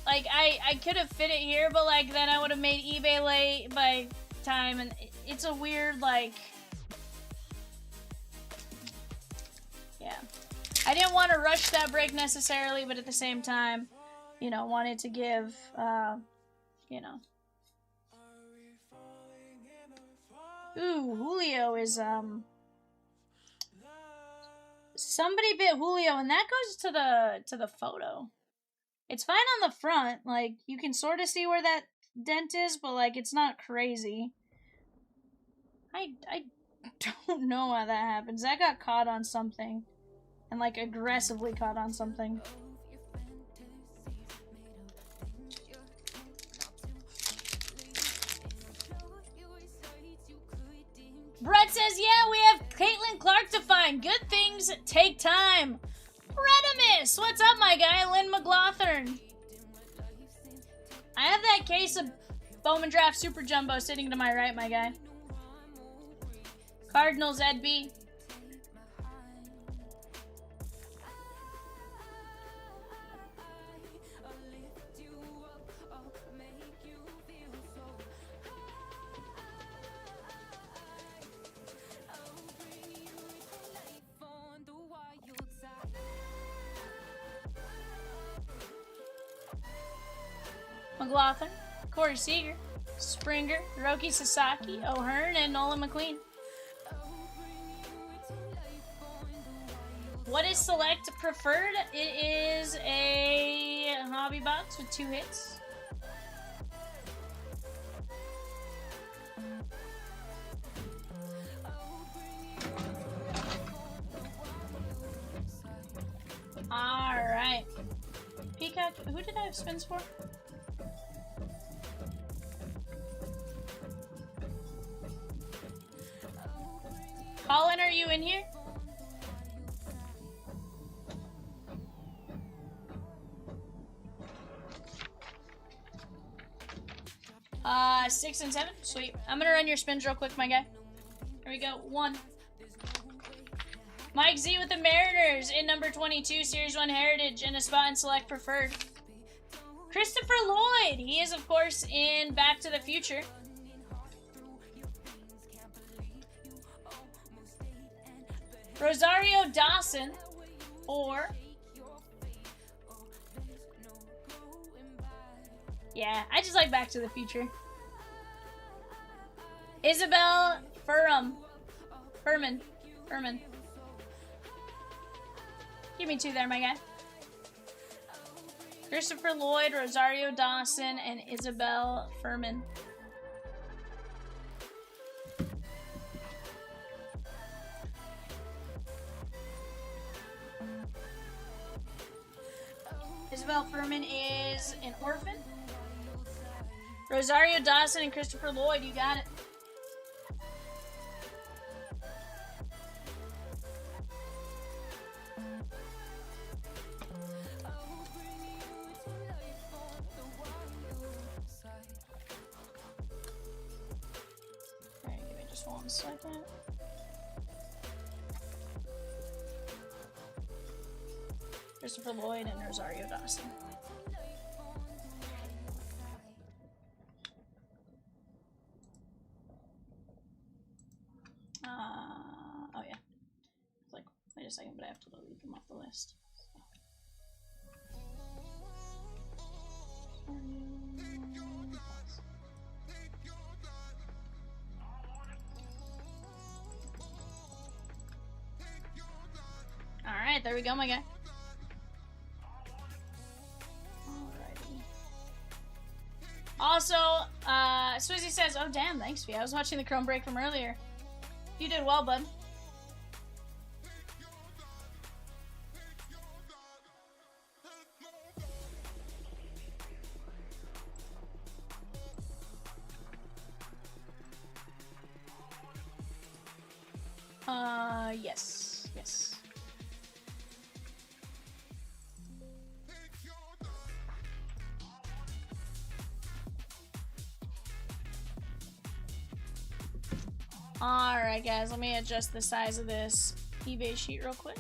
Speaker 3: Like, I could have fit it here, but, like, then I would have made eBay late by time, and it's a weird, like... Yeah. I didn't want to rush that break necessarily, but at the same time, you know, wanted to give, you know. Ooh, Julio is, somebody bit Julio, and that goes to the photo. It's fine on the front, like, you can sort of see where that dent is, but, like, it's not crazy. I don't know how that happens. That got caught on something. And, like, aggressively caught on something. Brett says, yeah, we have Caitlin Clark to find. Good things take time. Redimus! What's up, my guy? Lynn McLaughlin. I have that case of Bowman Draft Super Jumbo sitting to my right, my guy. Cardinals, Ed B. McLaughlin, Corey Seager, Springer, Roki Sasaki, O'Hearn, and Nolan McQueen. What is select preferred? It is a hobby box with 2 hits. Alright. Peacock, who did I have spins for? Colin, are you in here? Uh, 6 and 7. Sweet. I'm gonna run your spins real quick, my guy. Here we go. 1. Mike Z with the Mariners in number 22, Series 1 Heritage, and a spot in Select Preferred. Christopher Lloyd. He is, of course, in Back to the Future. Rosario Dawson, or... Yeah, I just like Back to the Future. Isabel Furman. Give me 2 there, my guy. Christopher Lloyd, Rosario Dawson, and Isabel Furman. Isabel Furman is an orphan. Rosario Dawson and Christopher Lloyd, you got it. Alright, give me just 1 second. Christopher Lloyd and Rosario Dawson. Oh yeah. It's like, wait a second, but I have to delete them off the list. Alright, there we go, my guy. Also, Swizzy says, oh damn, thanks, V. I was watching the Chrome break from earlier. You did well, bud. Yes. Yes. Alright, guys, let me adjust the size of this eBay sheet real quick.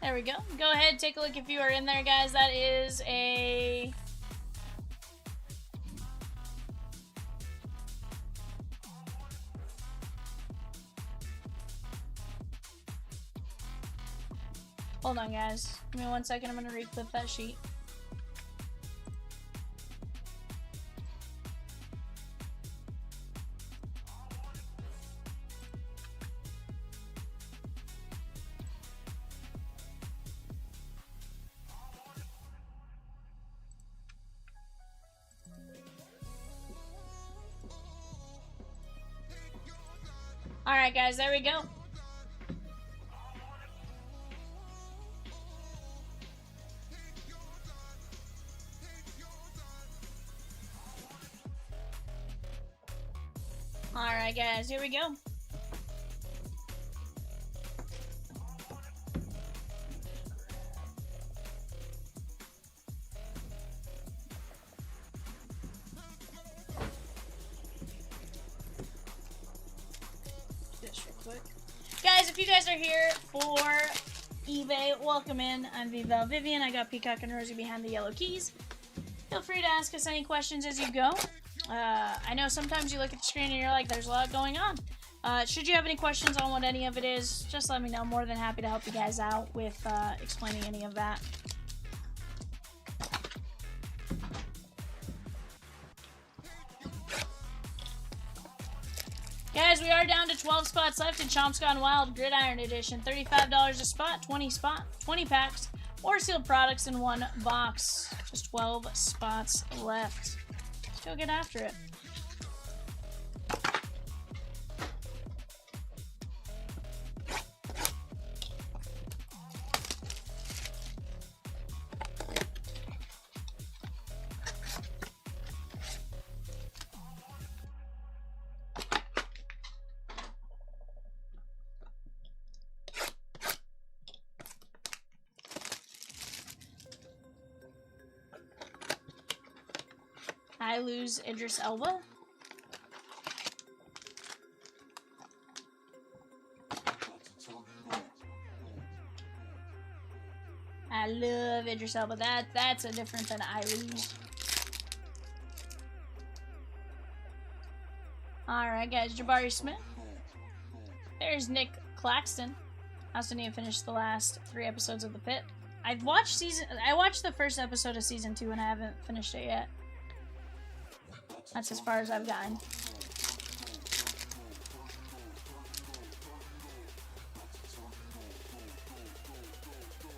Speaker 3: There we go. Go ahead, take a look if you are in there, guys. That is a... Hold on, guys. Give me 1 second. I'm going to reflip that sheet. Alright, guys. There we go. Alright, guys, here we go. Just real quick. Guys, if you guys are here for eBay, welcome in. I'm VAL Vivian. I got Peacock and Rosie behind the yellow keys. Feel free to ask us any questions as you go. I know sometimes you look at the screen and you're like, there's a lot going on. Should you have any questions on what any of it is, just let me know. More than happy to help you guys out with explaining any of that. Guys, we are down to 12 spots left in Chomp's Gone Wild Gridiron Edition. $35 a spot, 20 packs, or sealed products in one box. Just 12 spots left. Let's go get after it. I lose Idris Elba. I love Idris Elba. That's a different than I lose. Alright, guys. Jabari Smith. There's Nick Claxton. I also need to finish the last 3 episodes of The Pit. I watched the first episode of season 2 and I haven't finished it yet. That's as far as I've gotten.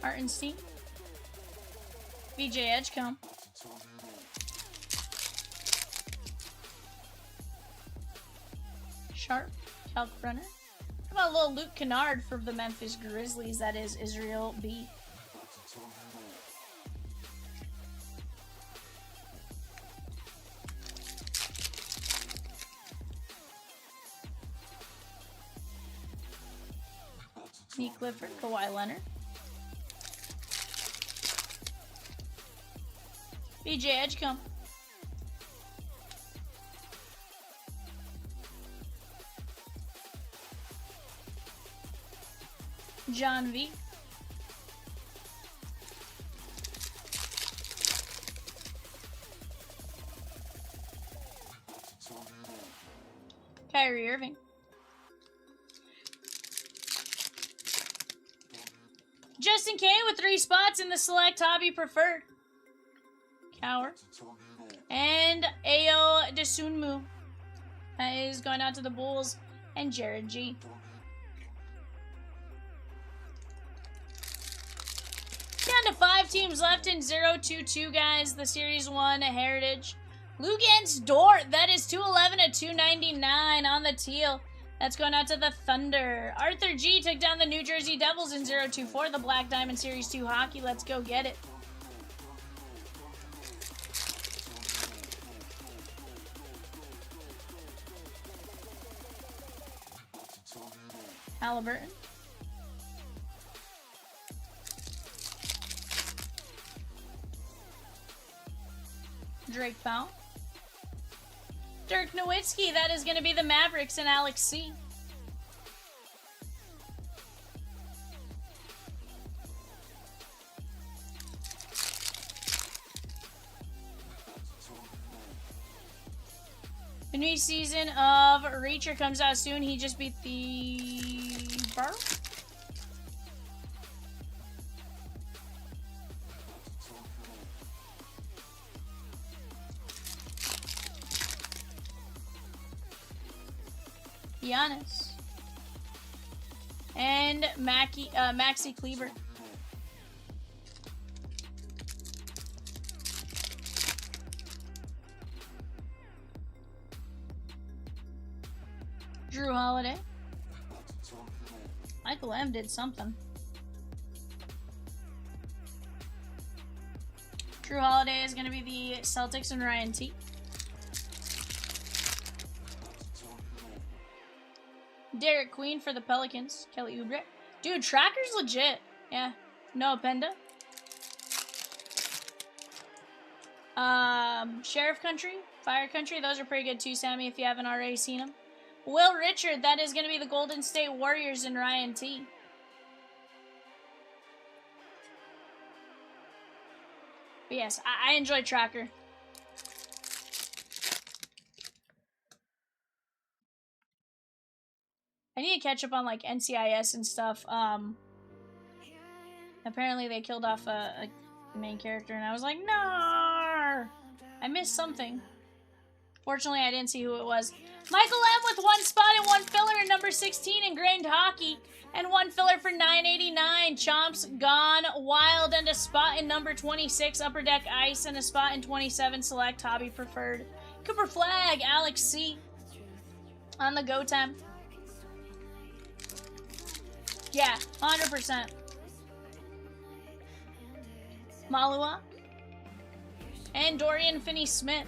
Speaker 3: Artenstein. VJ Edgecombe. Sharp. Calc Runner. How about a little Luke Kennard for the Memphis Grizzlies? That is Israel B. Nick Clifford, Kawhi Leonard. BJ Edgecombe. John V. Kyrie Irving. Justin K with 3 spots in the select hobby preferred. Cower. And Ayo Desunmu. That is going out to the Bulls and Jared G. Down 5 teams left in 022, guys. The Series 1 Heritage. Lugan's Dort. That is 211 at 299 on the teal. That's going out to the Thunder. Arthur G took down the New Jersey Devils in 024. The Black Diamond Series 2 Hockey. Let's go get it. Halliburton. Drake Powell. Dirk Nowitzki, that is going to be the Mavericks and Alex C. The new season of Reacher comes out soon. He just beat the Bar. Giannis. And Maxi Kleber. Drew Holiday. Michael M did something. Drew Holiday is going to be the Celtics and Ryan T. Derek Queen for the Pelicans. Kelly Oubre. Dude, Tracker's legit. Yeah. Noah Penda. Sheriff Country. Fire Country. Those are pretty good too, Sammy, if you haven't already seen them. Will Richard. That is going to be the Golden State Warriors and Ryan T. But yes, I enjoy Tracker. I need to catch up on like NCIS and stuff. Apparently they killed off a main character and I was like, no, I missed something. Fortunately, I didn't see who it was. Michael M with 1 spot and 1 filler in number 16 Ingrained Hockey. And 1 filler for 989. Chomps Gone Wild and a spot in number 26 Upper Deck Ice and a spot in 27 Select Hobby Preferred. Cooper Flag, Alex C. On the go time. Yeah, 100%. Malua. And Dorian Finney-Smith.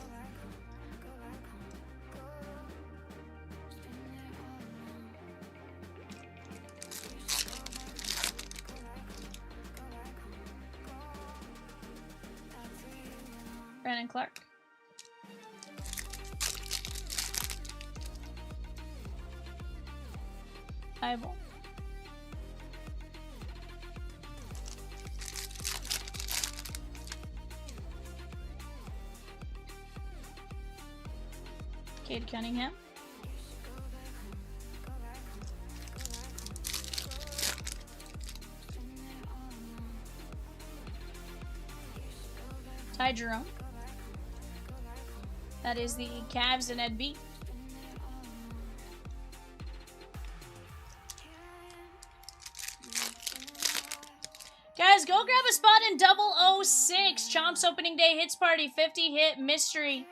Speaker 3: Brandon Clark. Eyeball. Cade Cunningham. Ty Jerome. That is the Cavs and Ed B. Guys, go grab a spot in 006. Chomps opening day hits party 50 hit mystery.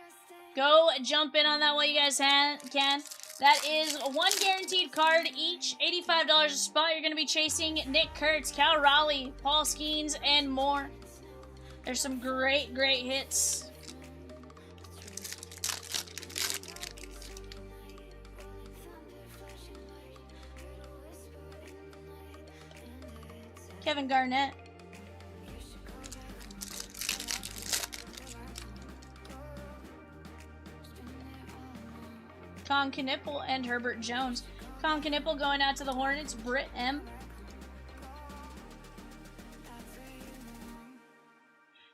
Speaker 3: Go jump in on that while you guys can. That is 1 guaranteed card each. $85 a spot. You're going to be chasing Nick Kurtz, Cal Raleigh, Paul Skeens, and more. There's some great hits. Kevin Garnett. Con Knipple and Herbert Jones. Con Knipple going out to the Hornets. Britt M.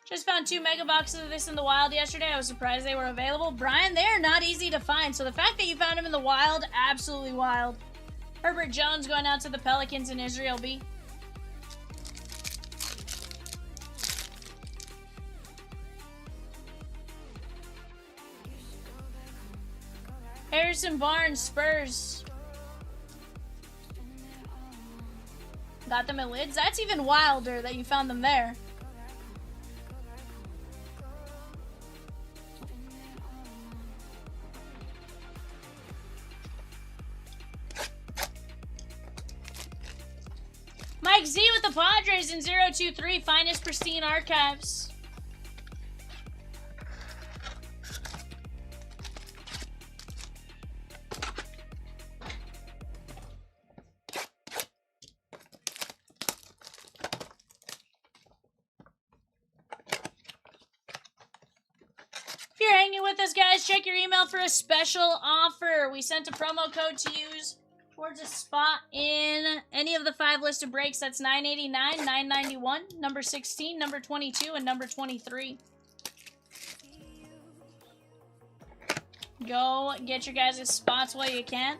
Speaker 3: Just found 2 mega boxes of this in the wild yesterday. I was surprised they were available. Brian, they're not easy to find. So the fact that you found them in the wild, absolutely wild. Herbert Jones going out to the Pelicans and Israel B. Harrison Barnes, Spurs. Got them at Lids. That's even wilder that you found them there. Mike Z with the Padres in 023. Finest pristine archives. If you're hanging with us, guys, check your email for a special offer. We sent a promo code to use towards a spot in any of the 5 listed breaks. That's $9.89, $9.91, number 16, number 22, and number 23. Go get your guys' spots while you can.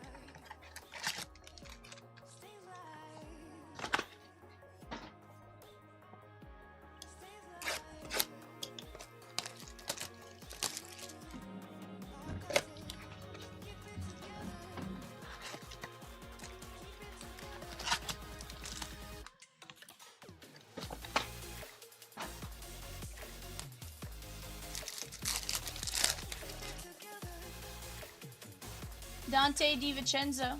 Speaker 3: Dante DiVincenzo.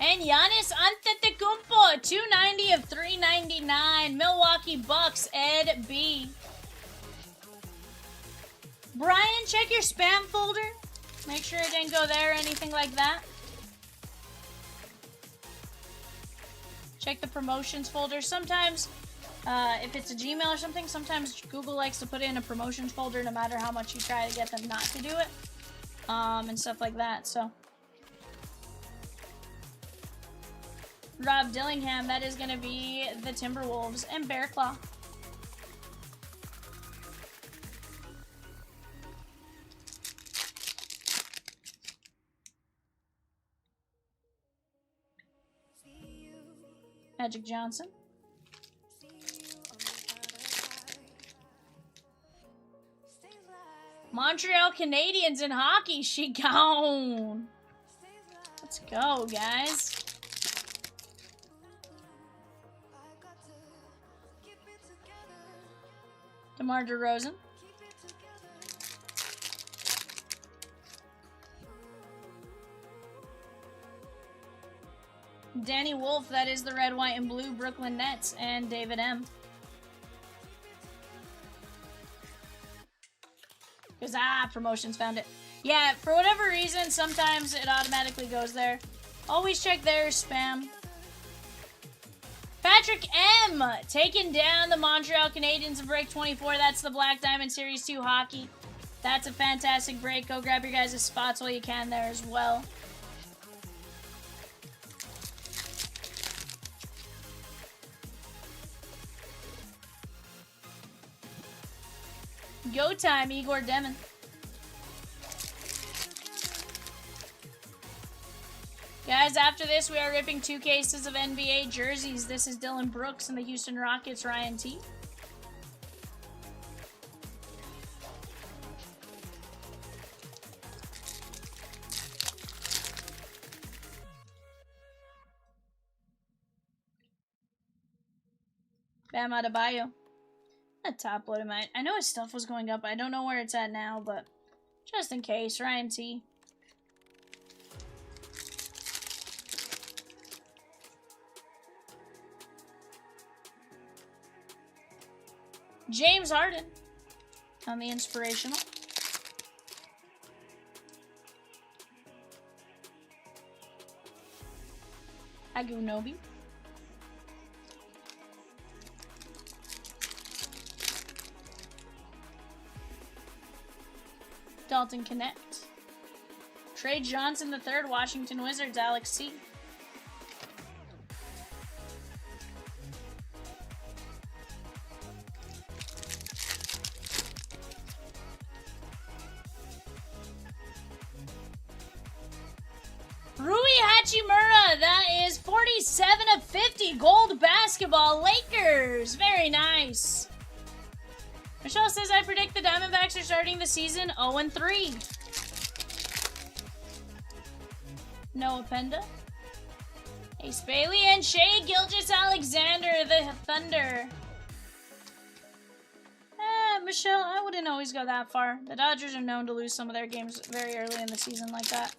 Speaker 3: And Giannis Antetokounmpo, 290 of 399. Milwaukee Bucks, Ed B. Brian, check your spam folder. Make sure it didn't go there or anything like that. Check the promotions folder. Sometimes, if it's a Gmail or something, sometimes Google likes to put it in a promotions folder no matter how much you try to get them not to do it. And stuff like that, so. Rob Dillingham, that is going to be the Timberwolves, and Bear Claw. Magic Johnson. Montreal Canadiens in hockey, she gone. Let's go, guys. DeMar DeRozan. Danny Wolf, that is the red, white, and blue Brooklyn Nets, and David M. Because, promotions found it. Yeah, for whatever reason, sometimes it automatically goes there. Always check their spam. Patrick M. Taking down the Montreal Canadiens in break 24. That's the Black Diamond Series 2 hockey. That's a fantastic break. Go grab your guys' spots while you can there as well. Go time, Igor Demon. Guys, after this, we are ripping 2 cases of NBA jerseys. This is Dylan Brooks and the Houston Rockets, Ryan T. Bam Adebayo. A top load of mine. I know his stuff was going up. I don't know where it's at now, but just in case. Ryan T. James Harden on the inspirational. Agunobi. Dalton Connect. Trey Johnson III, Washington Wizards, Alex C. Rui Hachimura, that is 47 of 50, gold basketball, Lakers. Very nice. Michelle says, I predict the Diamondbacks are starting the season 0-3. Noah Penda. Ace Bailey and Shea Gilgeous-Alexander, the Thunder. Michelle, I wouldn't always go that far. The Dodgers are known to lose some of their games very early in the season like that.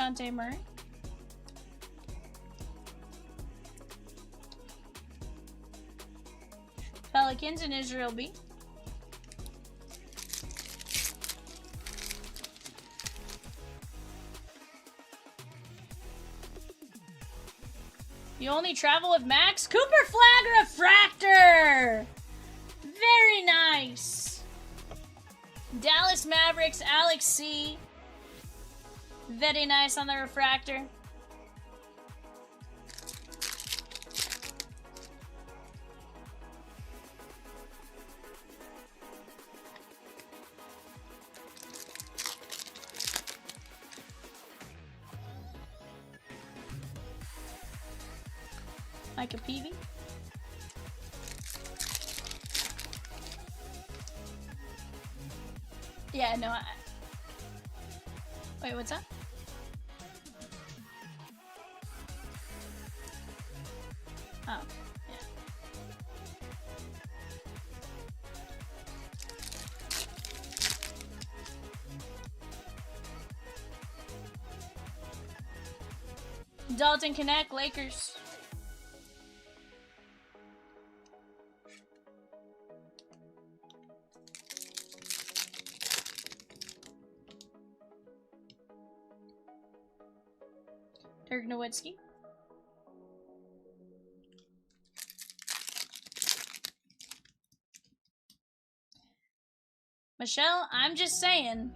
Speaker 3: Dejounte Murray. Pelicans and Israel B. You only travel with Max? Cooper Flag Refractor! Very nice. Dallas Mavericks, Alex C. Very nice on the refractor. Micah Peavy. Yeah, no, wait, what's that? Oh, yeah. Dalton Connect, Lakers. Dirk Nowitzki. Michelle, I'm just saying,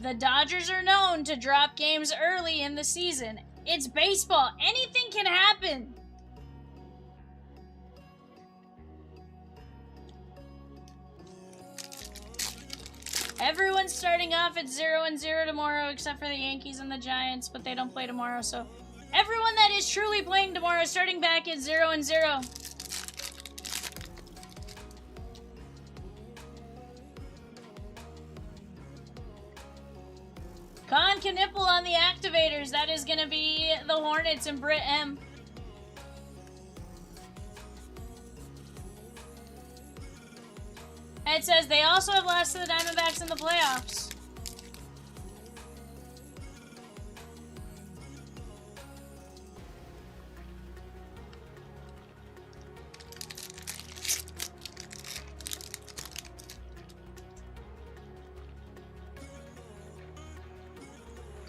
Speaker 3: the Dodgers are known to drop games early in the season. It's baseball. Anything can happen. Everyone's starting off at 0-0 tomorrow except for the Yankees and the Giants, but they don't play tomorrow, so everyone that is truly playing tomorrow is starting back at 0-0. Con Knipple on the activators. That is going to be the Hornets and Britt M. It says they also have lost to the Diamondbacks in the playoffs.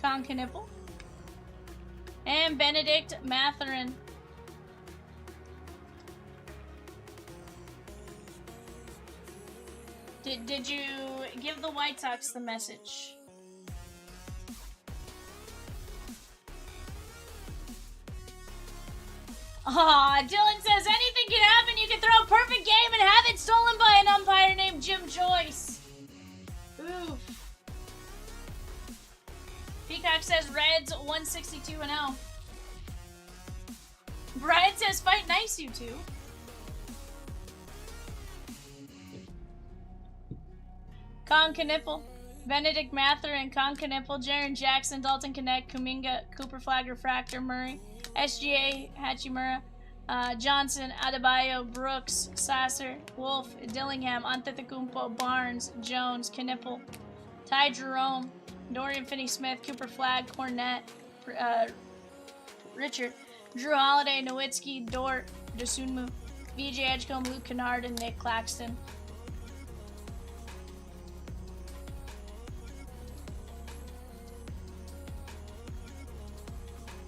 Speaker 3: Con Knipple. And Benedict Mathurin. Did you give the White Sox the message? Aw, Dylan says anything can happen. You can throw a perfect game and have it stolen by an umpire named Jim Joyce. Oof. Peacock says Reds 162-0. Brian says fight nice, you two. Con Knipple, Benedict Mathurin, Con Knipple, Jaren Jackson, Dalton Connect, Kuminga, Cooper Flag Refractor, Murray, SGA, Hachimura, Johnson, Adebayo, Brooks, Sasser, Wolf, Dillingham, Antetokounmpo, Barnes, Jones, Knipple, Ty Jerome, Dorian Finney-Smith, Cooper Flag, Cornette, Richard, Drew Holiday, Nowitzki, Dort, Dosunmu, VJ Edgecombe, Luke Kennard, and Nick Claxton.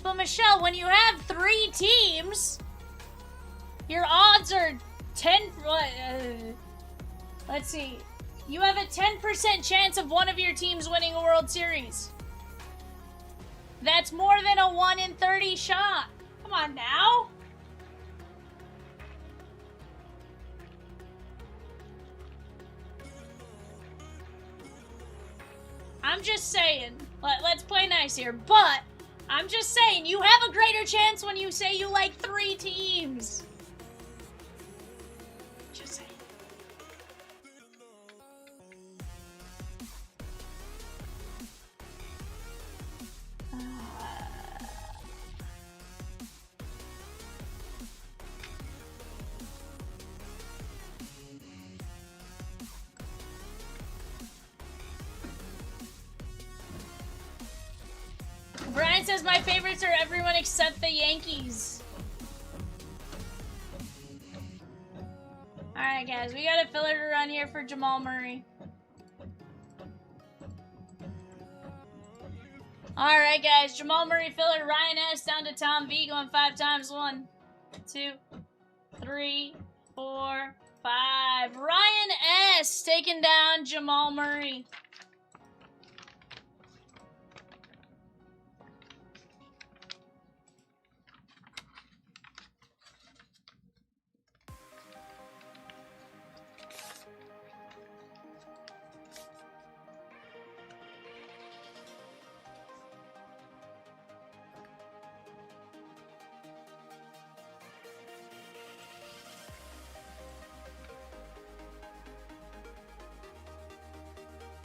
Speaker 3: But Michelle, when you have 3 teams, your odds are 10. Let's see. You have a 10% chance of one of your teams winning a World Series. That's more than a 1 in 30 shot. Come on now. I'm just saying. Let's play nice here, but I'm just saying, you have a greater chance when you say you like 3 teams. Just saying. Brian says my favorites are everyone except the Yankees. Alright, guys, we got a filler to run here for Jamal Murray. Alright, guys, Jamal Murray filler, Ryan S. down to Tom V, going 5 times. 1, 2, 3, 4, 5. Ryan S. taking down Jamal Murray.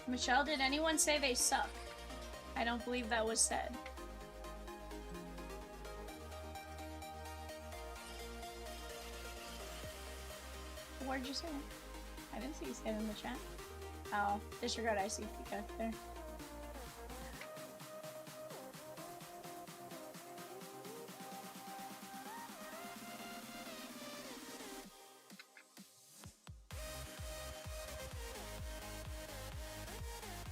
Speaker 3: Michelle, did anyone say they suck? I don't believe that was said. What did you say? I didn't see you say it in the chat. Oh, disregard IC peacock there.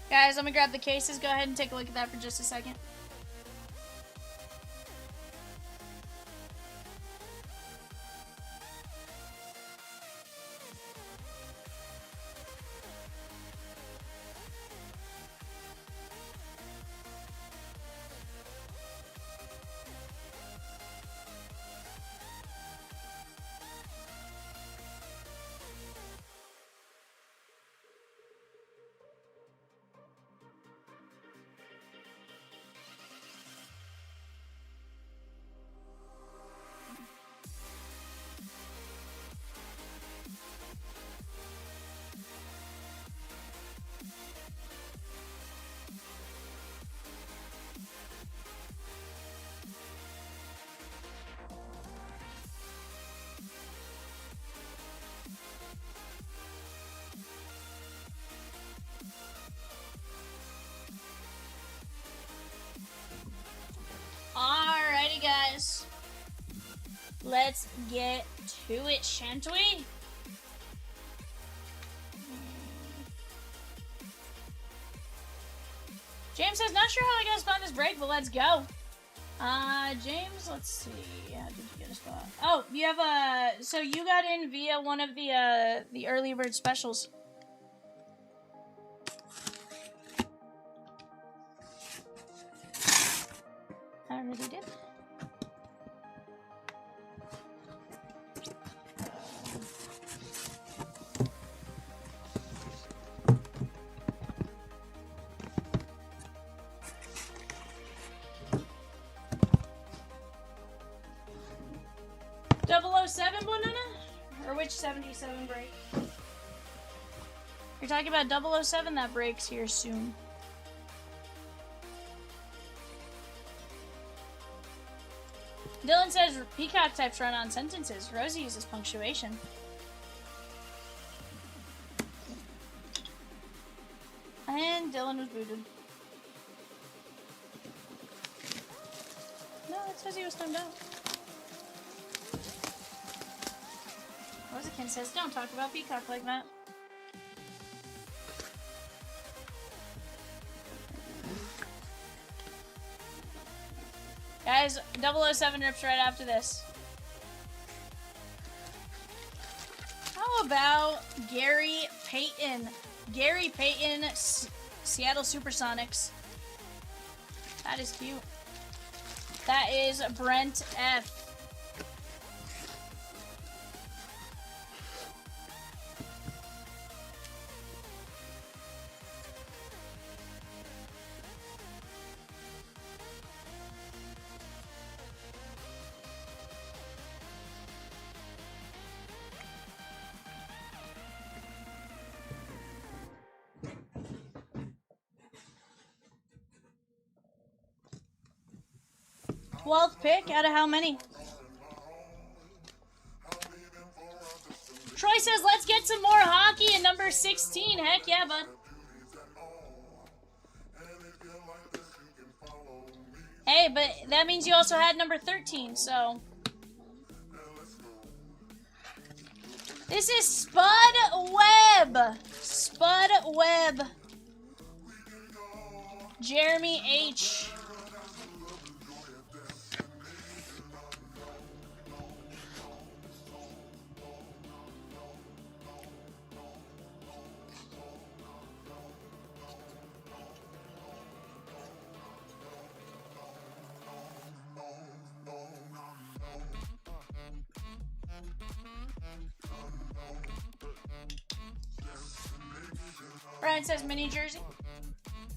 Speaker 3: Guys, let me grab the cases. Go ahead and take a look at that for just a second. Alrighty, guys. Let's get to it, shan't we? James says, not sure how I got a spot in this break, but let's go. James, let's see. How did you get a spot? Oh, you have a... So you got in via one of the early bird specials. I already did. 007 banana? Or which 77 break? You're talking about 007 that breaks here soon. Dylan says Peacock types run on sentences. Rosie uses punctuation. And Dylan was booted. No, it says he was timed out. Rosikin says, don't talk about Peacock like that. Guys, 007 rips right after this. How about Gary Payton? Gary Payton, Seattle Supersonics. That is cute. That is Brent F. Twelfth pick out of how many? Troy says, let's get some more hockey in number 16. Heck yeah, bud. Hey, but that means you also had number 13, so. This is Spud Webb. Spud Webb. Jeremy H. Brian says mini jersey.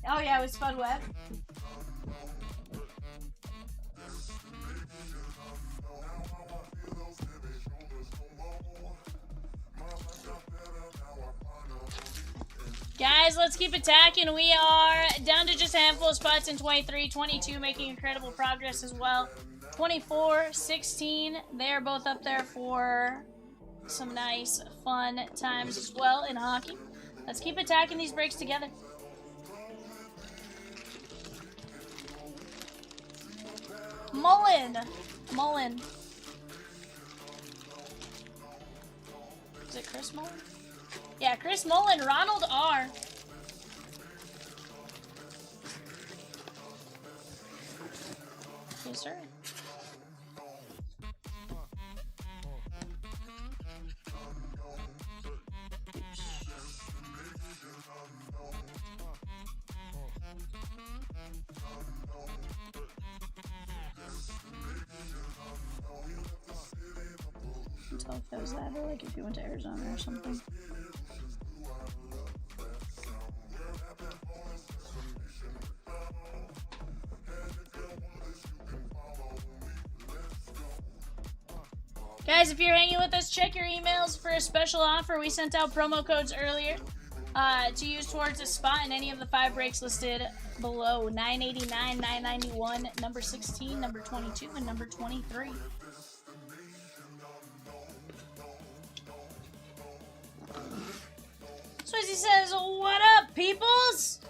Speaker 3: Oh yeah, with Spud Webb. Guys, let's keep attacking. We are down to just a handful of spots in 23, 22, making incredible progress as well. 24, 16, they're both up there for some nice, fun times as well in hockey. Let's keep attacking these breaks together. Mullen. Is it Chris Mullen? Yeah, Chris Mullen, Ronald R. Yes, sir. Tell if that was that, or like if you went to Arizona or something. Guys, if you're hanging with us, check your emails for a special offer. We sent out promo codes earlier to use towards a spot in any of the 5 breaks listed below. 989, 991, number 16, number 22, and number 23. Swizzy says, what up, peoples?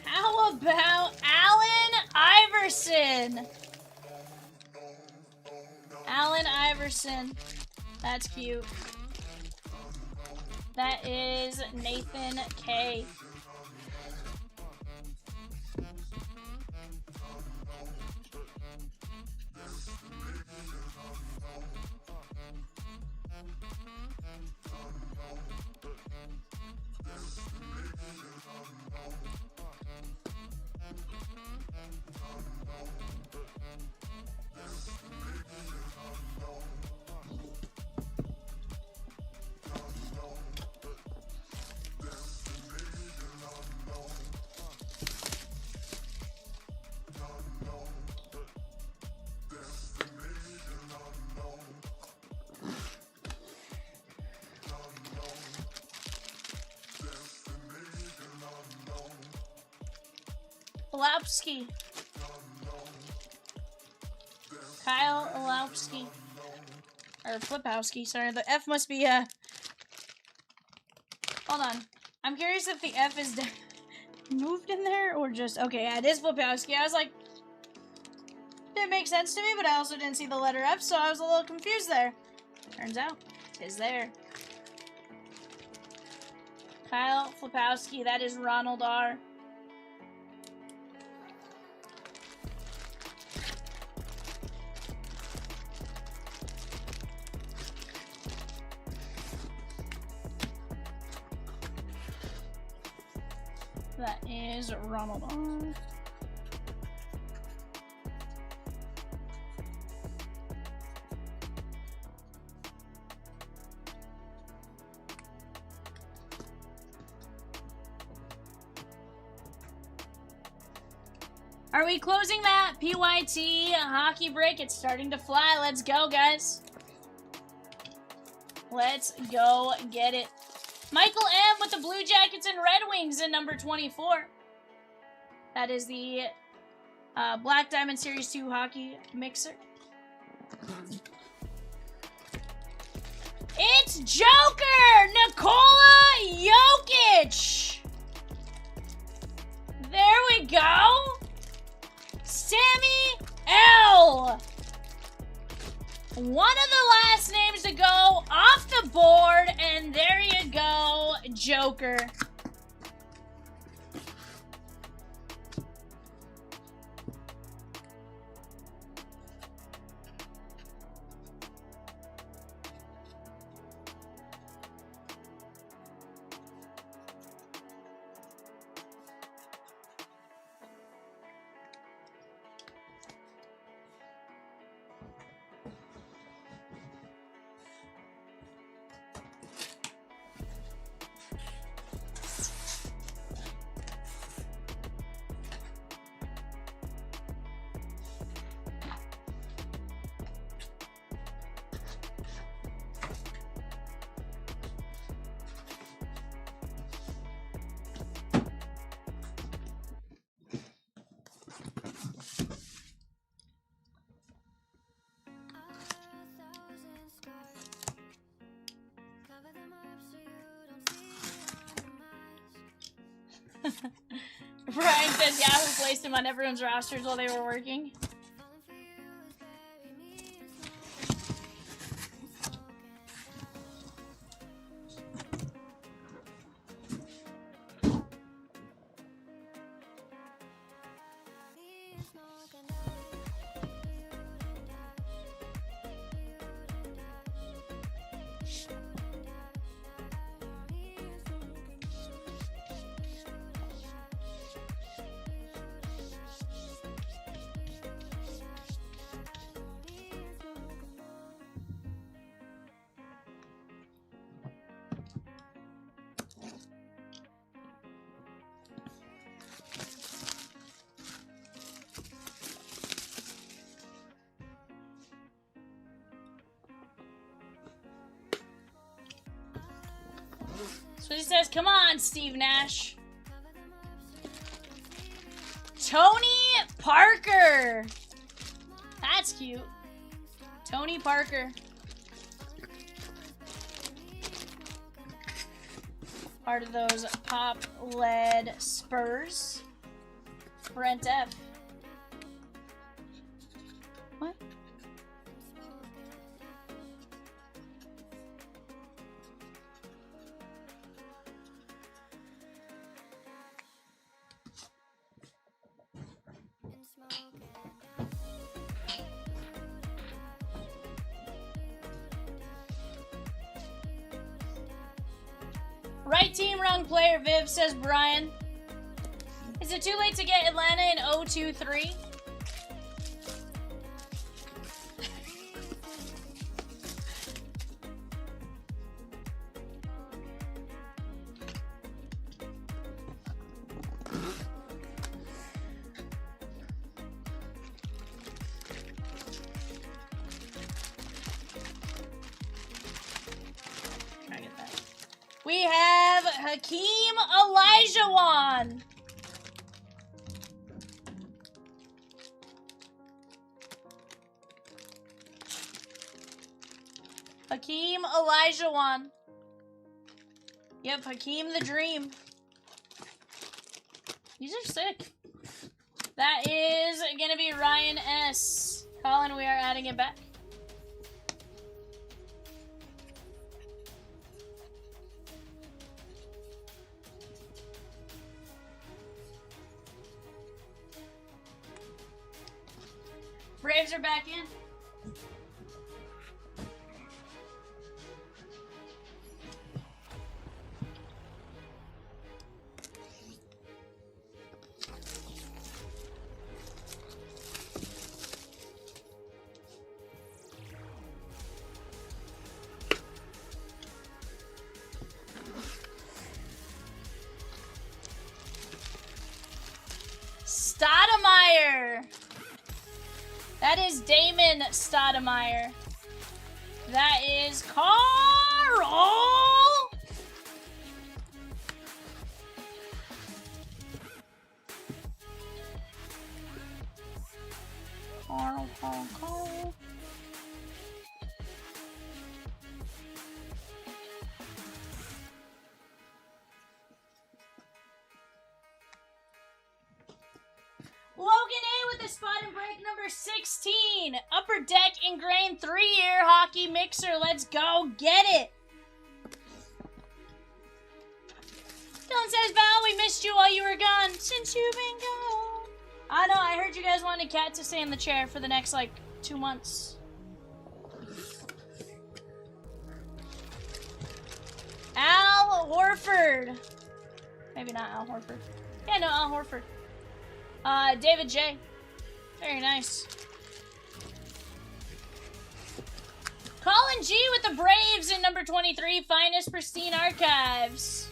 Speaker 3: How about Allen Iverson? Allen Iverson. That's cute. That is Nathan K. Olowski. Kyle Olowski. Or Flipowski, sorry. The F must be, hold on. I'm curious if the F is moved in there or just... Okay, yeah, it is Flipowski. I was like... Didn't make sense to me, but I also didn't see the letter F, so I was a little confused there. Turns out, it's there. Kyle Flipowski, that is Ronald R. That is Ronald R. Are we closing that PYT hockey break? It's starting to fly. Let's go, guys. Let's go get it. Michael M. with the Blue Jackets and Red Wings in number 24. That is the Black Diamond Series 2 hockey mixer. It's Joker! Nikola Jokic! There we go! One of the last names to go off the board, and there you go, Joker. Brian says Yahoo placed him on everyone's rosters while they were working. So he says, come on, Steve Nash. Tony Parker. That's cute. Tony Parker. Part of those pop-led Spurs. Brent F. What? Right team, wrong player, Viv, says Brian. Is it too late to get Atlanta in 023? We have Hakeem Olajuwon. Hakeem Olajuwon. Yep, Hakeem the Dream. These are sick. That is gonna be Ryan S. Colin, we are adding it back. Braves are back in. Stoudemire. That is Damon Stoudemire. That is Carl. Carl. Logan A with the the spot and break number 16. Upper Deck Ingrained 3-year hockey mixer. Let's go get it. Dylan says, Val, we missed you while you were gone. Since you've been gone. I know, I heard you guys wanted Cat to stay in the chair for the next, like, 2 months. Al Horford. Maybe not Al Horford. Yeah, no, Al Horford. David J. Very nice. Colin G with the Braves in number 23. Finest Pristine Archives.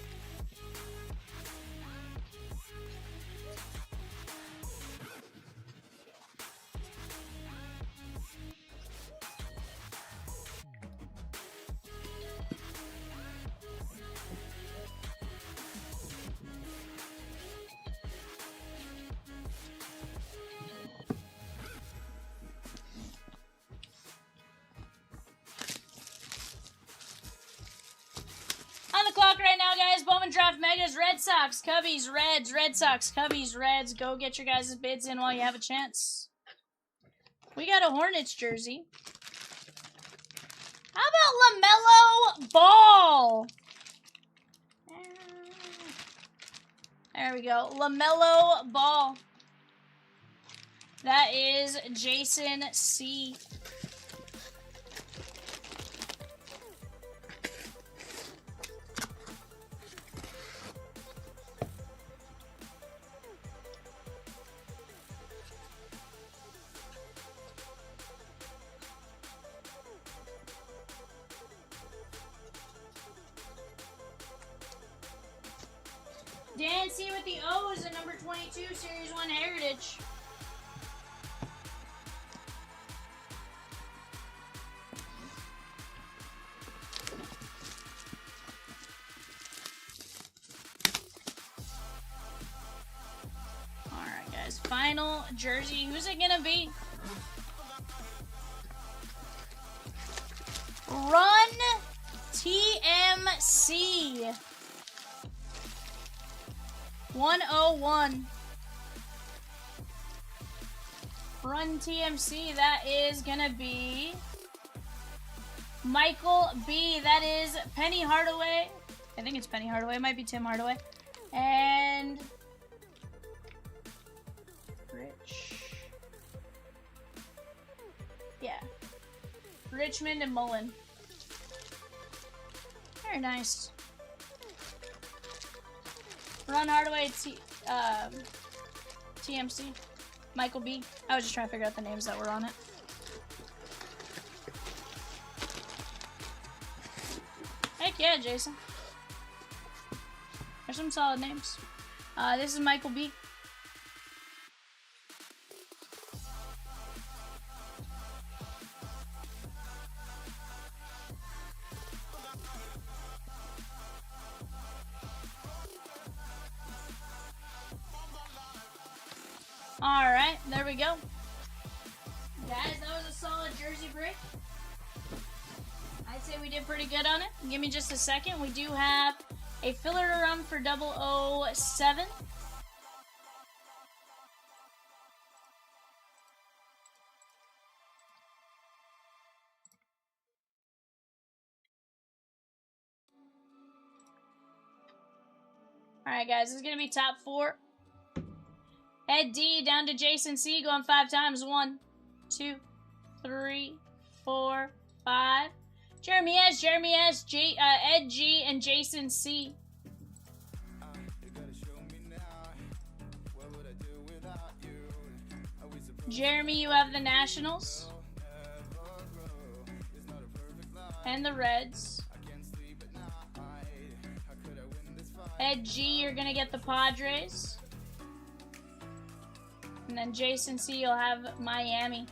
Speaker 3: On the clock right now, guys. Bowman Draft Megas, Red Sox, Cubbies, Reds, Red Sox, Cubbies, Reds. Go get your guys' bids in while you have a chance. We got a Hornets jersey. How about LaMelo Ball? There we go. LaMelo Ball. That is Jason C. Dan C with the O's at number 22, Series 1 Heritage. Alright, guys. Final jersey. Who's it gonna be? Run TMC. 101. Run TMC, that is gonna be Michael B. That is Penny Hardaway. I think it's Penny Hardaway. It might be Tim Hardaway. And Rich. Yeah. Richmond and Mullen. Very nice. Ron Hardaway, TMC, Michael B. I was just trying to figure out the names that were on it. Heck yeah, Jason. There's some solid names. This is Michael B. Alright, there we go. Guys, that was a solid jersey break. I'd say we did pretty good on it. Give me just a second. We do have a filler to run for 007. Alright, guys, this is going to be top 4. Ed D down to Jason C. Going 5 times. 1, 2, 3, 4, 5. Jeremy S, Ed G, and Jason C. Jeremy, you have the Nationals. And the Reds. Ed G, you're going to get the Padres. And then Jason C, you'll have Miami.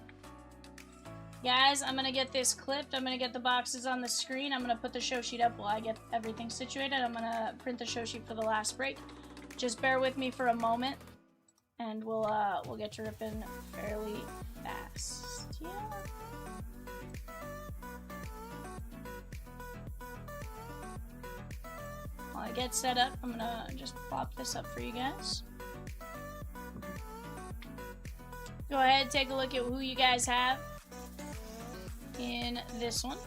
Speaker 3: Guys, I'm going to get this clipped. I'm going to get the boxes on the screen. I'm going to put the show sheet up while I get everything situated. I'm going to print the show sheet for the last break. Just bear with me for a moment. And we'll get to ripping fairly fast. Yeah. While I get set up, I'm going to just plop this up for you guys. Go ahead, take a look at who you guys have in this one.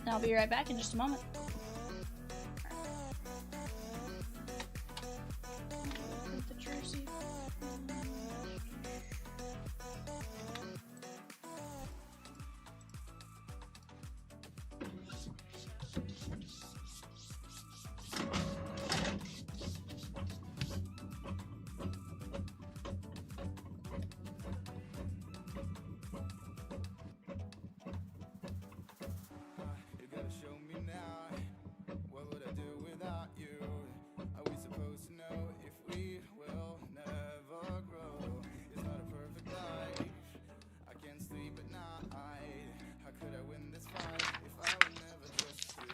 Speaker 3: And I'll be right back in just a moment. The jersey.
Speaker 4: You gotta show me now. What would I do without you? Are we supposed to know if we will never grow? It's not a perfect life. I can't sleep at night. How could I win this fight if I would never trust you?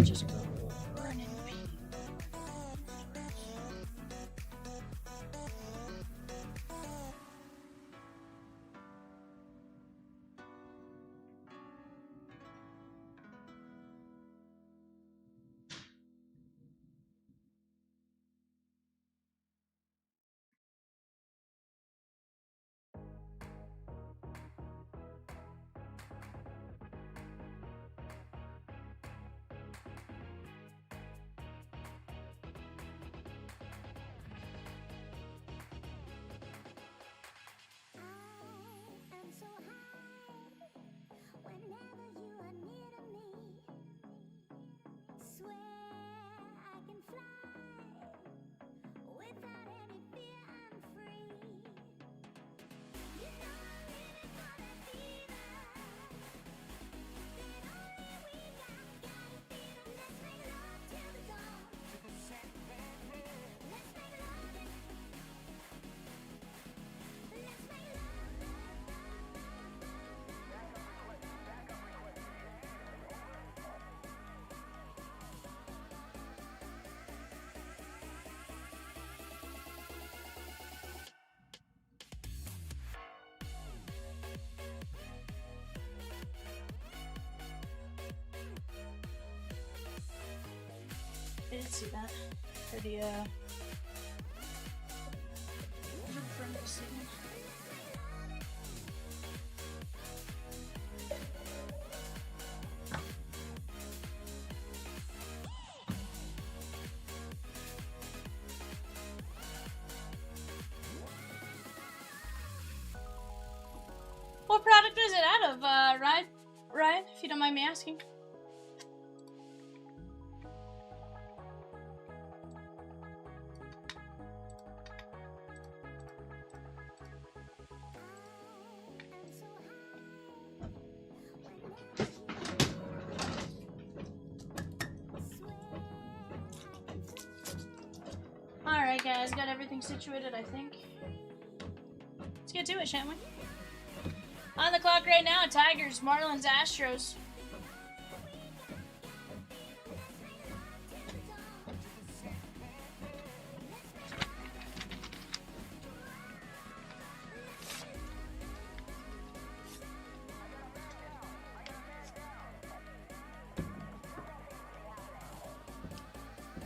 Speaker 3: Just go running.
Speaker 2: I'm so high whenever you are near to me. Swear I can fly without any fear. I'm free. You know I really got that fever. That only we got it fever. Let's make love till the dawn. Let's make love. Let's make love.
Speaker 3: I didn't see that. For the front of the signal. What product is it out of, Ryan, if you don't mind me asking? Alright guys, got everything situated, I think. Let's get to it, shan't we? On the clock right now, Tigers, Marlins, Astros.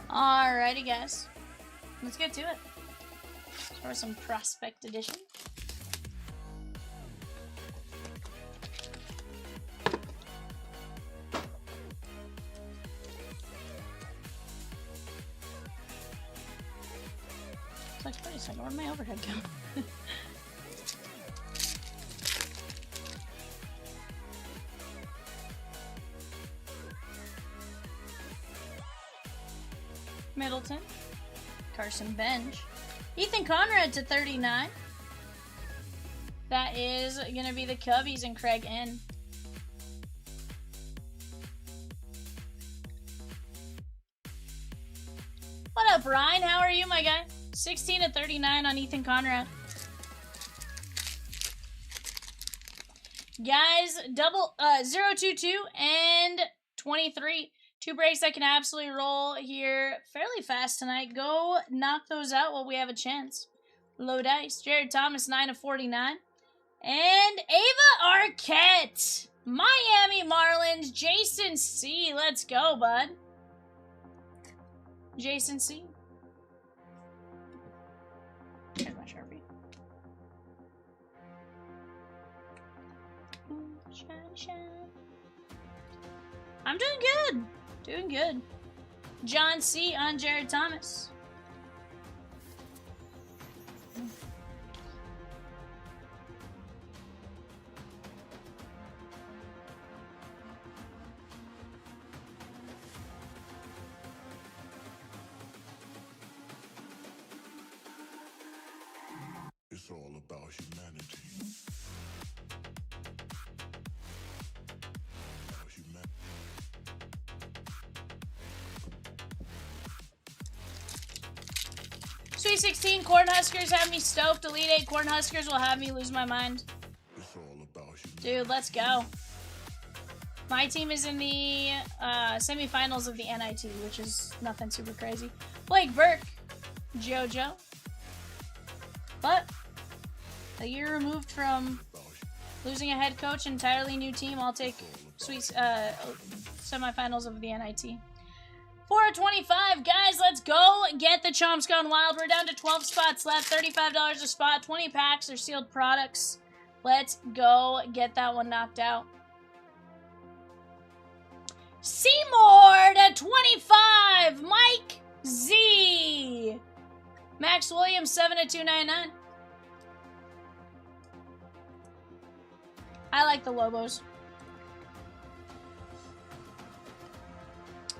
Speaker 3: Alrighty guys, let's get to it. For some Prospect Edition. It's like, wait a second, where'd my overhead go? Middleton, Carson Bench. Ethan Conrad to 39. That is going to be the Cubbies and Craig N. What up, Ryan? How are you, my guy? 16 to 39 on Ethan Conrad. Guys, double 022 and 23. 2 breaks that can absolutely roll here fairly fast tonight. Go knock those out while we have a chance. Low dice. Jared Thomas, 9 of 49. And Ava Arquette. Miami Marlins. Jason C. Let's go, bud. Jason C. Here's my Sharpie. Shine, shine. I'm doing good. Doing good. John C. on Jared Thomas.
Speaker 1: It's all about humanity.
Speaker 3: Sweet 16 Cornhuskers have me stoked. Elite 8 Cornhuskers will have me lose my mind.
Speaker 1: It's all about humanity.
Speaker 3: Dude, let's go. My team is in the semifinals of the NIT, which is nothing super crazy. Blake Burke, JoJo. But a year removed from losing a head coach, entirely new team, I'll take sweet semifinals of the NIT. 425, guys, let's go get the Chomps Gone Wild. We're down to 12 spots left, $35 a spot, 20 packs are sealed products. Let's go get that one knocked out. Seymour to 25, Mike Z. Max Williams, 7 to 299. I like the Lobos.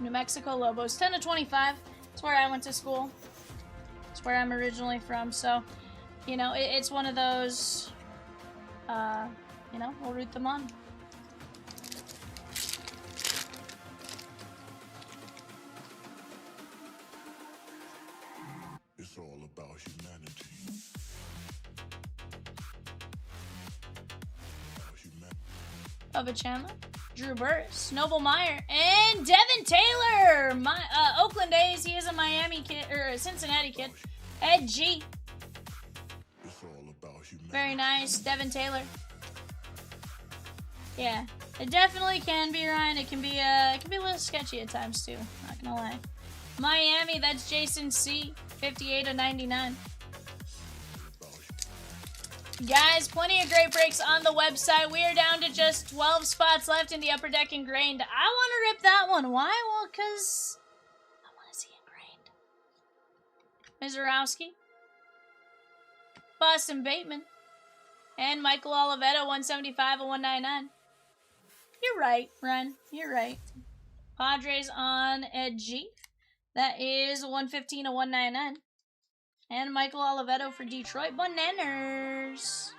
Speaker 3: New Mexico Lobos, 10 to 25. It's where I went to school. It's where I'm originally from. So, you know, it's one of those, you know, we'll root them on.
Speaker 1: It's all about humanity.
Speaker 3: Bubba Chandler, Drew Burris, Noble Meyer, and Devin Taylor. My Oakland A's. He is a Miami kid or a Cincinnati kid. Ed G.
Speaker 1: It's all about humanity.
Speaker 3: Very nice, Devin Taylor. Yeah, it definitely can be, Ryan. It can be a little sketchy at times too. Not gonna lie. Miami. That's Jason C. 58 to 99. Guys, plenty of great breaks on the website. We are down to just 12 spots left in the Upper Deck Ingrained. I want to rip that one. Why? Well, because I want to see Ingrained. Mizorowski. Boston Bateman. And Michael Oliveto, 175 and 199. You're right, Ren. You're right. Padres on Ed G. That is 115 and 199. And Michael Oliveto for Detroit Bananas.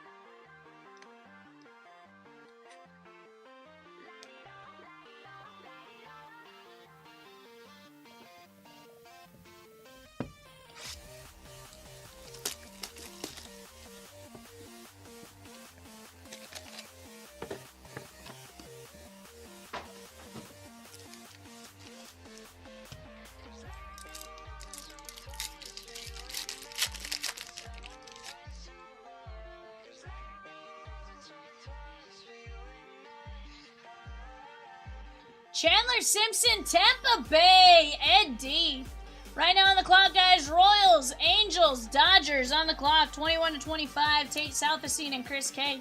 Speaker 3: Chandler Simpson, Tampa Bay, Ed D. Right now on the clock, guys, Royals, Angels, Dodgers on the clock, 21 to 25, Tate Southacene and Chris K.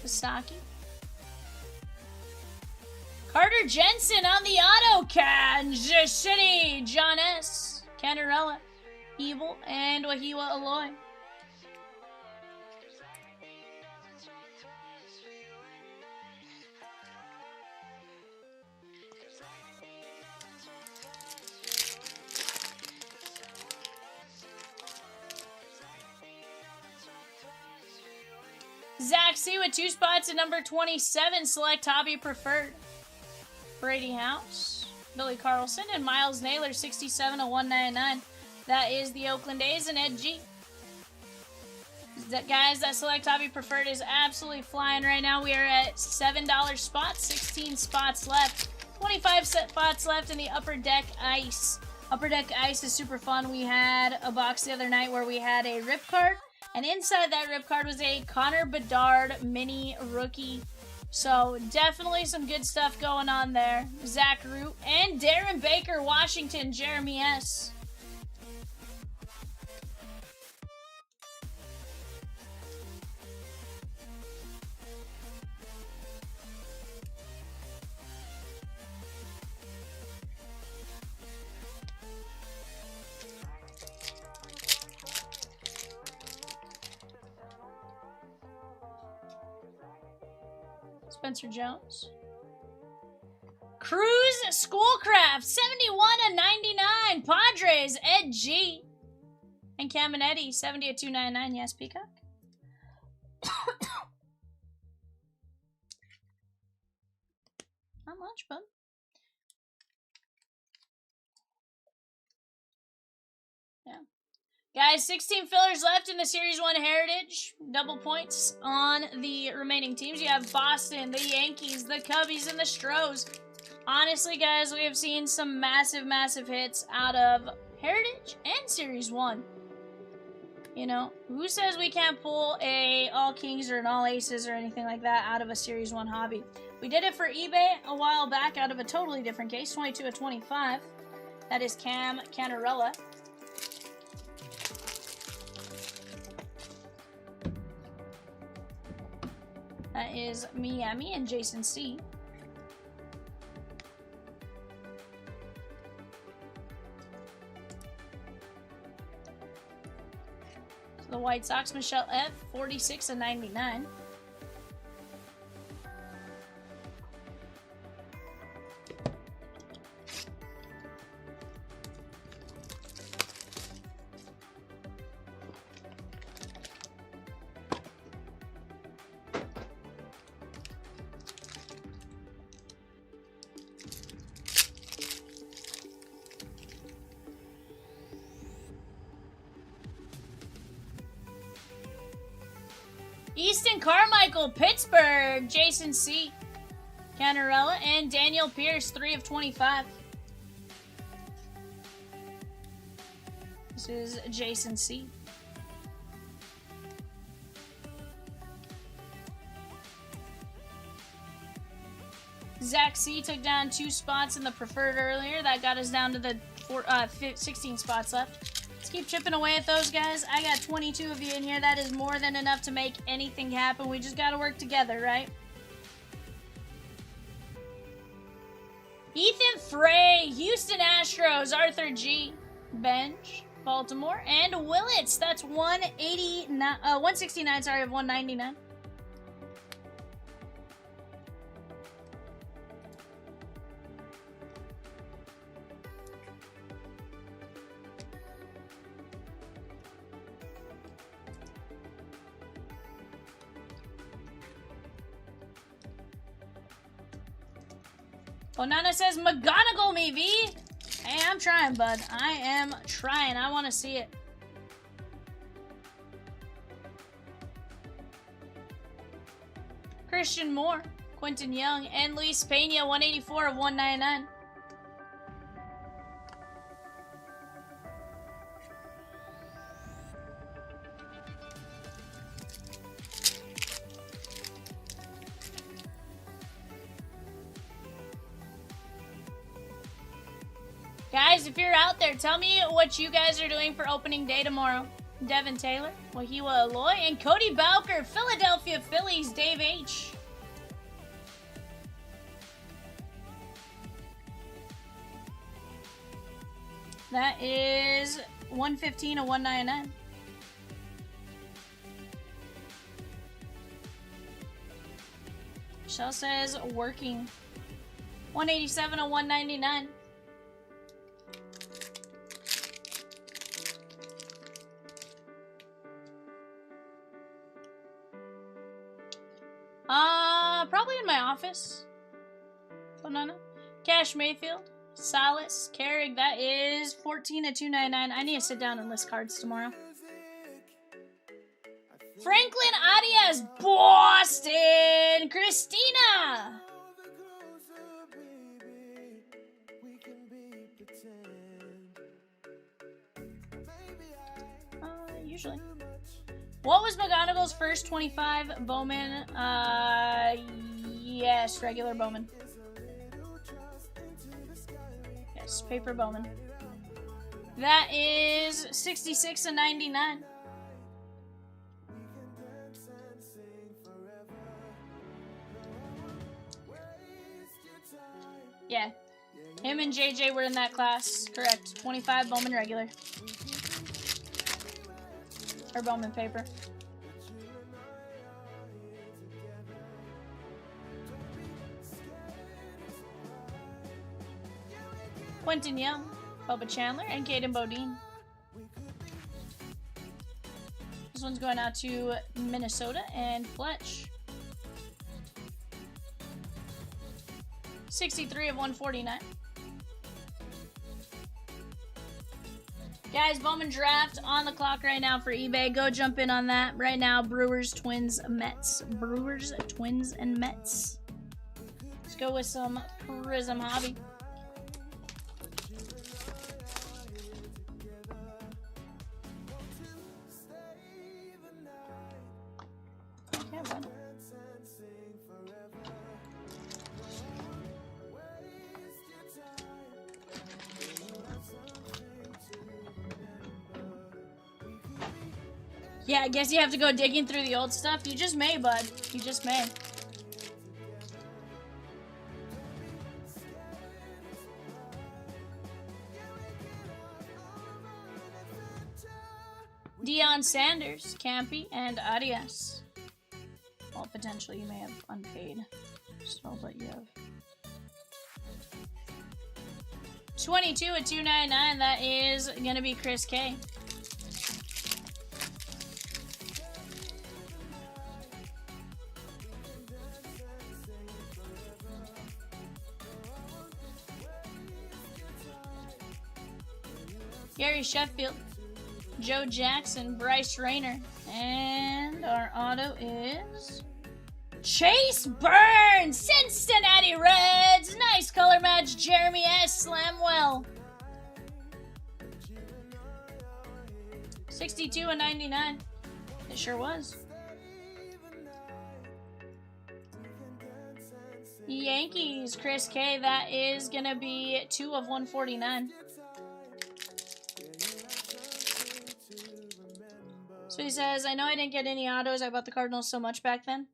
Speaker 3: Sasaki. Carter Jensen on the auto. Kansas City. John S. Canarella. Evil. And Wahiwa Aloy. Zach C with 2 spots at number 27. Select hobby preferred. Brady House, Billy Carlson, and Miles Naylor 67 of 199. That is the Oakland A's and Ed G. Guys, that select hobby preferred is absolutely flying right now. We are at $7 spots, 16 spots left, 25 spots left in the Upper Deck Ice. Upper Deck Ice is super fun. We had a box the other night where we had a rip card. And inside that rip card was a Connor Bedard mini rookie. So definitely some good stuff going on there. Zach Root and Darren Baker, Washington, Jeremy S. Spencer Jones. Cruz Schoolcraft, 71 of 99. Padres, Ed G. And Caminetti, 70 of 299. Yes, Peacock. Not much, bud. Yeah. Guys, 16 fillers left in the Series 1 Heritage. Double points on the remaining teams. You have Boston, the Yankees, the Cubbies, and the Stros. Honestly, guys, we have seen some massive, massive hits out of Heritage and Series 1. You know, who says we can't pull a All Kings or an All Aces or anything like that out of a Series 1 hobby? We did it for eBay a while back out of a totally different case, 22 of 25. That is Cam Canarella. That is Miami and Jason C. So the White Sox, Michelle F. 46 of 99. Easton Carmichael, Pittsburgh, Jason C. Canarella, and Daniel Pierce, 3 of 25. This is Jason C. Zach C took down 2 spots in the preferred earlier. That got us down to the 16 spots left. Let's keep chipping away at those guys. I got 22 of you in here. That is more than enough to make anything happen. We just got to work together, right? Ethan Frey, Houston Astros, Arthur G. Bench, Baltimore, and Willits. That's 169, sorry, of 199. Onana says, McGonagall me, V. Hey, I'm trying, bud. I am trying. I want to see it. Christian Moore, Quentin Young, and Luis Pena, 184 of 199. Guys, if you're out there, tell me what you guys are doing for opening day tomorrow. Devin Taylor, Wahiwa Aloy, and Cody Bowker, Philadelphia Phillies, Dave H. That is 115 of 199. Michelle says working. 187 of 199. Probably in my office. Banana. Cash Mayfield. Salas. Carrig. That is 14 of 299. I need to sit down and list cards tomorrow. Franklin Arias. Boston. Christina. Usually. What was McGonagall's first 25? Bowman. Yes, regular Bowman. Yes, paper Bowman. That is 66 of 99. Yeah. Him and JJ were in that class. Correct. 25 Bowman regular. Or Bowman paper. Quentin Young, Bubba Chandler, and Caden Bodine. This one's going out to Minnesota and Fletch. 63 of 149. Guys, Bowman Draft on the clock right now for eBay. Go jump in on that right now. Brewers, Twins, Mets. Brewers, Twins, and Mets. Let's go with some Prism Hobby. Can't run. Yeah, I guess you have to go digging through the old stuff. You just may, bud. You just may. Deion Sanders, Campy, and Arias. Well, potentially you may have unpaid. So, but you have 22 at 299. That is gonna be Chris K. Gary Sheffield, Joe Jackson, Bryce Rayner, and our auto is Chase Burns, Cincinnati Reds. Nice color match, Jeremy S. Slamwell. 62 and 99. It sure was. Yankees, Chris K. That is gonna be 2 of 149. So he says, I know I didn't get any autos. I bought the Cardinals so much back then.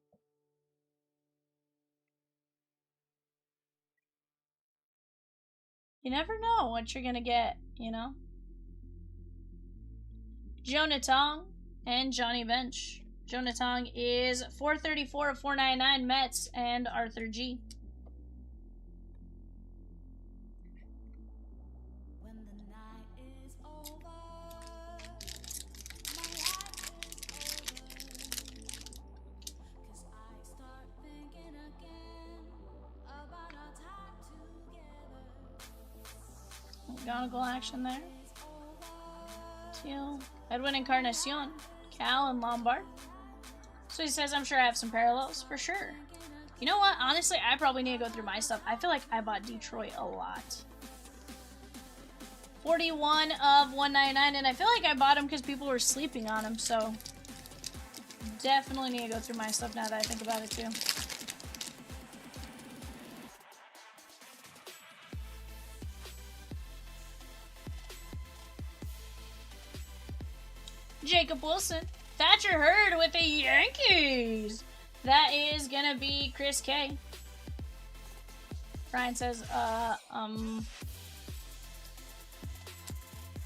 Speaker 3: You never know what you're going to get, you know? Jonah Tong and Johnny Bench. Jonah Tong is 434 of 499 Mets and Arthur G. McGonagall action there. Teal. Edwin Encarnacion. Cal and Lombard. So he says, I'm sure I have some parallels. For sure. You know what? Honestly, I probably need to go through my stuff. I feel like I bought Detroit a lot. 41 of 199. And I feel like I bought them because people were sleeping on them. So definitely need to go through my stuff now that I think about it too. Jacob Wilson. Thatcher Hurd with the Yankees. That is gonna be Chris K. Brian says,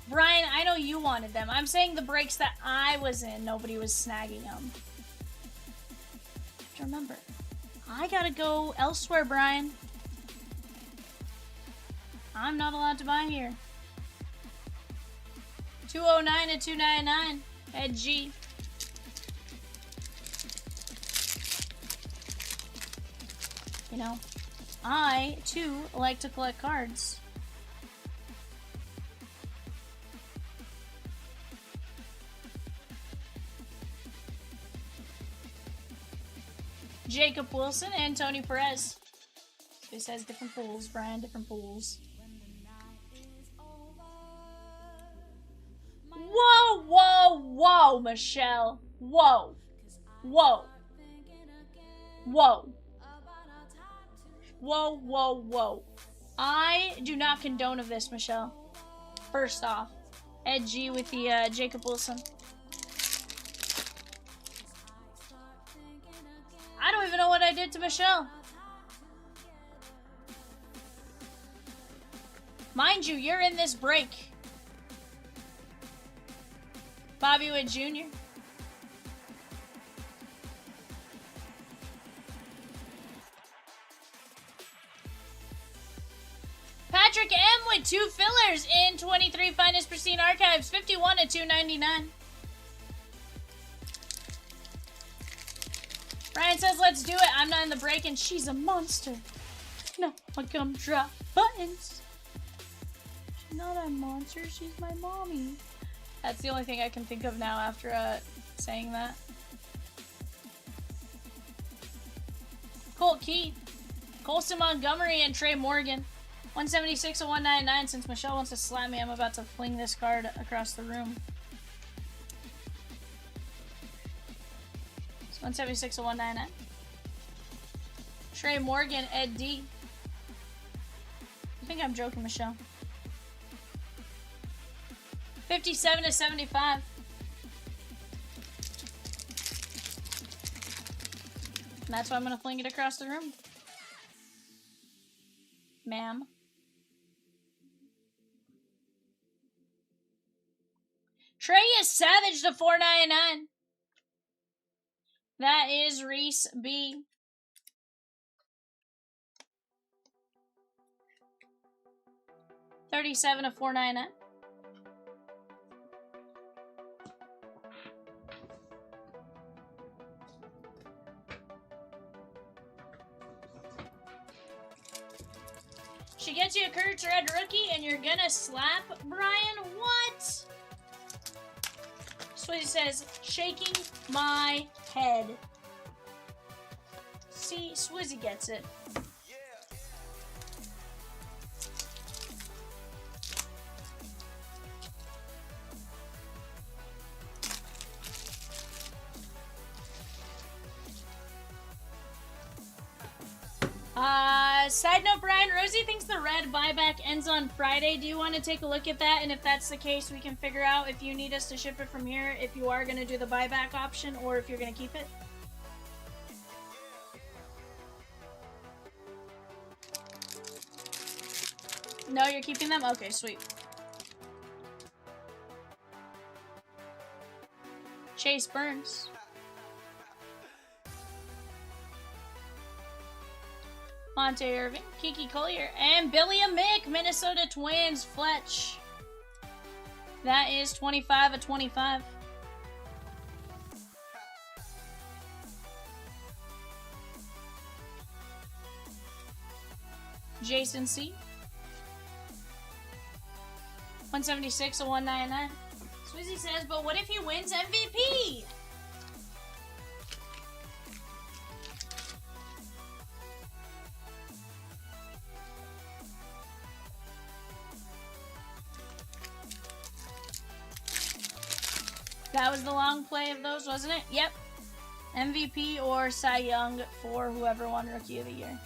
Speaker 3: Brian, I know you wanted them. I'm saying the breaks that I was in, nobody was snagging them. You have to remember, I gotta go elsewhere, Brian. I'm not allowed to buy here. 209 and 299. Ed G. You know, I, too, like to collect cards. Jacob Wilson and Tony Perez. This has different pools, Brian, different pools. Whoa, whoa, whoa, Michelle. Whoa. Whoa. Whoa. Whoa, whoa, whoa. I do not condone of this, Michelle. First off, Ed G with the Jacob Wilson. I don't even know what I did to Michelle. Mind you, you're in this break. Bobby Witt Jr. Patrick M with 2 fillers in 23 Finest Pristine Archives, 51 at 299. Ryan says, let's do it. I'm not in the break and she's a monster. No, I come drop buttons. She's not a monster, she's my mommy. That's the only thing I can think of now after saying that. Colt Keith, Colson Montgomery, and Trey Morgan. 176 and 199. Since Michelle wants to slap me, I'm about to fling this card across the room. It's 176 and 199. Trey Morgan, Ed D. I think I'm joking, Michelle. 57 to 75. And that's why I'm going to fling it across the room. Ma'am. Trey is Savage to 499. That is Reese B. $37 to $4.99. She gets you a Kurtz Red rookie and you're gonna slap Brian? What? Swizzy says, shaking my head. See, Swizzy gets it. Side note, Brian, Rosie thinks the red buyback ends on Friday. Do you want to take a look at that? And if that's the case, we can figure out if you need us to ship it from here, if you are going to do the buyback option, or if you're going to keep it. No, you're keeping them? Okay, sweet. Chase Burns. Monte Irving, Kiki Collier, and Billy Mick, Minnesota Twins, Fletch. That is 25 of 25. Jason C. 176 of 199. Swizzy says, but what if he wins MVP? That was the long play of those, wasn't it? Yep. MVP or Cy Young for whoever won Rookie of the Year.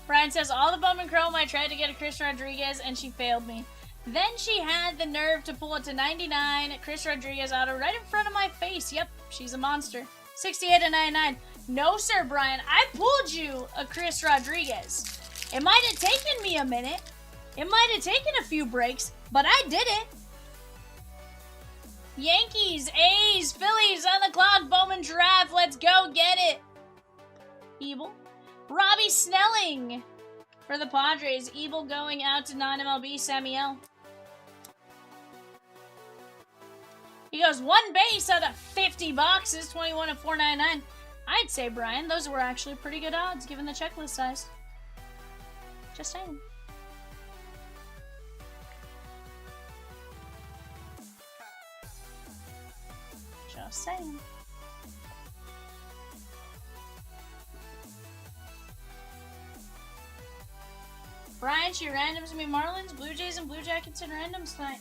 Speaker 3: Brian says, all the Bowman Chrome, I tried to get a Chris Rodriguez and she failed me. Then she had the nerve to pull it to 99. Chris Rodriguez auto right in front of my face. Yep, she's a monster. 68 to 99. No, sir, Brian. I pulled you a Chris Rodriguez. It might have taken me a minute. It might have taken a few breaks, but I did it. Yankees, A's, Phillies on the clock. Bowman Draft. Let's go get it. Ebel. Robbie Snelling for the Padres. Ebel going out to non-MLB Sammy L. He goes 1 base out of 50 boxes, 21 of 499. I'd say, Brian, those were actually pretty good odds given the checklist size. Just saying. Just saying. Brian, she randoms me Marlins, Blue Jays, and Blue Jackets in randoms tonight.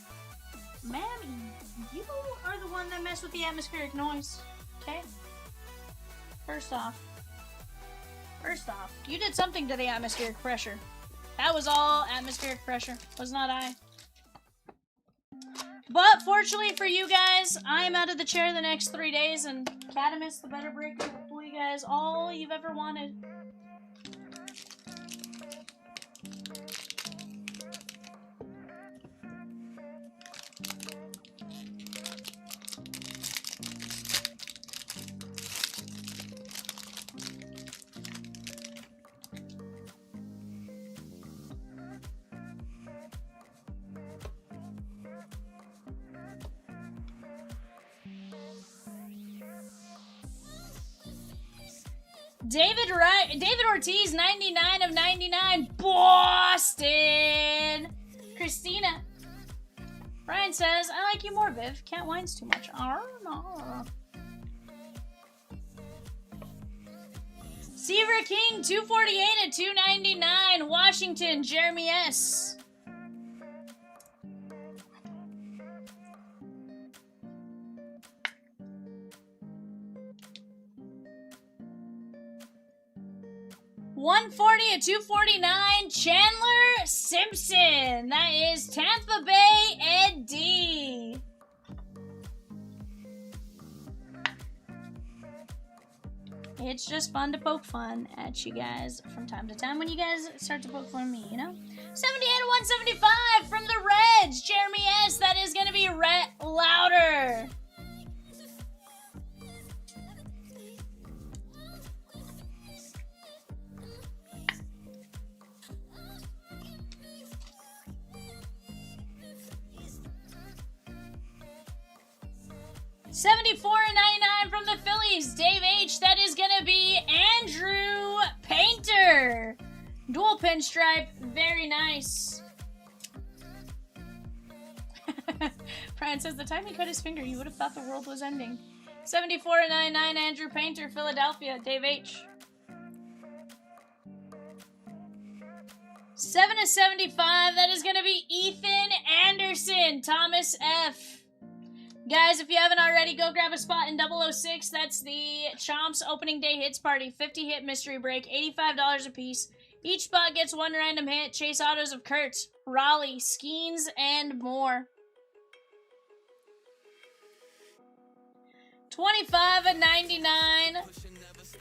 Speaker 3: Mammy, you are the one that messed with the atmospheric noise. Okay? First off, you did something to the atmospheric pressure. That was all atmospheric pressure. Was not I. But fortunately for you guys, I am out of the chair the next 3 days, and Catamus, the better breaker, will pull you guys all you've ever wanted. David Ortiz, 99 of 99. Boston. Christina. Brian says, I like you more, Viv. Cat whines too much. No. Seaver King, 248 of 299. Washington, Jeremy S. $140 at $249, Chandler Simpson. That is Tampa Bay Ed D. It's just fun to poke fun at you guys from time to time when you guys start to poke fun at me, you know? 78 at 175 from the Reds, Jeremy S. That is going to be Rhett Louder. $74 and 99 from the Phillies. Dave H. That is going to be Andrew Painter. Dual pinstripe. Very nice. Brian says, the time he cut his finger, you would have thought the world was ending. 74 and 99, Andrew Painter, Philadelphia. Dave H. 7 of 75. That is going to be Ethan Anderson. Thomas F. Guys, if you haven't already, go grab a spot in 006. That's the Chomps opening day hits party. 50 hit mystery break, $85 a piece. Each spot gets 1 random hit. Chase autos of Kurtz, Raleigh, Skeens, and more. 25 of 99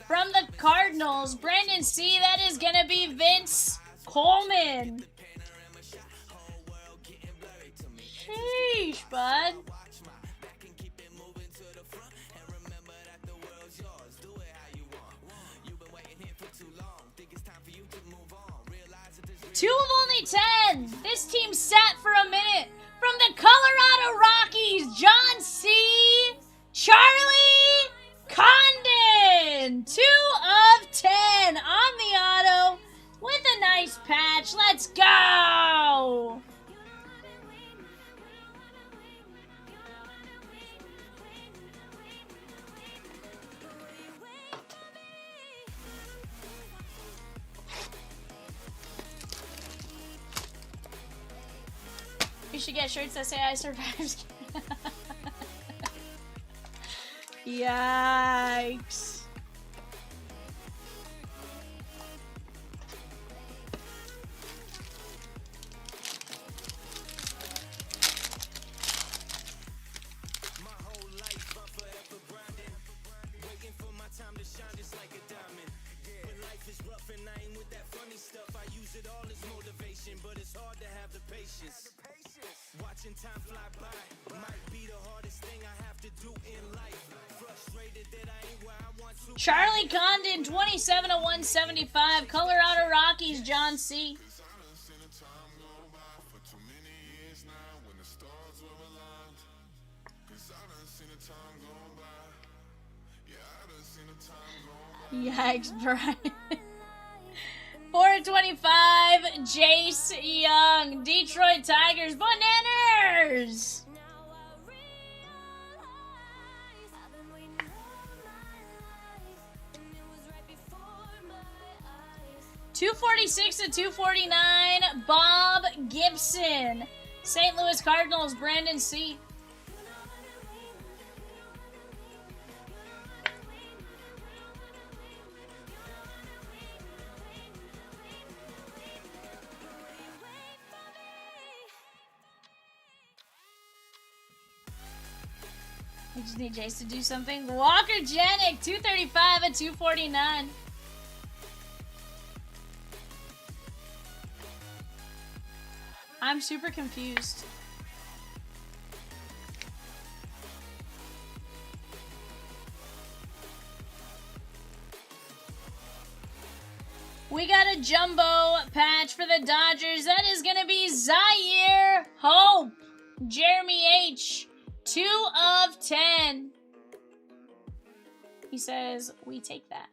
Speaker 3: from the Cardinals. Brandon C. That is going to be Vince Coleman. Sheesh, bud. Two of only 10. This team sat for a minute. From the Colorado Rockies, John C. Charlie Condon. 2 of 10 on the auto with a nice patch. Let's go. You should get shirts that say I survived. Yikes.
Speaker 4: My whole life I'm forever grinding, waiting for time fly by. Might be the hardest thing I have to do in life. Frustrated that I ain't where I want to.
Speaker 3: Charlie Condon, 27 of 175. Colorado Rockies, John C. Yikes, Brian. 425, Jace Young. Detroit Tigers, Bananas!
Speaker 2: Now I realize I've been waiting all my life, and it was right before my eyes.
Speaker 3: 246 to 249, Bob Gibson. St. Louis Cardinals, Brandon C. We just need Jace to do something. Walker Janik, 235 at 249. I'm super confused. We got a jumbo patch for the Dodgers. That is going to be Zaire Hope. Jeremy H. 2 of 10. He says, we take that.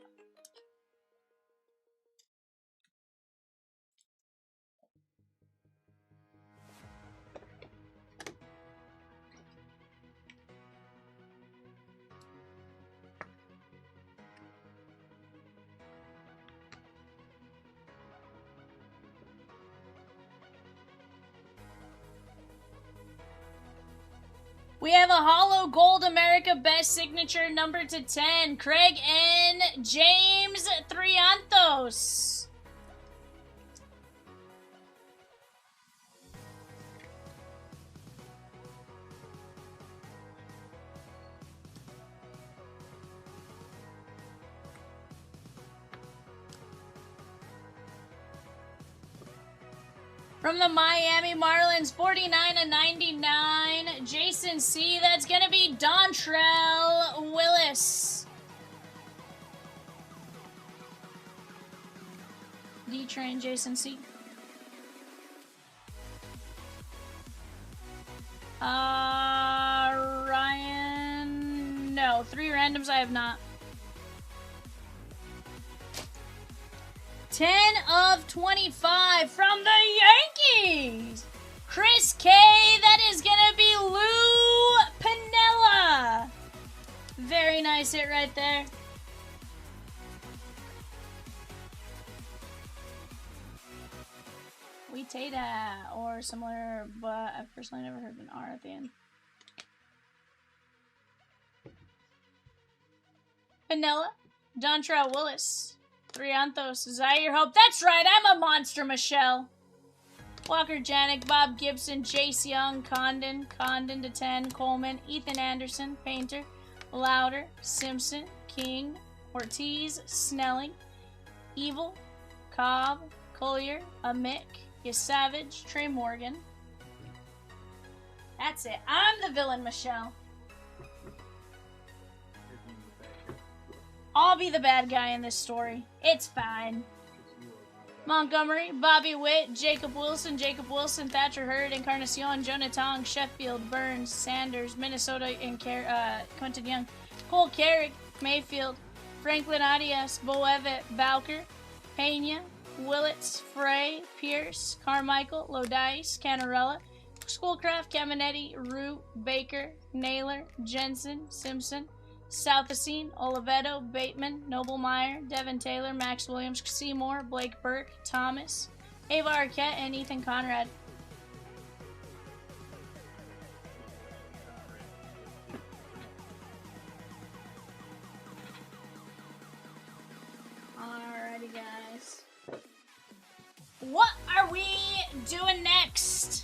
Speaker 3: We have a Hollow Gold America Best Signature number to 10. Craig N. James Triantos. From the Miami Marlins, 49 of 99. Jason C. That's going to be Dontrell Willis. D-Train, Jason C. Ryan. No, 3 randoms I have not. 10 of 25 from the Yankees. Chris K. That is going to be Lou Piniella. Very nice hit right there. We Tata or similar, but I've personally never heard an R at the end. Piniella, Dontrell Willis. Triantos, Zaire Hope. That's right, I'm a monster, Michelle. Walker Janik, Bob Gibson, Jace Young, Condon to 10, Coleman, Ethan Anderson, Painter, Louder, Simpson, King, Ortiz, Snelling, Evil, Cobb, Collier, Amick, Savage, Trey Morgan. That's it. I'm the villain, Michelle. I'll be the bad guy in this story. It's fine. Montgomery, Bobby Witt, Jacob Wilson, Thatcher Hurd, Encarnacion, Jonah Tong, Sheffield, Burns, Sanders, Minnesota, and Quentin Young, Cole Carrick, Mayfield, Franklin Arias, Boevet, Bowker, Pena, Willits, Frey, Pierce, Carmichael, Lodice, Canarella, Schoolcraft, Caminetti, Root, Baker, Naylor, Jensen, Simpson, Southacene, Oliveto, Bateman, Noblemeyer, Devin Taylor, Max Williams, Seymour, Blake Burke, Thomas, Ava Arquette, and Ethan Conrad. Alrighty, guys. What are we doing next?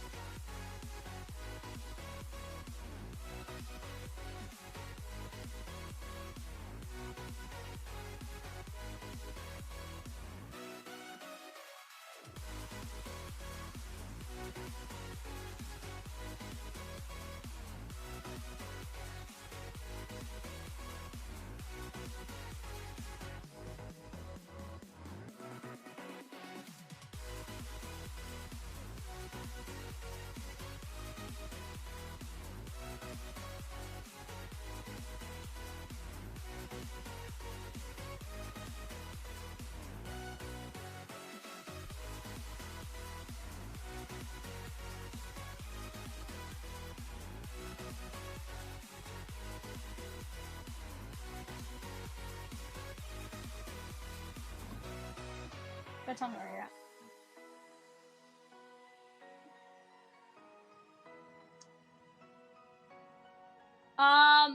Speaker 3: Go tell me where you're at.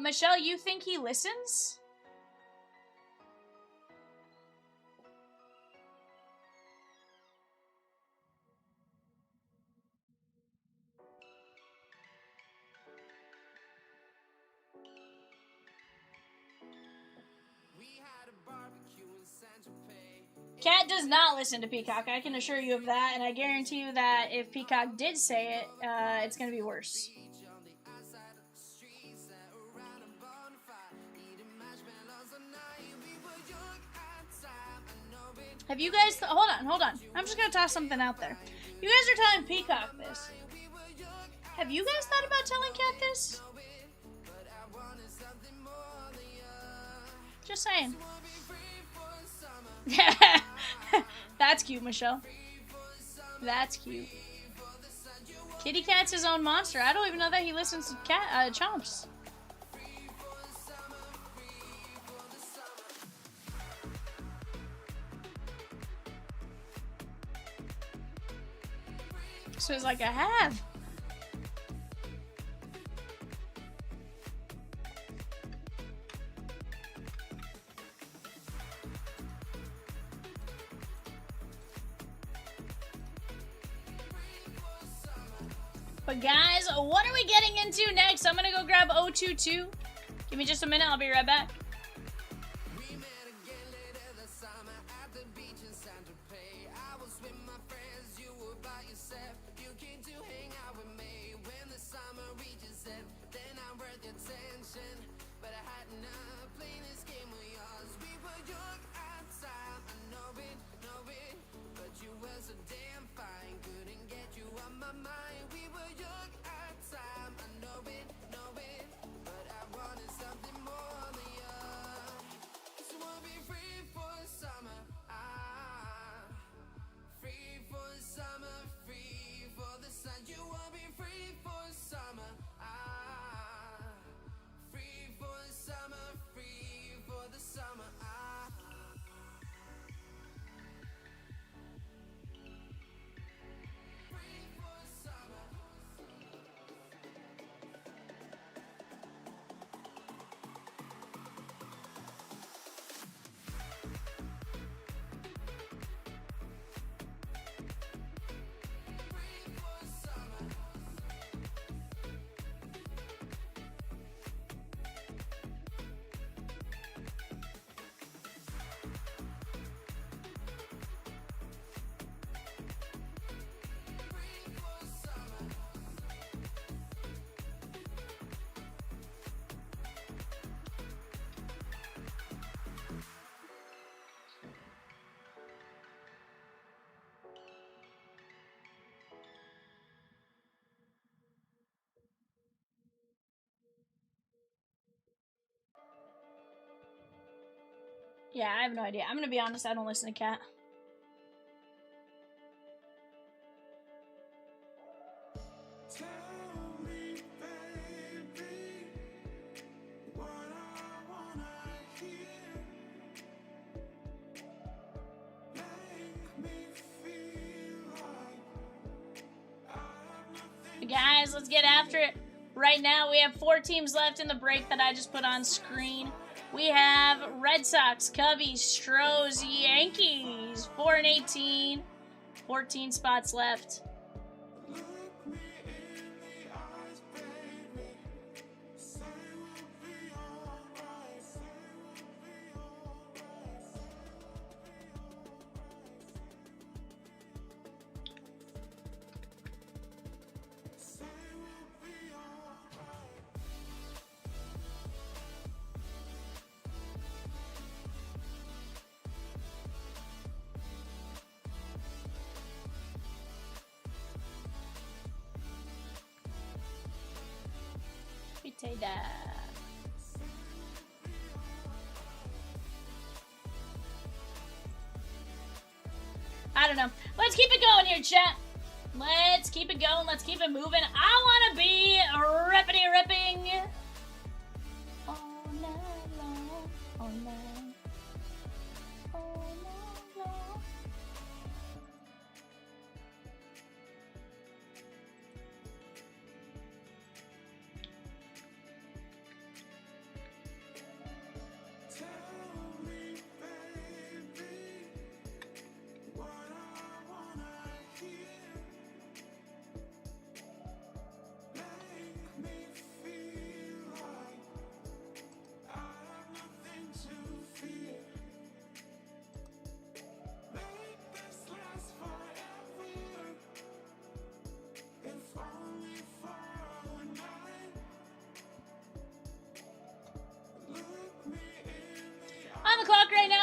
Speaker 3: Michelle, you think he listens? Cat does not listen to Peacock. I can assure you of that, and I guarantee you that if Peacock did say it, it's gonna be worse. Have you guys... hold on. I'm just gonna toss something out there. You guys are telling Peacock this. Have you guys thought about telling Cat this? Just saying. That's cute, Michelle. That's cute. Kitty Cat's his own monster. I don't even know that he listens to Chomps. So it's like I have. But guys, what are we getting into next? I'm gonna go grab 022. Give me just a minute, I'll be right back. Yeah, I have no idea. I'm gonna be honest, I don't listen to Cat. Guys, let's get after it. Right now, we have 4 teams left in the break that I just put on screen. We have Red Sox, Cubbies, Stros, Yankees. 4 and 18. 14 spots left. I don't know. Let's keep it going here, chat. Let's keep it going. Let's keep it moving. I want to be ripping all night long, all night long.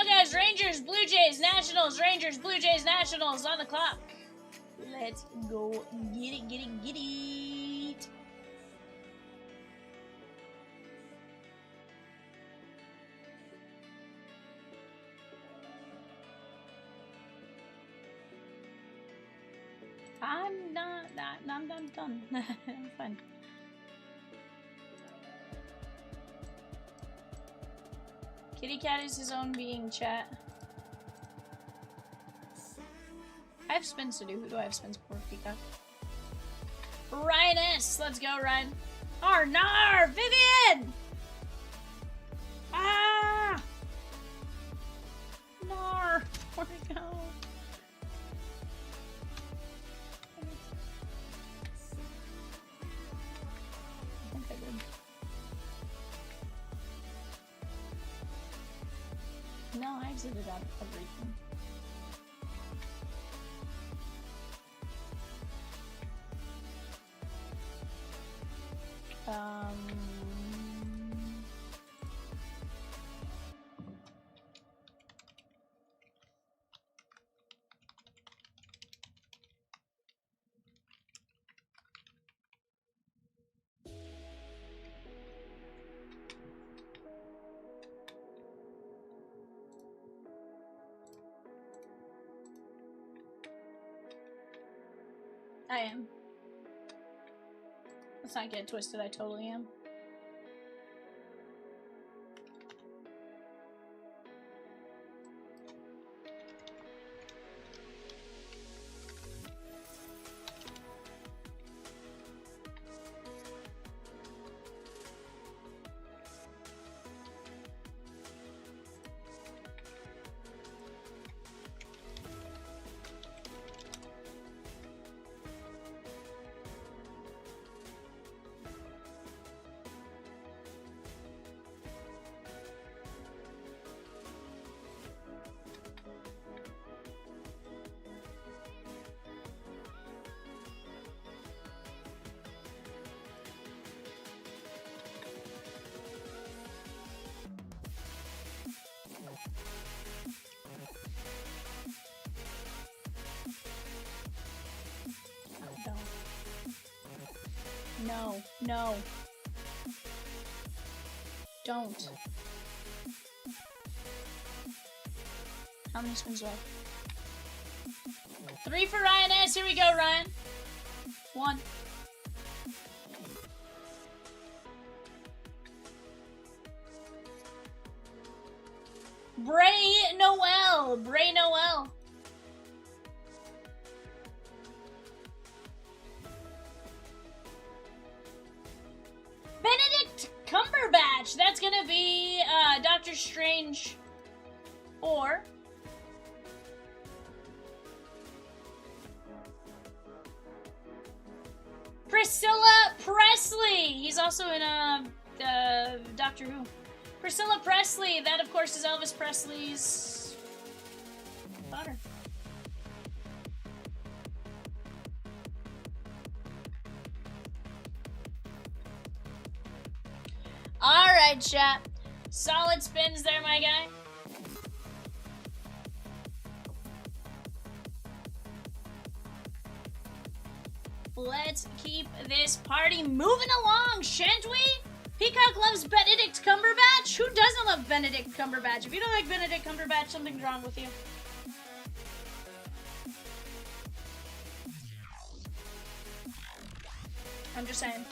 Speaker 3: guys. Rangers, Blue Jays, Nationals. Rangers, Blue Jays, Nationals on the clock. Let's go get it, get it, get it. I'm not, I'm done. I'm fine. Kitty Cat is his own being, chat. I have spins to do. Who do I have spins for? Peacock. Ryan S. Let's go, Ryan. Nar! Vivian! Ah! Nar! Where'd it go? I think I did. No, I exited out everything. I am. Let's not get twisted, I totally am. No, no. Don't. How many spins left? 3 for Ryan S. Here we go, Ryan. 1. Bray Noel. Bray Noel. Benedict Cumberbatch. That's gonna be Doctor Strange 4. Priscilla Presley. He's also in Doctor Who. Priscilla Presley. That, of course, is Elvis Presley's daughter. All right, chat. Solid spins there, my guy. Let's keep this party moving along, shan't we? Peacock loves Benedict Cumberbatch? Who doesn't love Benedict Cumberbatch? If you don't like Benedict Cumberbatch, something's wrong with you. I'm just saying.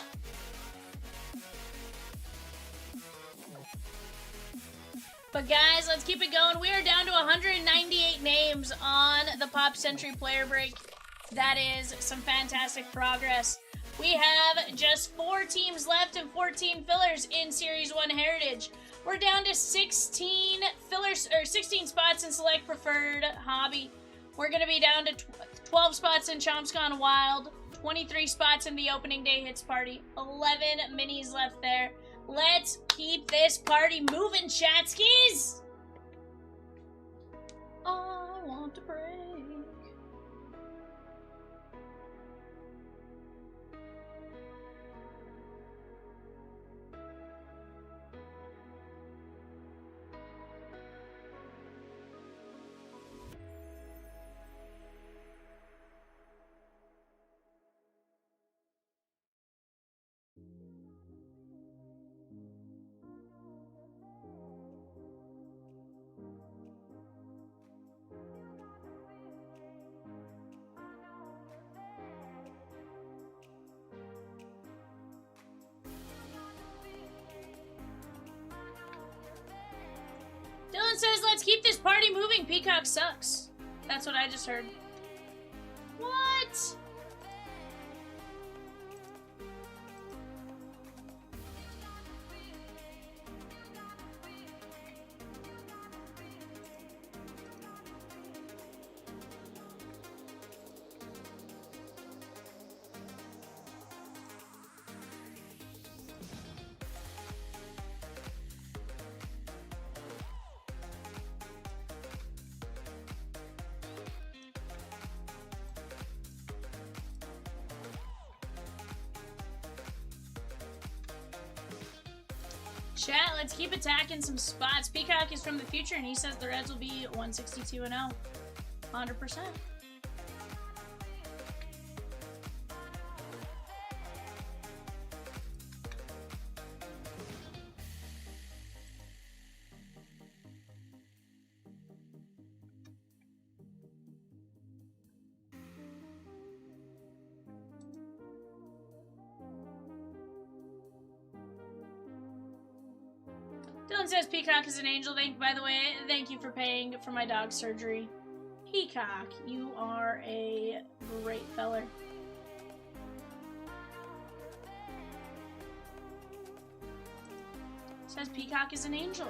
Speaker 3: But guys, let's keep it going. We are down to 198 names on the Pop Century player break. That is some fantastic progress. We have just 4 teams left and 14 fillers in Series 1 Heritage. We're down to 16 fillers, or 16 spots in Select Preferred Hobby. We're going to be down to 12 spots in Chomps Gone Wild, 23 spots in the Opening Day Hits Party, 11 minis left there. Let's keep this party moving, chatskis! I want to break. let's keep this party moving. Peacock sucks. That's what I just heard. What? Chat, let's keep attacking some spots. Peacock is from the future, and he says the Reds will be 162-0. 100%. Dylan says Peacock is an angel. By the way, thank you for paying for my dog's surgery. Peacock, you are a great feller. Says Peacock is an angel.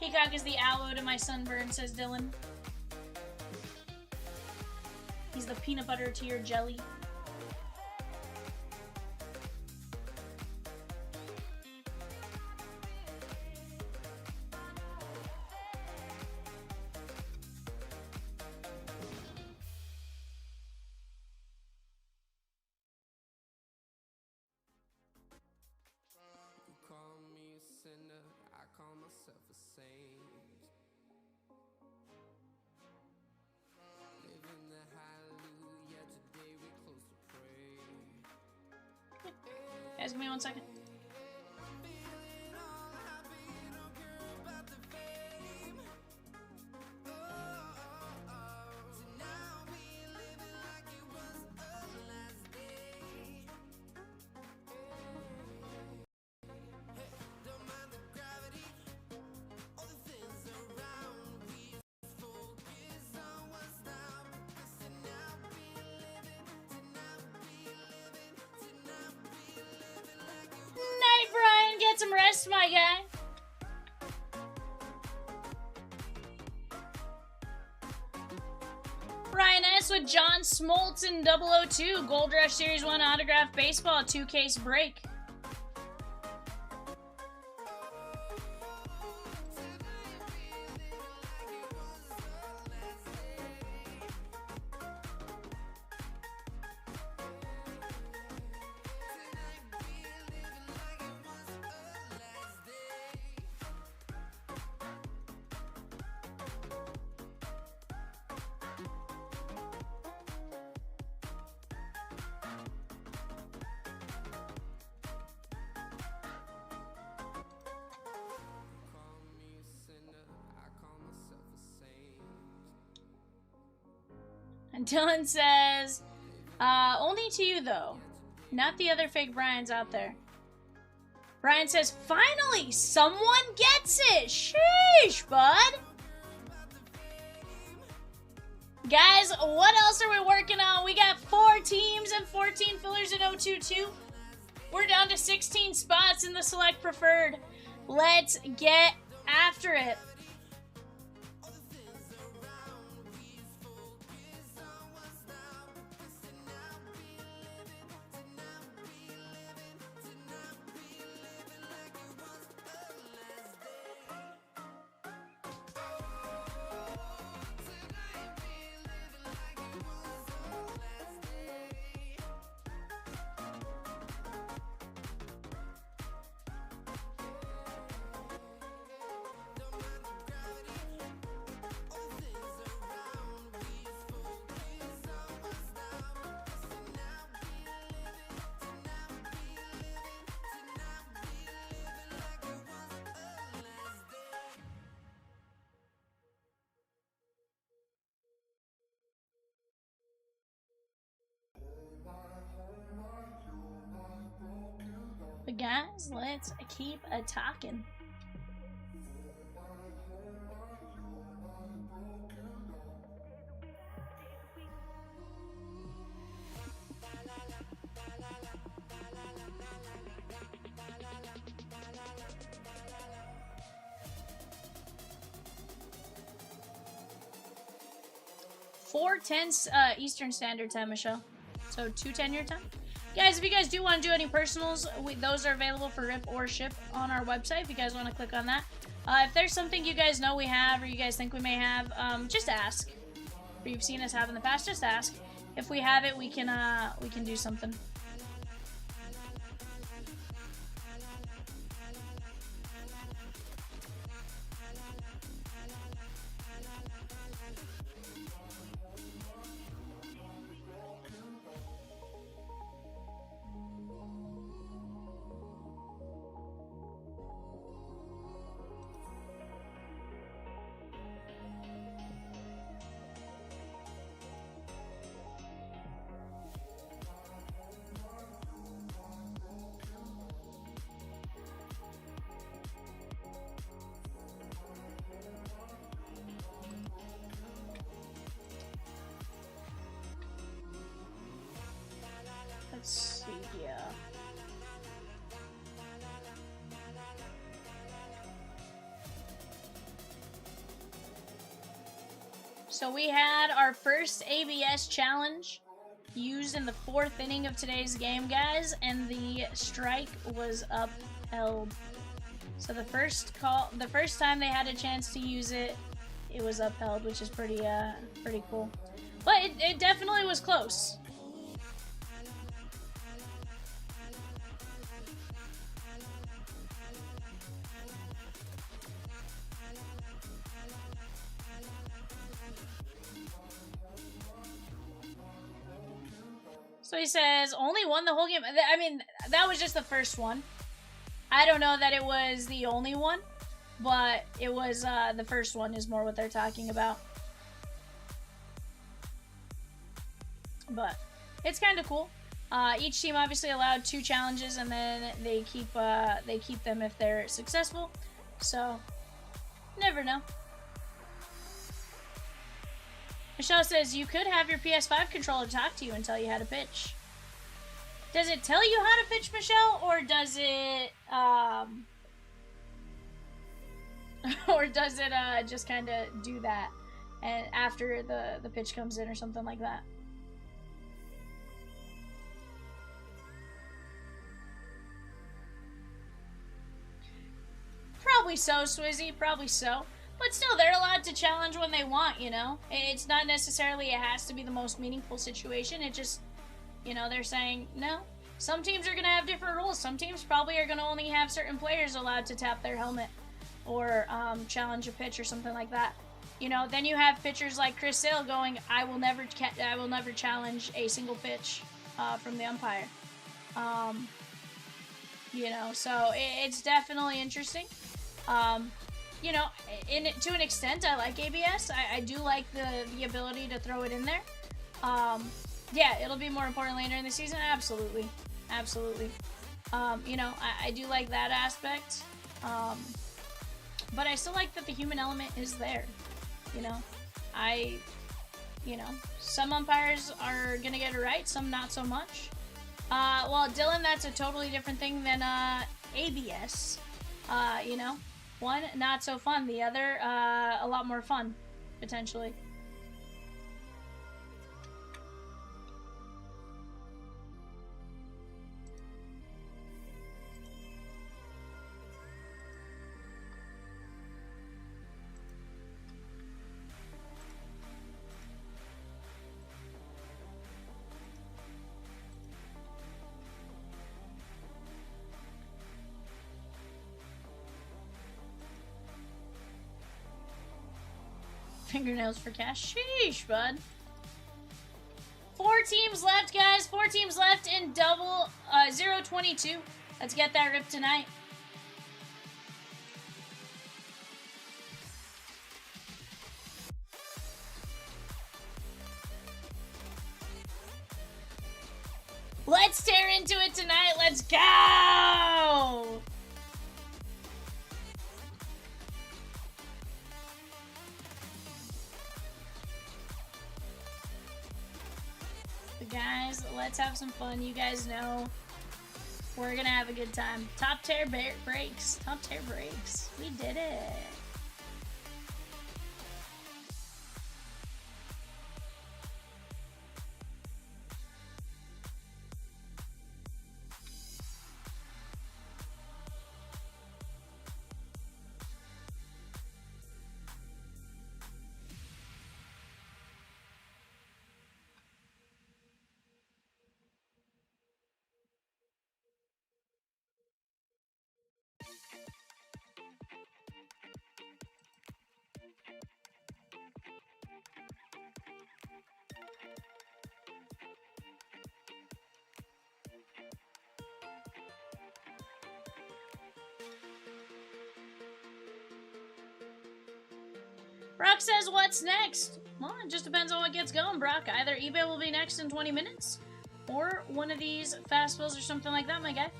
Speaker 3: Peacock is the aloe to my sunburn, says Dylan. He's the peanut butter to your jelly.
Speaker 4: You call me a sinner, I call myself a saint. Living the hallelujah, today we close to pray.
Speaker 3: Guys, give me 1 second.
Speaker 4: Feeling all happy, don't care about the fame. Oh, oh, oh. So now we living like it was our last day. Don't mind the gravity, all the things around. We focus on what's now, because tonight we living, tonight we living, tonight we living like it was.
Speaker 3: Night, Brian. Get some rest, my guy. Ryan S. with John Smoltz 002. Gold Rush Series 1 autograph baseball 2-case break.
Speaker 4: Call me a sinner, I call myself a saint.
Speaker 3: And Dylan says, only to you though, not the other fake Brian's out there. Brian says, finally, someone gets it. Sheesh, bud. Guys, what else are we working on? We got 4 teams and 14 fillers in 022. We're down to 16 spots in the select preferred. Let's get after it. guys, let's keep a talking. (4:10) Eastern Standard Time, Michelle. So 2:10 your time. Guys, if you guys do want to do any personals, those are available for rip or ship on our website. If you guys want to click on that. If there's something you guys know we have or you guys think we may have, just ask. Or you've seen us have in the past, just ask. If we have it, we can do something. Let's see, yeah. So we had our first ABS challenge used in the 4th inning of today's game, guys, and the strike was upheld. So the first time they had a chance to use it, it was upheld, which is pretty cool. But it definitely was close. So he says, only won the whole game. I mean, that was just the first one. I don't know that it was the only one, but it was the first one is more what they're talking about. But it's kind of cool. Each team obviously allowed 2 challenges, and then they keep them if they're successful. So, never know. Michelle says, you could have your PS5 controller talk to you and tell you how to pitch. Does it tell you how to pitch, Michelle? Or does it, just kind of do that and after the pitch comes in or something like that? Probably so, Swizzy. Probably so. But still, they're allowed to challenge when they want, you know? It's not necessarily it has to be the most meaningful situation. It just, you know, they're saying, no. Some teams are going to have different rules. Some teams probably are going to only have certain players allowed to tap their helmet or challenge a pitch or something like that. You know, then you have pitchers like Chris Sale going, I will never challenge a single pitch from the umpire. You know, so it's definitely interesting. You know, to an extent, I like ABS. I do like the ability to throw it in there. Yeah, it'll be more important later in the season. Absolutely. Absolutely. You know, I do like that aspect. But I still like that the human element is there. You know, you know, some umpires are going to get it right, some not so much. Well, Dylan, that's a totally different thing than ABS. You know, one, not so fun. The other, a lot more fun, potentially. Fingernails for cash. Sheesh, bud. 4 teams left, guys. 4 teams left in double 0-22. Let's get that rip tonight. Let's tear into it tonight. Let's go! But guys, let's have some fun. You guys know we're gonna have a good time. Top tier breaks. Top tier breaks. We did it. Brock says, what's next? Well, it just depends on what gets going, Brock. Either eBay will be next in 20 minutes, or one of these fast fills or something like that, my guy.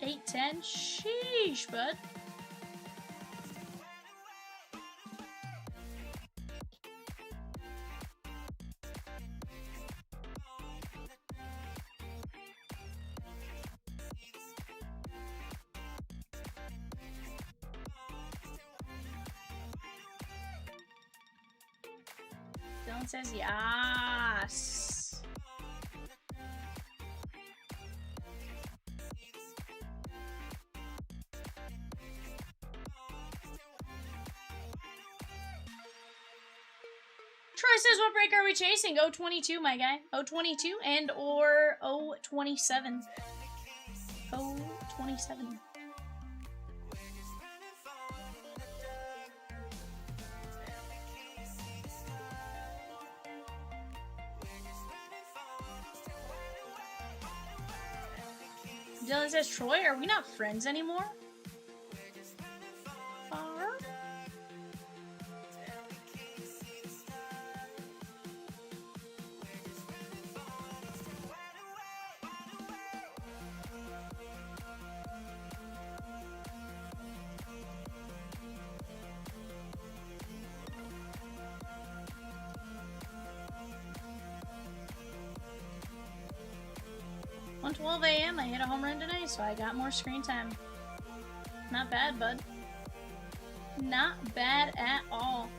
Speaker 3: $8.10. Sheesh, bud. Dylan says yes. Troy says, what break are we chasing? 022, my guy. 022 and or 027. 027. Dylan says, Troy, are we not friends anymore? At 12 a.m. I hit a home run today, so I got more screen time. Not bad, bud. Not bad at all.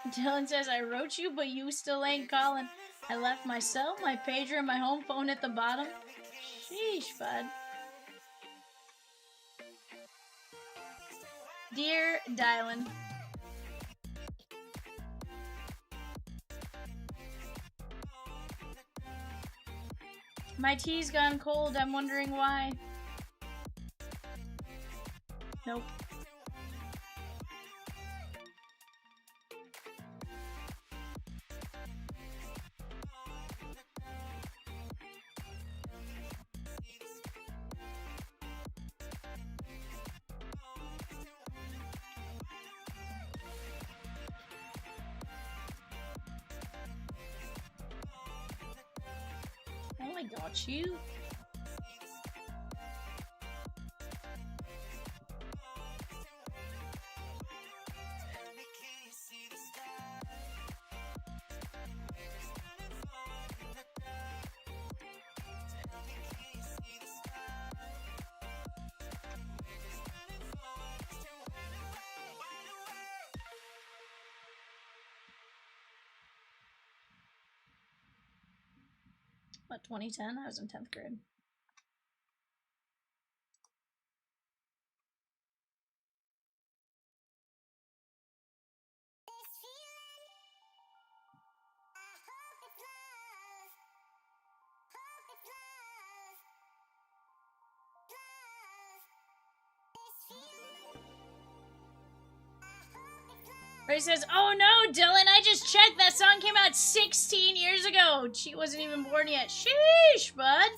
Speaker 3: Dylan says, I wrote you, but you still ain't calling. I left my cell, my pager, and my home phone at the bottom. Sheesh, bud. Dear Dylan. My tea's gone cold. I'm wondering why. Nope. Oh, I got you. What, 2010? I was in 10th grade. Ray says, oh no, Dylan, I just checked. That song came out 16 years ago. She wasn't even born yet. Sheesh, bud.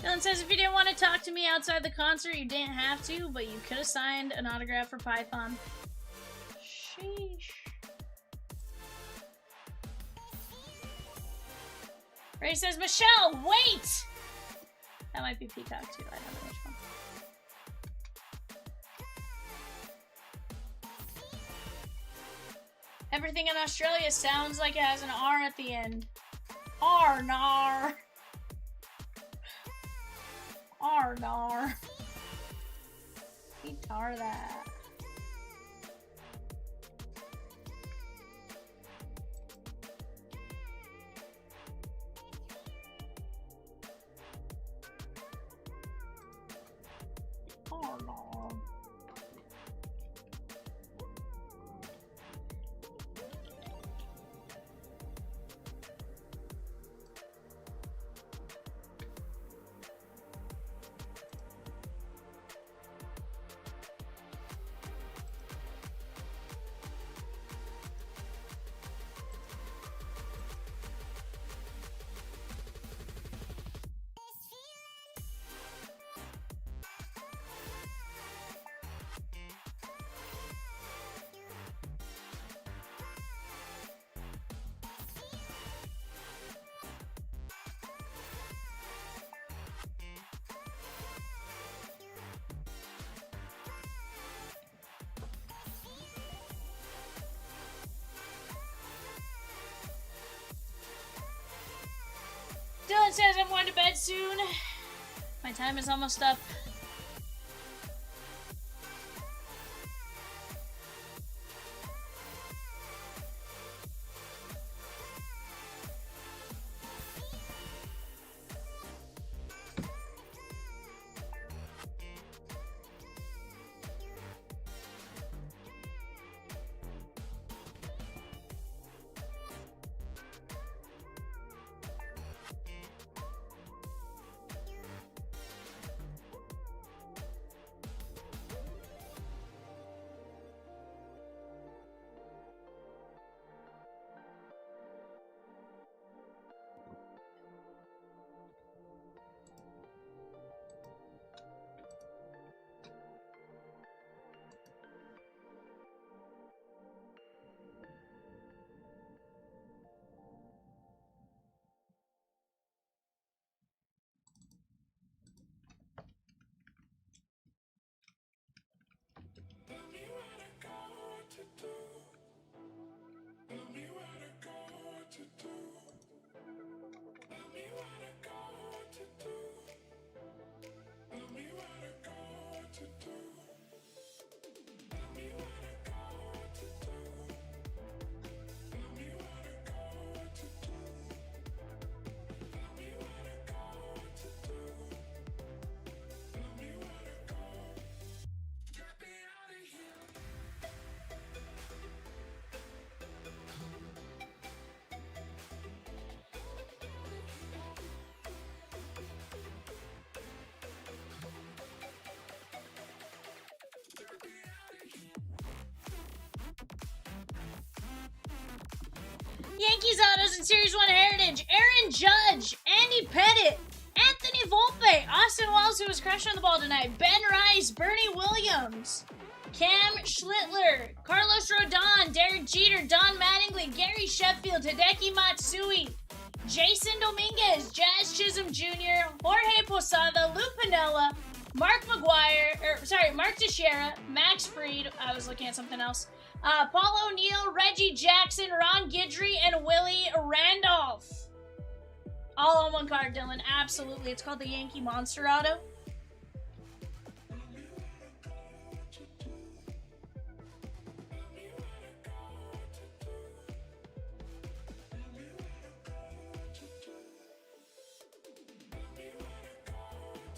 Speaker 3: Dylan says, if you didn't want to talk to me outside the concert, you didn't have to, but you could have signed an autograph for Python. Sheesh. Ray says, Michelle, wait! That might be Peacock, too. I don't know which one. Everything in Australia sounds like it has an R at the end. Arnar. Arnar. Guitar that. Arnar. Dylan says I'm going to bed soon. My time is almost up. Yankees Autos and Series 1 Heritage, Aaron Judge, Andy Pettit, Anthony Volpe, Austin Wells, who was crushing the ball tonight, Ben Rice, Bernie Williams, Cam Schlittler, Carlos Rodon, Derek Jeter, Don Mattingly, Gary Sheffield, Hideki Matsui, Jason Dominguez, Jazz Chisholm Jr., Jorge Posada, Lou Piniella, Mark Teixeira, Max Fried, I was looking at something else, Paul O'Neill, Reggie Jackson, Ron Guidry, and Willie Randolph. All on one card, Dylan. Absolutely. It's called the Yankee Monster Auto.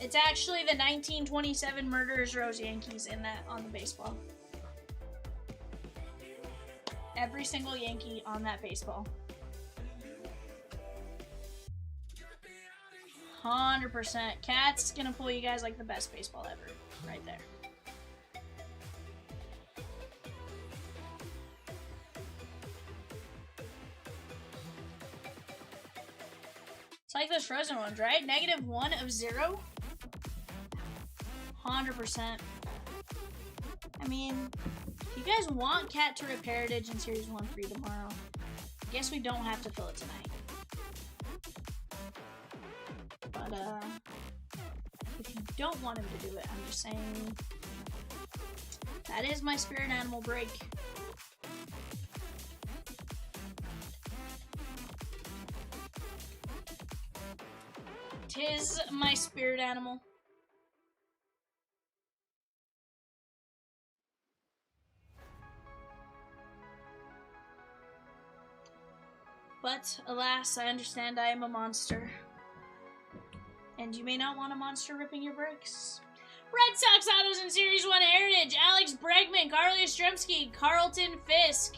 Speaker 3: It's actually the 1927 Murderers Row Yankees in that on the baseball. Every single Yankee on that baseball. 100%. Cat's gonna pull you guys like the best baseball ever. Right there. It's like those frozen ones, right? -1 of 0. 100%. I mean, if you guys want Cat to rip Heritage in Series 1 free tomorrow, I guess we don't have to fill it tonight. But, if you don't want him to do it, I'm just saying, that is my spirit animal break. Tis my spirit animal. But, alas, I understand I am a monster. And you may not want a monster ripping your breaks. Red Sox autos in Series 1 Heritage. Alex Bregman, Carly Ostremski, Carlton Fisk,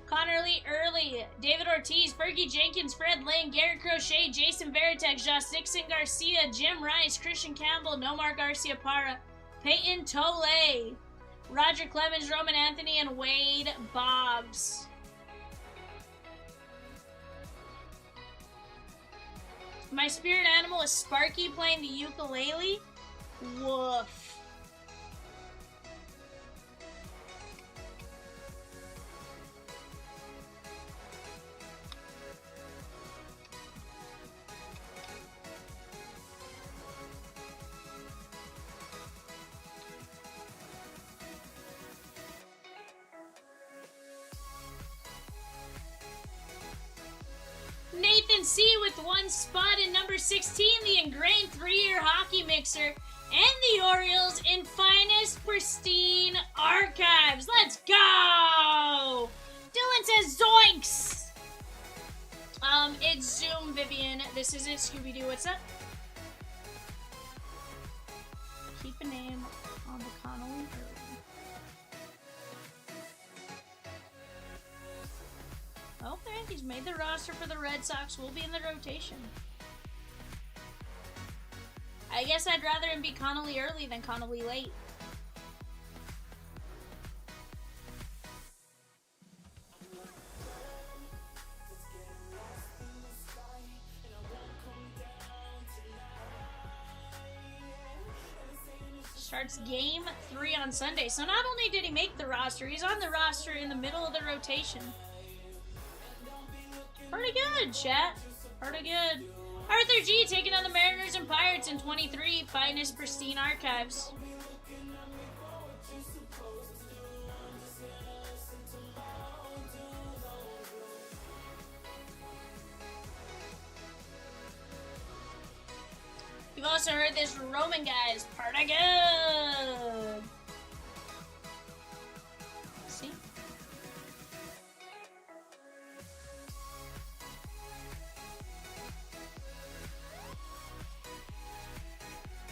Speaker 3: Connor Lee Early, David Ortiz, Fergie Jenkins, Fred Lane, Garrett Crochet, Jason Veritek, Josh Dixon Garcia, Jim Rice, Christian Campbell, Nomar Garcia Parra, Peyton Tole, Roger Clemens, Roman Anthony, and Wade Boggs. My spirit animal is Sparky playing the ukulele. Woof. Nathan C. with 1 spot in number 16, the ingrained 3-year hockey mixer, and the Orioles in finest pristine archives. Let's go! Dylan says zoinks! It's Zoom, Vivian. This isn't Scooby-Doo. What's up? Keep a name on the Connolly early. Okay, he's made the roster for the Red Sox. We'll be in the rotation. I guess I'd rather him be Connolly early than Connolly late. Starts game 3 on Sunday. So not only did he make the roster, he's on the roster in the middle of the rotation. Pretty good, chat. Pretty good. Arthur G taking on the Mariners and Pirates in 23. Finest pristine archives. You've also heard this Roman guy is pretty good. See?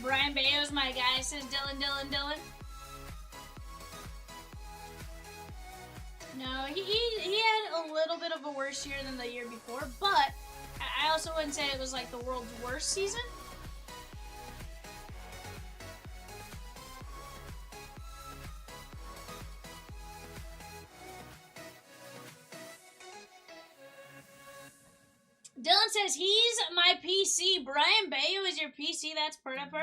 Speaker 3: Brian Bayo's my guy, says Dylan. No, he had a little bit of a worse year than the year before, but I also wouldn't say it was like the world's worst season. Dylan says he's my PC. Brian Bayo is your PC. That's pretty good.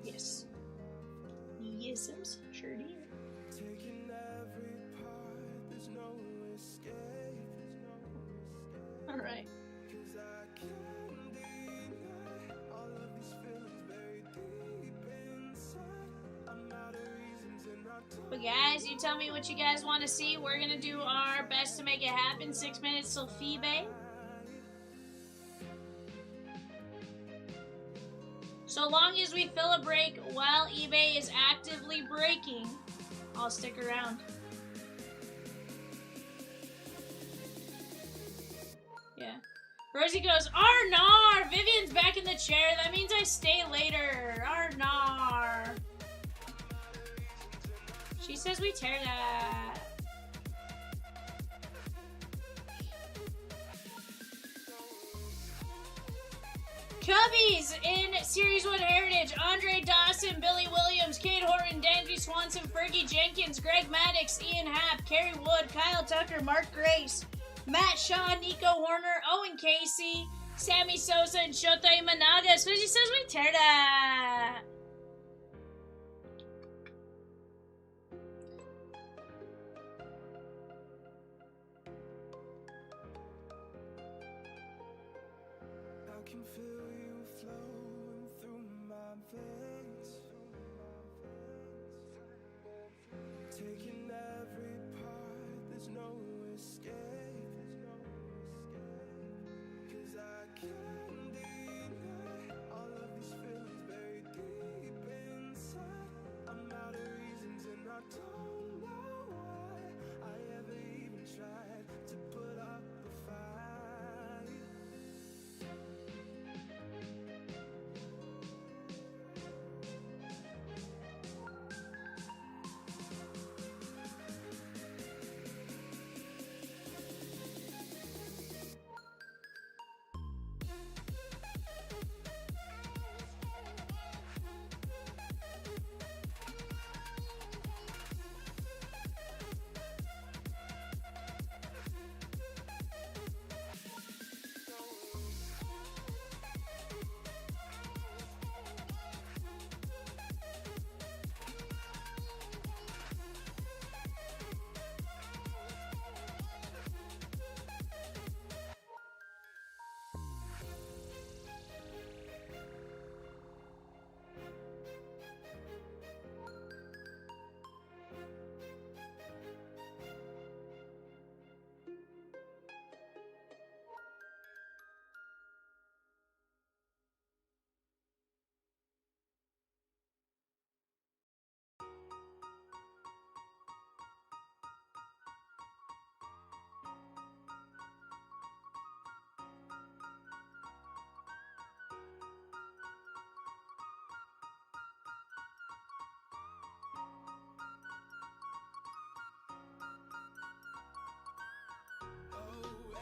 Speaker 3: Yes. Yes, sure do. All right. But guys, you tell me what you guys want to see. We're going to do our best to make it happen. 6 minutes till FeeBay. So long as we fill a break while eBay is actively breaking, I'll stick around. Yeah. Rosie goes, Arnar! Vivian's back in the chair. That means I stay later. Arnar. She says we tear that. Cubbies in Series 1 Heritage. Andre Dawson, Billy Williams, Kate Horton, Danby Swanson, Fergie Jenkins, Greg Maddox, Ian Happ, Kerry Wood, Kyle Tucker, Mark Grace, Matt Shaw, Nico Horner, Owen Casey, Sammy Sosa, and Shota Imanaga. So she says we tear that.
Speaker 4: I can feel you flowing through my veins, taking every part, there's no escape, 'cause I can't deny all of these feelings buried deep inside. I'm out of reasons and I don't know why I ever even tried to put up a fight.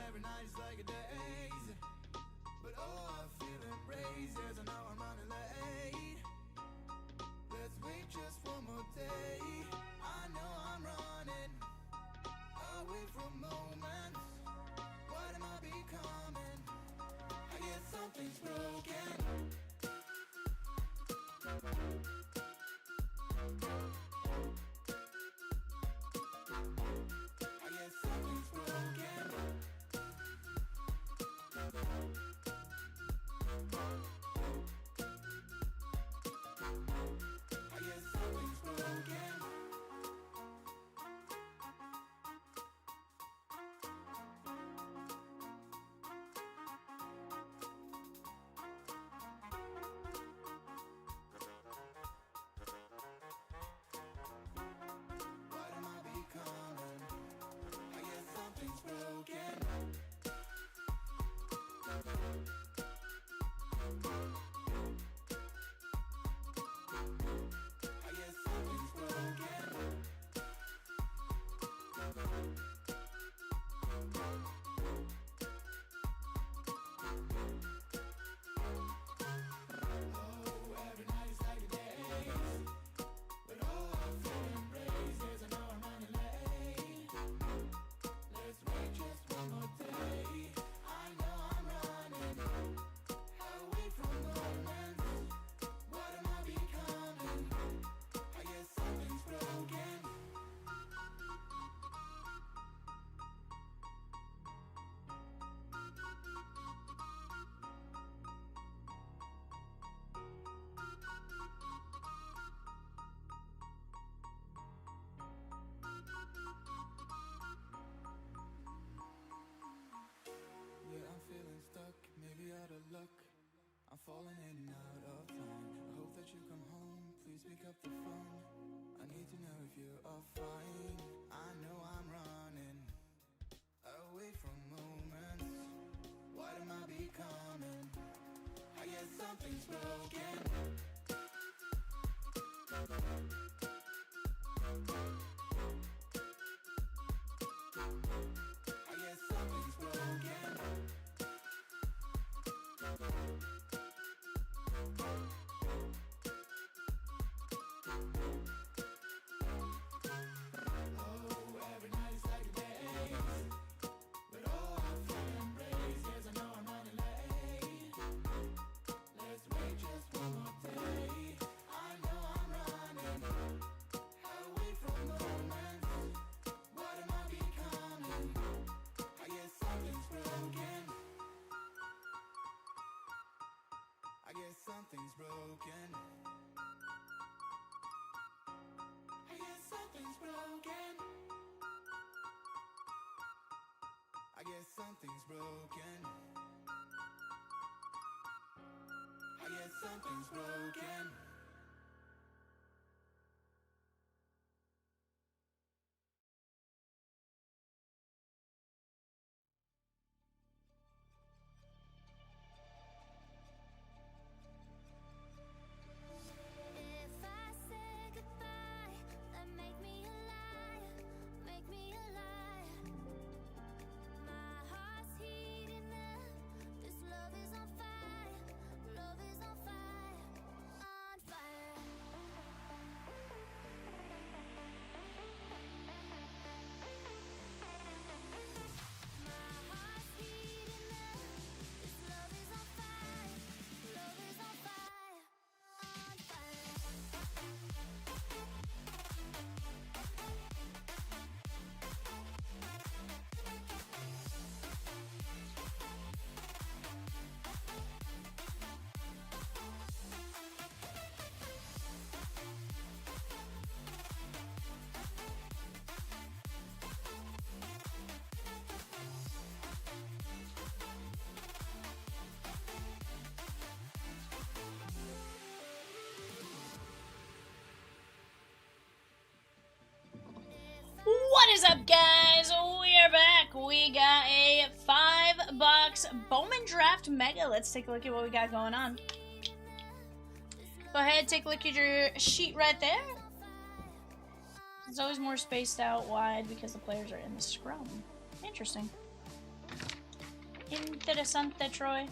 Speaker 4: Every night is like a daze, but oh, I feel embraced as I know I'm running late. Let's wait just one more day. I know I'm running away from moments. What am I becoming? I guess something's broken. I guess something's broken. I guess something's broken. What am I becoming? I guess something's broken. I guess something's broken. Oh, every night is like a daze, but oh, I feel embraced as I know I'm running late. Let's wait just one more day. I know I'm running away from moments. What am I becoming? I guess something's broken. Yeah, I'm feeling stuck, maybe out of luck. I'm falling in and out of line. I hope that you come home, please pick up the phone. I need to know if you're all fine. I know I'm running away from moments. What am I becoming? I guess something's broken. I guess something's broken. Oh, every night is like a day. But all I feel embrace. Yes, I know I'm running late. Let's wait just one more day. I know I'm running away from moments. What am I becoming? I guess something's broken. I guess something's broken. I guess something's broken. I guess something's broken. I guess something's broken.
Speaker 2: If I say goodbye, then make me a liar, make me a liar. My heart's heating up, this love is on fire, love is on fire, on fire. My heart's heating up, this love is on fire, love is on fire, on fire.
Speaker 3: What is up, guys? We are back. We got a $5 Bowman Draft Mega. Let's take a look at what we got going on. Go ahead, take a look at your sheet right there. It's always more spaced out wide because the players are in the scrum. Interesting. Interessante, Troy.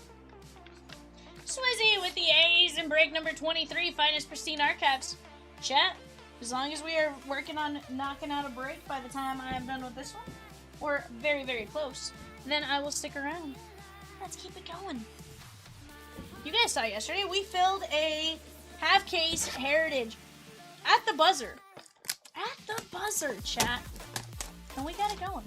Speaker 3: Swizzy with the A's in break number 23, Finest Pristine Archives. Chat, as long as we are working on knocking out a break by the time I am done with this one, or very, very close, then I will stick around. Let's keep it going. You guys saw yesterday, we filled a half-case Heritage at the buzzer. At the buzzer, chat. And we got it going.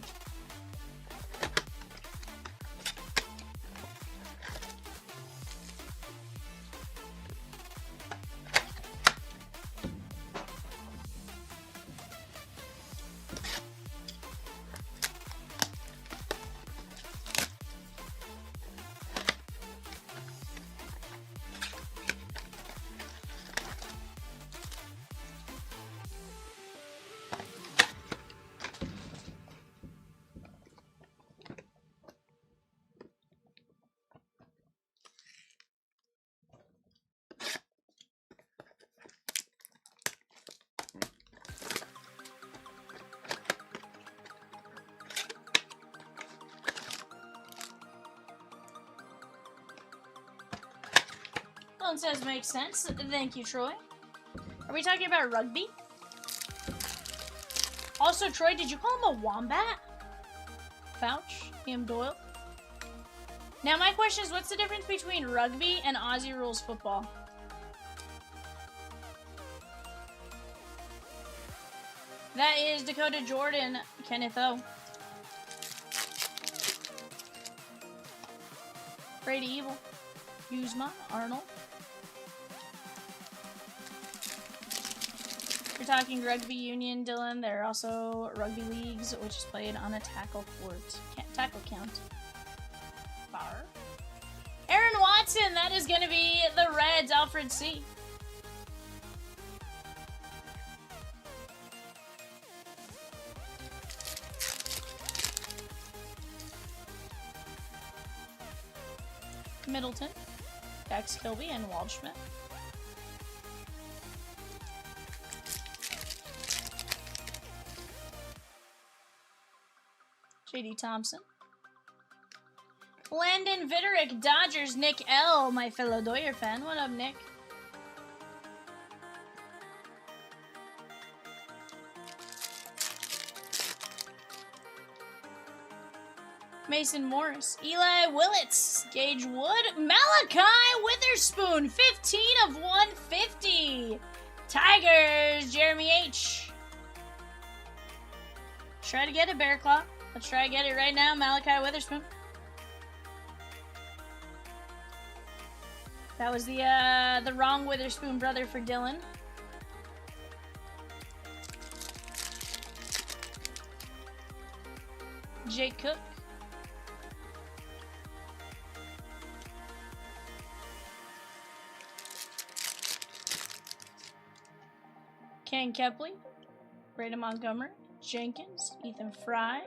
Speaker 3: Phone says makes sense. Thank you, Troy. Are we talking about rugby? Also, Troy, did you call him a wombat? Fouch? Ian Doyle? Now, my question is, what's the difference between rugby and Aussie rules football? That is Dakota Jordan, Kenneth O. Brady Evil. Yuzma, Arnold. We're talking rugby union, Dylan. There are also rugby leagues, which is played on a tackle court. Tackle count. Bar. Aaron Watson, that is going to be the Reds, Alfred C. Middleton, Dex Kilby, and Waldschmidt. JD Thompson. Landon Vitterick, Dodgers, Nick L., my fellow Doyer fan. What up, Nick? Mason Morris, Eli Willits, Gage Wood, Malachi Witherspoon, 15 of 150. Tigers, Jeremy H. Try to get it, Bear Claw. Let's try to get it right now, Malachi Witherspoon. That was the wrong Witherspoon brother for Dylan. Jake Cook. Ken Kepley, Braden Montgomery, Jenkins, Ethan Fry,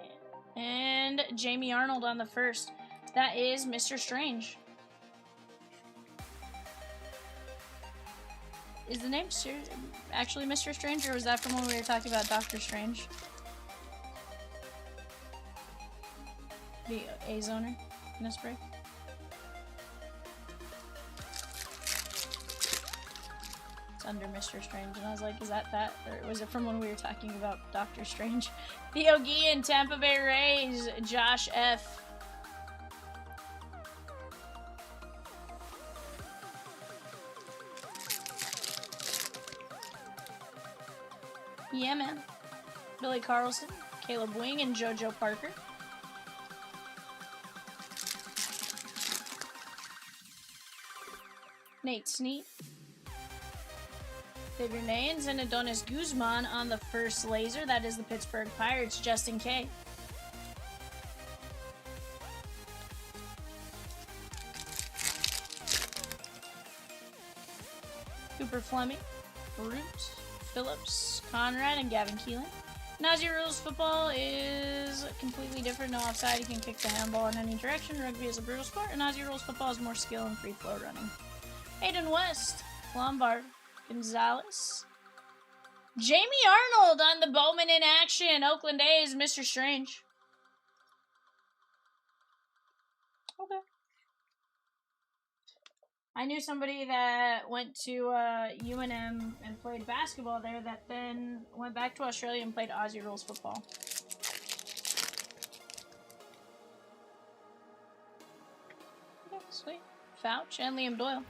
Speaker 3: and Jamie Arnold on the first. That is Mr. Strange. Is the name actually Mr. Strange, or was that from when we were talking about Doctor Strange? The A-zoner in this break. Under Mr. Strange, and I was like, is that, or was it from when we were talking about Doctor Strange? Theo Guillen, Tampa Bay Rays, Josh F. Yeah, man. Billy Carlson, Caleb Wing, and JoJo Parker. Nate Snead. Xavier Naines and Adonis Guzman on the first laser. That is the Pittsburgh Pirates, Justin K. Cooper Fleming, Root, Phillips, Conrad, and Gavin Keelan. Nazi rules football is completely different. No offside. You can kick the handball in any direction. Rugby is a brutal sport, and Nazi rules football is more skill and free flow running. Hayden West, Lombard, Gonzalez. Jamie Arnold on the Bowman in action. Oakland A's, Mr. Strange. Okay. I knew somebody that went to UNM and played basketball there that then went back to Australia and played Aussie rules football. Okay, sweet. Fouch and Liam Doyle.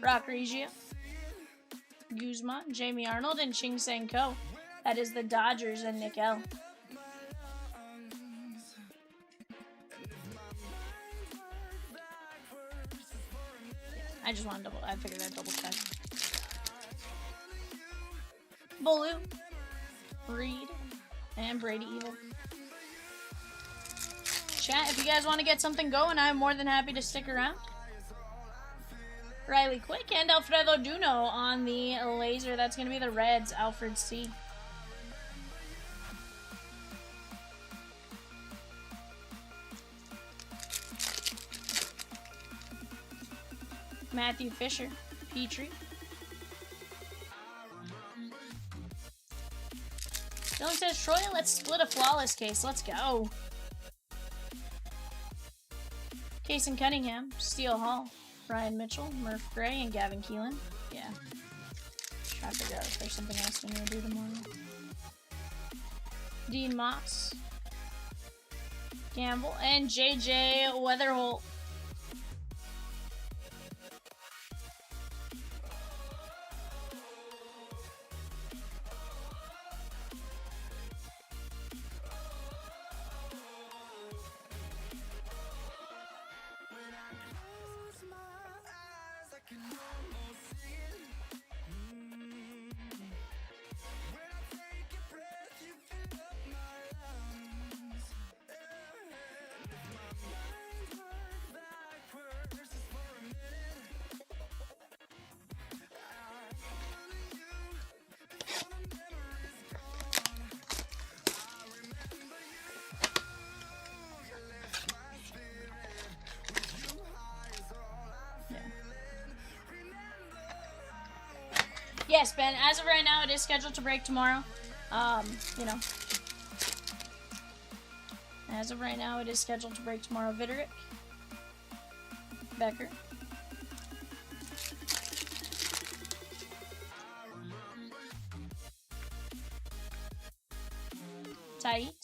Speaker 3: Rock Regia, Guzman, Jamie Arnold, and Ching Sang Ko. That is the Dodgers and Nick L. I just want to I figured I'd double check. Bolu, Reed, and Brady Evil. Chat, if you guys want to get something going, I'm more than happy to stick around. Riley Quick and Alfredo Duno on the laser. That's going to be the Reds, Alfred C. Matthew Fisher, Petrie. Dylan says, Troy, let's split a flawless case. Let's go. Kason Cunningham, Steele Hall. Ryan Mitchell, Murph Gray, and Gavin Keelan. Yeah. Try to figure out if there's something else we need to do tomorrow. Dean Moss, Gamble, and JJ Weatherholt. Yes, Ben, as of right now, it is scheduled to break tomorrow. You know. As of right now, it is scheduled to break tomorrow. Viderick. Becker. Tait.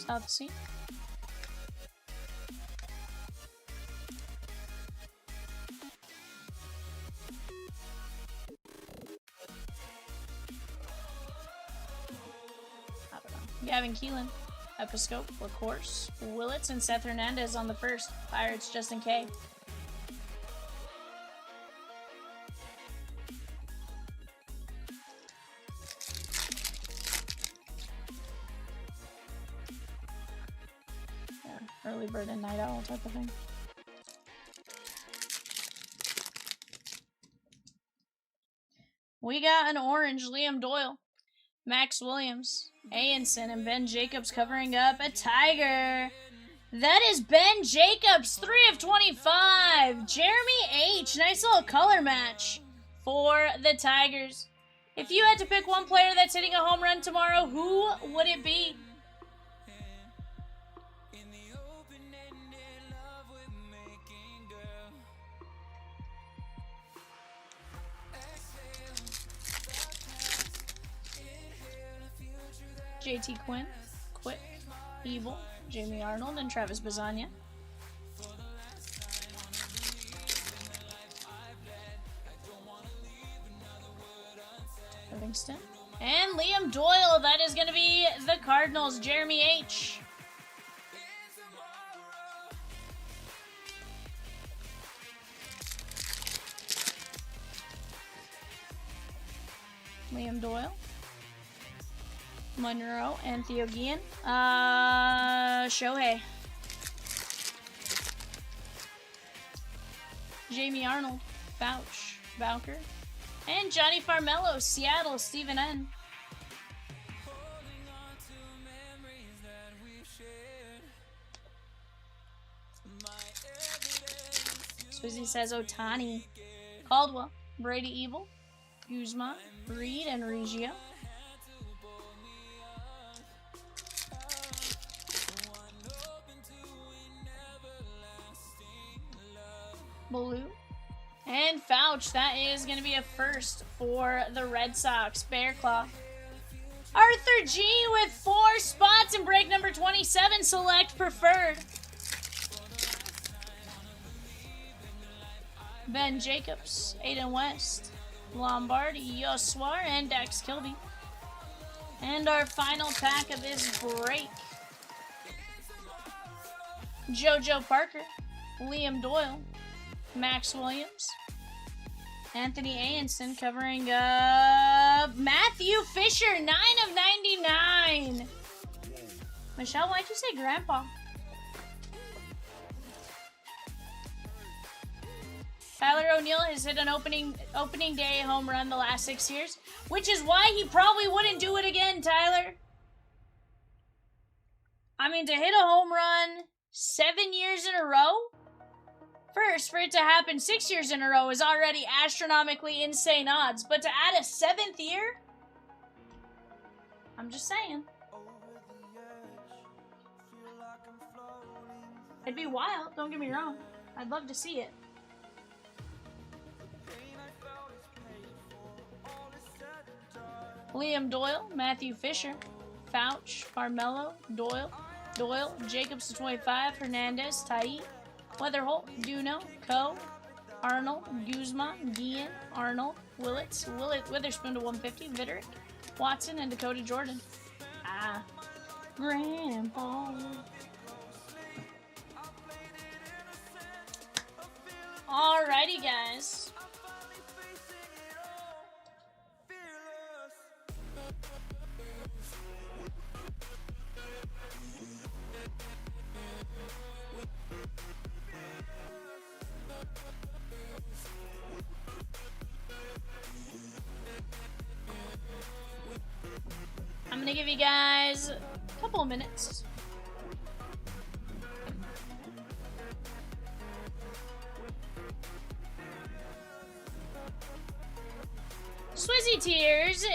Speaker 3: South Sea. Gavin Keelan, Episcope, LaCourse, Willits, and Seth Hernandez on the first. Pirates, Justin K. Yeah, early bird and night owl type of thing. We got an orange, Liam Doyle, Max Williams, Anson, and Ben Jacobs covering up a Tiger. That is Ben Jacobs, 3 of 25. Jeremy H, nice little color match for the Tigers. If you had to pick one player that's hitting a home run tomorrow, who would it be? JT Quinn, Quick, Evil, Jamie Arnold, and Travis Bazania. Livingston. And Liam Doyle, that is going to be the Cardinals, Jeremy H. Liam Doyle. Monroe and Theo Guillen. Shohei. Jamie Arnold. Fouch. Bowker. And Johnny Farmello. Seattle. Stephen N. Swizzy says Otani. Caldwell. Brady Evil. Guzman. Reed and Reggio. Blue. And Fouch, that is going to be a first for the Red Sox. Bearclaw. Arthur G with 4 spots in break number 27. Select preferred. Ben Jacobs, Aiden West, Lombard, Yoswar, and Dax Kilby. And our final pack of this break. JoJo Parker, Liam Doyle, Max Williams, Anthony Anson covering Matthew Fisher, 9 of 99. Michelle, why'd you say Grandpa? Tyler O'Neill has hit an opening day home run the last 6 years, which is why he probably wouldn't do it again, Tyler. I mean, to hit a home run 7 years in a row? First, for it to happen 6 years in a row is already astronomically insane odds, but to add a 7th year? I'm just saying. It'd be wild, don't get me wrong. I'd love to see it. Liam Doyle, Matthew Fisher, Fouch, Farmello, Doyle, Jacobs to 25, Hernandez, Tait, Weatherholt, Duno, Coe, Arnold, Guzman, Guillen, Arnold, Willits, Witherspoon to 150, Viderick, Watson, and Dakota Jordan. Grandpa. Alrighty, guys. I'm gonna give you guys a couple of minutes. Swizzy tiers,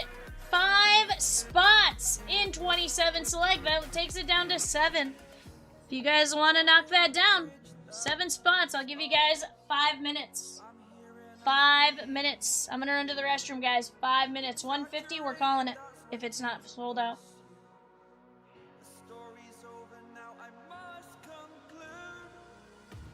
Speaker 3: 5 spots in 27 select. That takes it down to 7. If you guys want to knock that down, 7 spots. I'll give you guys 5 minutes. 5 minutes. I'm gonna run to the restroom, guys. 5 minutes. 150. We're calling it. If it's not sold out.
Speaker 4: The story's over now, I must conclude.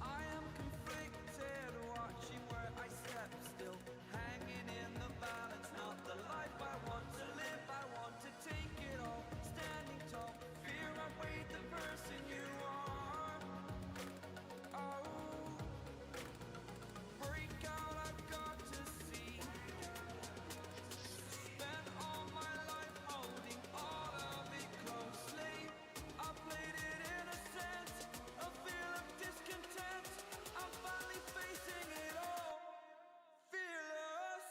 Speaker 4: I am conflicted, watching where I step still, hanging in the balance, not the life I want to live. I want to take it all, standing tall, fear I weighed the person you are. Oh, break out, I've got to see. Spent all my life holding all of it closely. I played it innocent, a feel of discontent. I'm finally facing it all, fearless.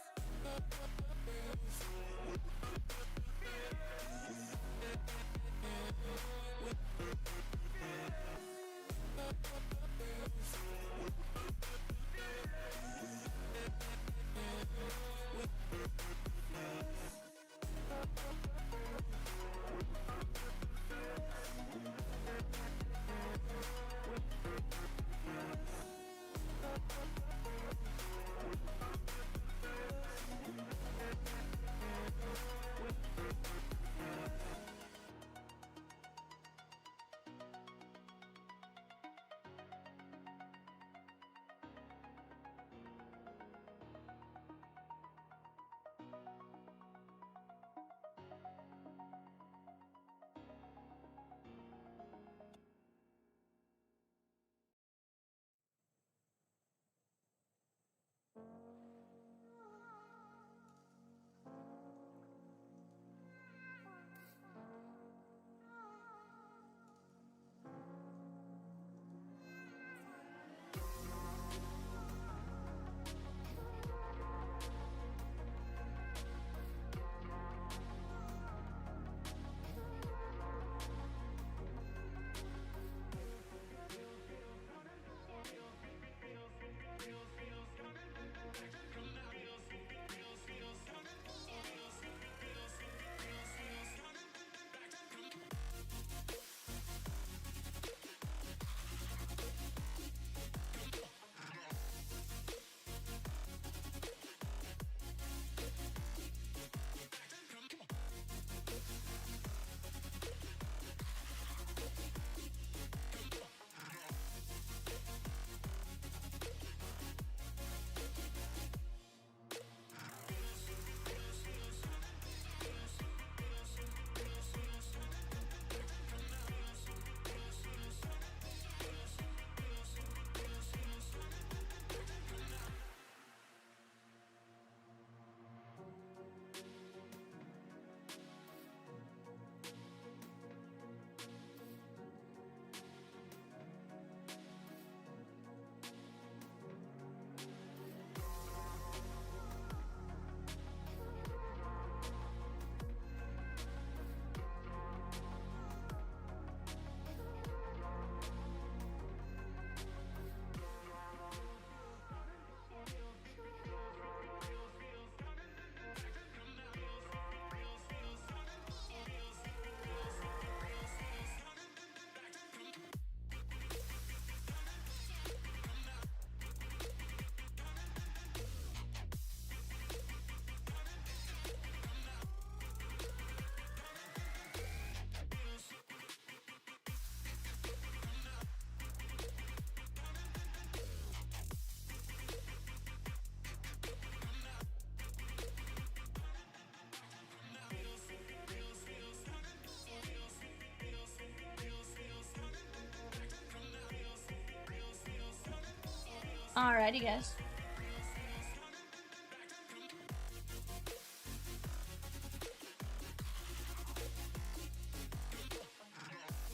Speaker 3: Alrighty, guys.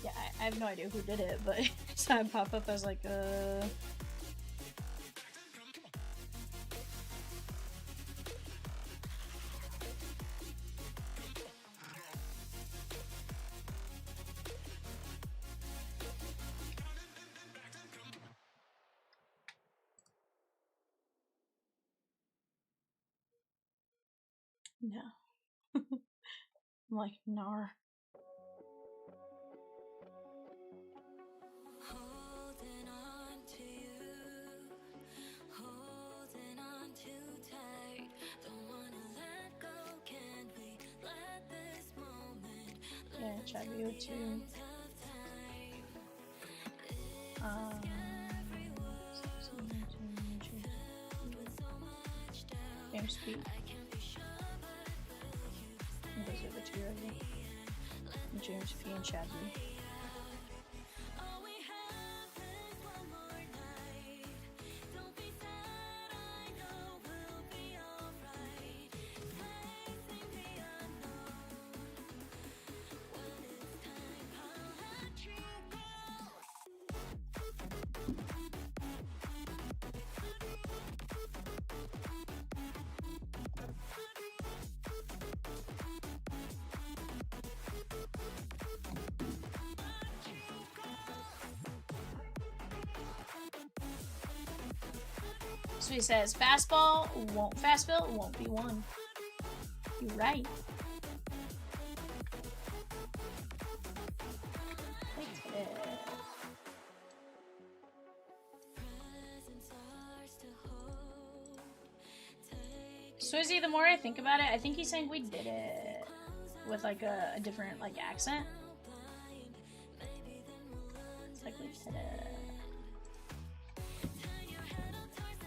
Speaker 3: Yeah, I have no idea who did it, but saw it pop up. I was like, No. I'm like, nar.
Speaker 2: Holding on to you, holding on too tight. Don't wanna let go, can we let this moment
Speaker 3: Yeah, try to go to. James P. And those are the two right here. And James P and Chad B.
Speaker 2: all we have is one more night. Don't be sad, I know we'll be alright. Facing the unknown. When it's time, I'll let you go.
Speaker 3: So he says, fastball won't be one. You're right. Look at it. Swizzy, the more I think about it, I think he's saying we did it with like a different like accent. It's like we did it.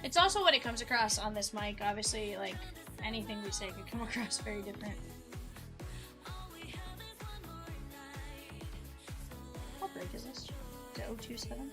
Speaker 3: It's also what it comes across on this mic. Obviously, like anything we say could come across very different. What break is this? Is it 027?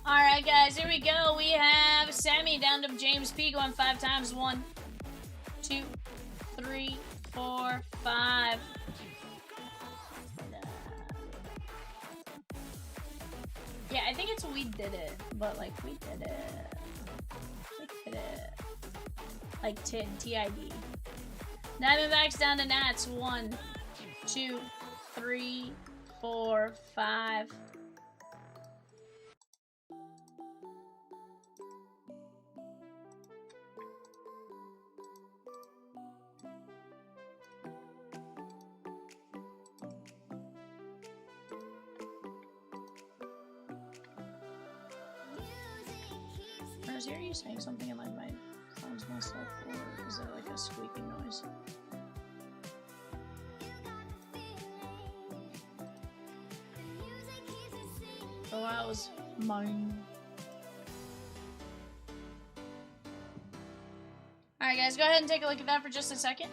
Speaker 3: Alright guys, here we go. We have Sammy down to James P going 5 times. 1, 2, 3, 4, 5. Yeah, I think it's we did it, but like we did it. We did it. Like TID. Diamondbacks down to Nats. 1, 2, 3, 4, 5. Or are you saying something and like my phone's messed up, or is there like a squeaking noise? Oh, that was mine. Alright guys, go ahead and take a look at that for just a second.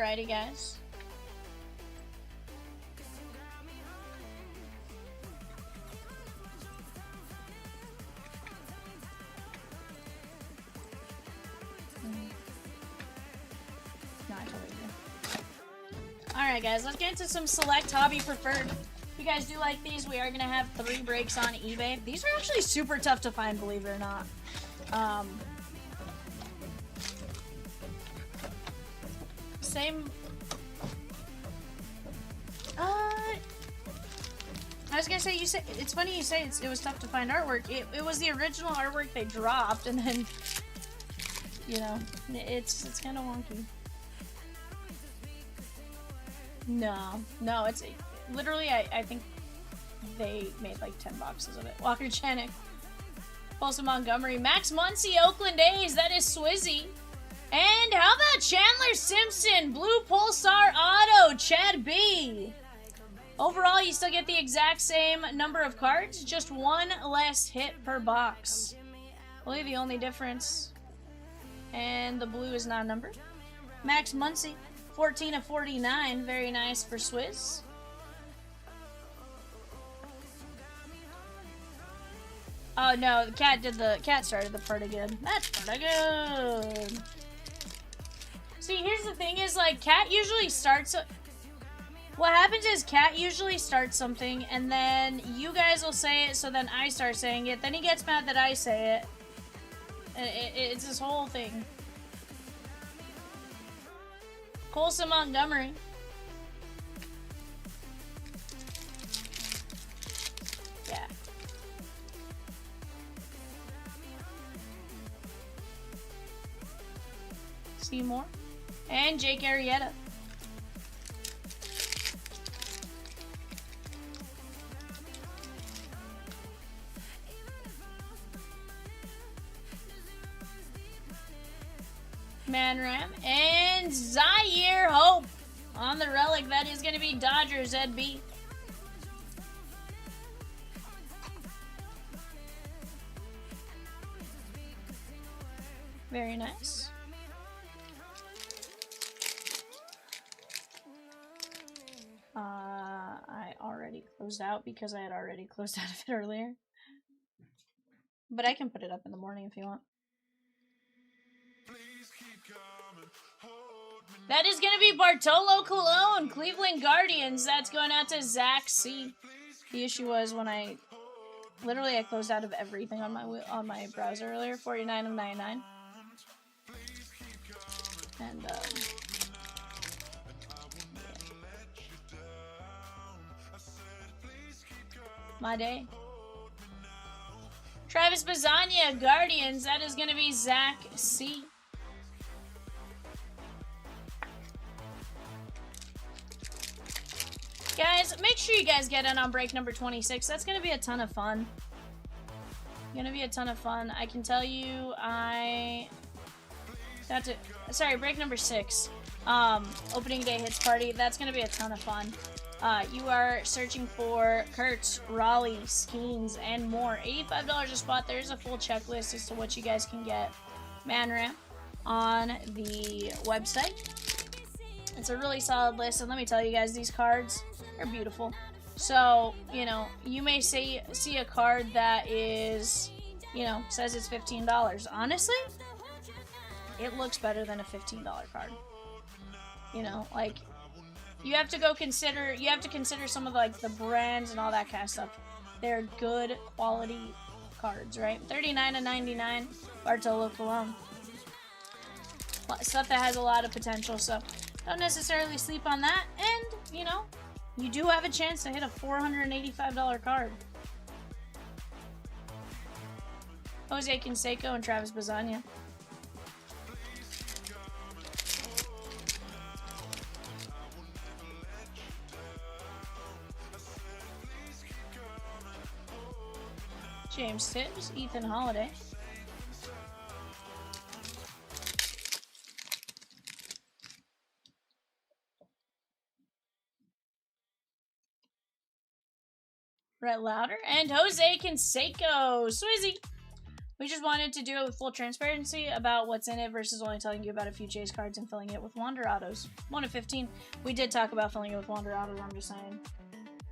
Speaker 3: Alrighty, guys. No, I totally do. Alright, guys, let's get into some select hobby preferred. If you guys do like these, we are going to have 3 breaks on eBay. These are actually super tough to find, believe it or not. Same. I was gonna say, you say it's funny you say it was tough to find artwork. It was the original artwork they dropped, and then you know it's kind of wonky. No, it's literally I think they made like 10 boxes of it. Walker Chenick, Folsom Montgomery, Max Muncy, Oakland A's. That is Swizzy. And how about Chandler Simpson, Blue Pulsar Auto, Chad B. Overall, you still get the exact same number of cards, just 1 less hit per box. Really the only difference. And the blue is not numbered. Max Muncy, 14 of 49, very nice for Swizz. Oh no, the cat started the part again. That's pretty good. See, here's the thing is, like, Cat usually starts... What happens is Cat usually starts something, and then you guys will say it, so then I start saying it. Then he gets mad that I say it. It's this whole thing. Colson Montgomery. Yeah. Seymour. And Jake Arrieta. Manram. And Zaire Hope. On the relic, that is going to be Dodgers ZB. Very nice. I already closed out because I had already closed out of it earlier. But I can put it up in the morning if you want. That is going to be Bartolo Colon, Cleveland Guardians. That's going out to Zach C. The issue was when I closed out of everything on my browser earlier. 49 of 99. And my day. Travis Bazania, Guardians. That is going to be Zach C. Guys, make sure you guys get in on break number 26. That's going to be a ton of fun. I can tell you break number 6. Opening day hits party. That's going to be a ton of fun. You are searching for Kurtz, Raleigh, Skeens, and more. $85 a spot. There's a full checklist as to what you guys can get. Manram on the website. It's a really solid list, and let me tell you guys, these cards are beautiful. So, you know, you may see a card that is, you know, says it's $15. Honestly, it looks better than a $15 card. You know, like, you have to consider some of the brands and all that kind of stuff. They're good quality cards, right? 39 of 99, Bartolo Colon. Stuff that has a lot of potential, so don't necessarily sleep on that. And, you know, you do have a chance to hit a $485 card. Jose Canseco and Travis Bazania. James Tibbs, Ethan Holiday. Brett Lauder and Jose Canseco. Swizzy. We just wanted to do it with full transparency about what's in it versus only telling you about a few chase cards and filling it with Wander Autos. 1 of 15. We did talk about filling it with Wander Autos, I'm just saying.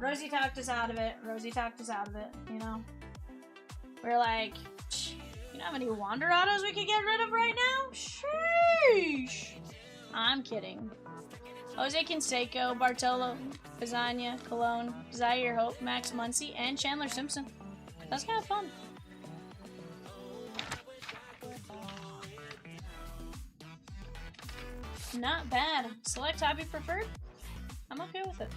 Speaker 3: Rosie talked us out of it. You know? We're like, you know how many Wander Autos we could get rid of right now? Sheesh! I'm kidding. Jose Canseco, Bartolo, Pizzagna, Cologne, Zaire Hope, Max Muncy, and Chandler Simpson. That's kind of fun. Not bad. Select hobby preferred? I'm okay with it.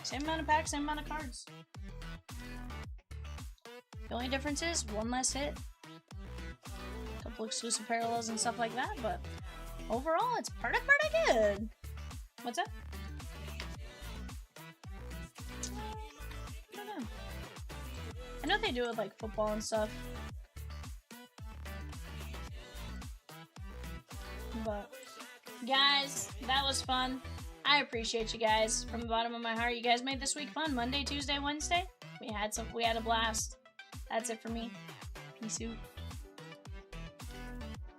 Speaker 3: Same amount of packs, same amount of cards. The only difference is one less hit. A couple exclusive parallels and stuff like that, but overall it's pretty good. What's up? I don't know. I know they do it with like football and stuff. But guys, that was fun. I appreciate you guys from the bottom of my heart. You guys made this week fun. Monday, Tuesday, Wednesday. We had a blast. That's it for me. Peace out.